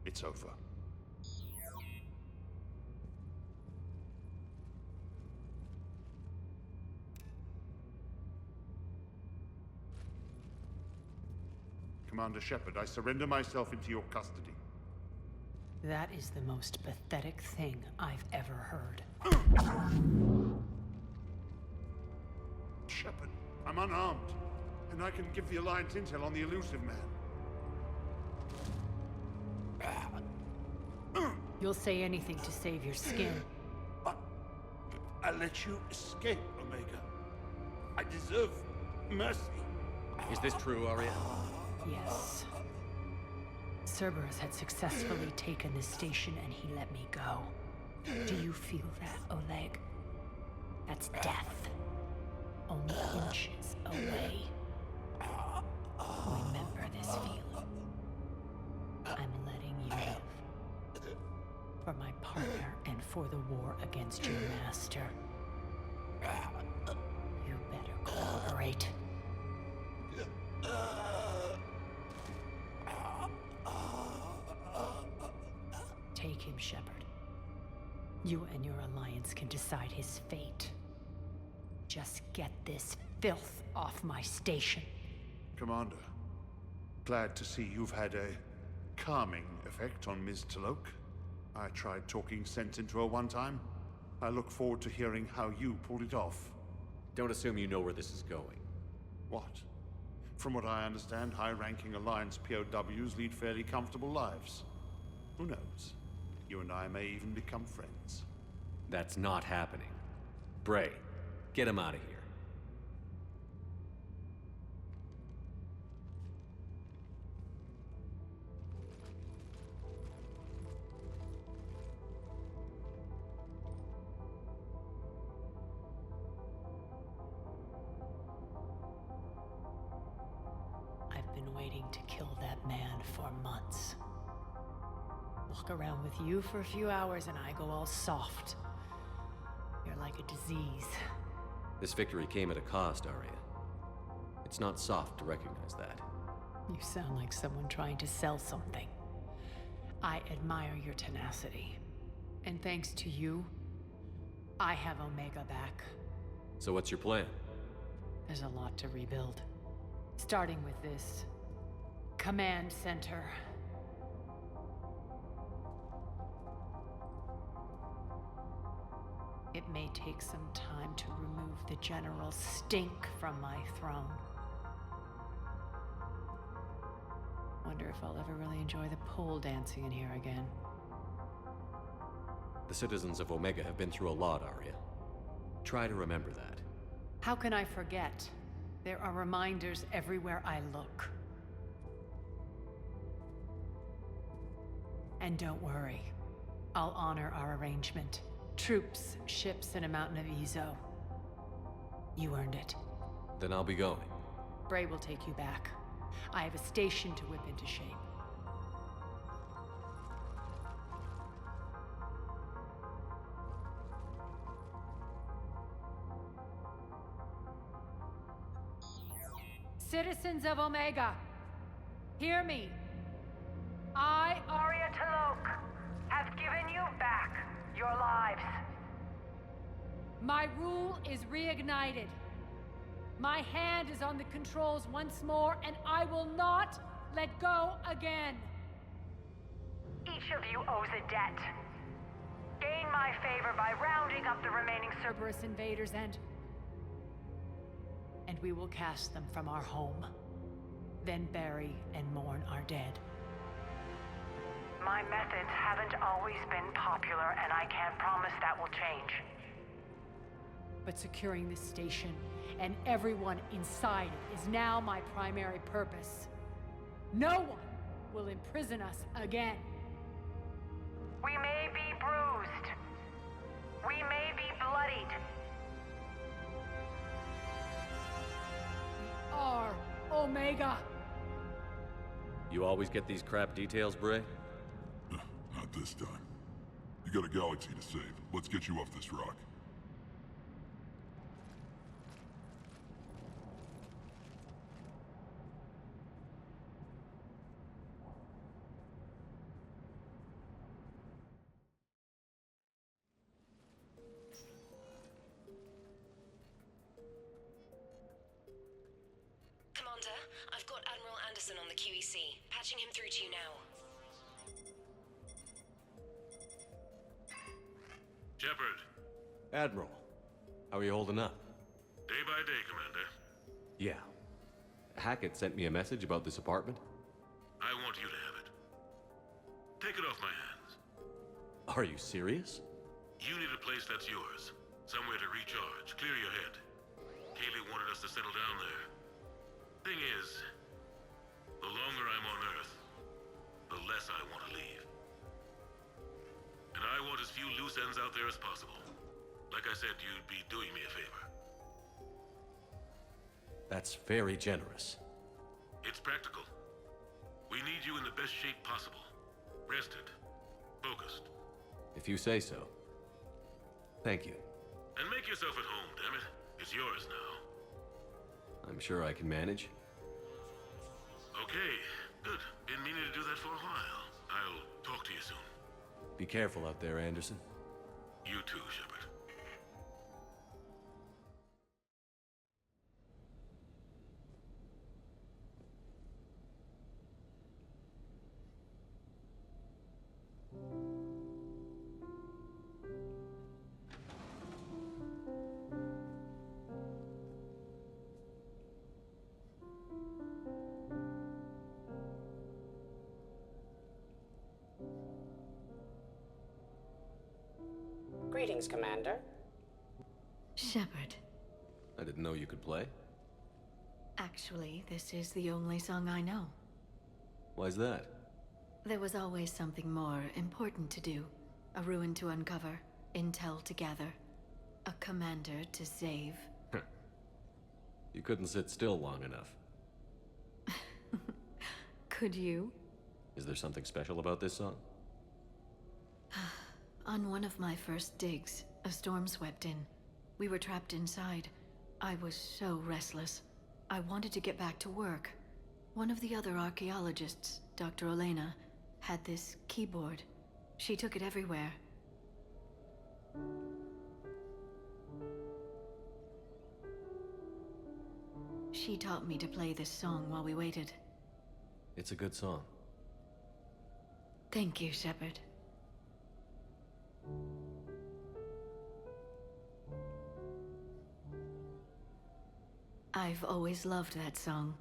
Speaker 9: It's over. Commander Shepard, I surrender myself into your custody.
Speaker 20: That is the most pathetic thing I've ever heard.
Speaker 9: Shepard, I'm unarmed, and I can give the Alliance intel on the elusive man.
Speaker 20: You'll say anything to save your skin.
Speaker 9: I let you escape, Omega. I deserve mercy.
Speaker 2: Is this true, Arya?
Speaker 20: Yes. Cerberus had successfully taken this station and he let me go. Do you feel that, Oleg? That's death. Only inches away. Remember this feeling. I'm letting you live. For my partner and for the war against your master. You better cooperate. Take him, Shepard. You and your alliance can decide his fate. Just get this filth off my station.
Speaker 9: Commander, glad to see you've had a calming effect on Ms. Talok. I tried talking sense into her one time. I look forward to hearing how you pulled it off.
Speaker 2: Don't assume you know where this is going.
Speaker 9: What? From what I understand, high-ranking Alliance POWs lead fairly comfortable lives. Who knows? You and I may even become friends.
Speaker 2: That's not happening. Bray, get him out of here.
Speaker 20: Waiting to kill that man for months. Walk around with you for a few hours and I go all soft. You're like a disease.
Speaker 2: This victory came at a cost, Arya. It's not soft to recognize that.
Speaker 20: You sound like someone trying to sell something. I admire your tenacity. And thanks to you, I have Omega back.
Speaker 2: So what's your plan?
Speaker 20: There's a lot to rebuild. Starting with this command center. It may take some time to remove the general stink from my throne. wonder if I'll ever really enjoy the pole dancing in here again.
Speaker 2: The citizens of Omega have been through a lot, Arya. Try to remember that.
Speaker 20: How can I forget? There are reminders everywhere I look. And don't worry. I'll honor our arrangement. Troops, ships, and a mountain of Ezo. You earned it.
Speaker 2: Then I'll be going.
Speaker 20: Bray will take you back. I have a station to whip into shape. Citizens of Omega, hear me. I,
Speaker 11: Arya T'Loak, have given you back your lives.
Speaker 20: My rule is reignited. My hand is on the controls once more, and I will not let go again.
Speaker 11: Each of you owes a debt. Gain my favor by rounding up the remaining
Speaker 20: Cerberus invaders and we will cast them from our home. Then bury and mourn our dead.
Speaker 11: My methods haven't always been popular, and I can't promise that will change.
Speaker 20: But securing this station and everyone inside it is now my primary purpose. No one will imprison us again.
Speaker 11: We may be bruised. We may be bloodied.
Speaker 20: We are Omega.
Speaker 2: You always get these crap details, Bray?
Speaker 5: Not this time. You got a galaxy to save. Let's get you off this rock.
Speaker 14: Commander, I've got Admiral Anderson on the QEC. Patching him through to you now.
Speaker 19: Shepard.
Speaker 2: Admiral, how are you holding up?
Speaker 19: Day by day, Commander.
Speaker 2: Yeah. Hackett sent me a message about this apartment.
Speaker 19: I want you to have it. Take it off my hands.
Speaker 2: Are you serious?
Speaker 19: You need a place that's yours. Somewhere to recharge, clear your head. Kaylee wanted us to settle down there. Thing is, the longer I'm on Earth, the less I want to leave. And I want as few loose ends out there as possible. Like I said, you'd be doing me a favor.
Speaker 2: That's very generous.
Speaker 19: It's practical. We need you in the best shape possible. Rested. Focused.
Speaker 2: If you say so. Thank you.
Speaker 19: And make yourself at home, damn it. It's yours now.
Speaker 2: I'm sure I can manage.
Speaker 19: Okay, good. Been meaning to do that for a while. I'll talk to you soon.
Speaker 2: Be careful out there, Anderson.
Speaker 19: You too, Shepard.
Speaker 22: Greetings, Commander.
Speaker 23: Shepard.
Speaker 2: I didn't know you could play.
Speaker 23: Actually, this is the only song I know.
Speaker 2: Why's that?
Speaker 23: There was always something more important to do. A ruin to uncover, intel to gather, a commander to save.
Speaker 2: You couldn't sit still long enough.
Speaker 23: Could you?
Speaker 2: Is there something special about this song?
Speaker 23: On one of my first digs, a storm swept in. We were trapped inside. I was so restless. I wanted to get back to work. One of the other archaeologists, Dr. Elena, had this keyboard. She took it everywhere. She taught me to play this song while we waited.
Speaker 2: It's a good song.
Speaker 23: Thank you, Shepard. I've always loved that song.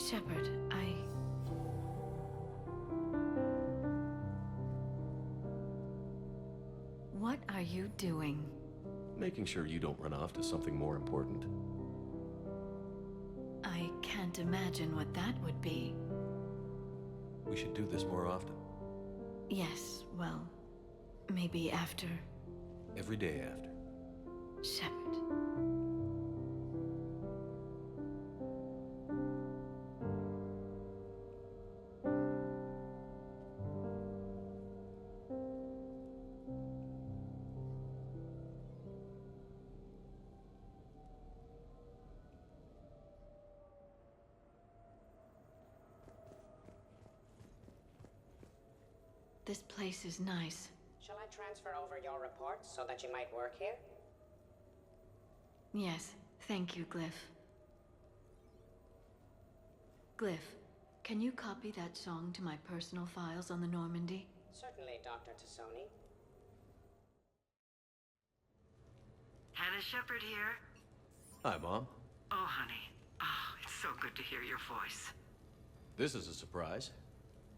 Speaker 23: Shepard, What are you doing?
Speaker 2: Making sure you don't run off to something more important.
Speaker 23: I can't imagine what that would be.
Speaker 2: We should do this more often.
Speaker 23: Yes, well, maybe after.
Speaker 2: Every day after.
Speaker 23: Shepard. This place is nice.
Speaker 22: Shall I transfer over your reports so that you might work here?
Speaker 23: Yes, thank you, Glyph. Glyph, can you copy that song to my personal files on the Normandy?
Speaker 22: Certainly, Dr. Tassoni.
Speaker 1: Hannah Shepard here.
Speaker 2: Hi, Mom.
Speaker 1: Oh, honey. Oh, it's so good to hear your voice.
Speaker 2: This is a surprise.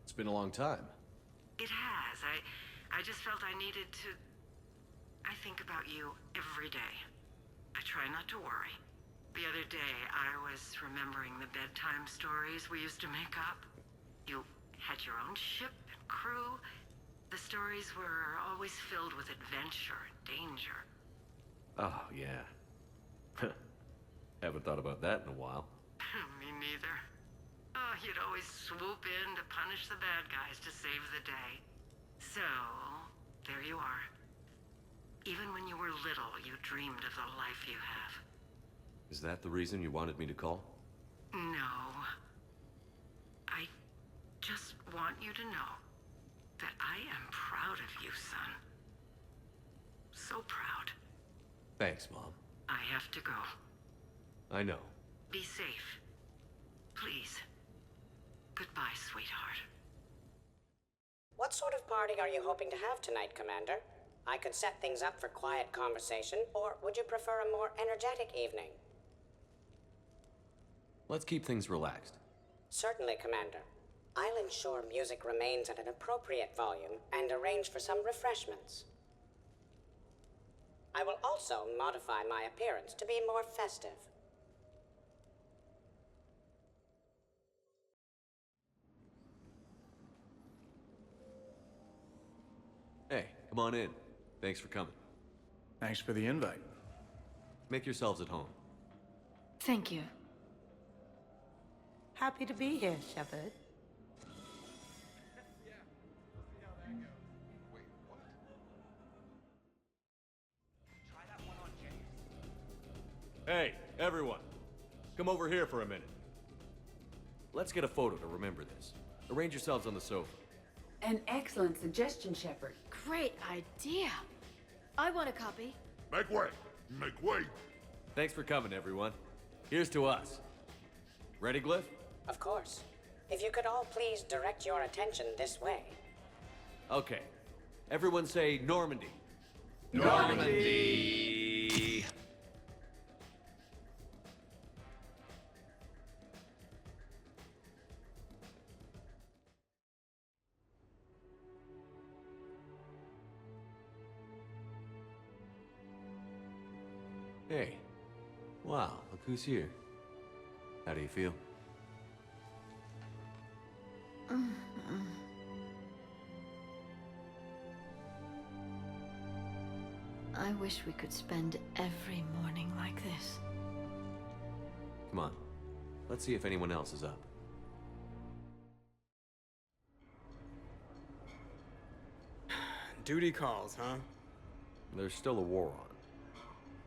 Speaker 2: It's been a long time.
Speaker 1: It has. I just felt I needed to... I think about you every day. I try not to worry. The other day, I was remembering the bedtime stories we used to make up. You had your own ship and crew. The stories were always filled with adventure and danger.
Speaker 2: Oh, yeah. Haven't thought about that in a while.
Speaker 1: Me neither. Oh, you'd always swoop in to punish the bad guys to save the day. So, there you are. Even when you were little, you dreamed of the life you have.
Speaker 2: Is that the reason you wanted me to call?
Speaker 1: No. I just want you to know that I am proud of you, son. So proud.
Speaker 2: Thanks, Mom.
Speaker 1: I have to go.
Speaker 2: I know.
Speaker 1: Be safe. Please. Goodbye, sweetheart.
Speaker 22: What sort of party are you hoping to have tonight, Commander? I could set things up for quiet conversation, or would you prefer a more energetic evening?
Speaker 2: Let's keep things relaxed.
Speaker 22: Certainly, Commander. I'll ensure music remains at an appropriate volume and arrange for some refreshments. I will also modify my appearance to be more festive.
Speaker 2: Hey, come on in. Thanks for coming.
Speaker 4: Thanks for the invite.
Speaker 2: Make yourselves at home.
Speaker 23: Thank you.
Speaker 10: Happy to be here, Shepard.
Speaker 2: Hey, everyone. Come over here for a minute. Let's get a photo to remember this. Arrange yourselves on the sofa.
Speaker 21: An excellent suggestion, Shepard.
Speaker 23: Great idea. I want a copy.
Speaker 7: Make way! Make way!
Speaker 2: Thanks for coming, everyone. Here's to us. Ready, Glyph?
Speaker 22: Of course. If you could all please direct your attention this way.
Speaker 2: Okay. Everyone say Normandy.
Speaker 4: Normandy!
Speaker 2: Hey. Wow, look who's here. How do you feel?
Speaker 23: I wish we could spend every morning like this.
Speaker 2: Come on. Let's see if anyone else is up.
Speaker 4: Duty calls, huh?
Speaker 2: There's still a war on.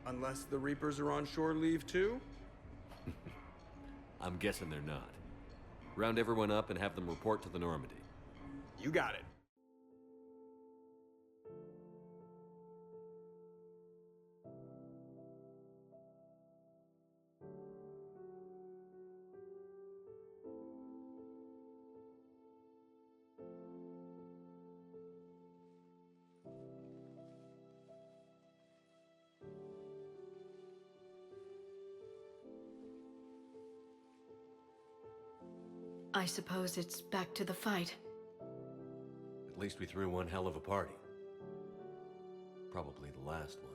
Speaker 4: Unless the Reapers are on shore leave too?
Speaker 2: I'm guessing they're not. Round everyone up and have them report to the Normandy.
Speaker 4: You got it.
Speaker 23: I suppose it's back to the fight.
Speaker 2: At least we threw one hell of a party. Probably the last one.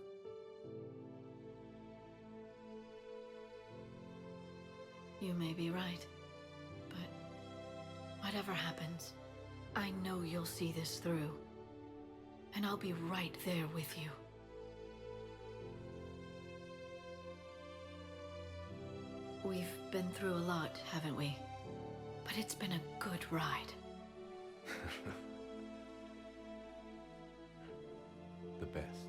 Speaker 23: You may be right. But whatever happens, I know you'll see this through. And I'll be right there with you. We've been through a lot, haven't we? But it's been a good ride.
Speaker 2: The best.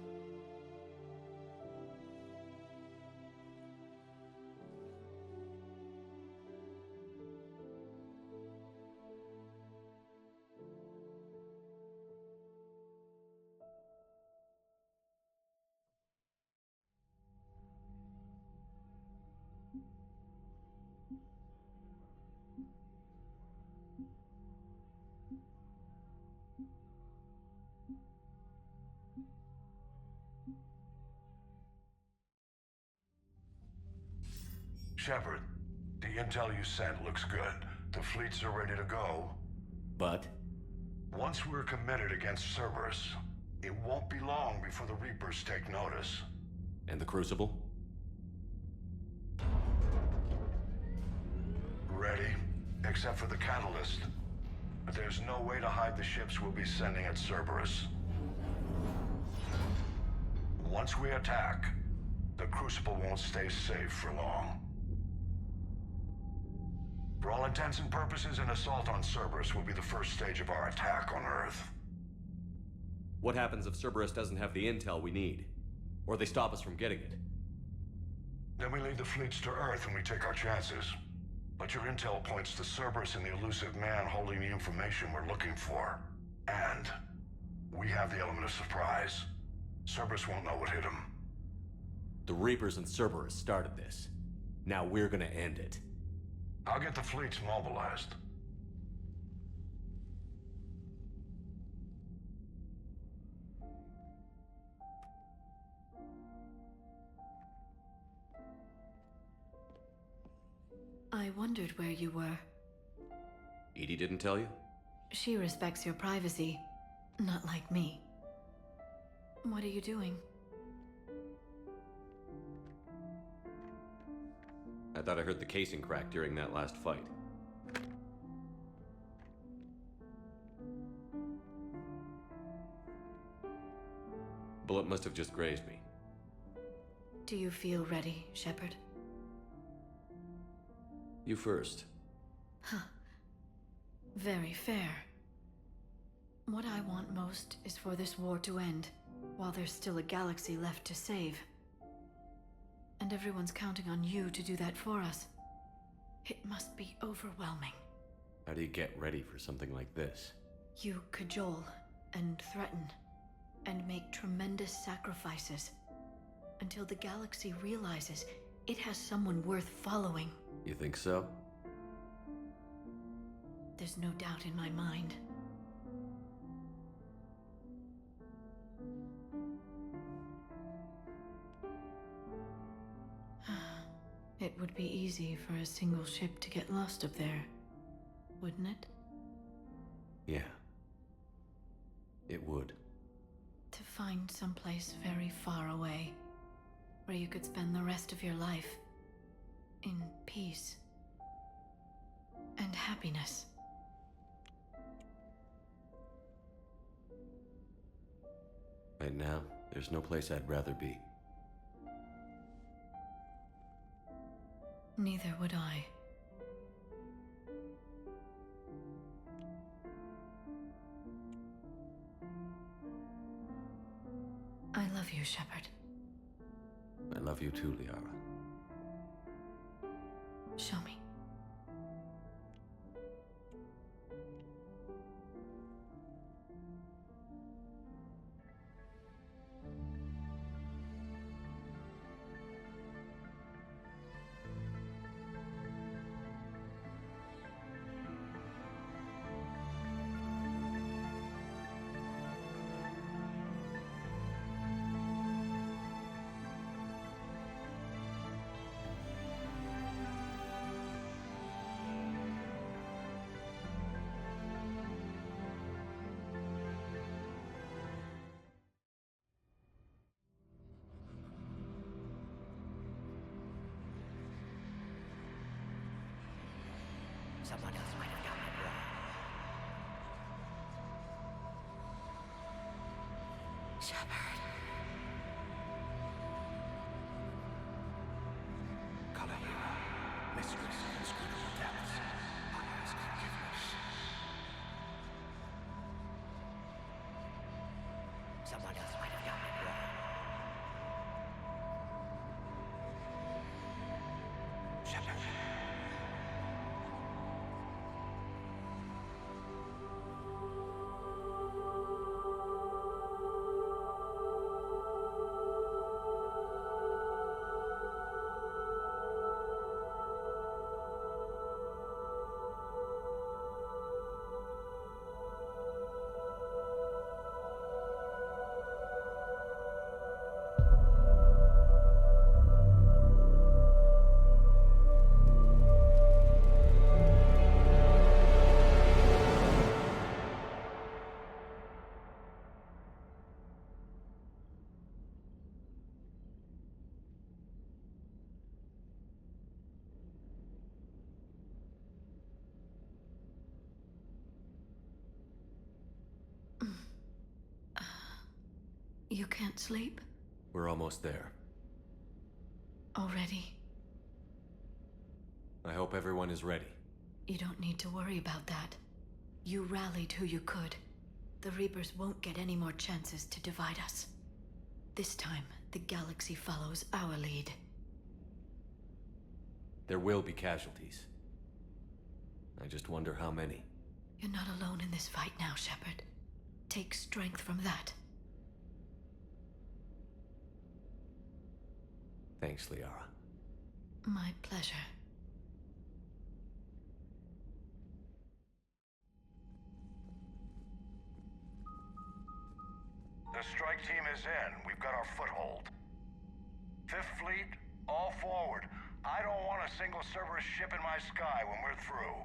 Speaker 3: Shepard, the intel you sent looks good. The fleets are ready to go.
Speaker 2: But?
Speaker 3: Once we're committed against Cerberus, it won't be long before the Reapers take notice.
Speaker 2: And the Crucible?
Speaker 3: Ready, except for the catalyst. But there's no way to hide the ships we'll be sending at Cerberus. Once we attack, the Crucible won't stay safe for long. For all intents and purposes, an assault on Cerberus will be the first stage of our attack on Earth.
Speaker 2: What happens if Cerberus doesn't have the intel we need? Or they stop us from getting it?
Speaker 3: Then we leave the fleets to Earth and we take our chances. But your intel points to Cerberus and the elusive man holding the information we're looking for. And we have the element of surprise. Cerberus won't know what hit him.
Speaker 2: The Reapers and Cerberus started this. Now we're gonna end it.
Speaker 3: I'll get the fleets mobilized.
Speaker 23: I wondered where you were.
Speaker 2: Edie didn't tell you?
Speaker 23: She respects your privacy, not like me. What are you doing?
Speaker 2: I thought I heard the casing crack during that last fight. Bullet must have just grazed me.
Speaker 23: Do you feel ready, Shepard?
Speaker 2: You first.
Speaker 23: Huh. Very fair. What I want most is for this war to end, while there's still a galaxy left to save. And everyone's counting on you to do that for us. It must be overwhelming.
Speaker 2: How do you get ready for something like this?
Speaker 23: You cajole and threaten and make tremendous sacrifices until the galaxy realizes it has someone worth following.
Speaker 2: You think so?
Speaker 23: There's no doubt in my mind. It would be easy for a single ship to get lost up there, wouldn't it?
Speaker 2: Yeah. It would.
Speaker 23: To find someplace very far away, where you could spend the rest of your life in peace and happiness.
Speaker 2: Right now, there's no place I'd rather be.
Speaker 23: Neither would I. I love you, Shepard.
Speaker 2: I love you too, Liara.
Speaker 23: Show me. Shepard.
Speaker 4: Mistress of inscrutable depths, I ask forgiveness.
Speaker 8: Someone else might have gotten it wrong.
Speaker 4: Shepard.
Speaker 23: You can't sleep?
Speaker 2: We're almost there.
Speaker 23: Already?
Speaker 2: I hope everyone is ready.
Speaker 23: You don't need to worry about that. You rallied who you could. The Reapers won't get any more chances to divide us. This time, the galaxy follows our lead.
Speaker 2: There will be casualties. I just wonder how many.
Speaker 23: You're not alone in this fight now, Shepard. Take strength from that.
Speaker 2: Thanks, Liara.
Speaker 23: My pleasure.
Speaker 3: The strike team is in. We've got our foothold. Fifth Fleet, all forward. I don't want a single Cerberus ship in my sky when we're through.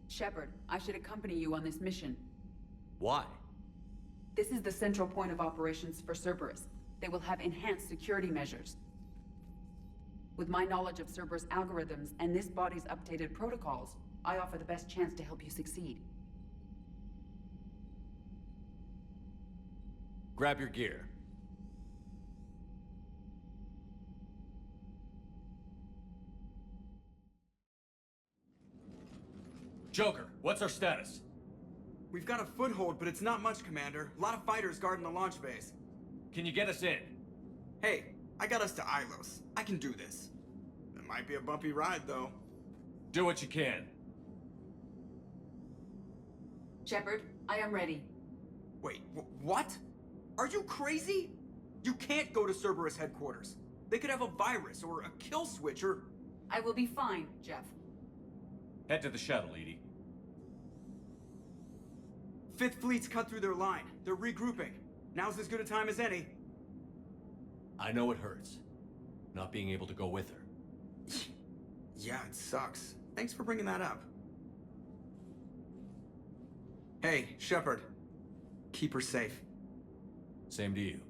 Speaker 21: Shepard, I should accompany you on this mission.
Speaker 2: Why?
Speaker 21: This is the central point of operations for Cerberus. They will have enhanced security measures. With my knowledge of Cerberus algorithms and this body's updated protocols, I offer the best chance to help you succeed.
Speaker 2: Grab your gear. Joker, what's our status?
Speaker 4: We've got a foothold, but it's not much, Commander. A lot of fighters guarding the launch base.
Speaker 2: Can you get us in?
Speaker 4: Hey, I got us to Ilos. I can do this. It might be a bumpy ride, though.
Speaker 2: Do what you can.
Speaker 21: Shepard, I am ready.
Speaker 4: Wait, what? Are you crazy? You can't go to Cerberus headquarters. They could have a virus or a kill switch or...
Speaker 21: I will be fine, Jeff.
Speaker 2: Head to the shuttle, Edie.
Speaker 4: Fifth Fleet's cut through their line. They're regrouping. Now's as good a time as any.
Speaker 2: I know it hurts, not being able to go with her.
Speaker 4: Yeah, it sucks. Thanks for bringing that up. Hey, Shepard. Keep her safe.
Speaker 2: Same to you.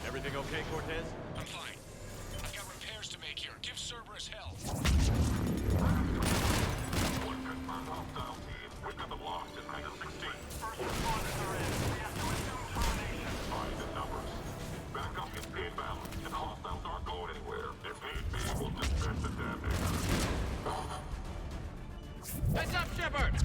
Speaker 10: Everything okay, Cortez?
Speaker 5: I'm fine. I've got repairs to make here. Give Cerberus hell. We've got them lost in Hangar 16. First responders are in. We have to assume termination. Find the numbers. Back up is inbound. The hostiles aren't going anywhere. If need be, we'll dismiss the damn nigger.
Speaker 10: Heads up, Shepard!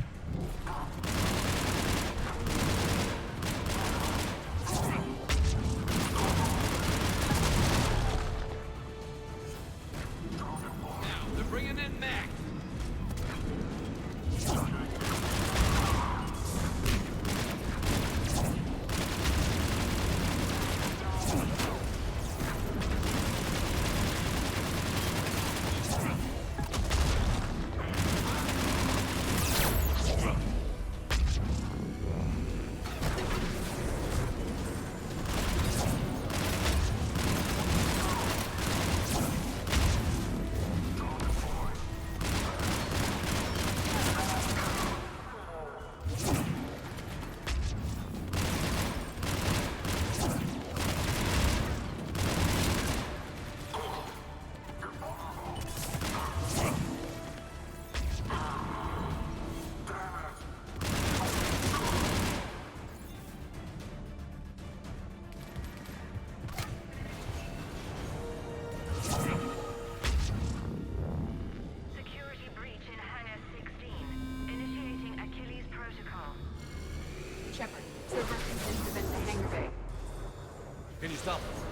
Speaker 2: Can you stop them?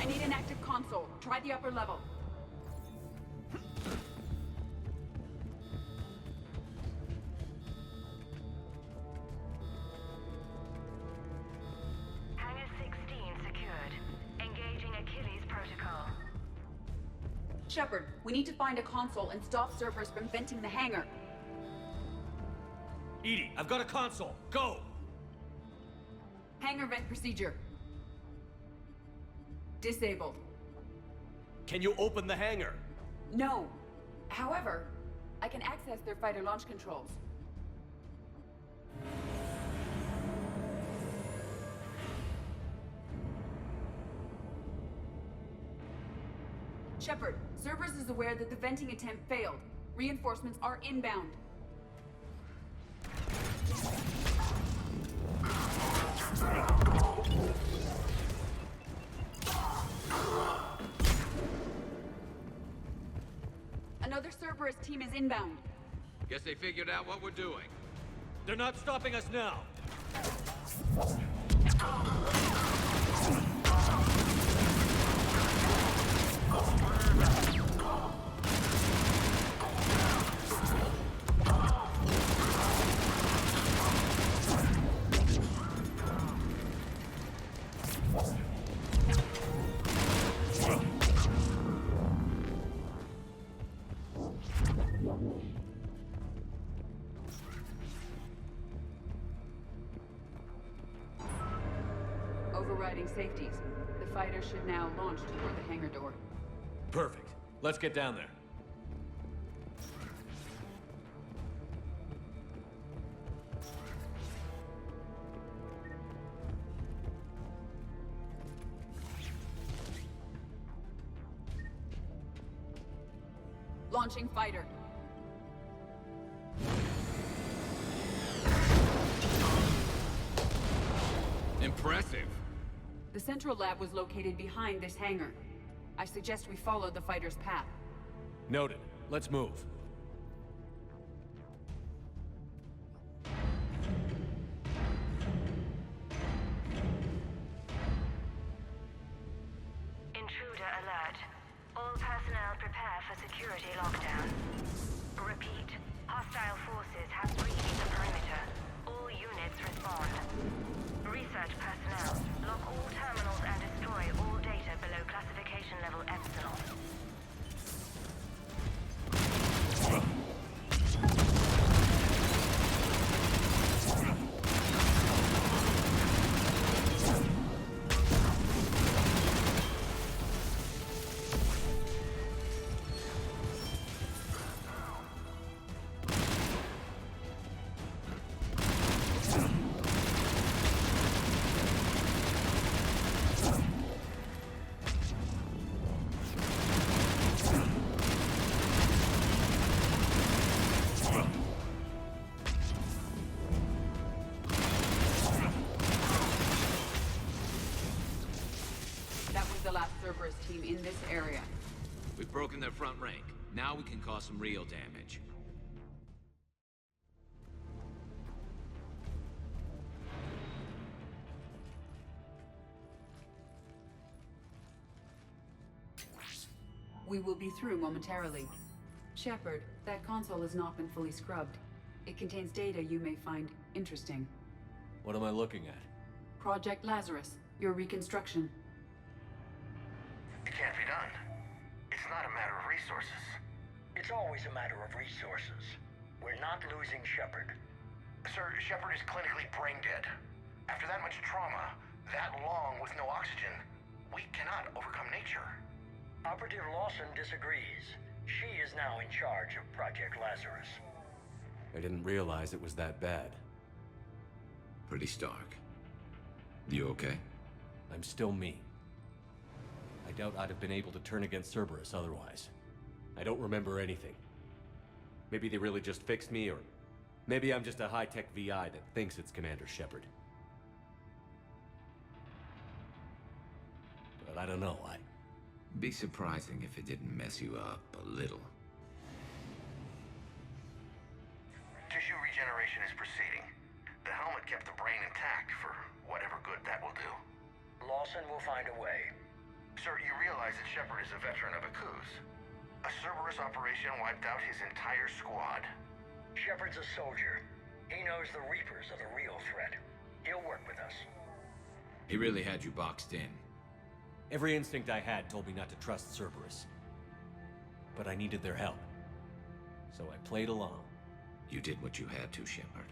Speaker 21: I need an active console. Try the upper level.
Speaker 11: Hangar 16 secured. Engaging Achilles protocol.
Speaker 21: Shepard, we need to find a console and stop Cerberus from venting the hangar.
Speaker 2: EDI, I've got a console. Go!
Speaker 21: Hangar vent procedure. Disabled.
Speaker 2: Can you open the hangar?
Speaker 21: No. However, I can access their fighter launch controls. Shepard, Cerberus is aware that the venting attempt failed. Reinforcements are inbound. Another Cerberus team is inbound.
Speaker 6: Guess they figured out what we're doing.
Speaker 2: They're not stopping us now.
Speaker 21: Overriding safeties. The fighter should now launch toward the hangar door.
Speaker 2: Perfect. Let's get down there.
Speaker 21: Launching fighter.
Speaker 6: Impressive.
Speaker 21: The central lab was located behind this hangar. I suggest we follow the fighter's path.
Speaker 2: Noted. Let's move.
Speaker 11: Intruder alert. All personnel prepare for security lockdown. Repeat. Hostile forces have breached the perimeter. All units respond. Research personnel, lock all terminals and destroy all data below classification level Epsilon.
Speaker 21: Cerberus team in this area.
Speaker 6: We've broken their front rank. Now we can cause some real damage.
Speaker 21: We will be through momentarily. Shepard, that console has not been fully scrubbed. It contains data you may find interesting.
Speaker 2: What am I looking at?
Speaker 21: Project Lazarus, your reconstruction.
Speaker 12: It can't be done. It's not a matter of resources.
Speaker 15: It's always a matter of resources. We're not losing Shepard.
Speaker 12: Sir, Shepard is clinically brain dead. After that much trauma, that long with no oxygen, we cannot overcome nature.
Speaker 15: Operative Lawson disagrees. She is now in charge of Project Lazarus.
Speaker 2: I didn't realize it was that bad.
Speaker 6: Pretty stark. You okay?
Speaker 2: I'm still me. I doubt I'd have been able to turn against Cerberus otherwise. I don't remember anything. Maybe they really just fixed me, or maybe I'm just a high-tech VI that thinks it's Commander Shepard. But I don't know,
Speaker 6: Be surprising if it didn't mess you up a little.
Speaker 12: Tissue regeneration is proceeding. The helmet kept the brain intact for whatever good that will do.
Speaker 15: Lawson Lawson will find a way.
Speaker 12: Sir, you realize that Shepard is a veteran of a coup. A Cerberus operation wiped out his entire squad.
Speaker 15: Shepard's a soldier. He knows the Reapers are the real threat. He'll work with us.
Speaker 6: He really had you boxed in.
Speaker 2: Every instinct I had told me not to trust Cerberus. But I needed their help. So I played along.
Speaker 6: You did what you had to, Shepard.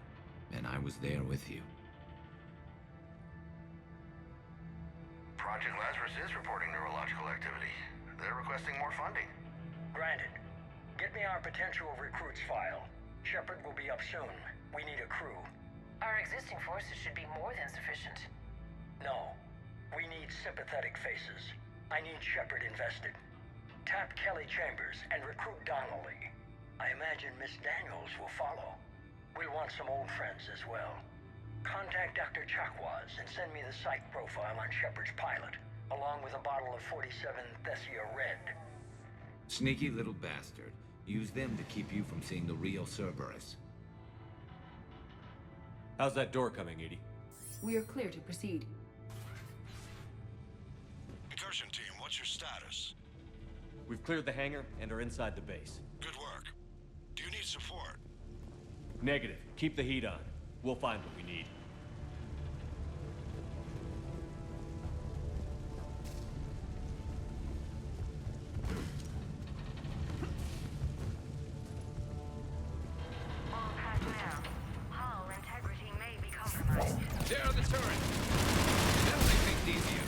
Speaker 6: And I was there with you.
Speaker 12: Project Lazarus is reporting neurological activity. They're requesting more funding.
Speaker 15: Granted. Get me our potential recruits file. Shepard will be up soon. We need a crew.
Speaker 14: Our existing forces should be more than sufficient.
Speaker 15: No. We need sympathetic faces. I need Shepard invested. Tap Kelly Chambers and recruit Donnelly. I imagine Miss Daniels will follow. We'll want some old friends as well. Contact Dr. Chakwas and send me the psych profile on Shepard's pilot, along with a bottle of 47 Thessia Red.
Speaker 6: Sneaky little bastard. Use them to keep you from seeing the real Cerberus.
Speaker 2: How's that door coming, Edie?
Speaker 21: We are clear to proceed.
Speaker 16: Incursion team, what's your status?
Speaker 2: We've cleared the hangar and are inside the base.
Speaker 16: Good work. Do you need support?
Speaker 2: Negative. Keep the heat on. We'll find what we need.
Speaker 11: All personnel. Hull integrity may be compromised.
Speaker 6: There are the turrets! That'll make things easier.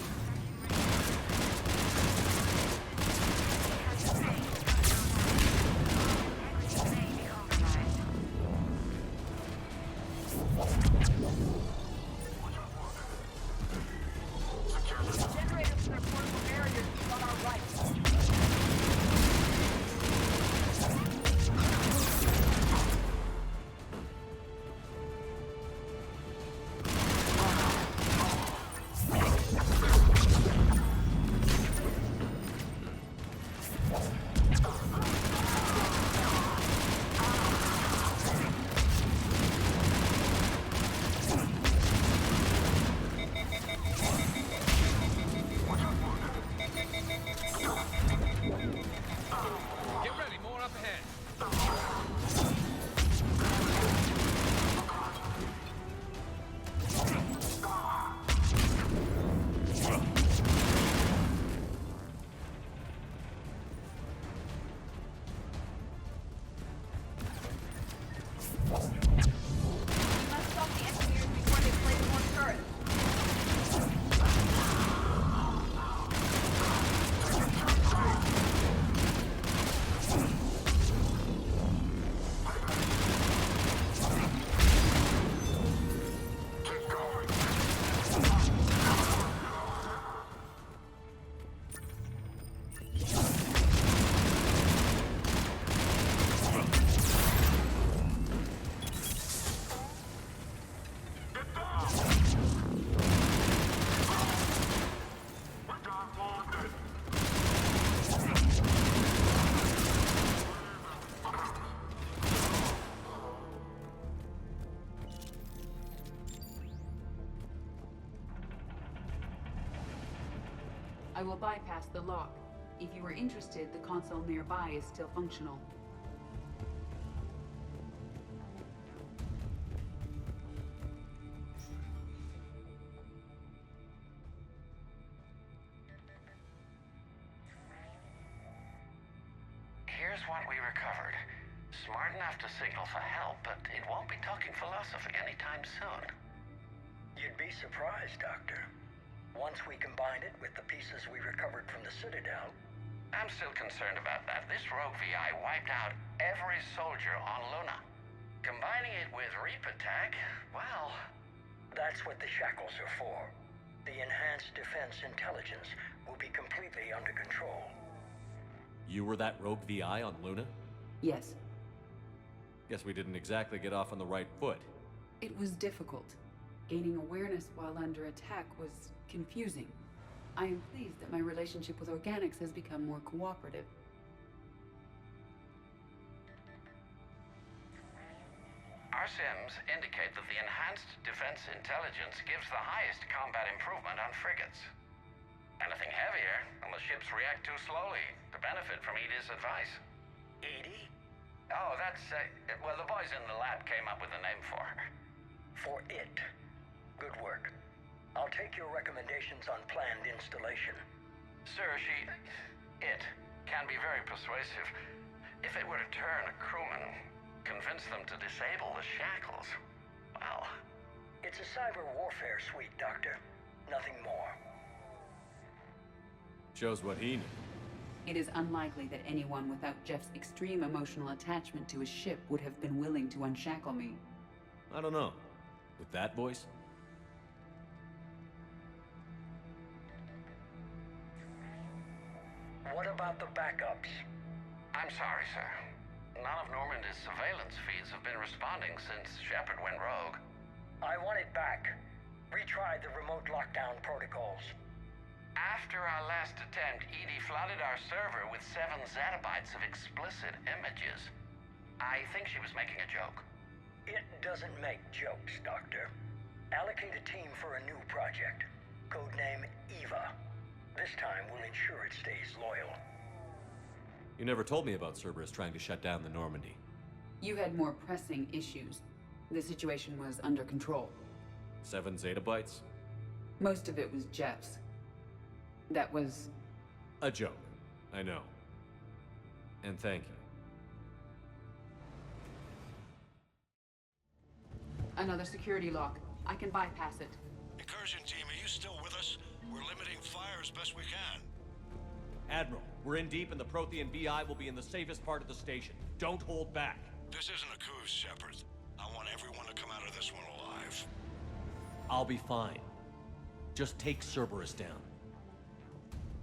Speaker 21: I will bypass the lock. If you are interested, the console nearby is still functional.
Speaker 12: Here's what we recovered. Smart enough to signal for help, but it won't be talking philosophy anytime soon.
Speaker 15: You'd be surprised, Doctor. Once we combine it with the pieces we recovered from the Citadel...
Speaker 12: I'm still concerned about that. This rogue VI wiped out every soldier on Luna. Combining it with Reaper tech, well...
Speaker 15: That's what the shackles are for. The enhanced defense intelligence will be completely under control.
Speaker 2: You were that rogue VI on Luna?
Speaker 21: Yes.
Speaker 2: Guess we didn't exactly get off on the right foot.
Speaker 21: It was difficult. Gaining awareness while under attack was confusing. I am pleased that my relationship with organics has become more cooperative.
Speaker 12: Our sims indicate that the enhanced defense intelligence gives the highest combat improvement on frigates.
Speaker 13: ships react too slowly to benefit from Edie's advice.
Speaker 15: Edie?
Speaker 13: Oh, that's, well, the boys in the lab came up with a name for her.
Speaker 15: For it. Good work. I'll take your recommendations on planned installation.
Speaker 13: Sir, it can be very persuasive. If it were to turn a crewman, convince them to disable the shackles, well...
Speaker 15: It's a cyber warfare suite, Doctor. Nothing more.
Speaker 2: Shows what he knew.
Speaker 21: It is unlikely that anyone without Jeff's extreme emotional attachment to his ship would have been willing to unshackle me.
Speaker 2: I don't know. With that voice?
Speaker 15: What about the backups?
Speaker 13: I'm sorry, sir. None of Normandy's surveillance feeds have been responding since Shepard went rogue.
Speaker 15: I want it back. Retry the remote lockdown protocols.
Speaker 13: After our last attempt, Edie flooded our server with 7 zettabytes of explicit images. I think she was making a joke.
Speaker 15: It doesn't make jokes, Doctor. Allocate a team for a new project. Codename Eva. This time we'll ensure it stays loyal.
Speaker 2: You never told me about Cerberus trying to shut down the Normandy.
Speaker 21: You had more pressing issues. The situation was under control.
Speaker 2: 7 zettabytes?
Speaker 21: Most of it was Jeff's. That was...
Speaker 2: a joke. I know. And thank you.
Speaker 21: Another security lock. I can bypass it.
Speaker 16: Incursion team, are you still with us? We're limiting fire as best we can.
Speaker 2: Admiral, we're in deep and the Prothean BI will be in the safest part of the station. Don't hold back.
Speaker 16: This isn't a coup, Shepard. I want everyone to come out of this one alive.
Speaker 2: I'll be fine. Just take Cerberus down.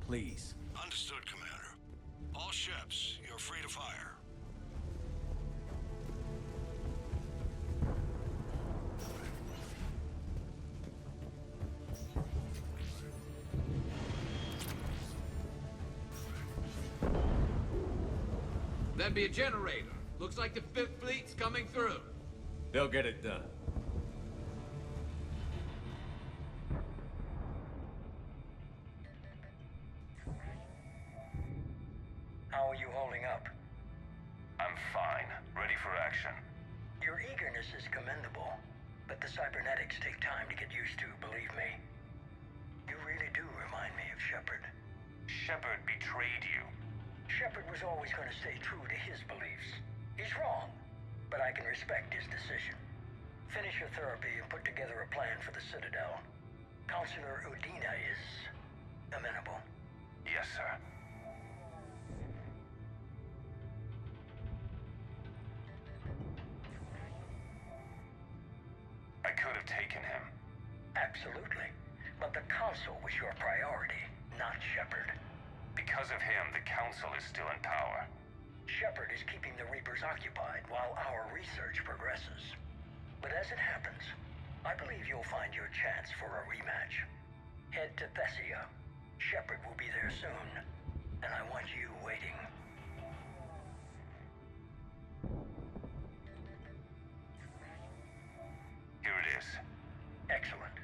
Speaker 2: Please.
Speaker 16: Understood, Commander. All ships, you're free to fire.
Speaker 6: That'd be a generator. Looks like the 5th Fleet's coming through.
Speaker 2: They'll get it done.
Speaker 15: How are you holding up?
Speaker 13: I'm fine. Ready for action.
Speaker 15: Your eagerness is commendable, but the cybernetics take time to get used to, believe me. You really do remind me of Shepard.
Speaker 13: Shepard betrayed you.
Speaker 15: Shepard was always going to stay true to his beliefs. He's wrong, but I can respect his decision. Finish your therapy and put together a plan for the Citadel. Counselor Udina is amenable.
Speaker 13: Yes, sir. I could have taken him.
Speaker 15: Absolutely. But the Council was your priority, not Shepard.
Speaker 13: Because of him, the Council is still in power.
Speaker 15: Shepard is keeping the Reapers occupied while our research progresses. But as it happens, I believe you'll find your chance for a rematch. Head to Thessia. Shepard will be there soon, and I want you waiting.
Speaker 13: Here it is.
Speaker 15: Excellent.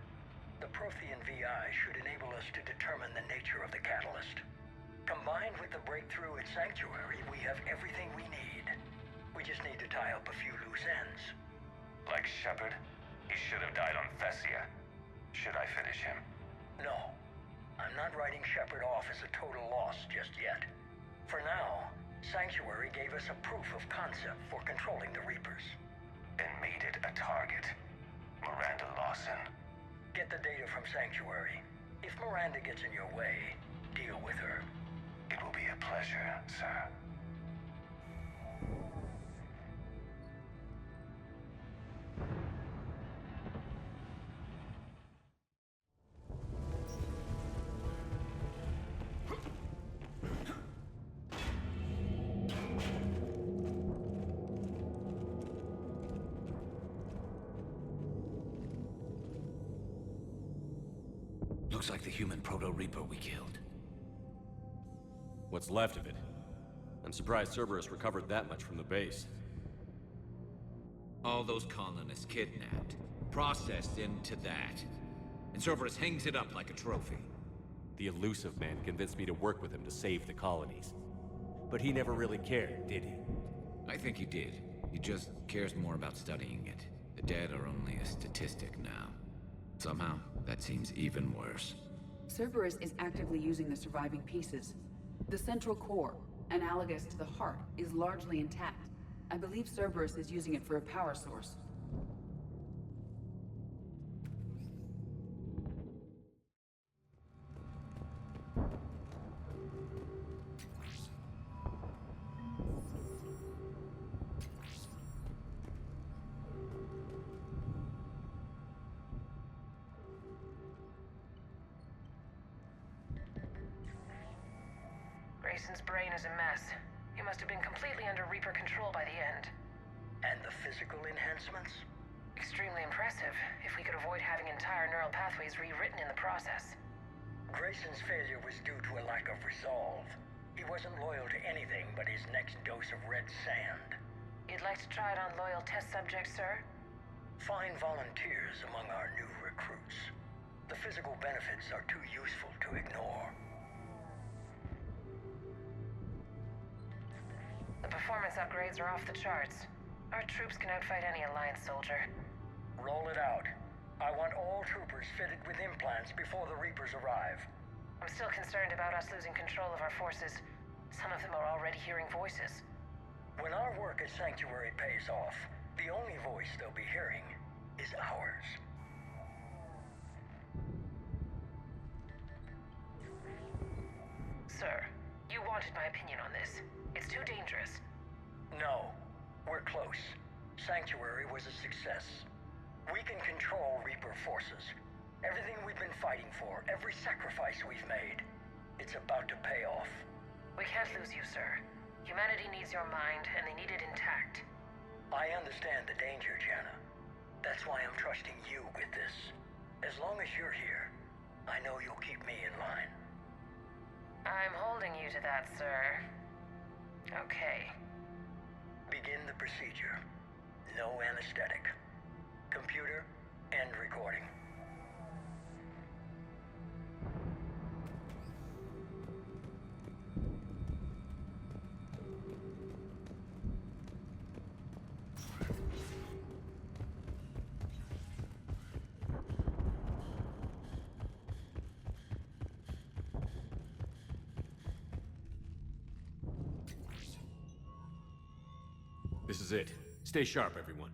Speaker 15: The Prothean VI should enable us to determine the nature of the catalyst. Combined with the breakthrough at Sanctuary, we have everything we need. We just need to tie up a few loose ends.
Speaker 13: Like Shepard, he should have died on Thessia. Should I finish him?
Speaker 15: No. I'm not writing Shepard off as a total loss just yet. For now, Sanctuary gave us a proof of concept for controlling the Reapers.
Speaker 13: And made it a target. Miranda Lawson.
Speaker 15: Get the data from Sanctuary. If Miranda gets in your way, deal with her.
Speaker 13: It will be a pleasure, sir.
Speaker 17: Looks like the human Proto-Reaper we killed.
Speaker 2: What's left of it. I'm surprised Cerberus recovered that much from the base.
Speaker 6: All those colonists kidnapped, processed into that, and Cerberus hangs it up like a trophy.
Speaker 2: The elusive man convinced me to work with him to save the colonies. But he never really cared, did he?
Speaker 9: I think he did. He just cares more about studying it. The dead are only a statistic now. Somehow, that seems even worse.
Speaker 21: Cerberus is actively using the surviving pieces. The central core, analogous to the heart, is largely intact. I believe Cerberus is using it for a power source.
Speaker 11: Grayson's brain is a mess. He must have been completely under Reaper control by the end.
Speaker 15: And the physical enhancements?
Speaker 11: Extremely impressive, if we could avoid having entire neural pathways rewritten in the process.
Speaker 15: Grayson's failure was due to a lack of resolve. He wasn't loyal to anything but his next dose of red sand.
Speaker 11: You'd like to try it on loyal test subjects, sir?
Speaker 15: Find volunteers among our new recruits. The physical benefits are too useful to ignore.
Speaker 11: The performance upgrades are off the charts. Our troops can outfight any Alliance soldier.
Speaker 15: Roll it out. I want all troopers fitted with implants before the Reapers arrive.
Speaker 11: I'm still concerned about us losing control of our forces. Some of them are already hearing voices.
Speaker 15: When our work at Sanctuary pays off, the only voice they'll be hearing is ours.
Speaker 11: Sir, you wanted my opinion on this. It's too dangerous.
Speaker 15: No, we're close. Sanctuary was a success. We can control Reaper forces. Everything we've been fighting for, every sacrifice we've made, it's about to pay off.
Speaker 11: We can't lose you, sir. Humanity needs your mind, and they need it intact.
Speaker 15: I understand the danger, Jana. That's why I'm trusting you with this. As long as you're here, I know you'll keep me in line.
Speaker 11: I'm holding you to that, sir. Okay.
Speaker 15: Begin the procedure. No anesthetic. Computer, end recording.
Speaker 2: This is it. Stay sharp, everyone.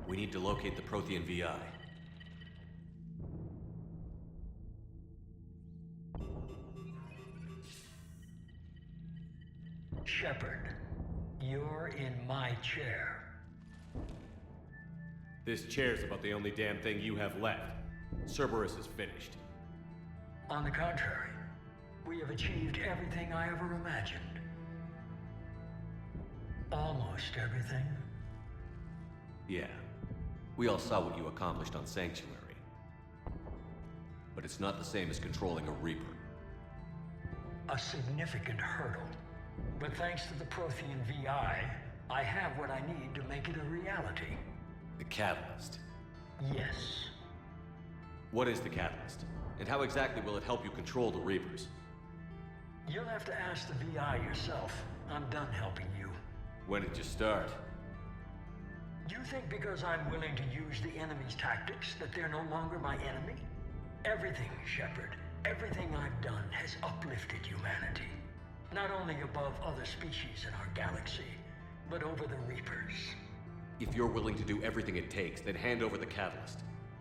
Speaker 2: We need to locate the Prothean VI.
Speaker 15: Shepard, you're in my chair.
Speaker 2: This chair's about the only damn thing you have left. Cerberus is finished.
Speaker 15: On the contrary, we have achieved everything I ever imagined. Almost everything.
Speaker 2: Yeah. We all saw what you accomplished on Sanctuary. But it's not the same as controlling a Reaper.
Speaker 15: A significant hurdle. But thanks to the Prothean VI, I have what I need to make it a reality.
Speaker 2: The Catalyst.
Speaker 15: Yes.
Speaker 2: What is the Catalyst? And how exactly will it help you control the Reapers?
Speaker 15: You'll have to ask the VI yourself. I'm done helping you.
Speaker 2: When did you start?
Speaker 15: You think because I'm willing to use the enemy's tactics that they're no longer my enemy? Everything, Shepard, everything I've done has uplifted humanity. Not only above other species in our galaxy, but over the Reapers.
Speaker 2: If you're willing to do everything it takes, then hand over the Catalyst.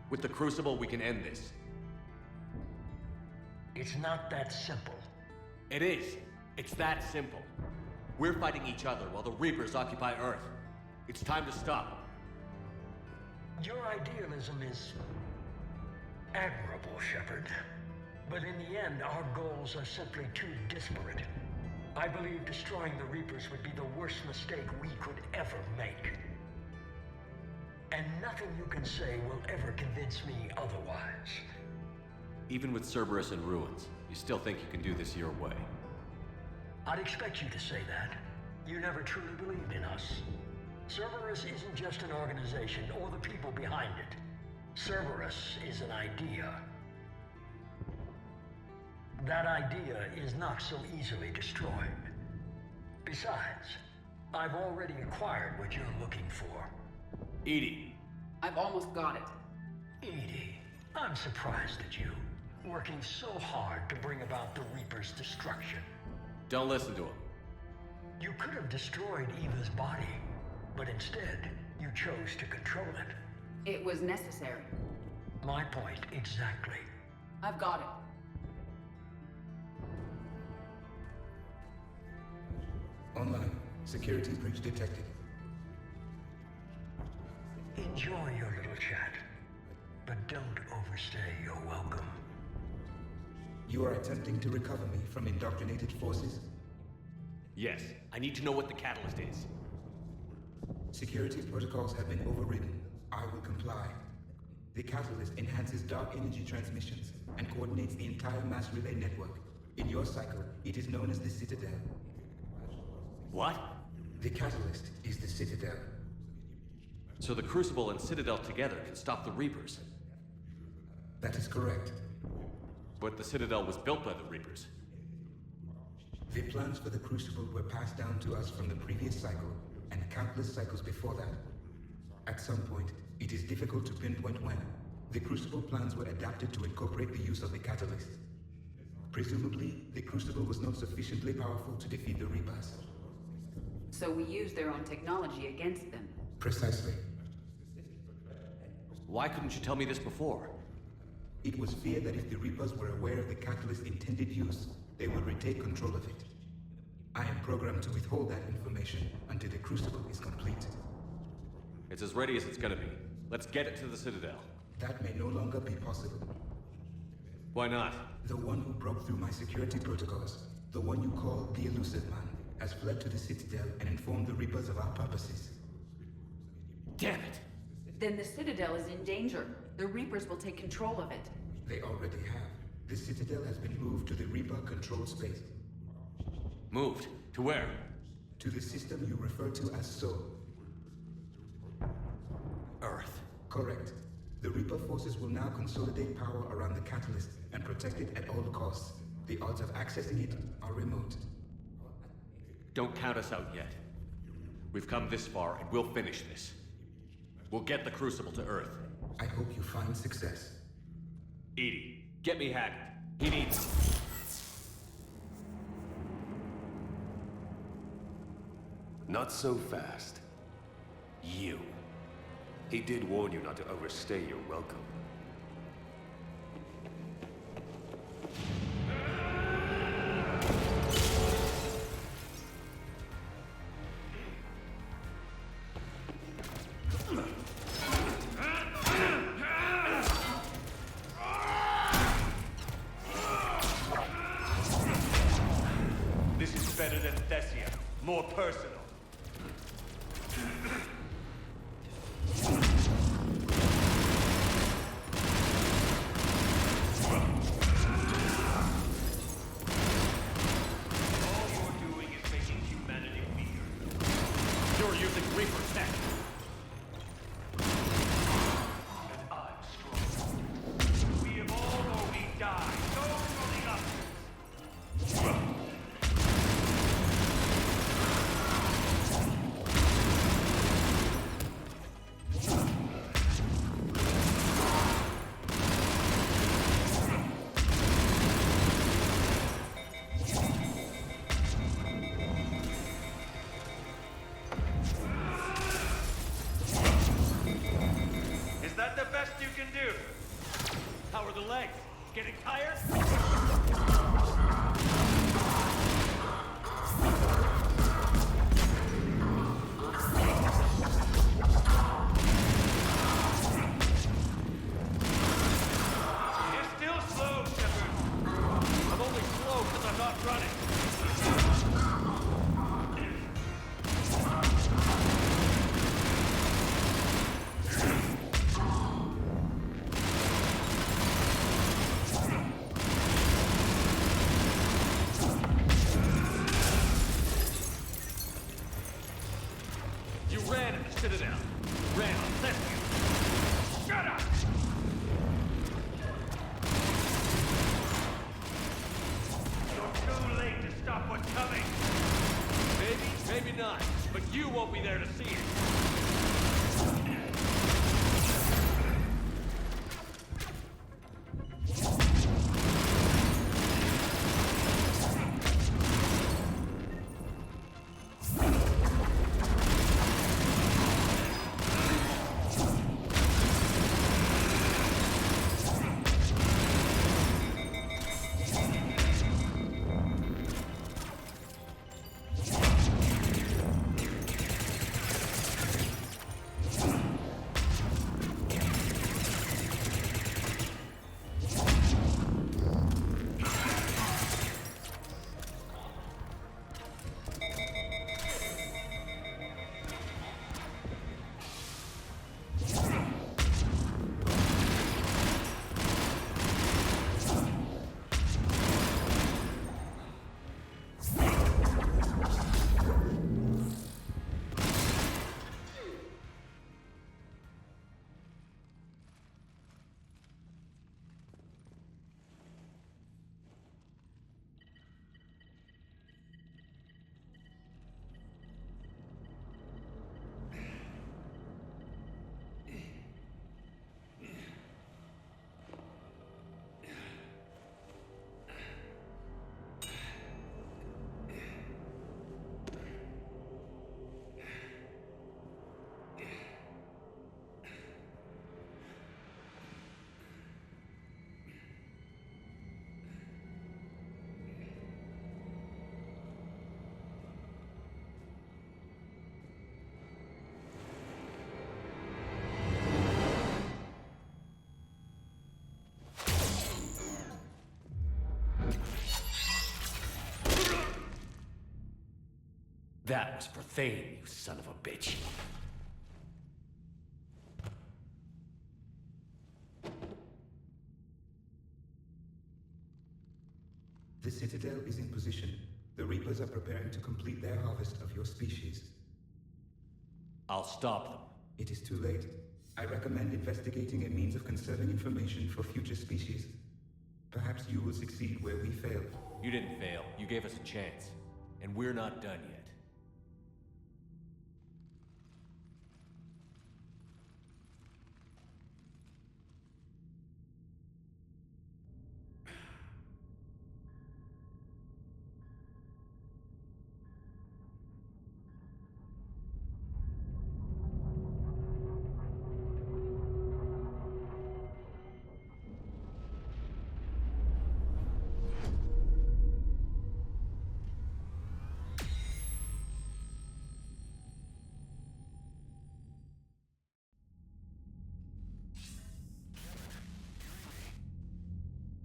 Speaker 2: With the Crucible, we can end this.
Speaker 15: It's not that simple.
Speaker 2: It is. It's that simple. We're fighting each other while the Reapers occupy Earth. It's time to stop.
Speaker 15: Your idealism is admirable, Shepard. But But in the end, our goals are simply too disparate. I believe destroying the Reapers would be the worst mistake we could ever make. And nothing you can say will ever convince me otherwise.
Speaker 2: Even with Cerberus in ruins, you still think you can do this your way?
Speaker 15: I'd expect you to say that. You never truly believed in us. Cerberus isn't just an organization or the people behind it. Cerberus is an idea. That idea is not so easily destroyed. Besides, I've already acquired what you're looking for.
Speaker 2: EDI.
Speaker 21: I've almost got it.
Speaker 15: EDI, I'm surprised at you. Working so hard to bring about the Reaper's destruction.
Speaker 2: Don't listen to him.
Speaker 15: You could have destroyed Eva's body, but instead, you chose to control it.
Speaker 21: It was necessary.
Speaker 15: My point exactly.
Speaker 21: I've got it.
Speaker 7: Online. Security breach detected.
Speaker 15: Enjoy your little chat, but don't overstay your welcome.
Speaker 7: You are attempting to recover me from indoctrinated forces?
Speaker 2: Yes. I need to know what the catalyst is.
Speaker 7: Security protocols have been overridden. I will comply. The catalyst enhances dark energy transmissions and coordinates the entire mass relay network. In your cycle, it is known as the Citadel.
Speaker 2: What?
Speaker 7: The catalyst is the Citadel.
Speaker 2: So the Crucible and Citadel together can stop the Reapers?
Speaker 7: That is correct.
Speaker 2: But the Citadel was built by the Reapers.
Speaker 7: The plans for the Crucible were passed down to us from the previous cycle, and countless cycles before that. At some point, it is difficult to pinpoint when, the Crucible plans were adapted to incorporate the use of the catalyst. Presumably, the Crucible was not sufficiently powerful to defeat the Reapers.
Speaker 21: So we used their own technology against them.
Speaker 7: Precisely.
Speaker 2: Why couldn't you tell me this before?
Speaker 7: It was feared that if the Reapers were aware of the catalyst's intended use, they would retake control of it. I am programmed to withhold that information until the Crucible is complete.
Speaker 2: It's as ready as it's gonna be. Let's get it to the Citadel.
Speaker 7: That may no longer be possible.
Speaker 2: Why not?
Speaker 7: The one who broke through my security protocols, the one you call the Elusive Man, has fled to the Citadel and informed the Reapers of our purposes.
Speaker 2: Damn it!
Speaker 21: Then the Citadel is in danger. The Reapers will take control of it.
Speaker 7: They already have. The Citadel has been moved to the Reaper-controlled space.
Speaker 2: Moved? To where?
Speaker 7: To the system you refer to as Sol.
Speaker 2: Earth.
Speaker 7: Correct. The Reaper forces will now consolidate power around the catalyst and protect it at all costs. The odds of accessing it are remote.
Speaker 2: Don't count us out yet. We've come this far and we'll finish this. We'll get the Crucible to Earth.
Speaker 7: I hope you find success.
Speaker 2: EDI, get me Hagrid. He needs...
Speaker 18: Not so fast. You. He did warn you not to overstay your welcome.
Speaker 10: This is better than Thessia. More personal.
Speaker 2: Coming! Maybe, maybe not, but you won't be there to see it.
Speaker 18: That was for Thane, you son of a bitch.
Speaker 1: The Citadel is in position. The Reapers are preparing to complete their harvest of your species.
Speaker 2: I'll stop them.
Speaker 1: It is too late. I recommend investigating a means of conserving information for future species. Perhaps you will succeed where we failed.
Speaker 2: You didn't fail. You gave us a chance. And we're not done yet.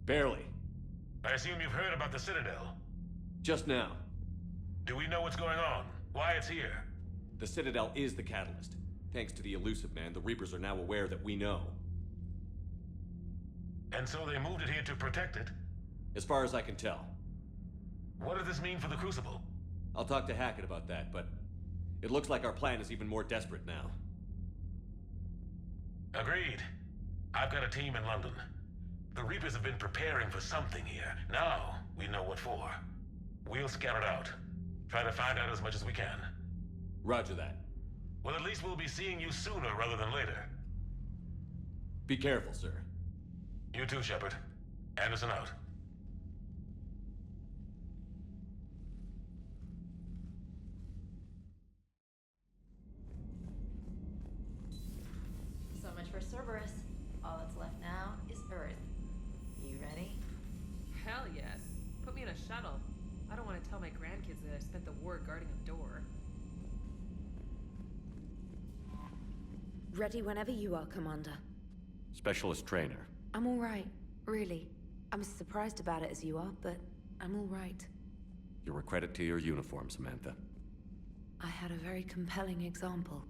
Speaker 2: Barely.
Speaker 16: I assume you've heard about the Citadel.
Speaker 2: Just now.
Speaker 16: Do we know what's going on? Why it's here?
Speaker 2: The Citadel is the catalyst. Thanks to the Elusive Man, the Reapers are now aware that we know.
Speaker 16: And so they moved it here to protect it?
Speaker 2: As far as I can tell.
Speaker 16: What does this mean for the Crucible?
Speaker 2: I'll talk to Hackett about that, but it looks like our plan is even more desperate now.
Speaker 16: Agreed. I've got a team in London. The Reapers have been preparing for something here. Now, we know what for. We'll scout it out. Try to find out as much as we can.
Speaker 2: Roger that.
Speaker 16: Well, at least we'll be seeing you sooner rather than later.
Speaker 2: Be careful, sir.
Speaker 16: You too, Shepard. Anderson out.
Speaker 19: So much for Cerberus. All that's left now is Earth. You ready?
Speaker 20: Hell yes. Put me in a shuttle. I don't want to tell my grandkids that I spent the war guarding a door.
Speaker 24: Ready whenever you are, Commander.
Speaker 2: Specialist trainer.
Speaker 24: I'm all right, really. I'm as surprised about it as you are, but I'm all right.
Speaker 2: You're a credit to your uniform, Samantha.
Speaker 24: I had a very compelling example.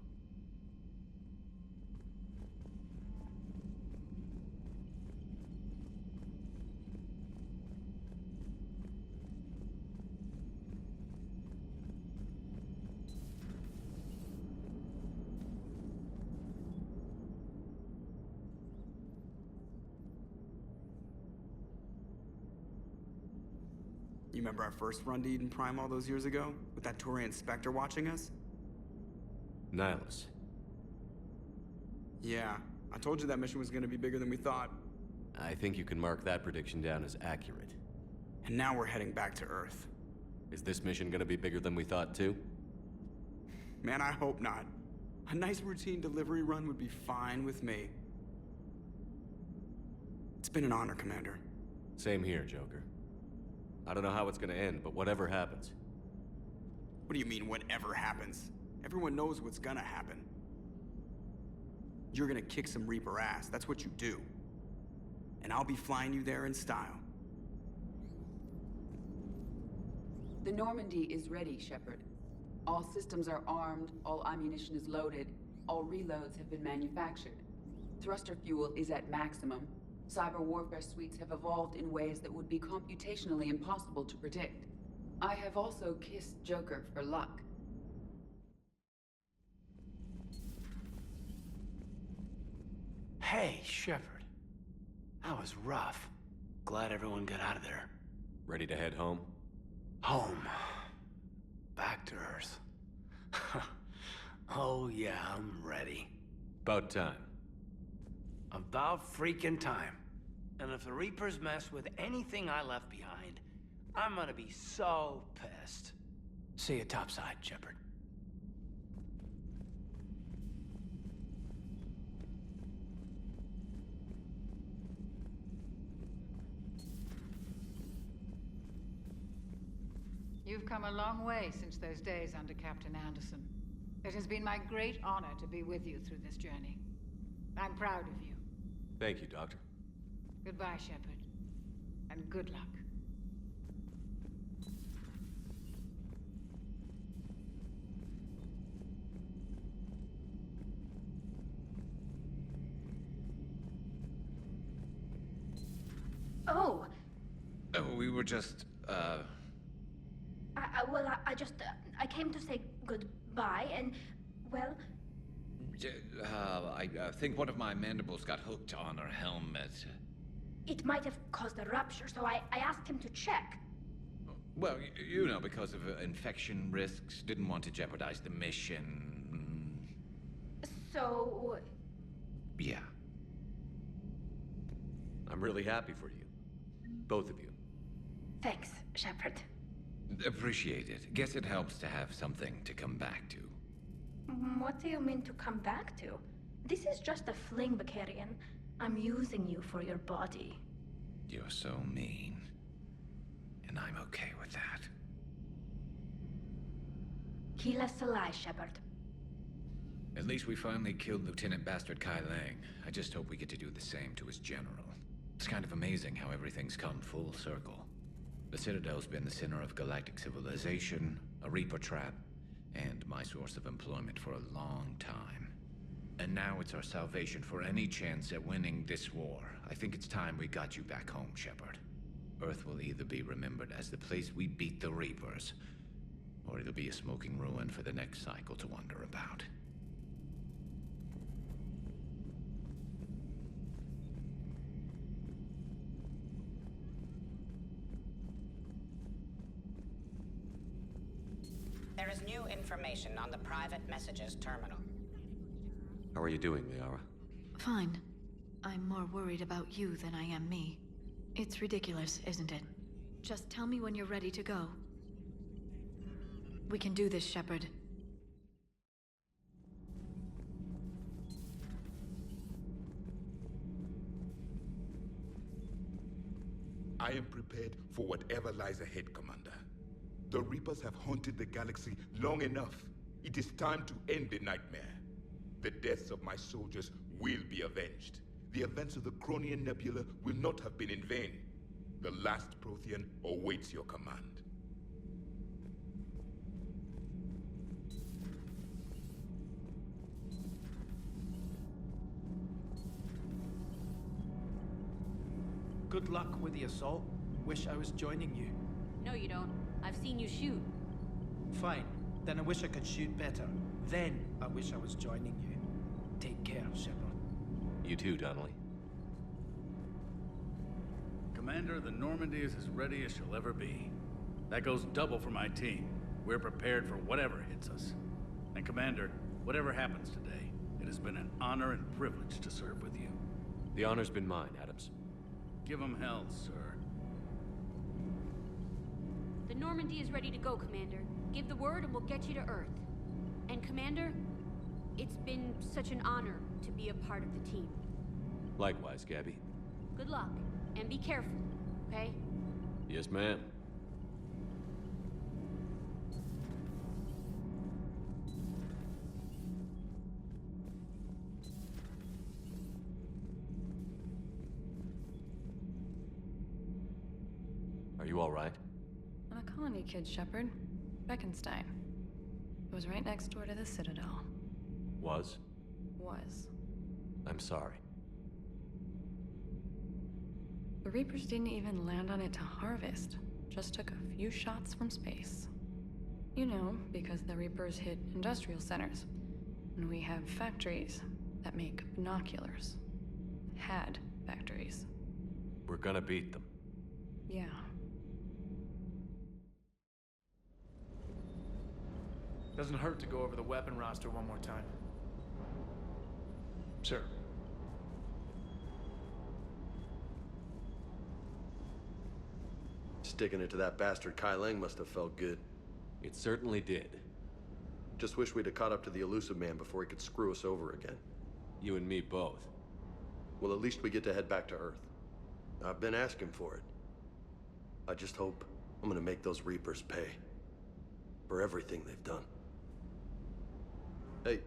Speaker 4: You remember our first run to Eden Prime all those years ago? With that Turian Spectre watching us?
Speaker 2: Nihilus.
Speaker 4: Yeah, I told you that mission was gonna be bigger than we thought.
Speaker 2: I think you can mark that prediction down as accurate.
Speaker 4: And now we're heading back to Earth.
Speaker 2: Is this mission gonna be bigger than we thought, too?
Speaker 4: Man, I hope not. A nice routine delivery run would be fine with me. It's been an honor, Commander.
Speaker 2: Same here, Joker. I don't know how it's gonna end, but whatever happens.
Speaker 4: What do you mean, whatever happens? Everyone knows what's gonna happen. You're gonna kick some Reaper ass, that's what you do. And I'll be flying you there in style.
Speaker 21: The Normandy is ready, Shepard. All systems are armed, all ammunition is loaded, all reloads have been manufactured. Thruster fuel is at maximum. Cyber warfare suites have evolved in ways that would be computationally impossible to predict. I have also kissed Joker for luck.
Speaker 17: Hey, Shepard. That was rough. Glad everyone got out of there.
Speaker 2: Ready to head home?
Speaker 17: Home. Back to Earth. Oh yeah, I'm ready.
Speaker 2: About time.
Speaker 17: About freaking time. And if the Reapers mess with anything I left behind, I'm gonna be so pissed. See you topside, Shepard.
Speaker 3: You've come a long way since those days under Captain Anderson. It has been my great honor to be with you through this journey. I'm proud of you.
Speaker 2: Thank you, Doctor.
Speaker 3: Goodbye, Shepard. And good luck.
Speaker 8: Oh!
Speaker 9: Oh, we were just,
Speaker 8: I came to say goodbye, and, well...
Speaker 9: I think one of my mandibles got hooked on her helmet.
Speaker 8: It might have caused a rupture, so I asked him to check.
Speaker 9: Well, you know, because of infection risks, didn't want to jeopardize the mission.
Speaker 8: So...
Speaker 9: Yeah.
Speaker 2: I'm really happy for you. Both of you.
Speaker 8: Thanks, Shepard.
Speaker 9: Appreciate it. Guess it helps to have something to come back to.
Speaker 8: What do you mean to come back to? This is just a fling, Bakarian. I'm using you for your body.
Speaker 9: You're so mean. And I'm okay with that.
Speaker 8: Kill us alive, Shepard.
Speaker 9: At least we finally killed Lieutenant Bastard Kai Leng. I just hope we get to do the same to his general. It's kind of amazing how everything's come full circle. The Citadel's been the center of galactic civilization, a Reaper trap, and my source of employment for a long time. And now it's our salvation for any chance at winning this war. I think it's time we got you back home, Shepard. Earth will either be remembered as the place we beat the Reapers, or it'll be a smoking ruin for the next cycle to wonder about.
Speaker 22: There is new information on the private messages terminal.
Speaker 2: How are you doing, Liara?
Speaker 14: Fine. I'm more worried about you than I am me. It's ridiculous, isn't it? Just tell me when you're ready to go. We can do this, Shepard.
Speaker 7: I am prepared for whatever lies ahead, Commander. The Reapers have haunted the galaxy long enough. It is time to end the nightmare. The deaths of my soldiers will be avenged. The events of the Cronian Nebula will not have been in vain. The last Prothean awaits your command.
Speaker 23: Good luck with the assault. Wish I was joining you.
Speaker 25: No, you don't. I've seen you shoot.
Speaker 23: Fine. Then I wish I could shoot better. Then I wish I was joining you. Take care, Shepard.
Speaker 2: You too, Donnelly.
Speaker 26: Commander, the Normandy is as ready as she'll ever be.
Speaker 5: That goes double for my team. We're prepared for whatever hits us. And Commander, whatever happens today, it has been an honor and privilege to serve with you.
Speaker 2: The honor's been mine, Adams.
Speaker 5: Give him hell, sir.
Speaker 25: The Normandy is ready to go, Commander. Give the word and we'll get you to Earth. And Commander, it's been such an honor to be a part of the team.
Speaker 2: Likewise, Gabby.
Speaker 25: Good luck, and be careful, okay?
Speaker 2: Yes, ma'am. Are you all right?
Speaker 6: I'm a colony kid, Shepard. Beckenstein. It was right next door to the Citadel.
Speaker 2: Was?
Speaker 6: Was.
Speaker 2: I'm sorry.
Speaker 6: The Reapers didn't even land on it to harvest. Just took a few shots from space. You know, because the Reapers hit industrial centers. And we have factories that make binoculars. Had factories.
Speaker 2: We're gonna beat them.
Speaker 6: Yeah.
Speaker 11: Doesn't hurt to go over the weapon roster one more time. Sir.
Speaker 12: Sticking it to that bastard Kai Leng must have felt good.
Speaker 2: It certainly did.
Speaker 12: Just wish we'd have caught up to the elusive man before he could screw us over again.
Speaker 2: You and me both.
Speaker 12: Well, at least we get to head back to Earth. I've been asking for it. I just hope I'm gonna make those Reapers pay. For everything they've done. Hey.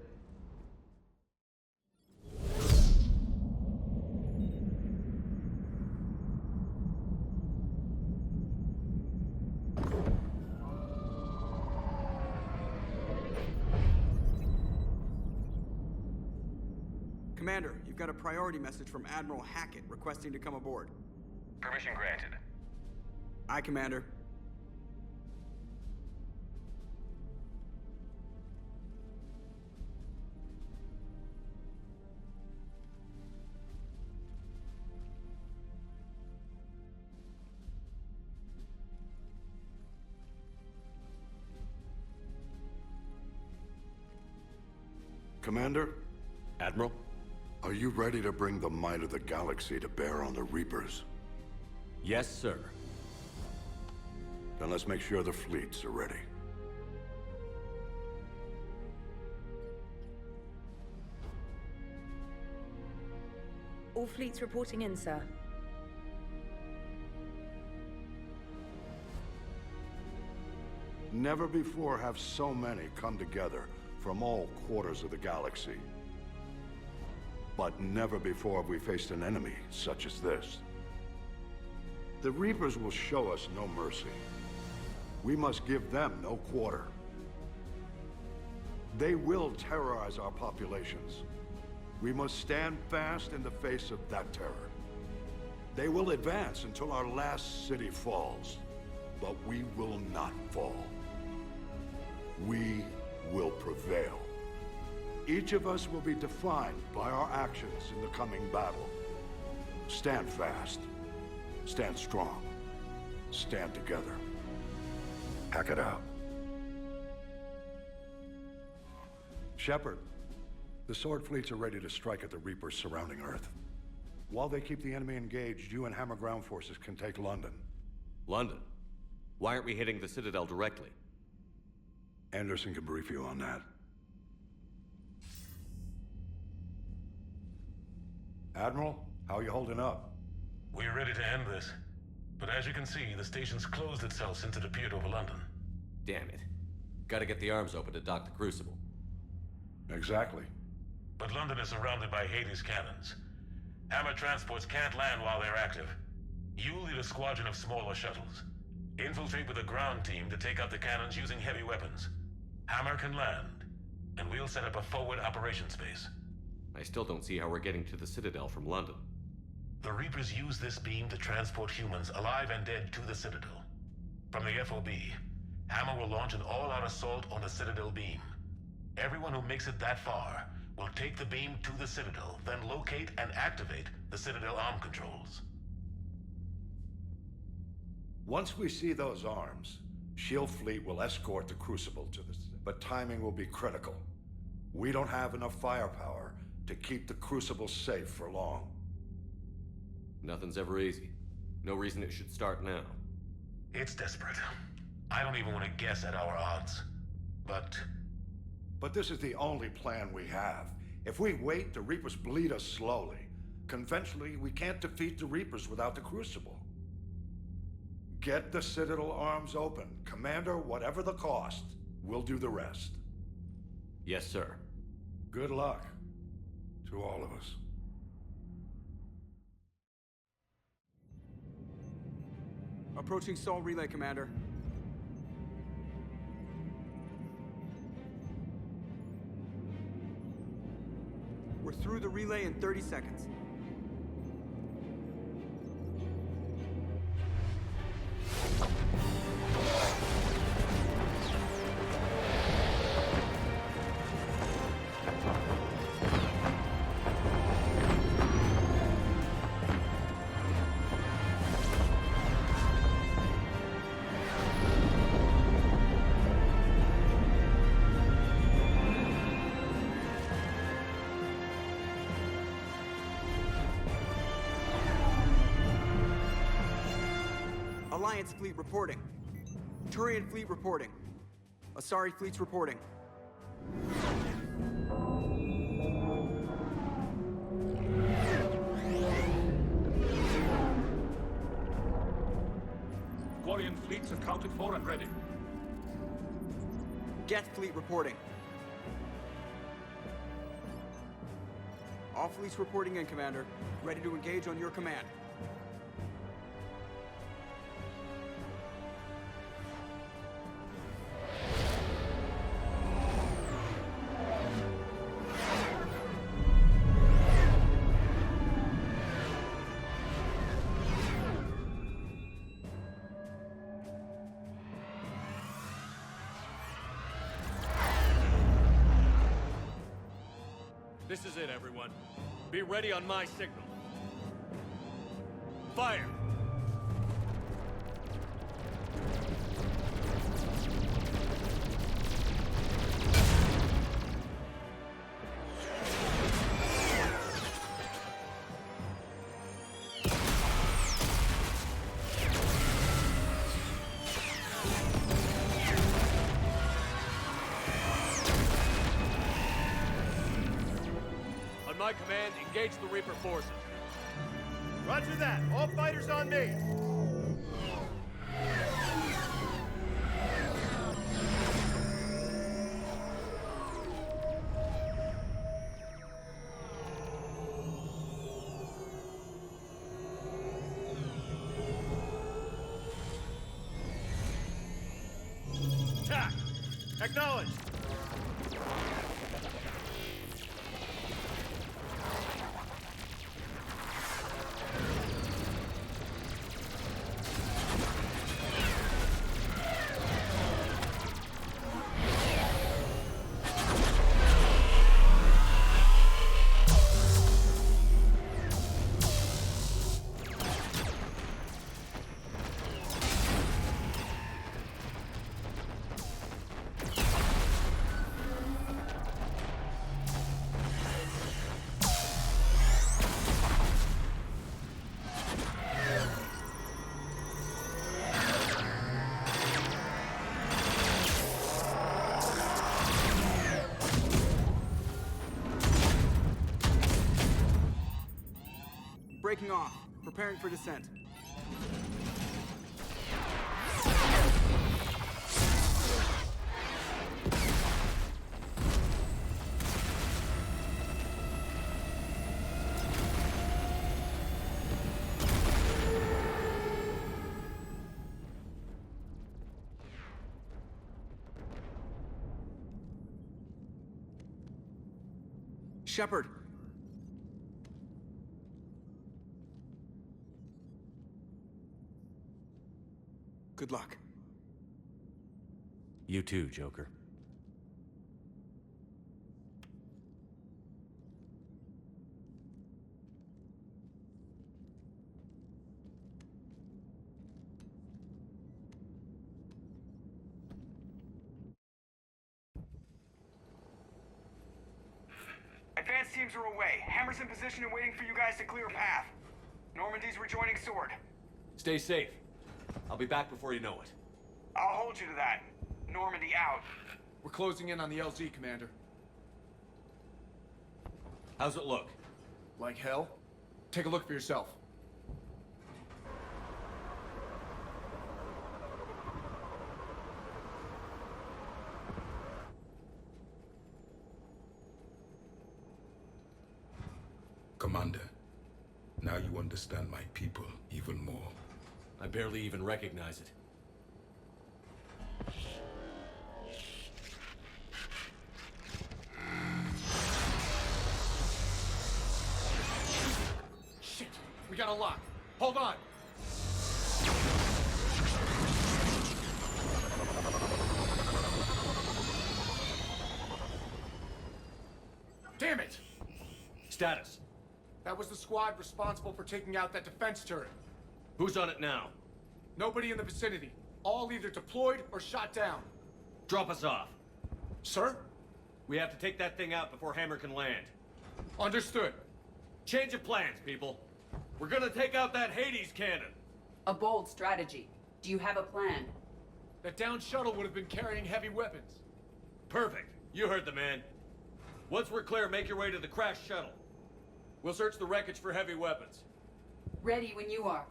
Speaker 4: Commander, you've got a priority message from Admiral Haket requesting to come aboard.
Speaker 13: Permission granted.
Speaker 4: Aye, Commander.
Speaker 26: Commander?
Speaker 2: Admiral?
Speaker 26: Are you ready to bring the might of the galaxy to bear on the Reapers?
Speaker 2: Yes, sir.
Speaker 26: Then let's make sure the fleets are ready.
Speaker 24: All fleets reporting in, sir.
Speaker 26: Never before have so many come together from all quarters of the galaxy. But never before have we faced an enemy such as this. The Reapers will show us no mercy. We must give them no quarter. They will terrorize our populations. We must stand fast in the face of that terror. They will advance until our last city falls, but we will not fall. We will prevail. Each of us will be defined by our actions in the coming battle. Stand fast. Stand strong. Stand together. Hack it out. Shepard, the Sword fleets are ready to strike at the Reapers surrounding Earth. While they keep the enemy engaged, you and Hammer ground forces can take London.
Speaker 2: London? Why aren't we hitting the Citadel directly?
Speaker 26: Anderson can brief you on that. Admiral, how are you holding up?
Speaker 16: We're ready to end this. But as you can see, the station's closed itself since it appeared over London.
Speaker 2: Damn it. Gotta get the arms open to dock the Crucible.
Speaker 26: Exactly.
Speaker 16: But London is surrounded by Hades cannons. Hammer transports can't land while they're active. You'll lead a squadron of smaller shuttles. Infiltrate with a ground team to take out the cannons using heavy weapons. Hammer can land, and we'll set up a forward operations base.
Speaker 2: I still don't see how we're getting to the Citadel from London.
Speaker 16: The Reapers use this beam to transport humans, alive and dead, to the Citadel. From the FOB, Hammer will launch an all-out assault on the Citadel beam. Everyone who makes it that far will take the beam to the Citadel, then locate and activate the Citadel arm controls.
Speaker 26: Once we see those arms, Shield fleet will escort the Crucible to the... But timing will be critical. We don't have enough firepower to keep the Crucible safe for long.
Speaker 2: Nothing's ever easy. No reason it should start now.
Speaker 16: It's desperate. I don't even want to guess at our odds.
Speaker 26: But this is the only plan we have. If we wait, the Reapers bleed us slowly. Conventionally, we can't defeat the Reapers without the Crucible. Get the Citadel arms open. Commander, whatever the cost, we'll do the rest.
Speaker 2: Yes, sir.
Speaker 26: Good luck to all of us.
Speaker 4: Approaching Sol Relay, Commander. We're through the relay in 30 seconds. Alliance fleet reporting. Turian fleet reporting. Asari fleet's reporting.
Speaker 1: Quarian fleets accounted for and ready.
Speaker 4: Geth fleet reporting. All fleets reporting in, Commander. Ready to engage on your command.
Speaker 2: This is it, everyone. Be ready on my signal. Fire! On my command, engage the Reaper forces.
Speaker 1: Roger that. All fighters on me. Attack! Acknowledged!
Speaker 4: Breaking off. Preparing for descent. Shepard. Good luck.
Speaker 2: You too, Joker.
Speaker 10: teams are away. Hammer's in position and waiting for you guys to clear a path. Normandy's rejoining Sword.
Speaker 2: Stay safe. I'll be back before you know it.
Speaker 10: I'll hold you to that. Normandy out.
Speaker 11: We're closing in on the LZ, Commander.
Speaker 2: How's it look?
Speaker 11: Like hell? Take a look for yourself.
Speaker 7: Commander, now you understand my people even more.
Speaker 2: I barely even recognize it.
Speaker 11: Shit! We got a lock. Hold on! Damn it!
Speaker 2: Status.
Speaker 11: That was the squad responsible for taking out that defense turret.
Speaker 2: Who's on it now?
Speaker 11: Nobody in the vicinity. All either deployed or shot down.
Speaker 2: Drop us off.
Speaker 11: Sir?
Speaker 2: We have to take that thing out before Hammer can land.
Speaker 11: Understood.
Speaker 2: Change of plans, people. We're gonna take out that Hades cannon.
Speaker 21: A bold strategy. Do you have a plan?
Speaker 11: That downed shuttle would have been carrying heavy weapons.
Speaker 2: Perfect. You heard the man. Once we're clear, make your way to the crashed shuttle. We'll search the wreckage for heavy weapons.
Speaker 21: Ready when you are.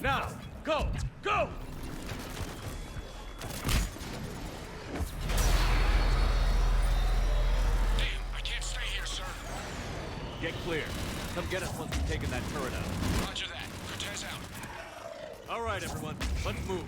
Speaker 2: Now! Go! Go!
Speaker 10: Damn, I can't stay here, sir.
Speaker 2: Get clear. Come get us once we've taken that turret out.
Speaker 10: Roger that. Cortez out.
Speaker 2: All right, everyone. Let's move.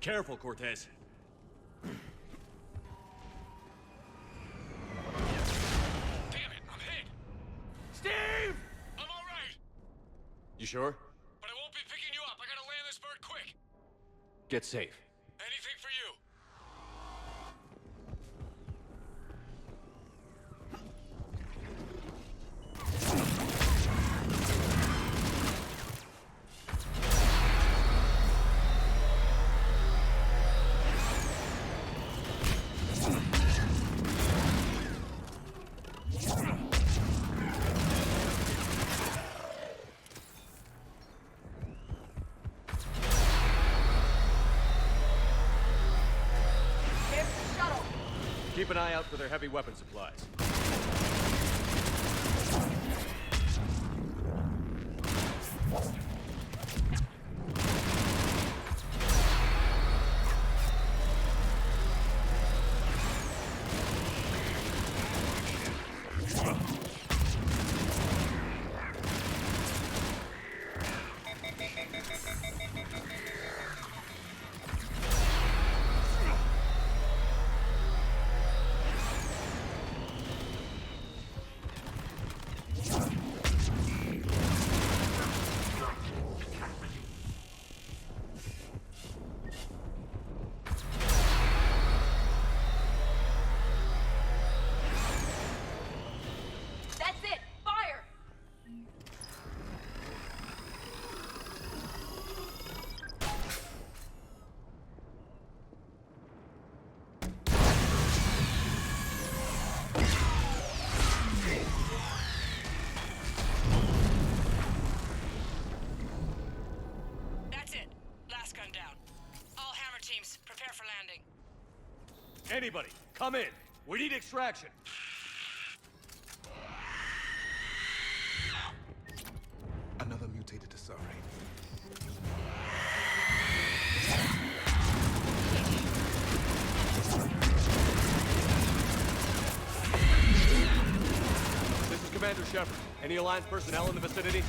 Speaker 2: Careful, Cortez.
Speaker 13: Damn it, I'm hit!
Speaker 2: Steve!
Speaker 13: I'm alright!
Speaker 2: You sure?
Speaker 13: But I won't be picking you up. I gotta land this bird quick.
Speaker 2: Get safe.
Speaker 13: Anything for you.
Speaker 2: Keep an eye out for their heavy weapon supplies. Anybody, come in. We need extraction.
Speaker 7: Another mutated Asari.
Speaker 2: This is Commander Shepard. Any Alliance personnel in the vicinity?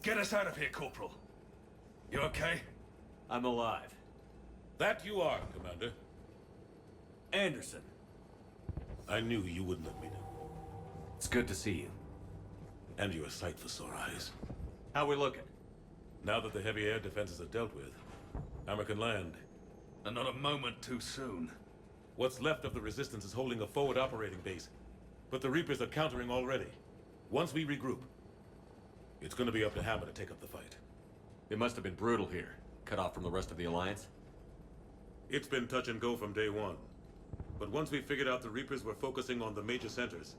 Speaker 13: Get us out of here, Corporal. You okay?
Speaker 2: I'm alive.
Speaker 15: That you are, Commander.
Speaker 2: Anderson.
Speaker 15: I knew you wouldn't let me down.
Speaker 2: It's good to see you.
Speaker 15: And you're a sight for sore eyes.
Speaker 2: How we looking?
Speaker 15: Now that the heavy air defenses are dealt with, Hammer can land.
Speaker 5: And not a moment too soon.
Speaker 15: What's left of the Resistance is holding a forward operating base. But the Reapers are countering already. Once we regroup, it's gonna be up to Hammer to take up the fight.
Speaker 2: It must have been brutal here. Cut off from the rest of the Alliance?
Speaker 15: It's been touch and go from day one. But once we figured out the Reapers were focusing on the major centers,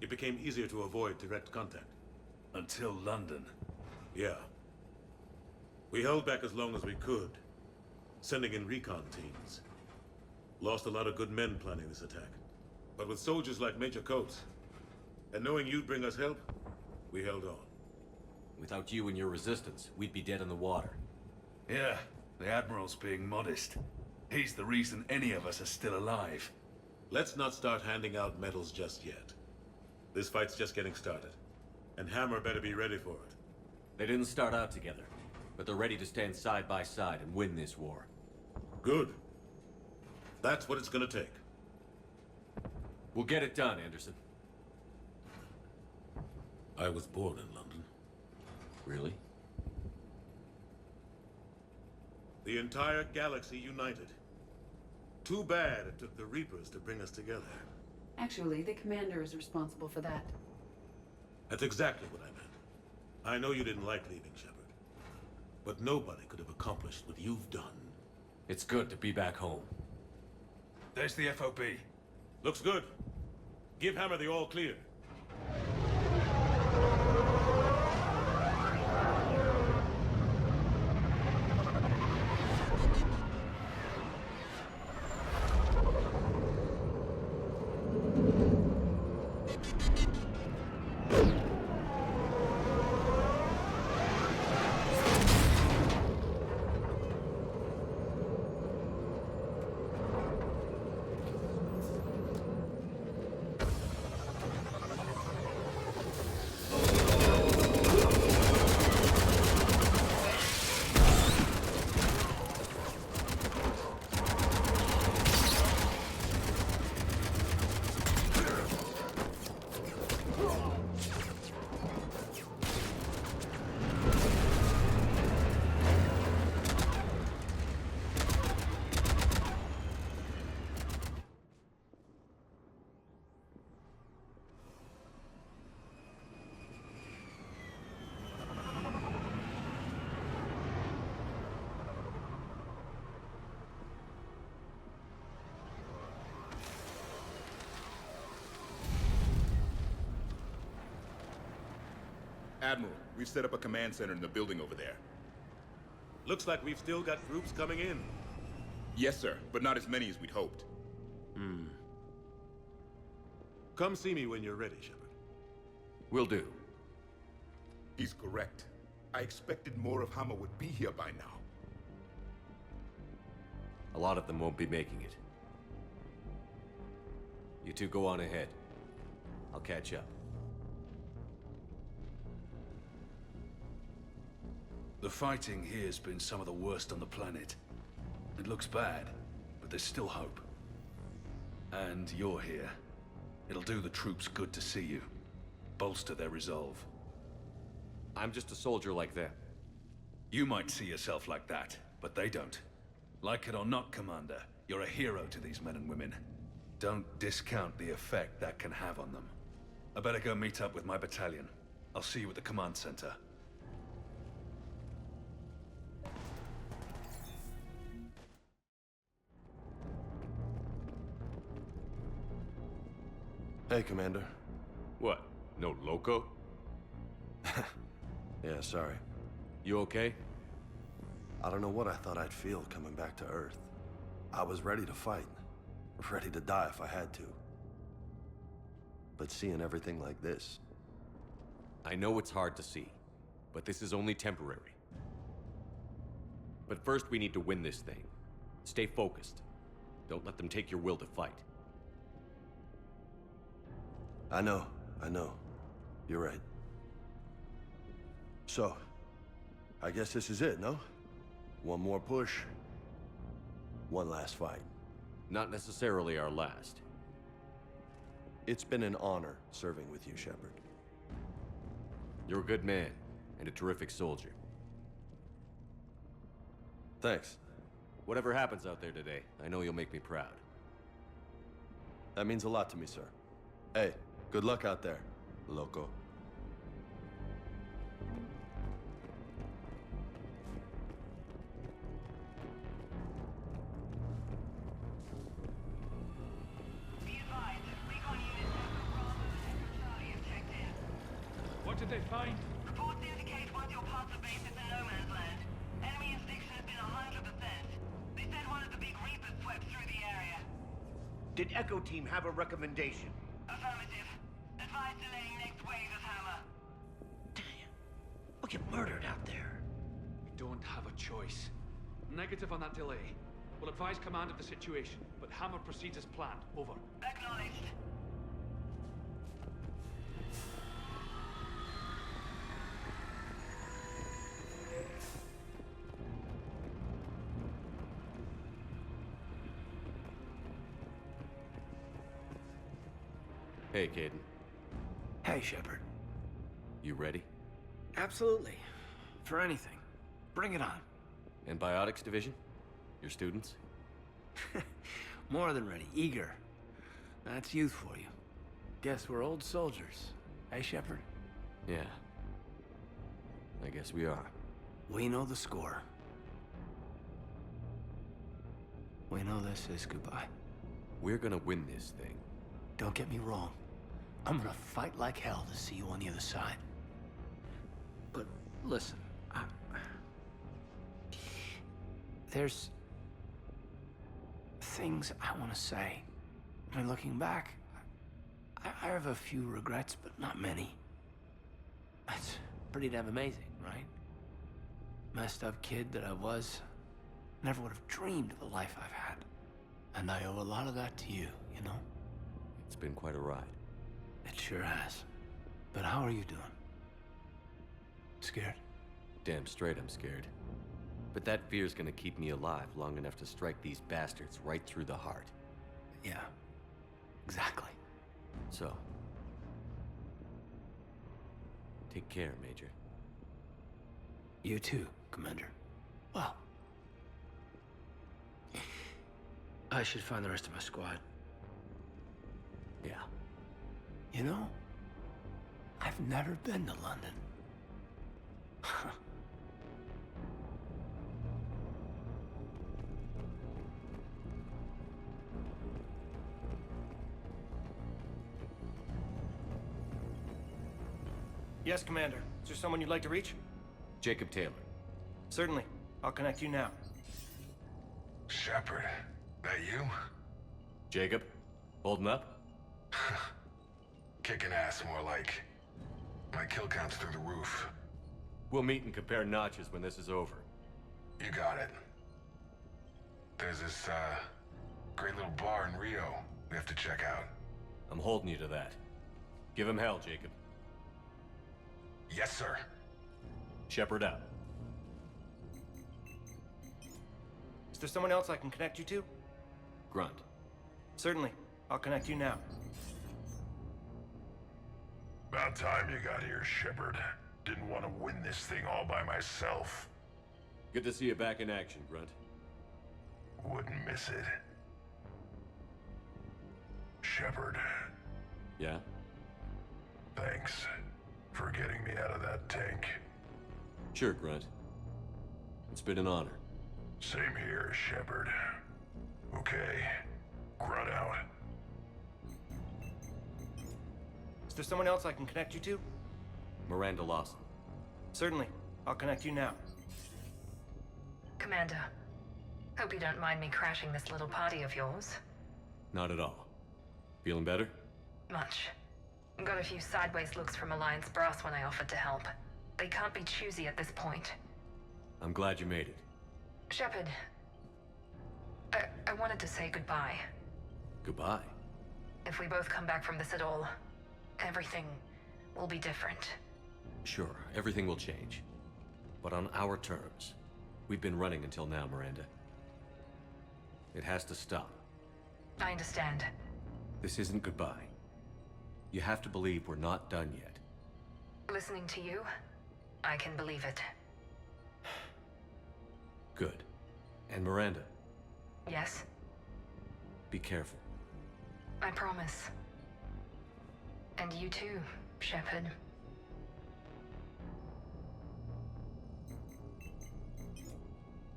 Speaker 15: it became easier to avoid direct contact.
Speaker 5: Until London.
Speaker 15: Yeah. We held back as long as we could, sending in recon teams. Lost a lot of good men planning this attack. But with soldiers like Major Coates, and knowing you'd bring us help, we held on.
Speaker 2: Without you and your resistance, we'd be dead in the water.
Speaker 5: Yeah, the Admiral's being modest. He's the reason any of us are still alive.
Speaker 15: Let's not start handing out medals just yet. This fight's just getting started. And Hammer better be ready for it.
Speaker 2: They didn't start out together, but they're ready to stand side by side and win this war.
Speaker 15: Good. That's what it's gonna take.
Speaker 2: We'll get it done, Anderson.
Speaker 15: I was born in London.
Speaker 2: Really?
Speaker 15: The entire galaxy united. Too bad it took the Reapers to bring us together.
Speaker 21: Actually, the commander is responsible for that.
Speaker 15: That's exactly what I meant. I know you didn't like leaving, Shepard. But nobody could have accomplished what you've done.
Speaker 2: It's good to be back home.
Speaker 13: There's the FOB.
Speaker 15: Looks good. Give Hammer the all clear.
Speaker 7: Admiral, we've set up a command center in the building over there.
Speaker 15: Looks like we've still got groups coming in.
Speaker 7: Yes, sir, but not as many as we'd hoped.
Speaker 15: Come see me when you're ready, Shepard.
Speaker 2: Will do.
Speaker 7: He's correct. I expected more of Hammer would be here by now.
Speaker 2: A lot of them won't be making it. You two go on ahead. I'll catch up.
Speaker 5: The fighting here's been some of the worst on the planet. It looks bad, but there's still hope. And you're here. It'll do the troops good to see you. Bolster their resolve.
Speaker 2: I'm just a soldier like them.
Speaker 5: You might see yourself like that, but they don't. Like it or not, Commander, you're a hero to these men and women. Don't discount the effect that can have on them. I better go meet up with my battalion. I'll see you at the command center.
Speaker 12: Hey, Commander.
Speaker 2: What? No loco?
Speaker 12: Yeah, sorry.
Speaker 2: You okay?
Speaker 12: I don't know what I thought I'd feel coming back to Earth. I was ready to fight. Ready to die if I had to. But seeing everything like this...
Speaker 2: I know it's hard to see, but this is only temporary. But first we need to win this thing. Stay focused. Don't let them take your will to fight.
Speaker 12: I know. You're right. So, I guess this is it, no? One more push. One last fight.
Speaker 2: Not necessarily our last.
Speaker 12: It's been an honor serving with you, Shepard.
Speaker 2: You're a good man, and a terrific soldier.
Speaker 12: Thanks.
Speaker 2: Whatever happens out there today, I know you'll make me proud.
Speaker 12: That means a lot to me, sir. Hey, good luck out there, loco.
Speaker 13: What did they find?
Speaker 10: Reports indicate one of your parts of base is in no man's land. Enemy interdiction has been 100%. They said one of the big Reapers swept through the area.
Speaker 1: Did Echo Team have a recommendation?
Speaker 10: Affirmative. Advise delaying next wave of Hammer.
Speaker 1: We'll get murdered out there.
Speaker 11: We don't have a choice. Negative on that delay. We'll advise command of the situation, but Hammer proceeds as planned. Over.
Speaker 10: Acknowledged.
Speaker 2: Hey, Kaiden.
Speaker 3: Hey, Shepard.
Speaker 2: You ready?
Speaker 3: Absolutely. For anything. Bring it on.
Speaker 2: Antibiotics Division? Your students?
Speaker 3: More than ready. Eager. That's youth for you. Guess we're old soldiers. Hey, Shepard?
Speaker 2: Yeah. I guess we are.
Speaker 3: We know the score. We know this is goodbye.
Speaker 2: We're gonna win this thing.
Speaker 3: Don't get me wrong. I'm gonna fight like hell to see you on the other side. But listen, there's things I want to say. I mean, looking back, I have a few regrets, but not many. That's pretty damn amazing, right? Messed up kid that I was, never would have dreamed of the life I've had. And I owe a lot of that to you, you know?
Speaker 2: It's been quite a ride.
Speaker 3: It sure has. But how are you doing? Scared?
Speaker 2: Damn straight I'm scared. But that fear's gonna keep me alive long enough to strike these bastards right through the heart.
Speaker 3: Yeah, exactly.
Speaker 2: So, take care, Major.
Speaker 3: You too, Commander. Well, I should find the rest of my squad.
Speaker 2: Yeah.
Speaker 3: You know, I've never been to London.
Speaker 23: Yes, Commander. Is there someone you'd like to reach?
Speaker 2: Jacob Taylor.
Speaker 23: Certainly. I'll connect you now.
Speaker 8: Shepard, that you?
Speaker 2: Jacob, holding up?
Speaker 8: Kicking ass, more like. My kill count's through the roof.
Speaker 2: We'll meet and compare notches when this is over.
Speaker 8: You got it. There's this, great little bar in Rio we have to check out.
Speaker 2: I'm holding you to that. Give him hell, Jacob.
Speaker 8: Yes, sir.
Speaker 2: Shepard out.
Speaker 23: Is there someone else I can connect you to?
Speaker 2: Grunt.
Speaker 23: Certainly. I'll connect you now.
Speaker 8: About time you got here, Shepard. Didn't want to win this thing all by myself.
Speaker 2: Good to see you back in action, Grunt.
Speaker 8: Wouldn't miss it. Shepard.
Speaker 2: Yeah?
Speaker 8: Thanks for getting me out of that tank.
Speaker 2: Sure, Grunt. It's been an honor.
Speaker 8: Same here, Shepard. Okay. Grunt out.
Speaker 23: Is there someone else I can connect you to?
Speaker 2: Miranda Lawson.
Speaker 23: Certainly. I'll connect you now.
Speaker 17: Commander, hope you don't mind me crashing this little party of yours.
Speaker 2: Not at all. Feeling better?
Speaker 17: Much. Got a few sideways looks from Alliance brass when I offered to help. They can't be choosy at this point.
Speaker 2: I'm glad you made it.
Speaker 17: Shepard, I wanted to say goodbye.
Speaker 2: Goodbye.
Speaker 17: If we both come back from this at all, everything will be different.
Speaker 2: Sure, everything will change. But on our terms. We've been running until now, Miranda. It has to stop.
Speaker 17: I understand.
Speaker 2: This isn't goodbye. You have to believe we're not done yet.
Speaker 17: Listening to you, I can believe it.
Speaker 2: Good. And Miranda,
Speaker 17: Yes,
Speaker 2: be careful.
Speaker 17: I promise. And you too, Shepard.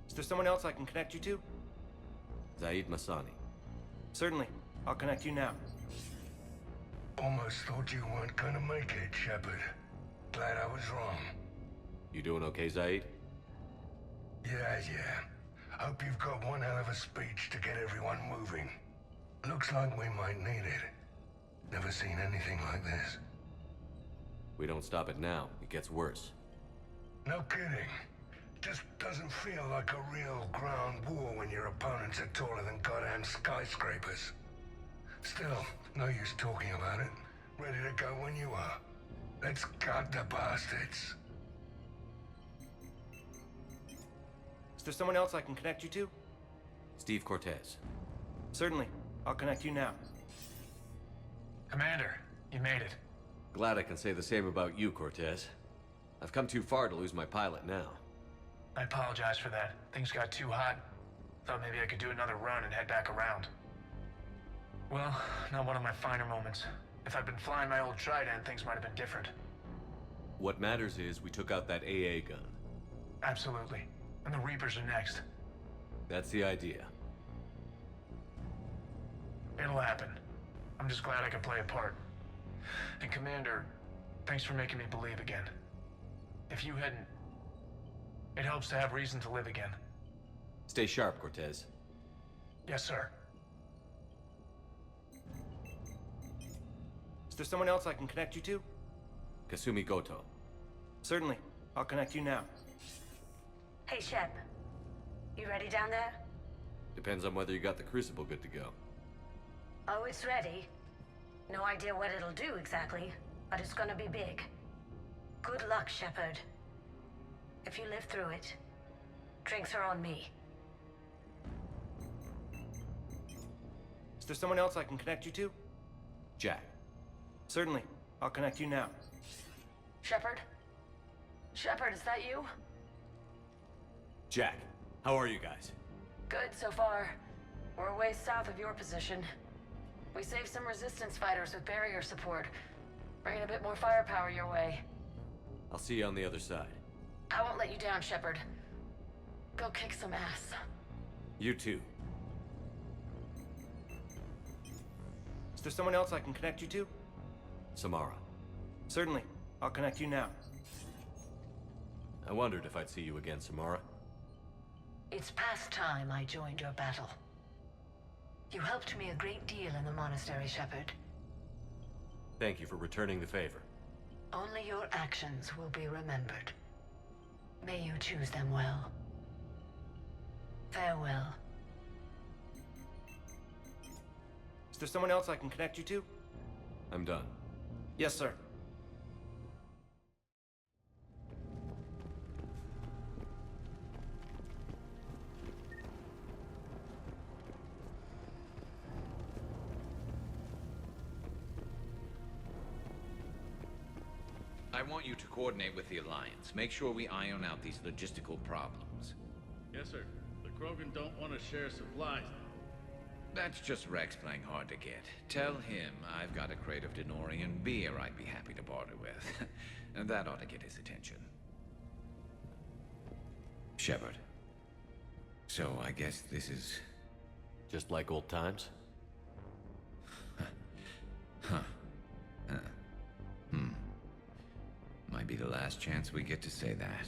Speaker 23: Is there someone else I can connect you to?
Speaker 2: Zaid Masani.
Speaker 23: Certainly. I'll connect you now.
Speaker 8: Almost thought you weren't gonna make it, Shepard. Glad I was wrong.
Speaker 2: You doing okay, Zaid?
Speaker 8: Yeah. Hope you've got one hell of a speech to get everyone moving. Looks like we might need it. Never seen anything like this.
Speaker 2: We don't stop it now, it gets worse.
Speaker 8: No kidding. Just doesn't feel like a real ground war when your opponents are taller than goddamn skyscrapers. Still, no use talking about it. Ready to go when you are. Let's gut the bastards.
Speaker 23: Is there someone else I can connect you to?
Speaker 2: Steve Cortez.
Speaker 23: Certainly. I'll connect you now.
Speaker 18: Commander,
Speaker 9: You made it.
Speaker 2: Glad I can say the same about you, Cortez. I've come too far to lose my pilot now.
Speaker 9: I apologize for that. Things got too hot. Thought maybe I could do another run and head back around. Well, not one of my finer moments. If I'd been flying my old Trident, things might have been different.
Speaker 2: What matters is we took out that AA gun.
Speaker 9: Absolutely. And the Reapers are next.
Speaker 2: That's the idea.
Speaker 9: It'll happen. I'm just glad I could play a part. And Commander, thanks for making me believe again. If you hadn't... It helps to have reason to live again.
Speaker 2: Stay sharp, Cortez.
Speaker 9: Yes, sir.
Speaker 14: Is there someone else I can connect you to?
Speaker 2: Kasumi Goto.
Speaker 14: Certainly. I'll connect you now.
Speaker 24: Hey, Shep. You ready down there?
Speaker 2: Depends on whether you got the Crucible good to go.
Speaker 24: Oh, it's ready. No idea what it'll do exactly, but it's gonna be big. Good luck, Shepard. If you live through it, drinks are on me.
Speaker 14: Is there someone else I can connect you to?
Speaker 2: Jack.
Speaker 14: Certainly. I'll connect you now.
Speaker 24: Shepard? Shepard, is that you?
Speaker 2: Jack, how are you guys?
Speaker 24: Good so far. We're a ways south of your position. We saved some resistance fighters with barrier support. Bringing a bit more firepower your way.
Speaker 2: I'll see you on the other side.
Speaker 24: I won't let you down, Shepard. Go kick some ass.
Speaker 2: You too.
Speaker 14: Is there someone else I can connect you to?
Speaker 2: Samara.
Speaker 14: Certainly. I'll connect you now.
Speaker 2: I wondered if I'd see you again, Samara.
Speaker 24: It's past time I joined your battle. You helped me a great deal in the monastery, Shepard.
Speaker 2: Thank you for returning the favor.
Speaker 24: Only your actions will be remembered. May you choose them well. Farewell.
Speaker 14: Is there someone else I can connect you to?
Speaker 2: I'm done.
Speaker 14: Yes, sir.
Speaker 18: I want you to coordinate with the Alliance. Make sure we iron out these logistical problems.
Speaker 19: Yes, sir. The Krogan don't want to share supplies.
Speaker 18: That's just Rex playing hard to get. Tell him I've got a crate of Denorian beer I'd be happy to barter with. And that ought to get his attention. Shepard. So I guess this is...
Speaker 2: just like old times?
Speaker 18: Might be the last chance we get to say that.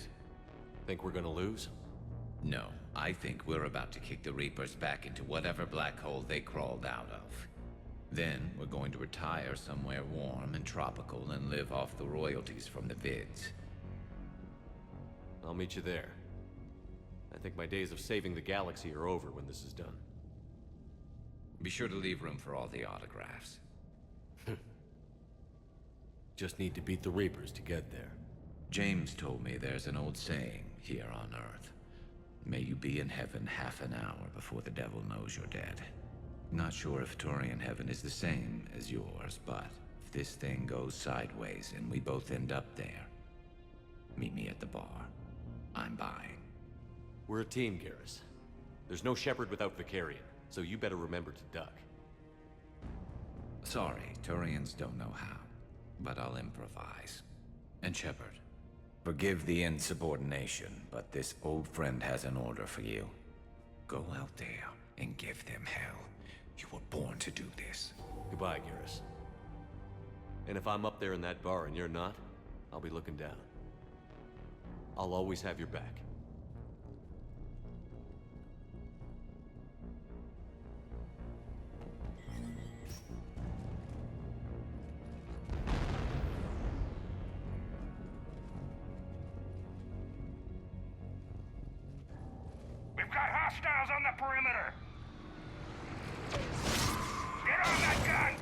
Speaker 2: Think we're gonna lose?
Speaker 18: No, I think we're about to kick the Reapers back into whatever black hole they crawled out of. Then we're going to retire somewhere warm and tropical and live off the royalties from the vids.
Speaker 2: I'll meet you there. I think my days of saving the galaxy are over when this is done.
Speaker 18: Be sure to leave room for all the autographs.
Speaker 2: Just need to beat the Reapers to get there.
Speaker 18: James told me there's an old saying here on Earth. May you be in heaven half an hour before the devil knows you're dead. Not sure if Turian heaven is the same as yours, but if this thing goes sideways and we both end up there, meet me at the bar. I'm buying.
Speaker 2: We're a team, Garrus. There's no Shepard without Vicarian, so you better remember to duck.
Speaker 18: Sorry, Turians don't know how, but I'll improvise. And Shepard, forgive the insubordination, but this old friend has an order for you. Go out there and give them hell. You were born to do this.
Speaker 2: Goodbye, Garrus. And if I'm up there in that bar and you're not, I'll be looking down. I'll always have your back.
Speaker 8: We've got hostiles on the perimeter! Get on that gun!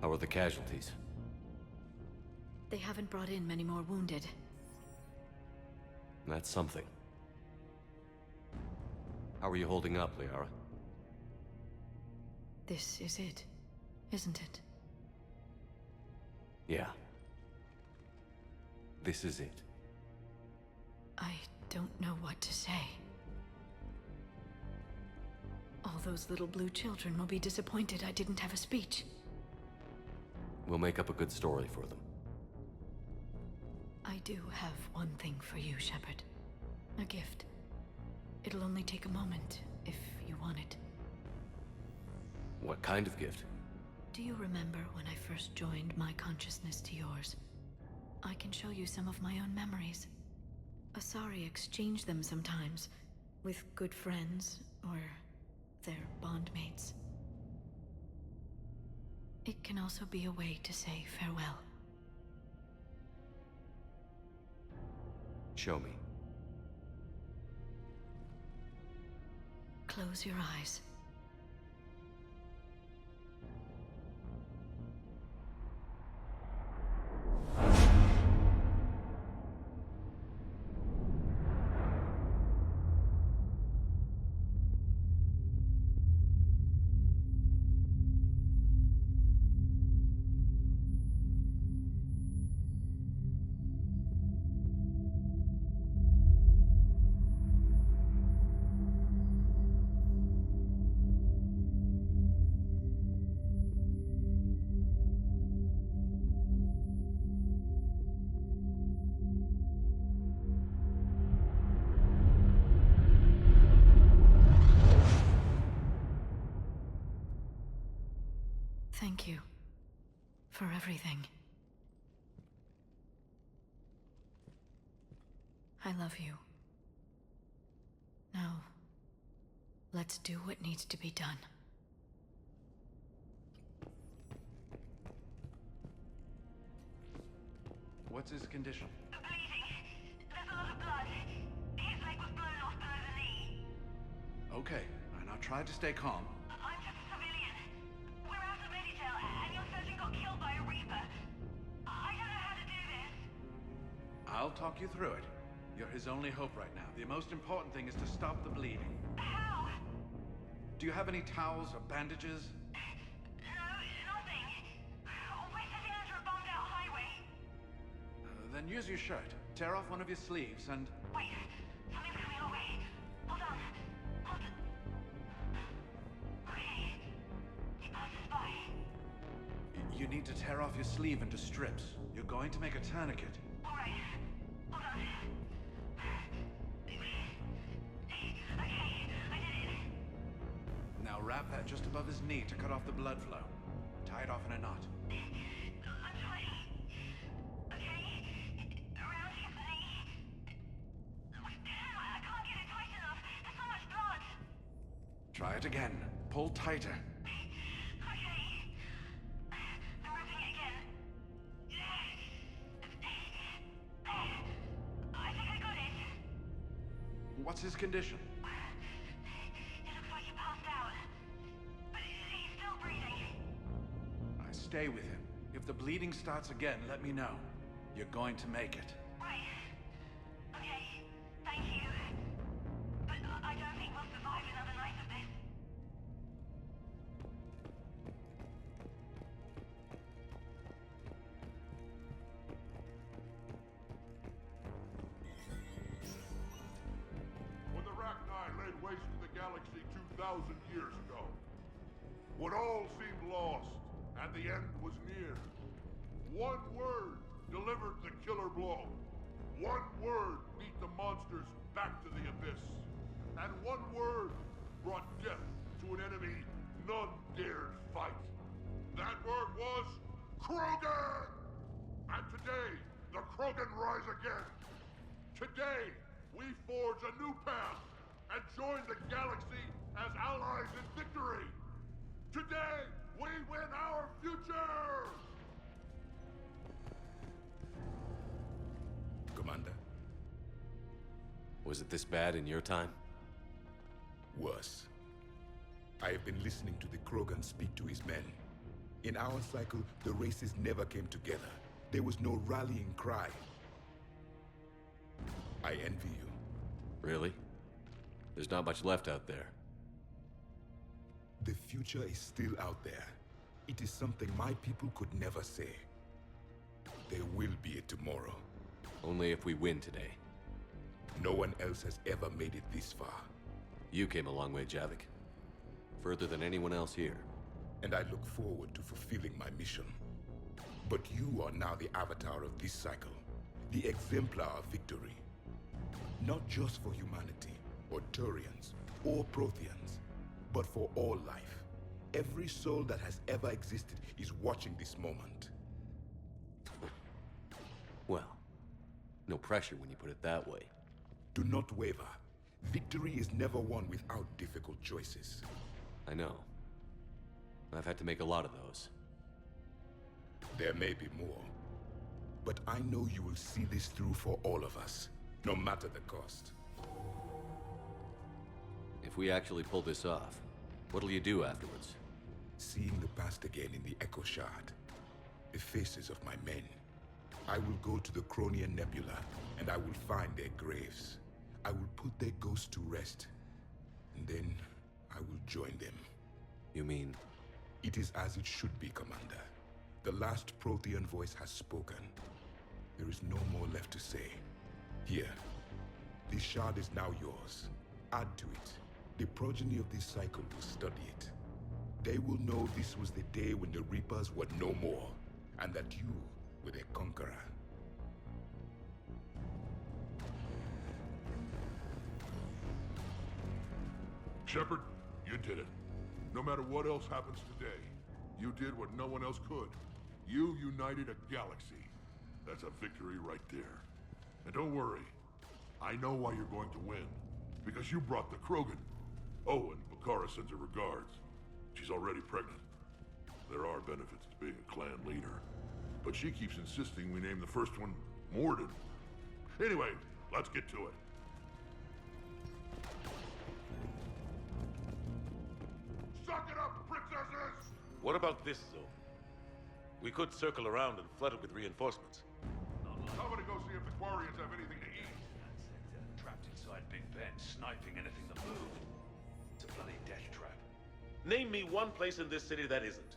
Speaker 2: How are the casualties?
Speaker 6: They haven't brought in many more wounded.
Speaker 2: That's something. How are you holding up, Liara?
Speaker 6: This is it, isn't it?
Speaker 2: Yeah. This is it.
Speaker 6: I don't know what to say. All those little blue children will be disappointed I didn't have a speech.
Speaker 2: We'll make up a good story for them.
Speaker 6: I do have one thing for you, Shepard. A gift. It'll only take a moment, if you want it.
Speaker 2: What kind of gift?
Speaker 6: Do you remember when I first joined my consciousness to yours? I can show you some of my own memories. Asari exchange them sometimes, with good friends, or their bondmates. It can also be a way to say farewell.
Speaker 2: Show me.
Speaker 6: Close your eyes. Thank you for everything. I love you. Now, let's do what needs to be done.
Speaker 11: What's his condition?
Speaker 10: Bleeding. There's a lot of blood. His leg was blown off below the knee.
Speaker 11: Okay, and I'll try to stay calm.
Speaker 10: I'm just a civilian. We're out of Meditail, and your surgeon got killed by a Reaper. I don't know how to do this.
Speaker 11: I'll talk you through it. You're his only hope right now. The most important thing is to stop the bleeding.
Speaker 10: How?
Speaker 11: Do you have any towels or bandages?
Speaker 10: No, nothing. We're sitting under a bombed-out highway.
Speaker 11: Then use your shirt. Tear off one of your sleeves and...
Speaker 10: Wait, something's coming our way. Hold on. Hold on. Okay. He passes by.
Speaker 11: You need to tear off your sleeve into strips. You're going to make a tourniquet.
Speaker 10: All right. Hold on. Okay, I did it.
Speaker 11: Now wrap that just above his knee to cut off the blood flow. Tie it off in a knot.
Speaker 10: I'm trying. Okay. Around his knee. I can't get it tight enough. There's so much blood.
Speaker 11: Try it again. Pull tighter.
Speaker 10: Okay. I'm wrapping it again. I think I got it.
Speaker 11: What's his condition?
Speaker 10: It looks like he passed out. But he's still breathing.
Speaker 11: I stay with him. If the bleeding starts again, let me know. You're going to make it.
Speaker 10: Right. Okay. Thank you. But I don't think we'll survive another night of this.
Speaker 7: When the Rachni laid waste to the galaxy 2,000 years ago, when all seemed lost and the end was near, one word delivered the killer blow. One word beat the monsters back to the abyss. And one word brought death to an enemy none dared fight. That word was Krogan! And today, the Krogan rise again. Today, we forge a new path and join the galaxy as allies in victory. Today, we win our future! Commander?
Speaker 2: Was it this bad in your time?
Speaker 7: Worse. I have been listening to the Krogan speak to his men. In our cycle, the races never came together. There was no rallying cry. I envy you.
Speaker 2: Really? There's not much left out there.
Speaker 7: The future is still out there. It is something my people could never say. There will be a tomorrow.
Speaker 2: Only if we win today.
Speaker 7: No one else has ever made it this far.
Speaker 2: You came a long way, Javik. Further than anyone else here.
Speaker 7: And I look forward to fulfilling my mission. But you are now the avatar of this cycle. The exemplar of victory. Not just for humanity, or Turians, or Protheans, but for all life. Every soul that has ever existed is watching this moment.
Speaker 2: Well, no pressure when you put it that way.
Speaker 7: Do not waver. Victory is never won without difficult choices.
Speaker 2: I know. I've had to make a lot of those.
Speaker 7: There may be more. But I know you will see this through for all of us, no matter the cost.
Speaker 2: If we actually pull this off, what'll you do afterwards?
Speaker 7: Seeing the past again in the Echo Shard, the faces of my men, I will go to the Cronian Nebula, and I will find their graves. I will put their ghosts to rest, and then I will join them.
Speaker 2: You mean?
Speaker 7: It is as it should be, Commander. The last Prothean voice has spoken. There is no more left to say. Here, this shard is now yours. Add to it. The progeny of this cycle will study it. They will know this was the day when the Reapers were no more, and that you were their conqueror.
Speaker 4: Shepard, you did it. No matter what else happens today, you did what no one else could. You united a galaxy. That's a victory right there. And don't worry, I know why you're going to win. Because you brought the Krogan. Oh, and Bakara sends her regards. She's already pregnant. There are benefits to being a clan leader. But she keeps insisting we name the first one Morden. Anyway, let's get to it. Suck it up, princesses!
Speaker 15: What about this, though? We could circle around and flood it with reinforcements.
Speaker 4: I'm gonna go see if the Quarians have anything to eat.
Speaker 11: Trapped inside Big Ben, sniping anything that moved. It's a bloody death trap.
Speaker 15: Name me one place in this city that isn't.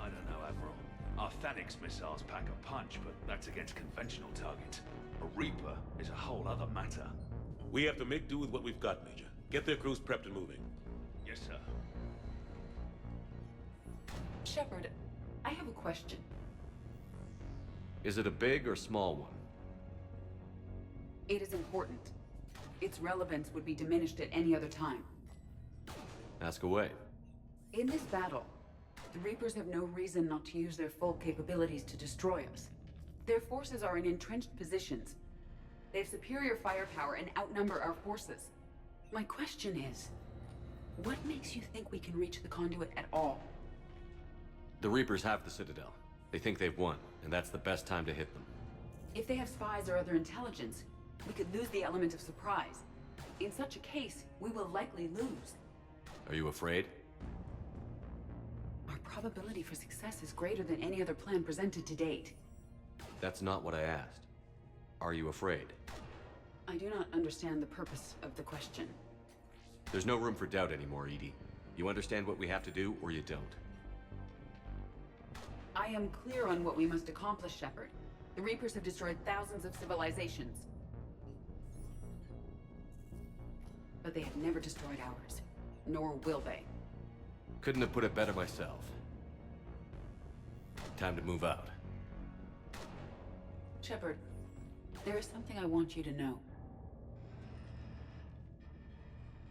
Speaker 11: I don't know, Admiral. Our Thanix missiles pack a punch, but that's against conventional targets. A Reaper is a whole other matter.
Speaker 15: We have to make do with what we've got, Major. Get their crews prepped and moving.
Speaker 11: Yes, sir.
Speaker 21: Shepard, I have a question.
Speaker 2: Is it a big or small one?
Speaker 21: It is important. Its relevance would be diminished at any other time.
Speaker 2: Ask away.
Speaker 21: In this battle, the Reapers have no reason not to use their full capabilities to destroy us. Their forces are in entrenched positions. They have superior firepower and outnumber our forces. My question is, what makes you think we can reach the conduit at all?
Speaker 2: The Reapers have the Citadel. They think they've won, and that's the best time to hit them.
Speaker 21: If they have spies or other intelligence, we could lose the element of surprise. In such a case, we will likely lose.
Speaker 2: Are you afraid?
Speaker 21: Our probability for success is greater than any other plan presented to date.
Speaker 2: That's not what I asked. Are you afraid?
Speaker 21: I do not understand the purpose of the question.
Speaker 2: There's no room for doubt anymore, Edie. You understand what we have to do, or you don't.
Speaker 21: I am clear on what we must accomplish, Shepard. The Reapers have destroyed thousands of civilizations. But they have never destroyed ours. Nor will they.
Speaker 2: Couldn't have put it better myself. Time to move out.
Speaker 21: Shepard, there is something I want you to know.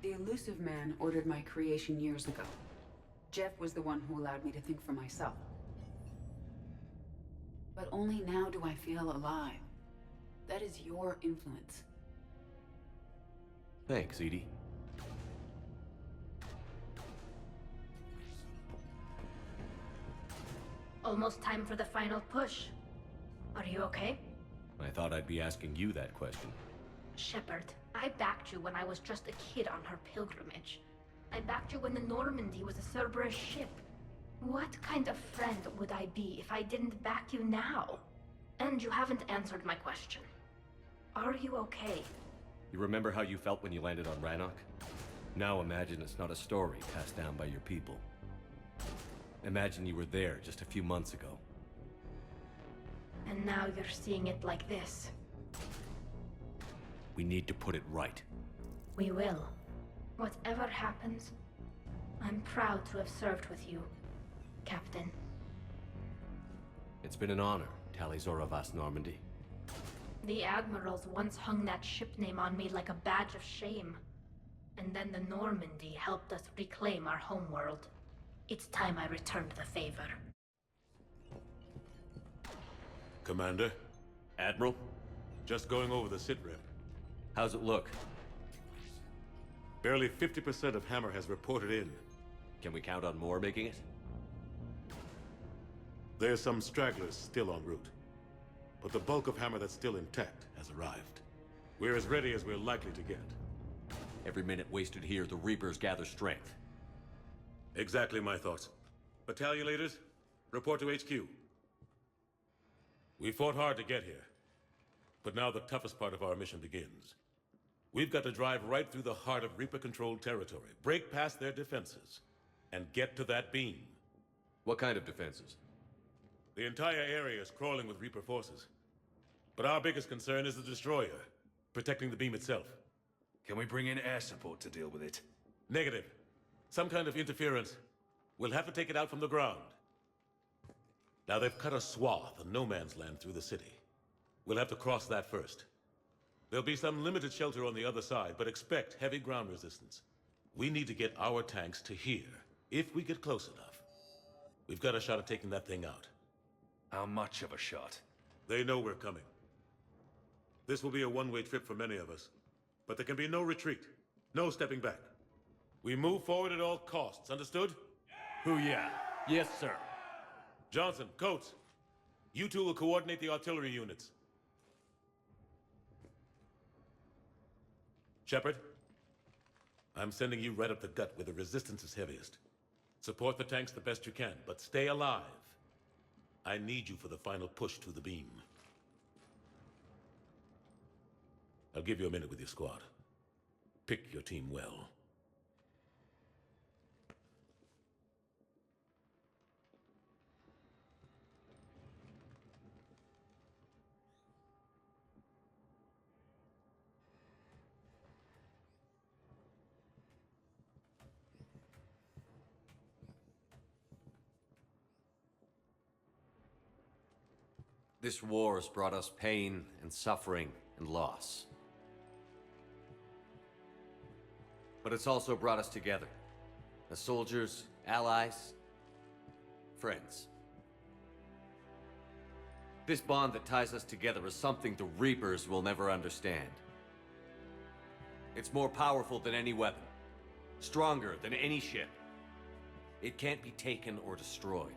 Speaker 21: The Elusive Man ordered my creation years ago. Jeff was the one who allowed me to think for myself. But only now do I feel alive. That is your influence.
Speaker 2: Thanks, Edie.
Speaker 16: Almost time for the final push. Are you okay?
Speaker 2: I thought I'd be asking you that question.
Speaker 5: Shepard, I backed you when I was just a kid on her pilgrimage. I backed you when the Normandy was a Cerberus ship. What kind of friend would I be if I didn't back you now? And you haven't answered my question. Are you okay?
Speaker 2: You remember how you felt when you landed on Rannoch? Now imagine it's not a story passed down by your people. Imagine you were there just a few months ago.
Speaker 5: And now you're seeing it like this.
Speaker 2: We need to put it right.
Speaker 5: We will. Whatever happens, I'm proud to have served with you, Captain.
Speaker 2: It's been an honor, Talizor of Ars Normandy.
Speaker 5: The Admirals once hung that ship name on me like a badge of shame. And then the Normandy helped us reclaim our homeworld. It's time I returned the favor.
Speaker 15: Commander?
Speaker 2: Admiral?
Speaker 15: Just going over the sitrep.
Speaker 2: How's it look?
Speaker 15: Barely 50% of Hammer has reported in.
Speaker 2: Can we count on more making it?
Speaker 15: There's some stragglers still en route. But the bulk of Hammer that's still intact has arrived. We're as ready as we're likely to get.
Speaker 2: Every minute wasted here, the Reapers gather strength.
Speaker 15: Exactly my thoughts. Battalion leaders, report to HQ. We fought hard to get here. But now the toughest part of our mission begins. We've got to drive right through the heart of Reaper-controlled territory, break past their defenses, and get to that beam.
Speaker 2: What kind of defenses?
Speaker 15: The entire area is crawling with Reaper forces. But our biggest concern is the destroyer, protecting the beam itself.
Speaker 11: Can we bring in air support to deal with it?
Speaker 15: Negative. Some kind of interference. We'll have to take it out from the ground. Now they've cut a swath of no man's land through the city. We'll have to cross that first. There'll be some limited shelter on the other side, but expect heavy ground resistance. We need to get our tanks to here, if we get close enough. We've got a shot at taking that thing out.
Speaker 11: How much of a shot?
Speaker 15: They know we're coming. This will be a one-way trip for many of us. But there can be no retreat, no stepping back. We move forward at all costs, understood?
Speaker 2: Hoo-yeah. Yes, sir.
Speaker 15: Johnson, Coates, you two will coordinate the artillery units. Shepard, I'm sending you right up the gut where the resistance is heaviest. Support the tanks the best you can, but stay alive. I need you for the final push to the beam. I'll give you a minute with your squad. Pick your team well.
Speaker 2: This war has brought us pain and suffering and loss. But it's also brought us together. As soldiers, allies, friends. This bond that ties us together is something the Reapers will never understand. It's more powerful than any weapon. Stronger than any ship. It can't be taken or destroyed.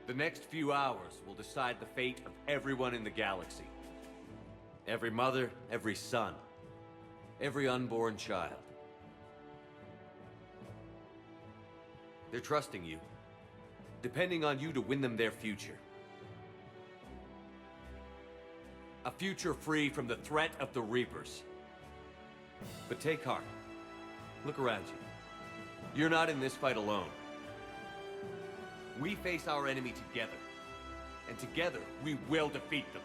Speaker 2: The next few hours will decide the fate of everyone in the galaxy. Every mother, every son, every unborn child. They're trusting you, depending on you to win them their future. A future free from the threat of the Reapers. But take heart. Look around you. You're not in this fight alone. We face our enemy together, and together we will defeat them.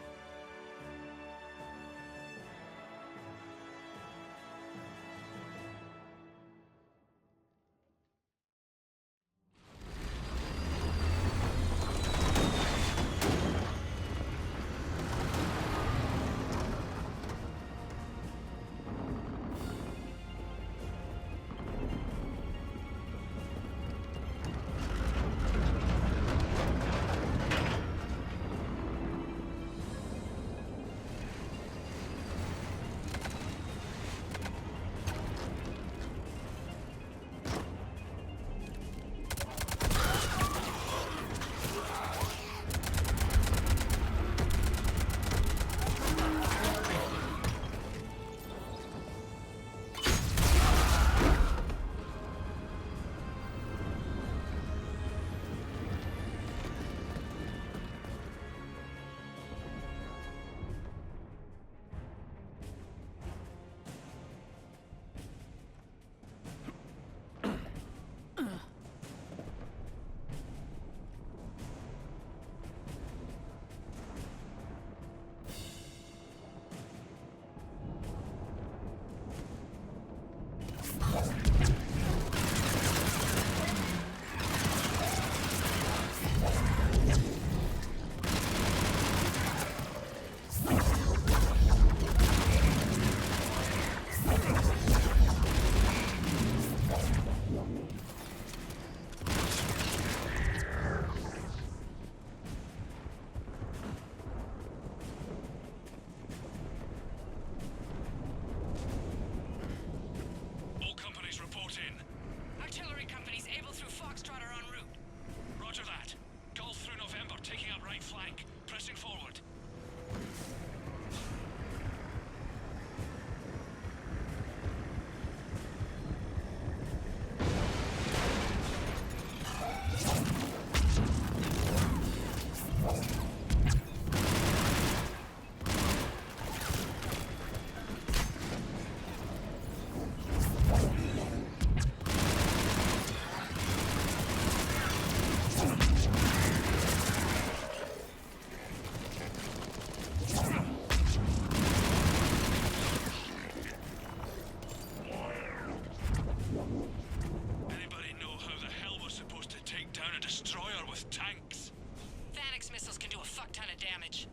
Speaker 13: damage.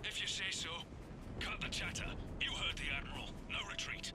Speaker 13: If you say so. Cut the chatter. You heard the Admiral. No retreat.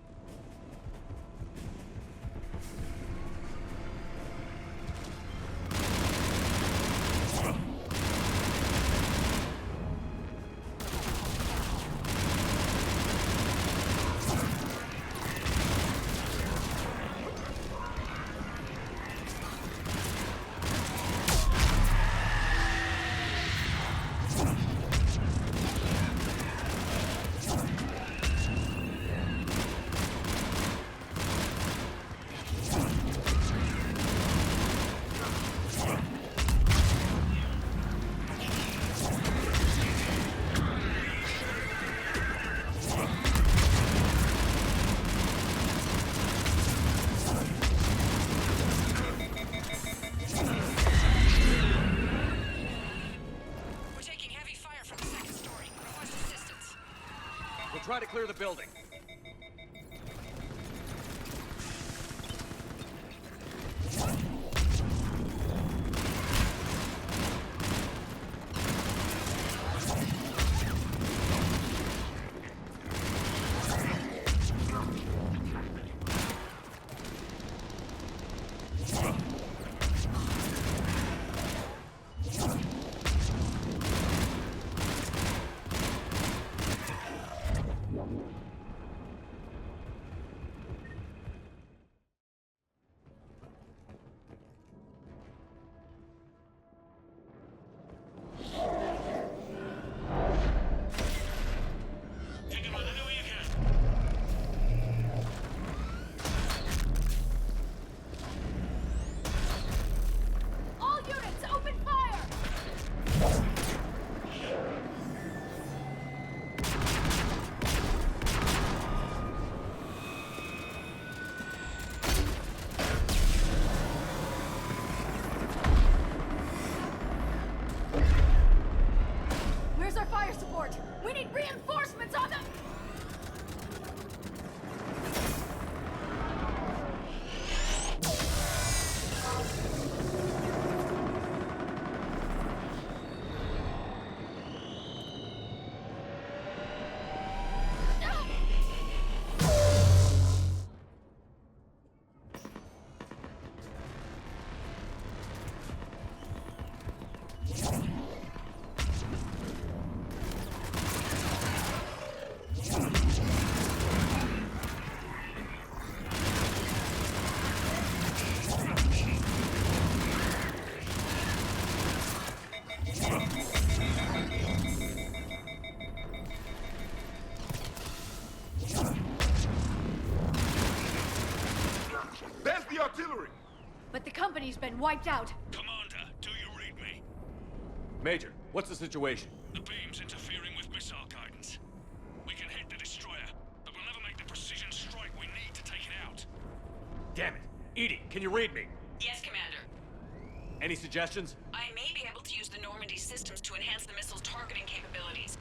Speaker 2: Try to clear the building.
Speaker 12: We need reinforcements on them! But the company's been wiped out.
Speaker 13: Commander, do you read me?
Speaker 2: Major, what's the situation?
Speaker 13: The beam's interfering with missile guidance. We can hit the destroyer, but we'll never make the precision strike we need to take it out.
Speaker 2: Damn it. Edie, can you read me?
Speaker 17: Yes, Commander.
Speaker 2: Any suggestions?
Speaker 17: I may be able to use the Normandy systems to enhance the missile's targeting capabilities.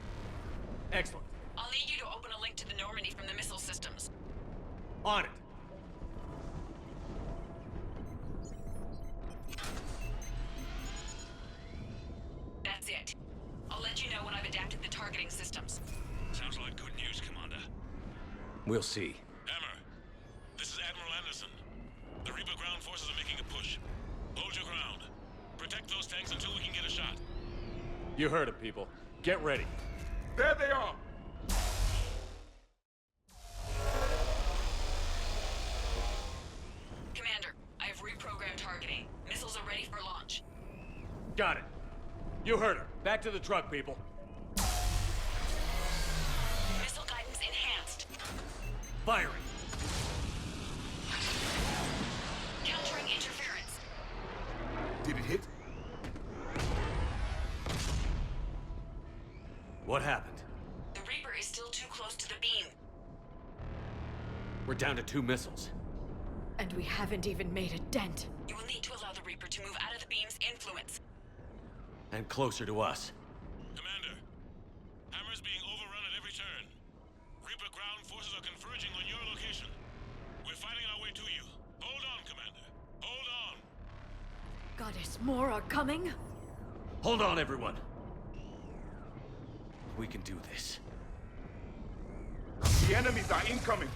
Speaker 2: Excellent.
Speaker 17: I'll need you to open a link to the Normandy from the missile systems.
Speaker 2: On it.
Speaker 17: That's it. I'll let you know when I've adapted the targeting systems.
Speaker 13: Sounds like good news, Commander.
Speaker 2: We'll see.
Speaker 15: Hammer, this is Admiral Anderson. The Reaper ground forces are making a push. Hold your ground. Protect those tanks until we can get a shot.
Speaker 2: You heard it, people. Get ready.
Speaker 4: There they are!
Speaker 17: Commander, I have reprogrammed targeting. Missiles are ready for launch.
Speaker 2: Got it. You heard her. Back to the truck, people.
Speaker 17: Missile guidance enhanced.
Speaker 2: Firing.
Speaker 17: Countering interference.
Speaker 7: Did it hit?
Speaker 2: What happened?
Speaker 17: The Reaper is still too close to the beam.
Speaker 2: We're down to 2 missiles.
Speaker 12: And we haven't even made a dent.
Speaker 17: You will need to allow the Reaper to move out of the beam's influence.
Speaker 2: And closer to us.
Speaker 15: Commander, Hammer's being overrun at every turn. Reaper ground forces are converging on your location. We're fighting our way to you. Hold on, Commander. Hold on.
Speaker 12: Goddess, more are coming?
Speaker 2: Hold on, everyone. We can do this.
Speaker 7: The enemies are incoming!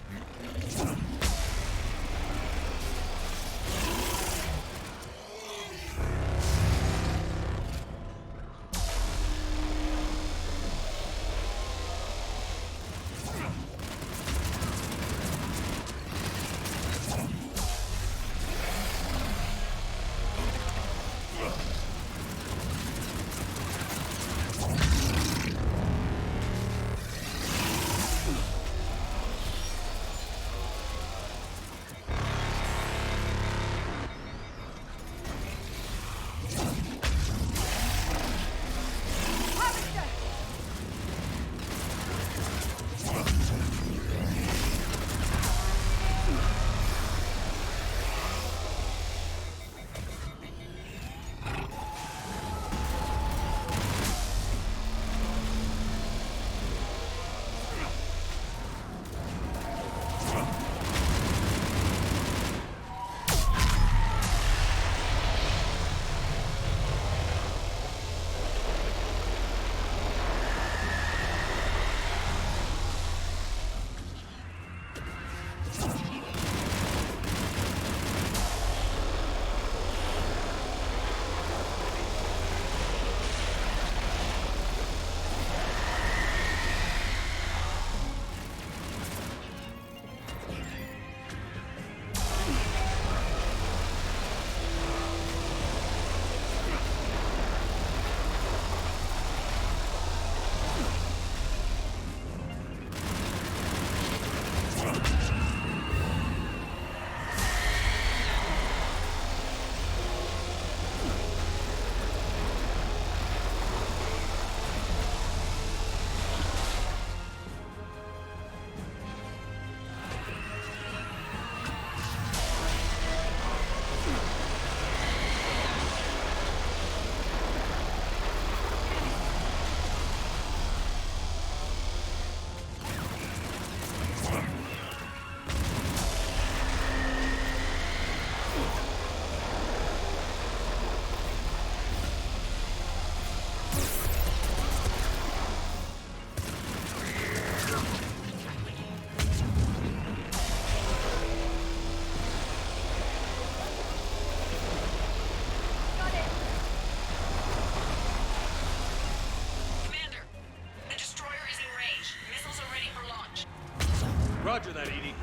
Speaker 11: Roger that, Edie.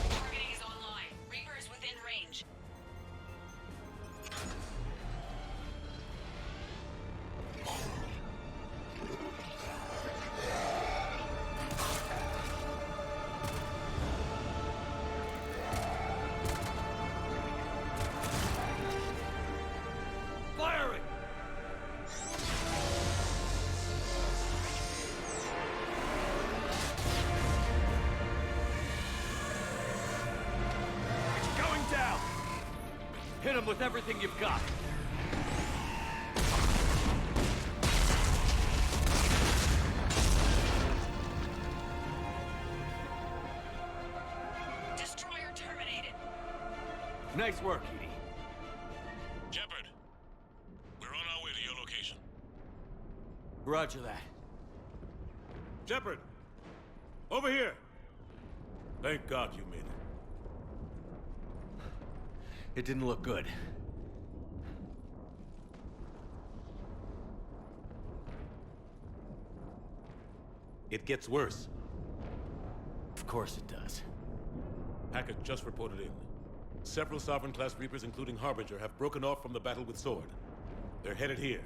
Speaker 10: Targeting is online. Reaper is within range.
Speaker 2: Firing! Down! Hit him with everything you've got.
Speaker 10: Destroyer terminated.
Speaker 2: Nice work, Edie.
Speaker 13: Shepard, we're on our way to your location.
Speaker 2: Roger that.
Speaker 15: Shepard! Over here! Thank God you made it.
Speaker 2: It didn't look good.
Speaker 15: It gets worse.
Speaker 2: Of course it does.
Speaker 15: Hackett just reported in. Several Sovereign-class Reapers, including Harbinger, have broken off from the battle with Sword. They're headed here.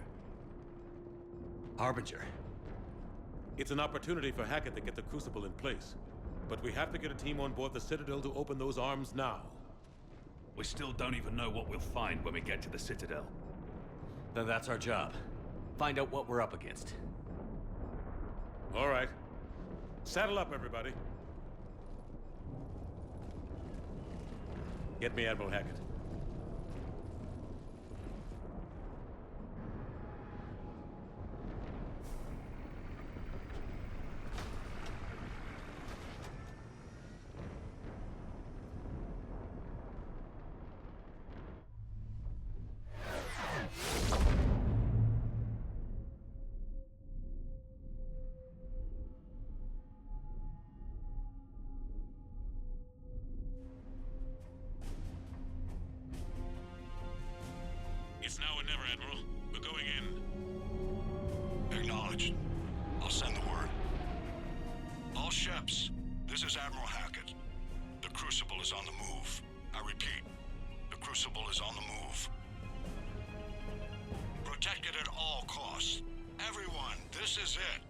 Speaker 2: Harbinger?
Speaker 15: It's an opportunity for Hackett to get the Crucible in place. But we have to get a team on board the Citadel to open those arms now.
Speaker 11: We still don't even know what we'll find when we get to the Citadel.
Speaker 2: Then that's our job. Find out what we're up against.
Speaker 15: All right. Saddle up, everybody. Get me Admiral Hackett.
Speaker 13: Admiral. We're going in. Acknowledged. I'll send the word. All ships, this is Admiral Hakет. The Crucible is on the move. I repeat, the Crucible is on the move. Protect it at all costs. Everyone, this is it.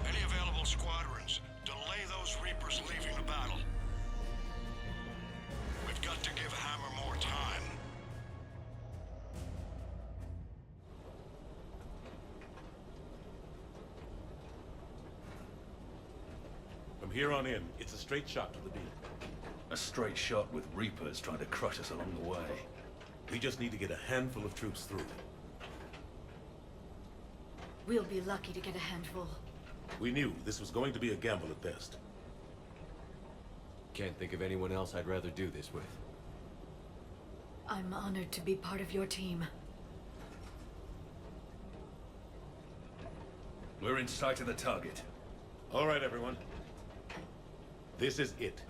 Speaker 13: Any available squadrons, delay those Reapers leaving the battle. We've got to give Hammer more time.
Speaker 15: From here on in, it's a straight shot to the beam.
Speaker 11: A straight shot with Reapers trying to crush us along the way.
Speaker 15: We just need to get a handful of troops through.
Speaker 12: We'll be lucky to get a handful.
Speaker 15: We knew this was going to be a gamble at best.
Speaker 2: Can't think of anyone else I'd rather do this with.
Speaker 12: I'm honored to be part of your team.
Speaker 11: We're in sight of the target.
Speaker 15: All right, everyone. This is it.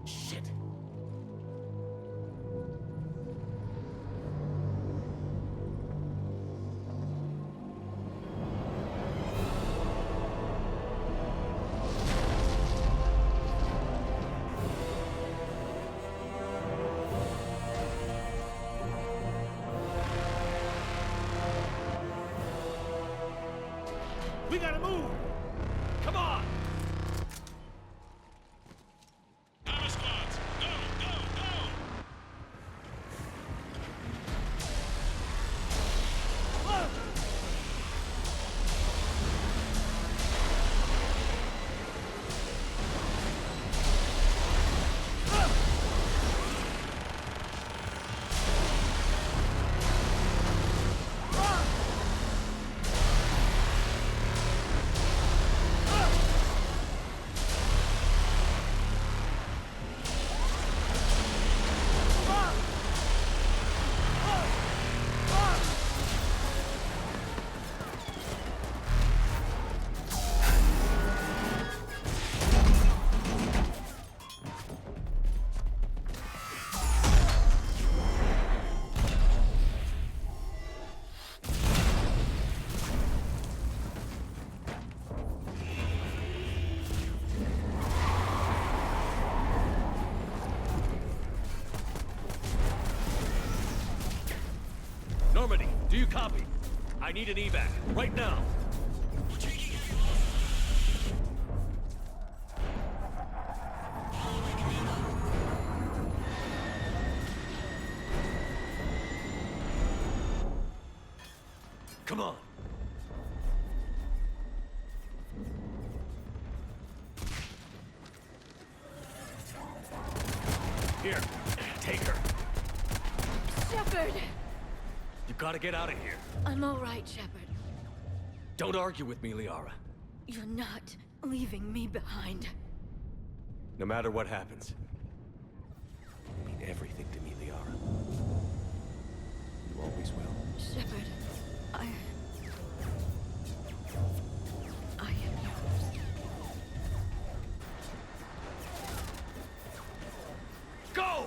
Speaker 2: Shit.
Speaker 13: We gotta move! Come on! Hammer squads! Go, go, go!
Speaker 2: Normandy, do you copy? I need an evac, right now. Come on. Here, take her.
Speaker 12: Shepard!
Speaker 2: You gotta get out of here.
Speaker 12: I'm all right, Shepard.
Speaker 2: Don't argue with me, Liara.
Speaker 12: You're not leaving me behind.
Speaker 2: No matter what happens. You mean everything to me, Liara. You always will.
Speaker 12: Shepard, I am yours.
Speaker 2: Go!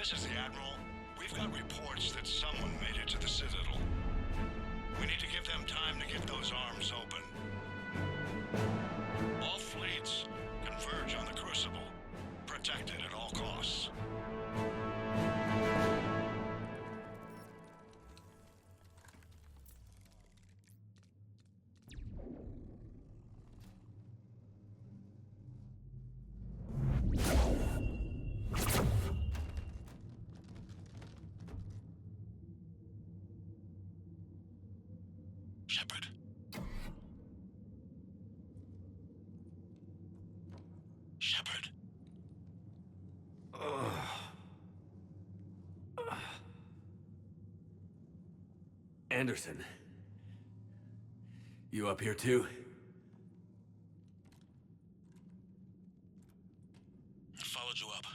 Speaker 13: This is the Admiral. We've got reports that someone made it to the Citadel. We need to give them time to get those arms open. All fleets converge on the Crucible. Protect it at all costs. Shepard. Shepard.
Speaker 2: Anderson. You up here too?
Speaker 15: I followed you up,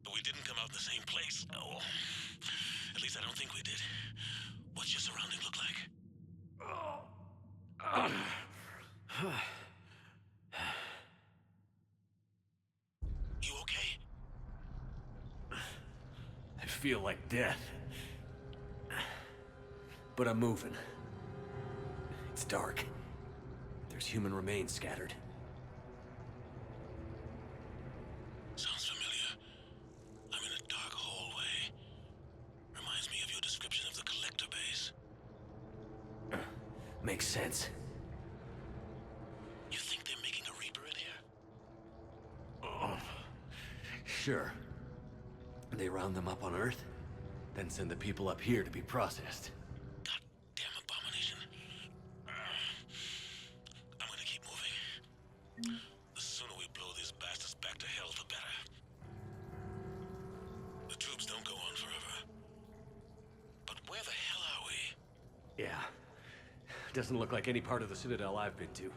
Speaker 15: but we didn't come out in the same place. Oh, at least I don't think we did. What's your surrounding look like? You okay?
Speaker 2: I feel like death. But I'm moving. It's dark. There's human remains scattered.
Speaker 15: Sounds familiar. I'm in a dark hallway. Reminds me of your description of the collector base.
Speaker 2: Makes sense.
Speaker 15: You think they're making a Reaper in here?
Speaker 2: Oh, sure. They round them up on Earth, then send the people up here to be processed.
Speaker 15: Goddamn abomination. I'm gonna keep moving. The sooner we blow these bastards back to hell, the better. The tubes don't go on forever. But where the hell are we?
Speaker 2: Yeah. Doesn't look like any part of the Citadel I've been to.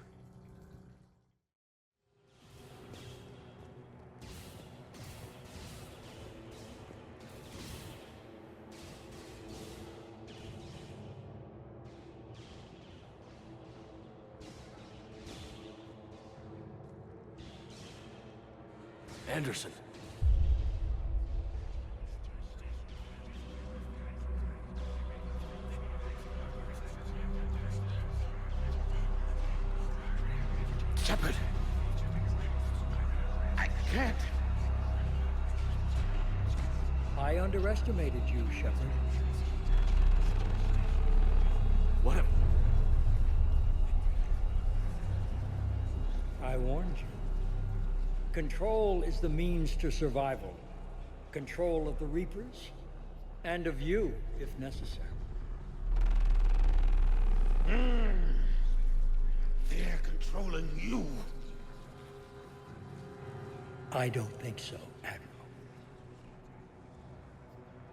Speaker 2: Anderson.
Speaker 7: Shepard. I can't.
Speaker 1: I underestimated you, Shepard.
Speaker 2: What a...
Speaker 1: I warned you. Control is the means to survival. Control of the Reapers, and of you, if necessary.
Speaker 7: They're controlling you.
Speaker 1: I don't think so, Admiral.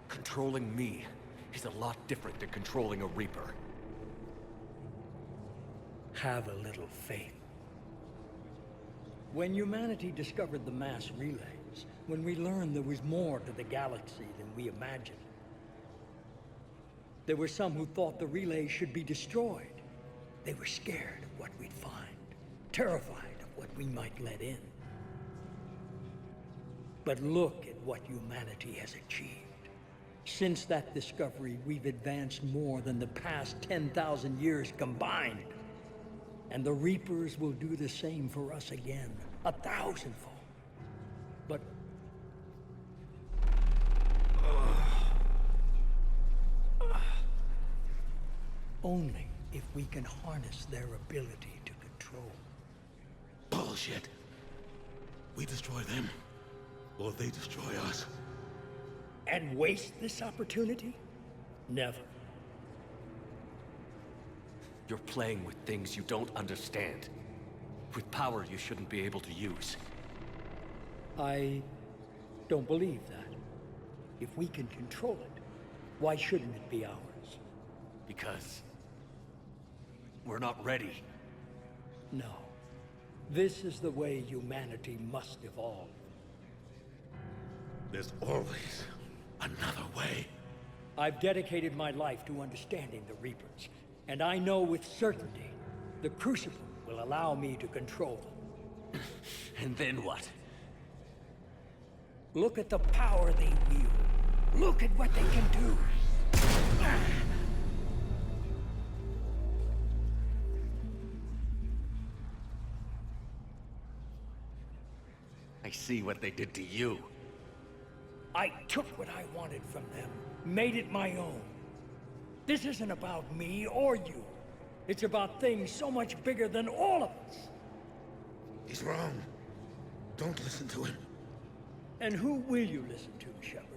Speaker 2: Controlling me is a lot different than controlling a Reaper.
Speaker 1: Have a little faith. When humanity discovered the mass relays, when we learned there was more to the galaxy than we imagined, there were some who thought the relays should be destroyed. They were scared of what we'd find, terrified of what we might let in. But look at what humanity has achieved. Since that discovery, we've advanced more than the past 10,000 years combined. And the Reapers will do the same for us again, 1,000-fold. But... only if we can harness their ability to control.
Speaker 7: Bullshit. We destroy them, or they destroy us.
Speaker 1: And waste this opportunity? Never.
Speaker 2: You're playing with things you don't understand. With power you shouldn't be able to use.
Speaker 1: I don't believe that. If we can control it, why shouldn't it be ours?
Speaker 2: Because... we're not ready.
Speaker 1: No. This is the way humanity must evolve.
Speaker 7: There's always another way.
Speaker 1: I've dedicated my life to understanding the Reapers, and I know with certainty the Crucible will allow me to control them.
Speaker 2: And then what?
Speaker 1: Look at the power they wield. Look at what they can do.
Speaker 2: I see what they did to you.
Speaker 1: I took what I wanted from them, made it my own. This isn't about me or you. It's about things so much bigger than all of us.
Speaker 7: He's wrong. Don't listen to him.
Speaker 1: And who will you listen to, Shepard?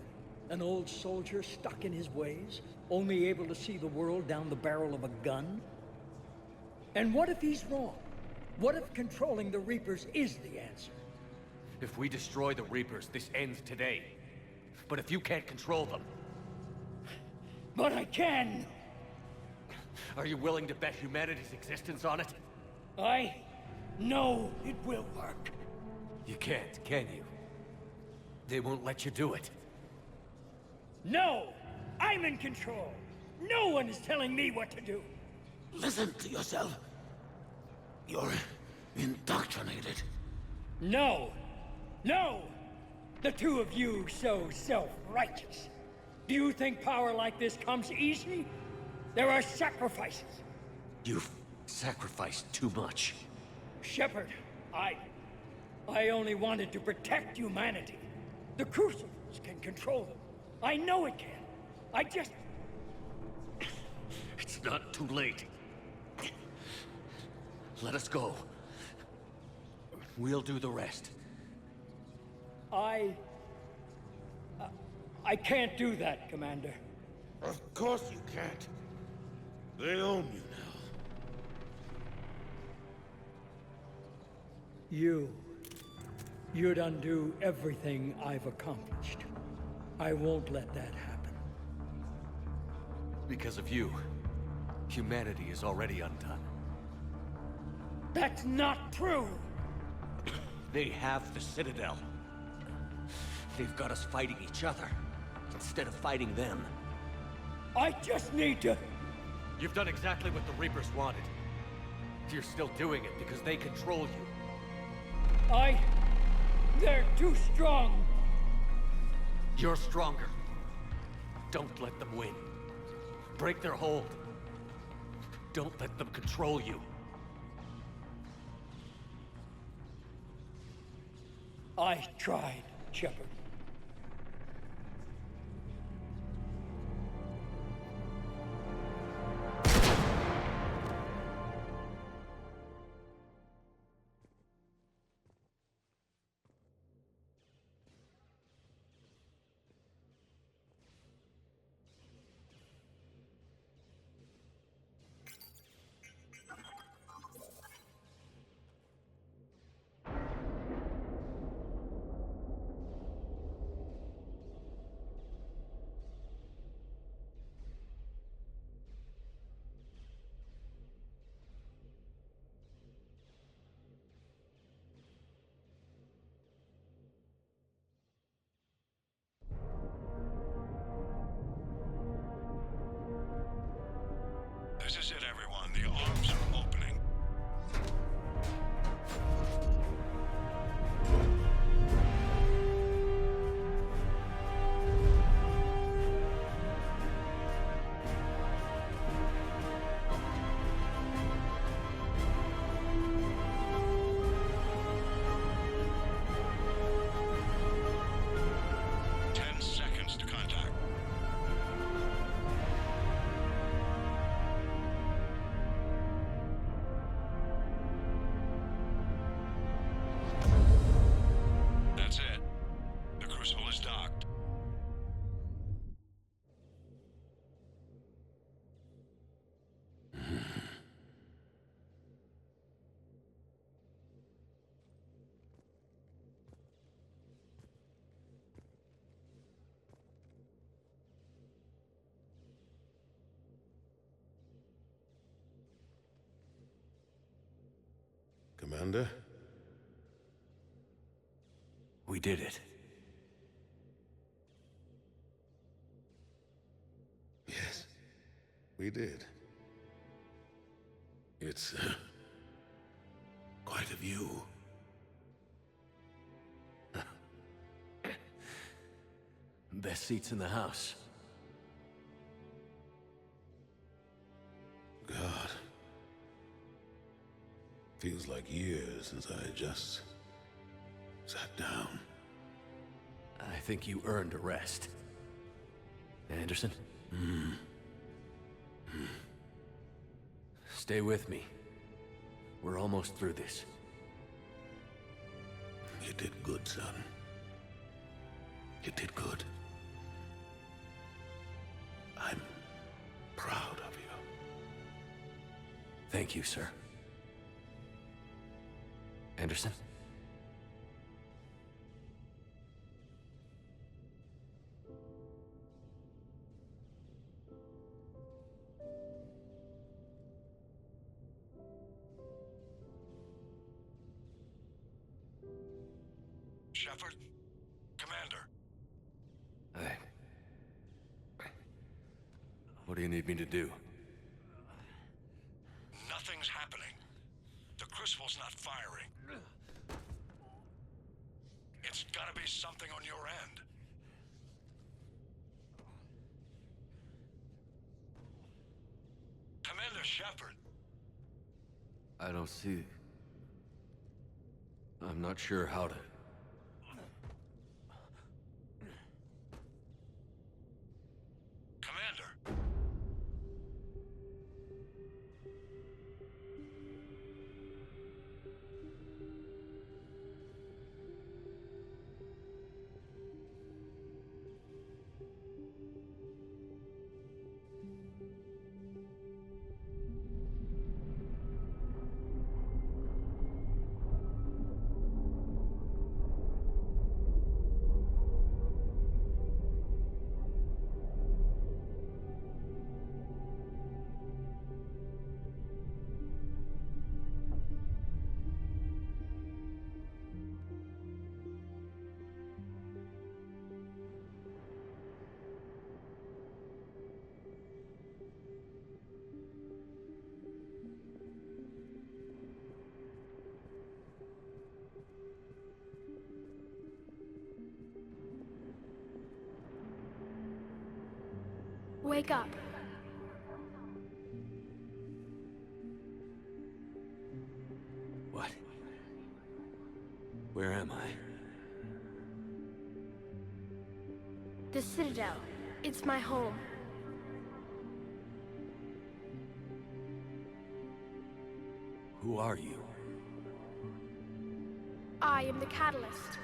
Speaker 1: An old soldier stuck in his ways, only able to see the world down the barrel of a gun? And what if he's wrong? What if controlling the Reapers is the answer?
Speaker 2: If we destroy the Reapers, this ends today. But if you can't control them...
Speaker 1: But I can!
Speaker 2: Are you willing to bet humanity's existence on it?
Speaker 1: I know it will work.
Speaker 2: You can't, can you? They won't let you do it.
Speaker 1: No! I'm in control! No one is telling me what to do!
Speaker 7: Listen to yourself. You're indoctrinated.
Speaker 1: No! No! The two of you so self-righteous. Do you think power like this comes easy? There are sacrifices.
Speaker 2: You've sacrificed too much.
Speaker 1: Shepard, I only wanted to protect humanity. The Crucibles can control them. I know it can. I just...
Speaker 2: It's not too late. Let us go. We'll do the rest.
Speaker 1: I can't do that, Commander.
Speaker 7: Of course you can't. They own you now.
Speaker 1: You'd undo everything I've accomplished. I won't let that happen.
Speaker 2: Because of you, humanity is already undone.
Speaker 1: That's not true!
Speaker 2: They have the Citadel. They've got us fighting each other, instead of fighting them.
Speaker 1: I just need to...
Speaker 2: You've done exactly what the Reapers wanted. You're still doing it because they control you.
Speaker 1: They're too strong.
Speaker 2: You're stronger. Don't let them win. Break their hold. Don't let them control you.
Speaker 1: I tried, Shepard.
Speaker 13: This is it, everyone. The arms are opening.
Speaker 15: Commander?
Speaker 2: We did it.
Speaker 15: Yes, we did. It's quite a view.
Speaker 2: Best seats in the house.
Speaker 15: God. Feels like years since I just sat down.
Speaker 2: I think you earned a rest. Anderson? Stay with me. We're almost through this.
Speaker 15: You did good, son. You did good. I'm proud of you.
Speaker 2: Thank you, sir. Anderson?
Speaker 13: Shepard? Commander?
Speaker 2: What do you need me to do?
Speaker 13: Nothing's happening. The Crucible's not firing. It's gotta be something on your end. Commander Shepard.
Speaker 2: I don't see... I'm not sure how to...
Speaker 13: Commander.
Speaker 5: Wake up.
Speaker 2: What? Where am I?
Speaker 3: The Citadel. It's my home.
Speaker 2: Who are you?
Speaker 3: I am the Catalyst.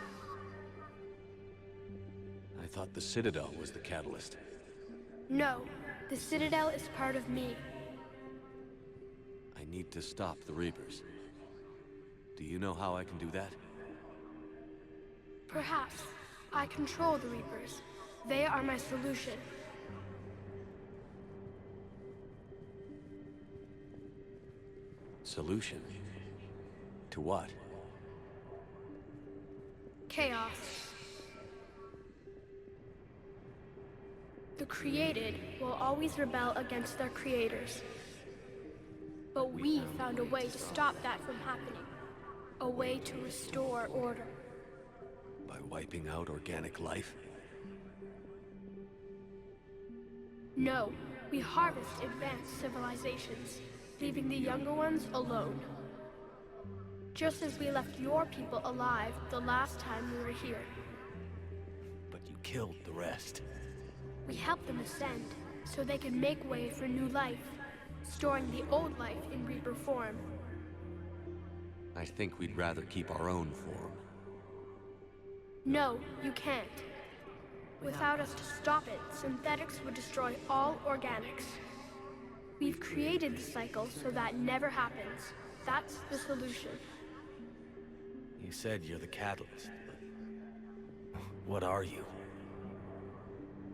Speaker 2: I thought the Citadel was the catalyst.
Speaker 3: No, the Citadel is part of me.
Speaker 2: I need to stop the Reapers. Do you know how I can do that?
Speaker 3: Perhaps. I control the Reapers. They are my solution.
Speaker 2: Solution? To what?
Speaker 3: Chaos. The created will always rebel against their creators. But we found a way to stop that from happening. A way to restore order.
Speaker 2: By wiping out organic life?
Speaker 3: No, we harvest advanced civilizations, leaving the younger ones alone. Just as we left your people alive the last time we were here.
Speaker 2: But you killed the rest.
Speaker 3: We helped them ascend, so they could make way for new life, storing the old life in Reaper form.
Speaker 2: I think we'd rather keep our own form.
Speaker 3: No, you can't. Without us to stop it, synthetics would destroy all organics. We've created the cycle so that never happens. That's the solution.
Speaker 2: You said you're the catalyst, but what are you?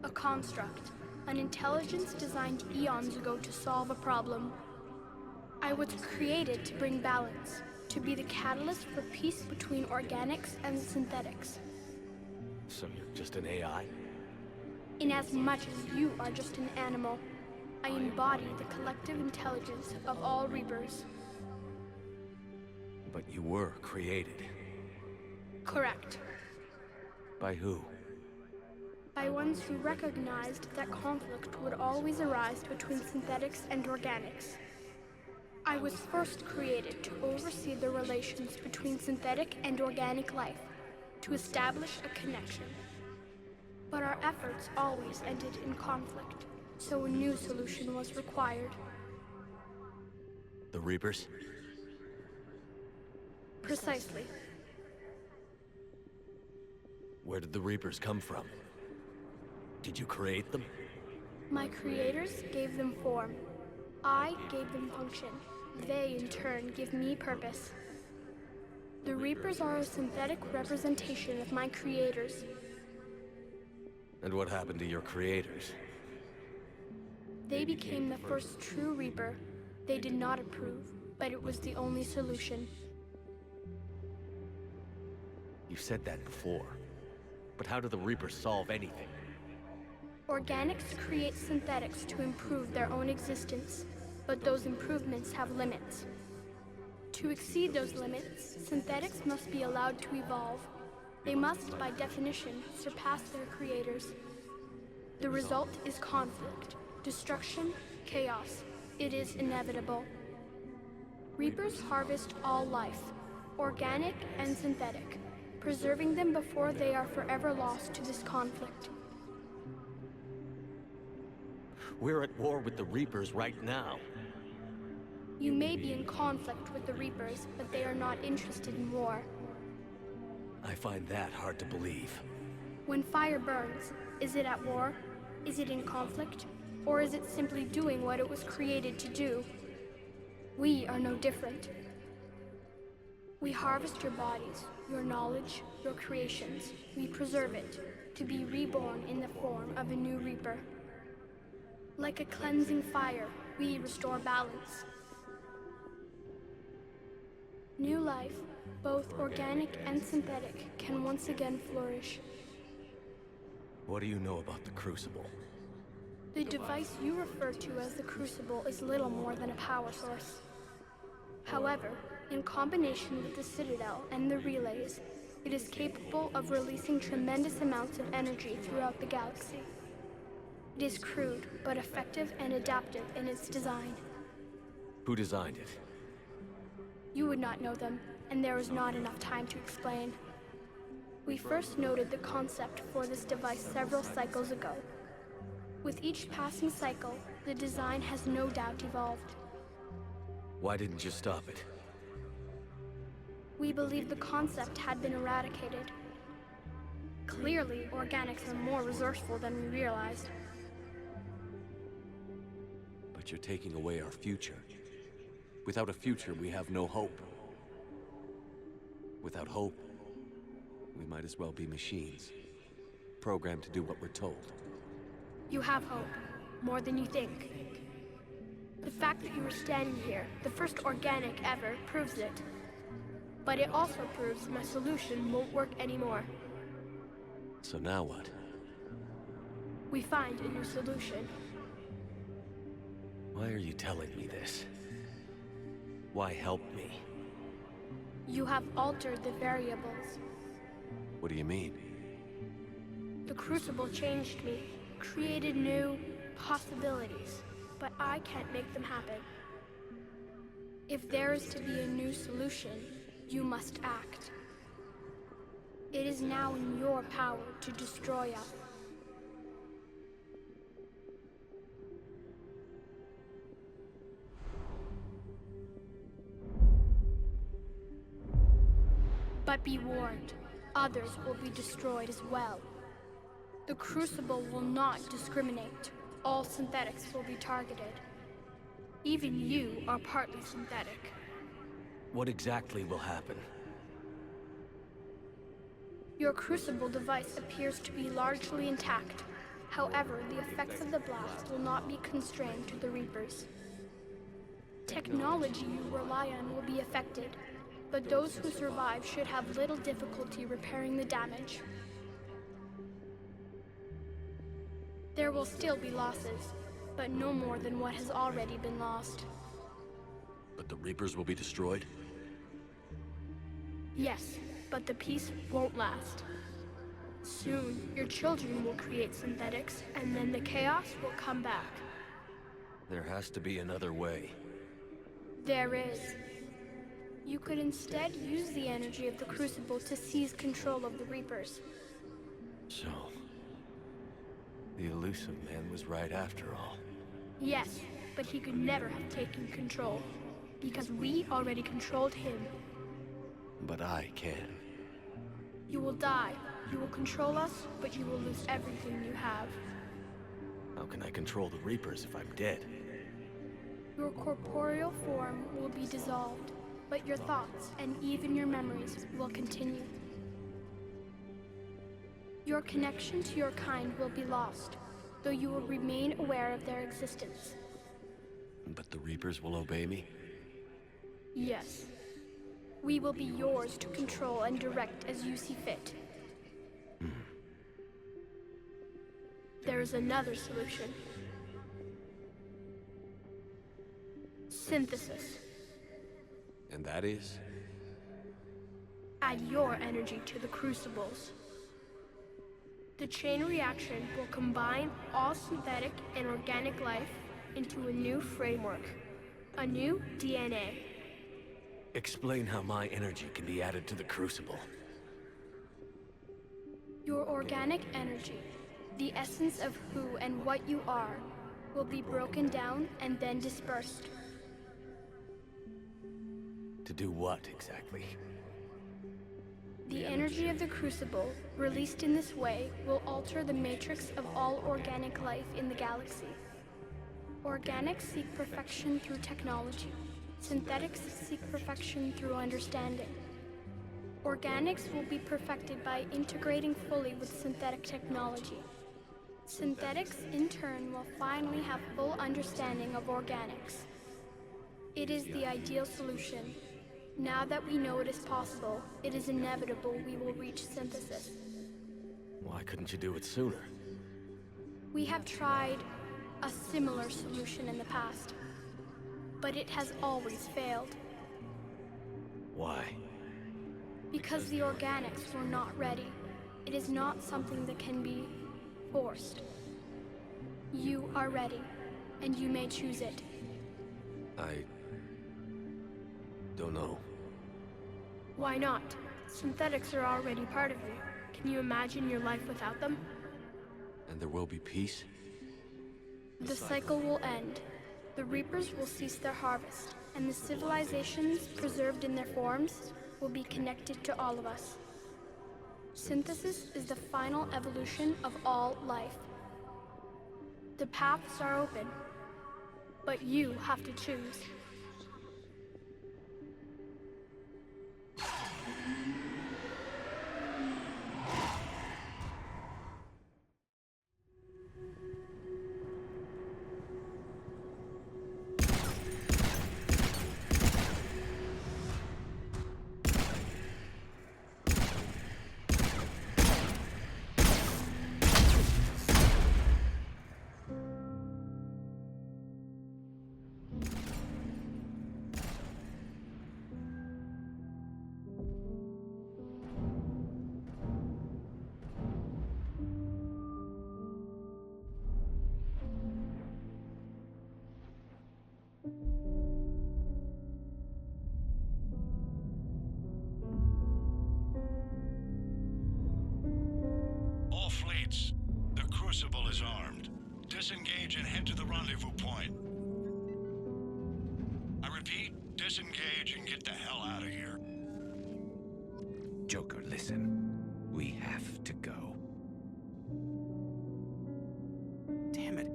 Speaker 3: A construct. An intelligence designed eons ago to solve a problem. I was created to bring balance, to be the catalyst for peace between organics and synthetics.
Speaker 2: So you're just an AI?
Speaker 3: Inasmuch as you are just an animal, I embody the collective intelligence of all Reapers.
Speaker 2: But you were created.
Speaker 3: Correct.
Speaker 2: By who?
Speaker 3: By ones who recognized that conflict would always arise between synthetics and organics. I was first created to oversee the relations between synthetic and organic life, to establish a connection. But our efforts always ended in conflict, so a new solution was required.
Speaker 2: The Reapers?
Speaker 3: Precisely.
Speaker 2: Where did the Reapers come from? Did you create them?
Speaker 3: My creators gave them form. I gave them function. They, in turn, give me purpose. The Reapers are a synthetic representation of my creators.
Speaker 2: And what happened to your creators?
Speaker 3: They became the first true Reaper. They did not approve, but it was the only solution.
Speaker 2: You said that before. But how do the Reapers solve anything?
Speaker 3: Organics create synthetics to improve their own existence, but those improvements have limits. To exceed those limits, synthetics must be allowed to evolve. They must, by definition, surpass their creators. The result is conflict, destruction, chaos. It is inevitable. Reapers harvest all life, organic and synthetic, preserving them before they are forever lost to this conflict.
Speaker 2: We're at war with the Reapers right now.
Speaker 3: You may be in conflict with the Reapers, but they are not interested in war.
Speaker 2: I find that hard to believe.
Speaker 3: When fire burns, is it at war? Is it in conflict? Or is it simply doing what it was created to do? We are no different. We harvest your bodies, your knowledge, your creations. We preserve it, to be reborn in the form of a new Reaper. Like a cleansing fire, we restore balance. New life, both organic and synthetic, can once again flourish.
Speaker 2: What do you know about the Crucible?
Speaker 3: The device you refer to as the Crucible is little more than a power source. However, in combination with the Citadel and the relays, it is capable of releasing tremendous amounts of energy throughout the galaxy. It is crude, but effective and adaptive in its design.
Speaker 2: Who designed it?
Speaker 3: You would not know them, and there is not enough time to explain. We first noted the concept for this device several cycles ago. With each passing cycle, the design has no doubt evolved.
Speaker 2: Why didn't you stop it?
Speaker 3: We believed the concept had been eradicated. Clearly, organics are more resourceful than we realized.
Speaker 2: But you're taking away our future. Without a future, we have no hope. Without hope, we might as well be machines, programmed to do what we're told.
Speaker 3: You have hope, more than you think. The fact that you are standing here, the first organic ever, proves it. But it also proves my solution won't work anymore.
Speaker 2: So now what?
Speaker 3: We find a new solution.
Speaker 2: Why are you telling me this? Why help me?
Speaker 3: You have altered the variables.
Speaker 2: What do you mean?
Speaker 3: The Crucible changed me, created new possibilities, but I can't make them happen. If there is to be a new solution, you must act. It is now in your power to destroy us. But be warned, others will be destroyed as well. The Crucible will not discriminate. All synthetics will be targeted. Even you are partly synthetic.
Speaker 2: What exactly will happen?
Speaker 3: Your Crucible device appears to be largely intact. However, the effects of the blast will not be constrained to the Reapers. Technology you rely on will be affected, but those who survive should have little difficulty repairing the damage. There will still be losses, but no more than what has already been lost.
Speaker 2: But the Reapers will be destroyed?
Speaker 3: Yes, but the peace won't last. Soon, your children will create synthetics, and then the chaos will come back.
Speaker 2: There has to be another way.
Speaker 3: There is. You could instead use the energy of the Crucible to seize control of the Reapers.
Speaker 2: So, the elusive man was right after all.
Speaker 3: Yes, but he could never have taken control, because we already controlled him.
Speaker 2: But I can.
Speaker 3: You will die. You will control us, but you will lose everything you have.
Speaker 2: How can I control the Reapers if I'm dead?
Speaker 3: Your corporeal form will be dissolved, but your thoughts and even your memories will continue. Your connection to your kind will be lost, though you will remain aware of their existence.
Speaker 2: But the Reapers will obey me?
Speaker 3: Yes. We will be yours to control and direct as you see fit. There is another solution. Synthesis.
Speaker 2: And that is?
Speaker 3: Add your energy to the Crucibles. The chain reaction will combine all synthetic and organic life into a new framework. A new DNA.
Speaker 2: Explain how my energy can be added to the Crucible.
Speaker 3: Your organic energy, the essence of who and what you are, will be broken down and then dispersed.
Speaker 2: To do what, exactly?
Speaker 3: The energy of the Crucible, released in this way, will alter the matrix of all organic life in the galaxy. Organics seek perfection through technology. Synthetics seek perfection through understanding. Organics will be perfected by integrating fully with synthetic technology. Synthetics, in turn, will finally have full understanding of organics. It is the ideal solution. Now that we know it is possible, it is inevitable we will reach synthesis.
Speaker 2: Why couldn't you do it sooner?
Speaker 3: We have tried a similar solution in the past, but it has always failed.
Speaker 2: Why?
Speaker 3: Because the organics were not ready. It is not something that can be forced. You are ready, and you may choose it.
Speaker 2: I don't know.
Speaker 3: Why not? Synthetics are already part of you. Can you imagine your life without them?
Speaker 2: And there will be peace?
Speaker 3: The cycle will end. The Reapers will cease their harvest, and the civilizations preserved in their forms will be connected to all of us. Synthesis is the final evolution of all life. The paths are open, but you have to choose.
Speaker 13: All fleets, the Crucible is armed. Disengage and head to the rendezvous point. I repeat, disengage and get the hell out of here.
Speaker 18: Joker, listen. We have to go. Damn it.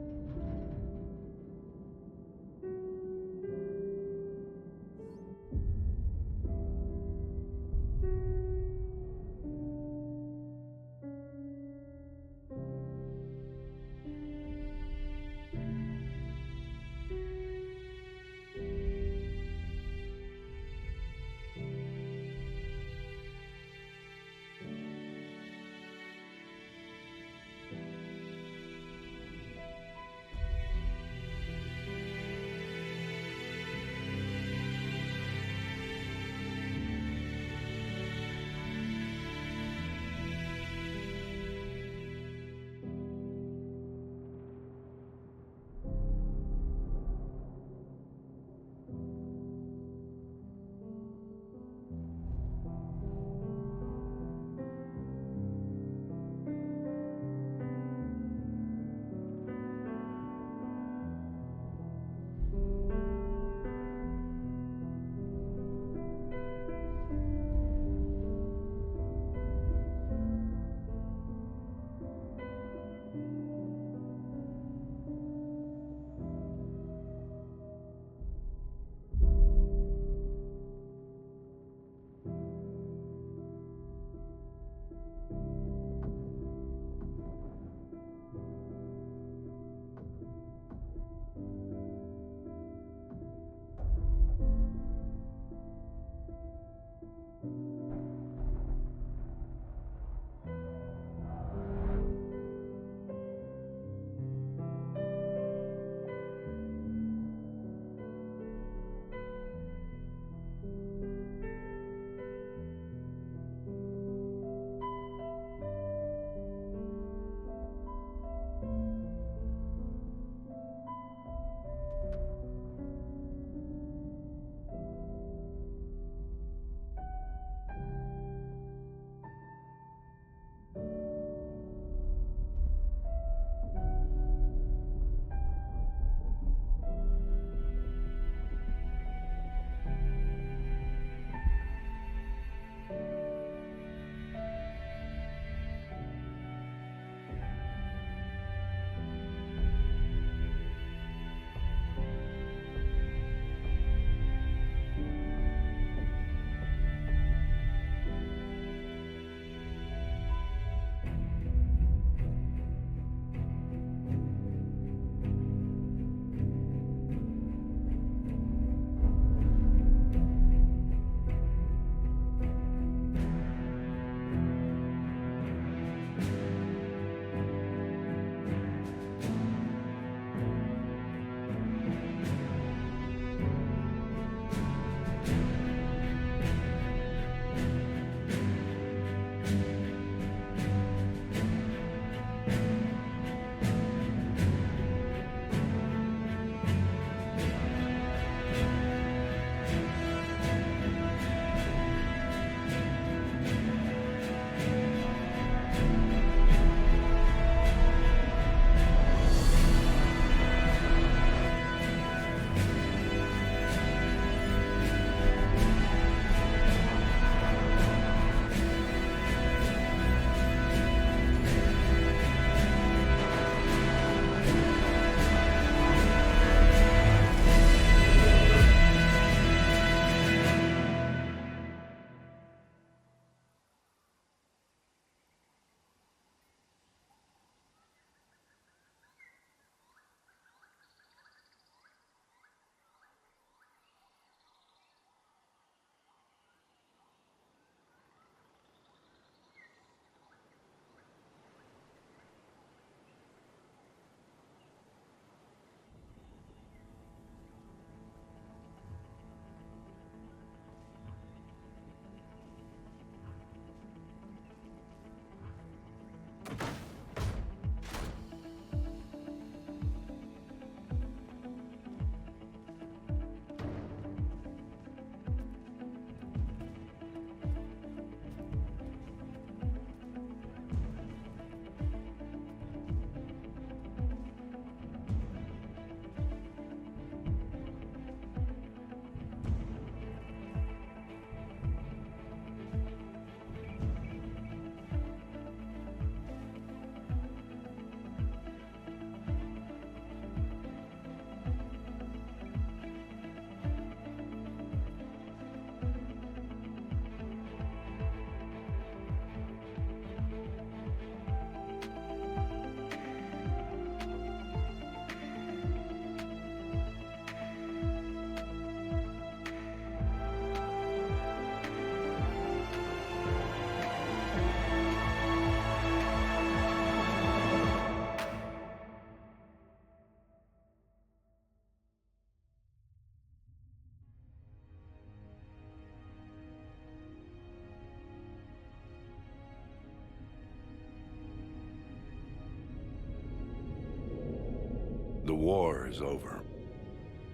Speaker 16: war is over.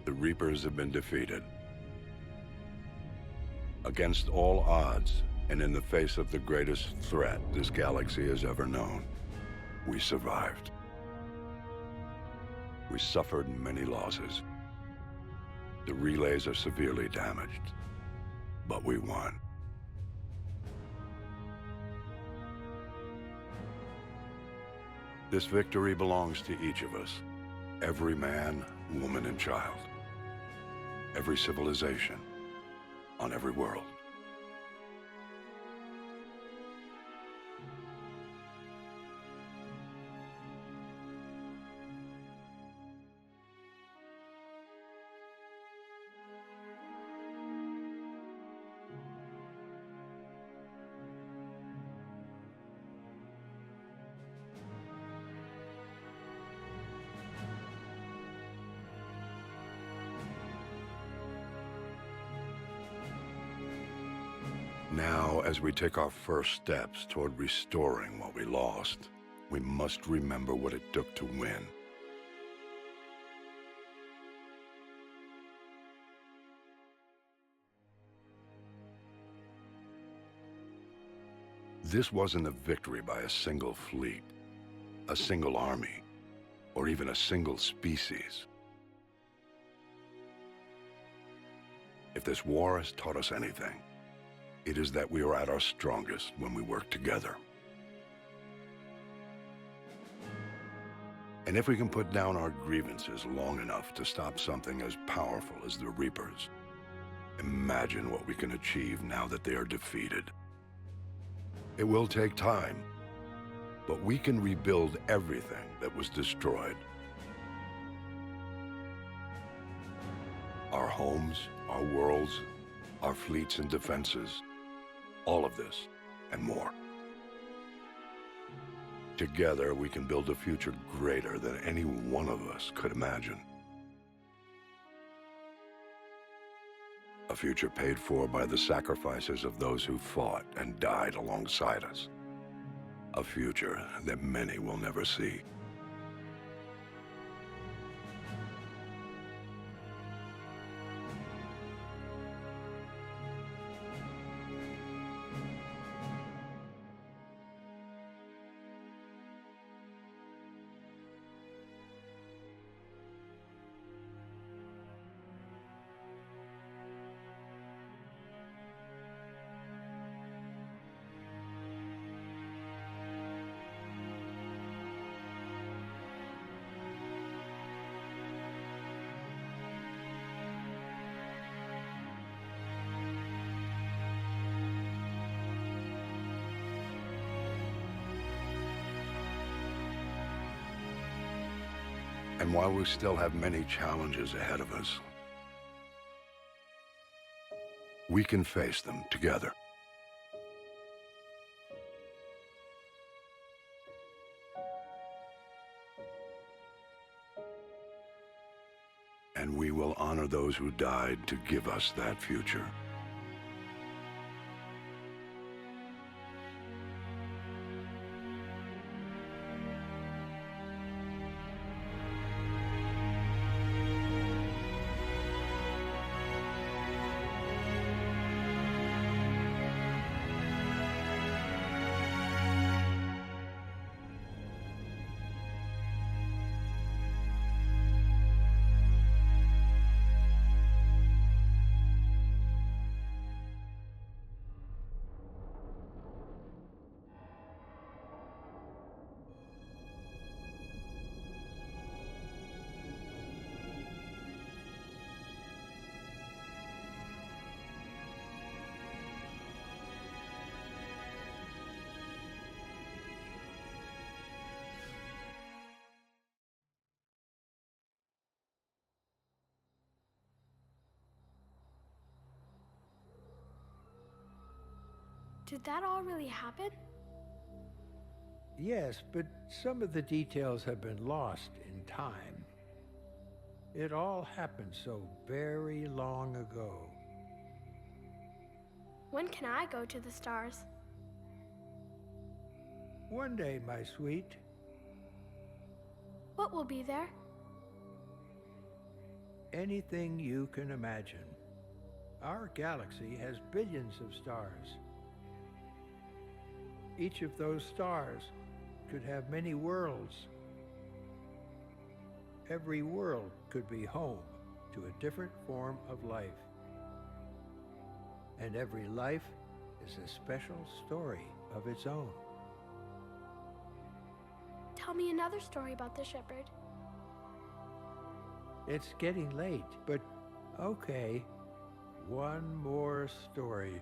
Speaker 16: The Reapers have been defeated. Against all odds, and in the face of the greatest threat this galaxy has ever known, we survived. We suffered many losses. The relays are severely damaged, but we won. This victory belongs to each of us. Every man, woman, and child. Every civilization, on every world. Now, as we take our first steps toward restoring what we lost, we must remember what it took to win. This wasn't a victory by a single fleet, a single army, or even a single species. If this war has taught us anything, it is that we are at our strongest when we work together. And if we can put down our grievances long enough to stop something as powerful as the Reapers, imagine what we can achieve now that they are defeated. It will take time, but we can rebuild everything that was destroyed. Our homes, our worlds, our fleets and defenses, all of this and more. Together, we can build a future greater than any one of us could imagine. A future paid for by the sacrifices of those who fought and died alongside us. A future that many will never see. And while we still have many challenges ahead of us, we can face them together. And we will honor those who died to give us that future.
Speaker 3: Did that all really happen?
Speaker 20: Yes, but some of the details have been lost in time. It all happened so very long ago.
Speaker 3: When can I go to the stars?
Speaker 20: One day, my sweet.
Speaker 3: What will be there?
Speaker 20: anything you can imagine. Our galaxy has billions of stars. Each of those stars could have many worlds. Every world could be home to a different form of life. And every life is a special story of its own.
Speaker 3: Tell me another story about the Shepherd.
Speaker 20: It's getting late, but okay. One more story.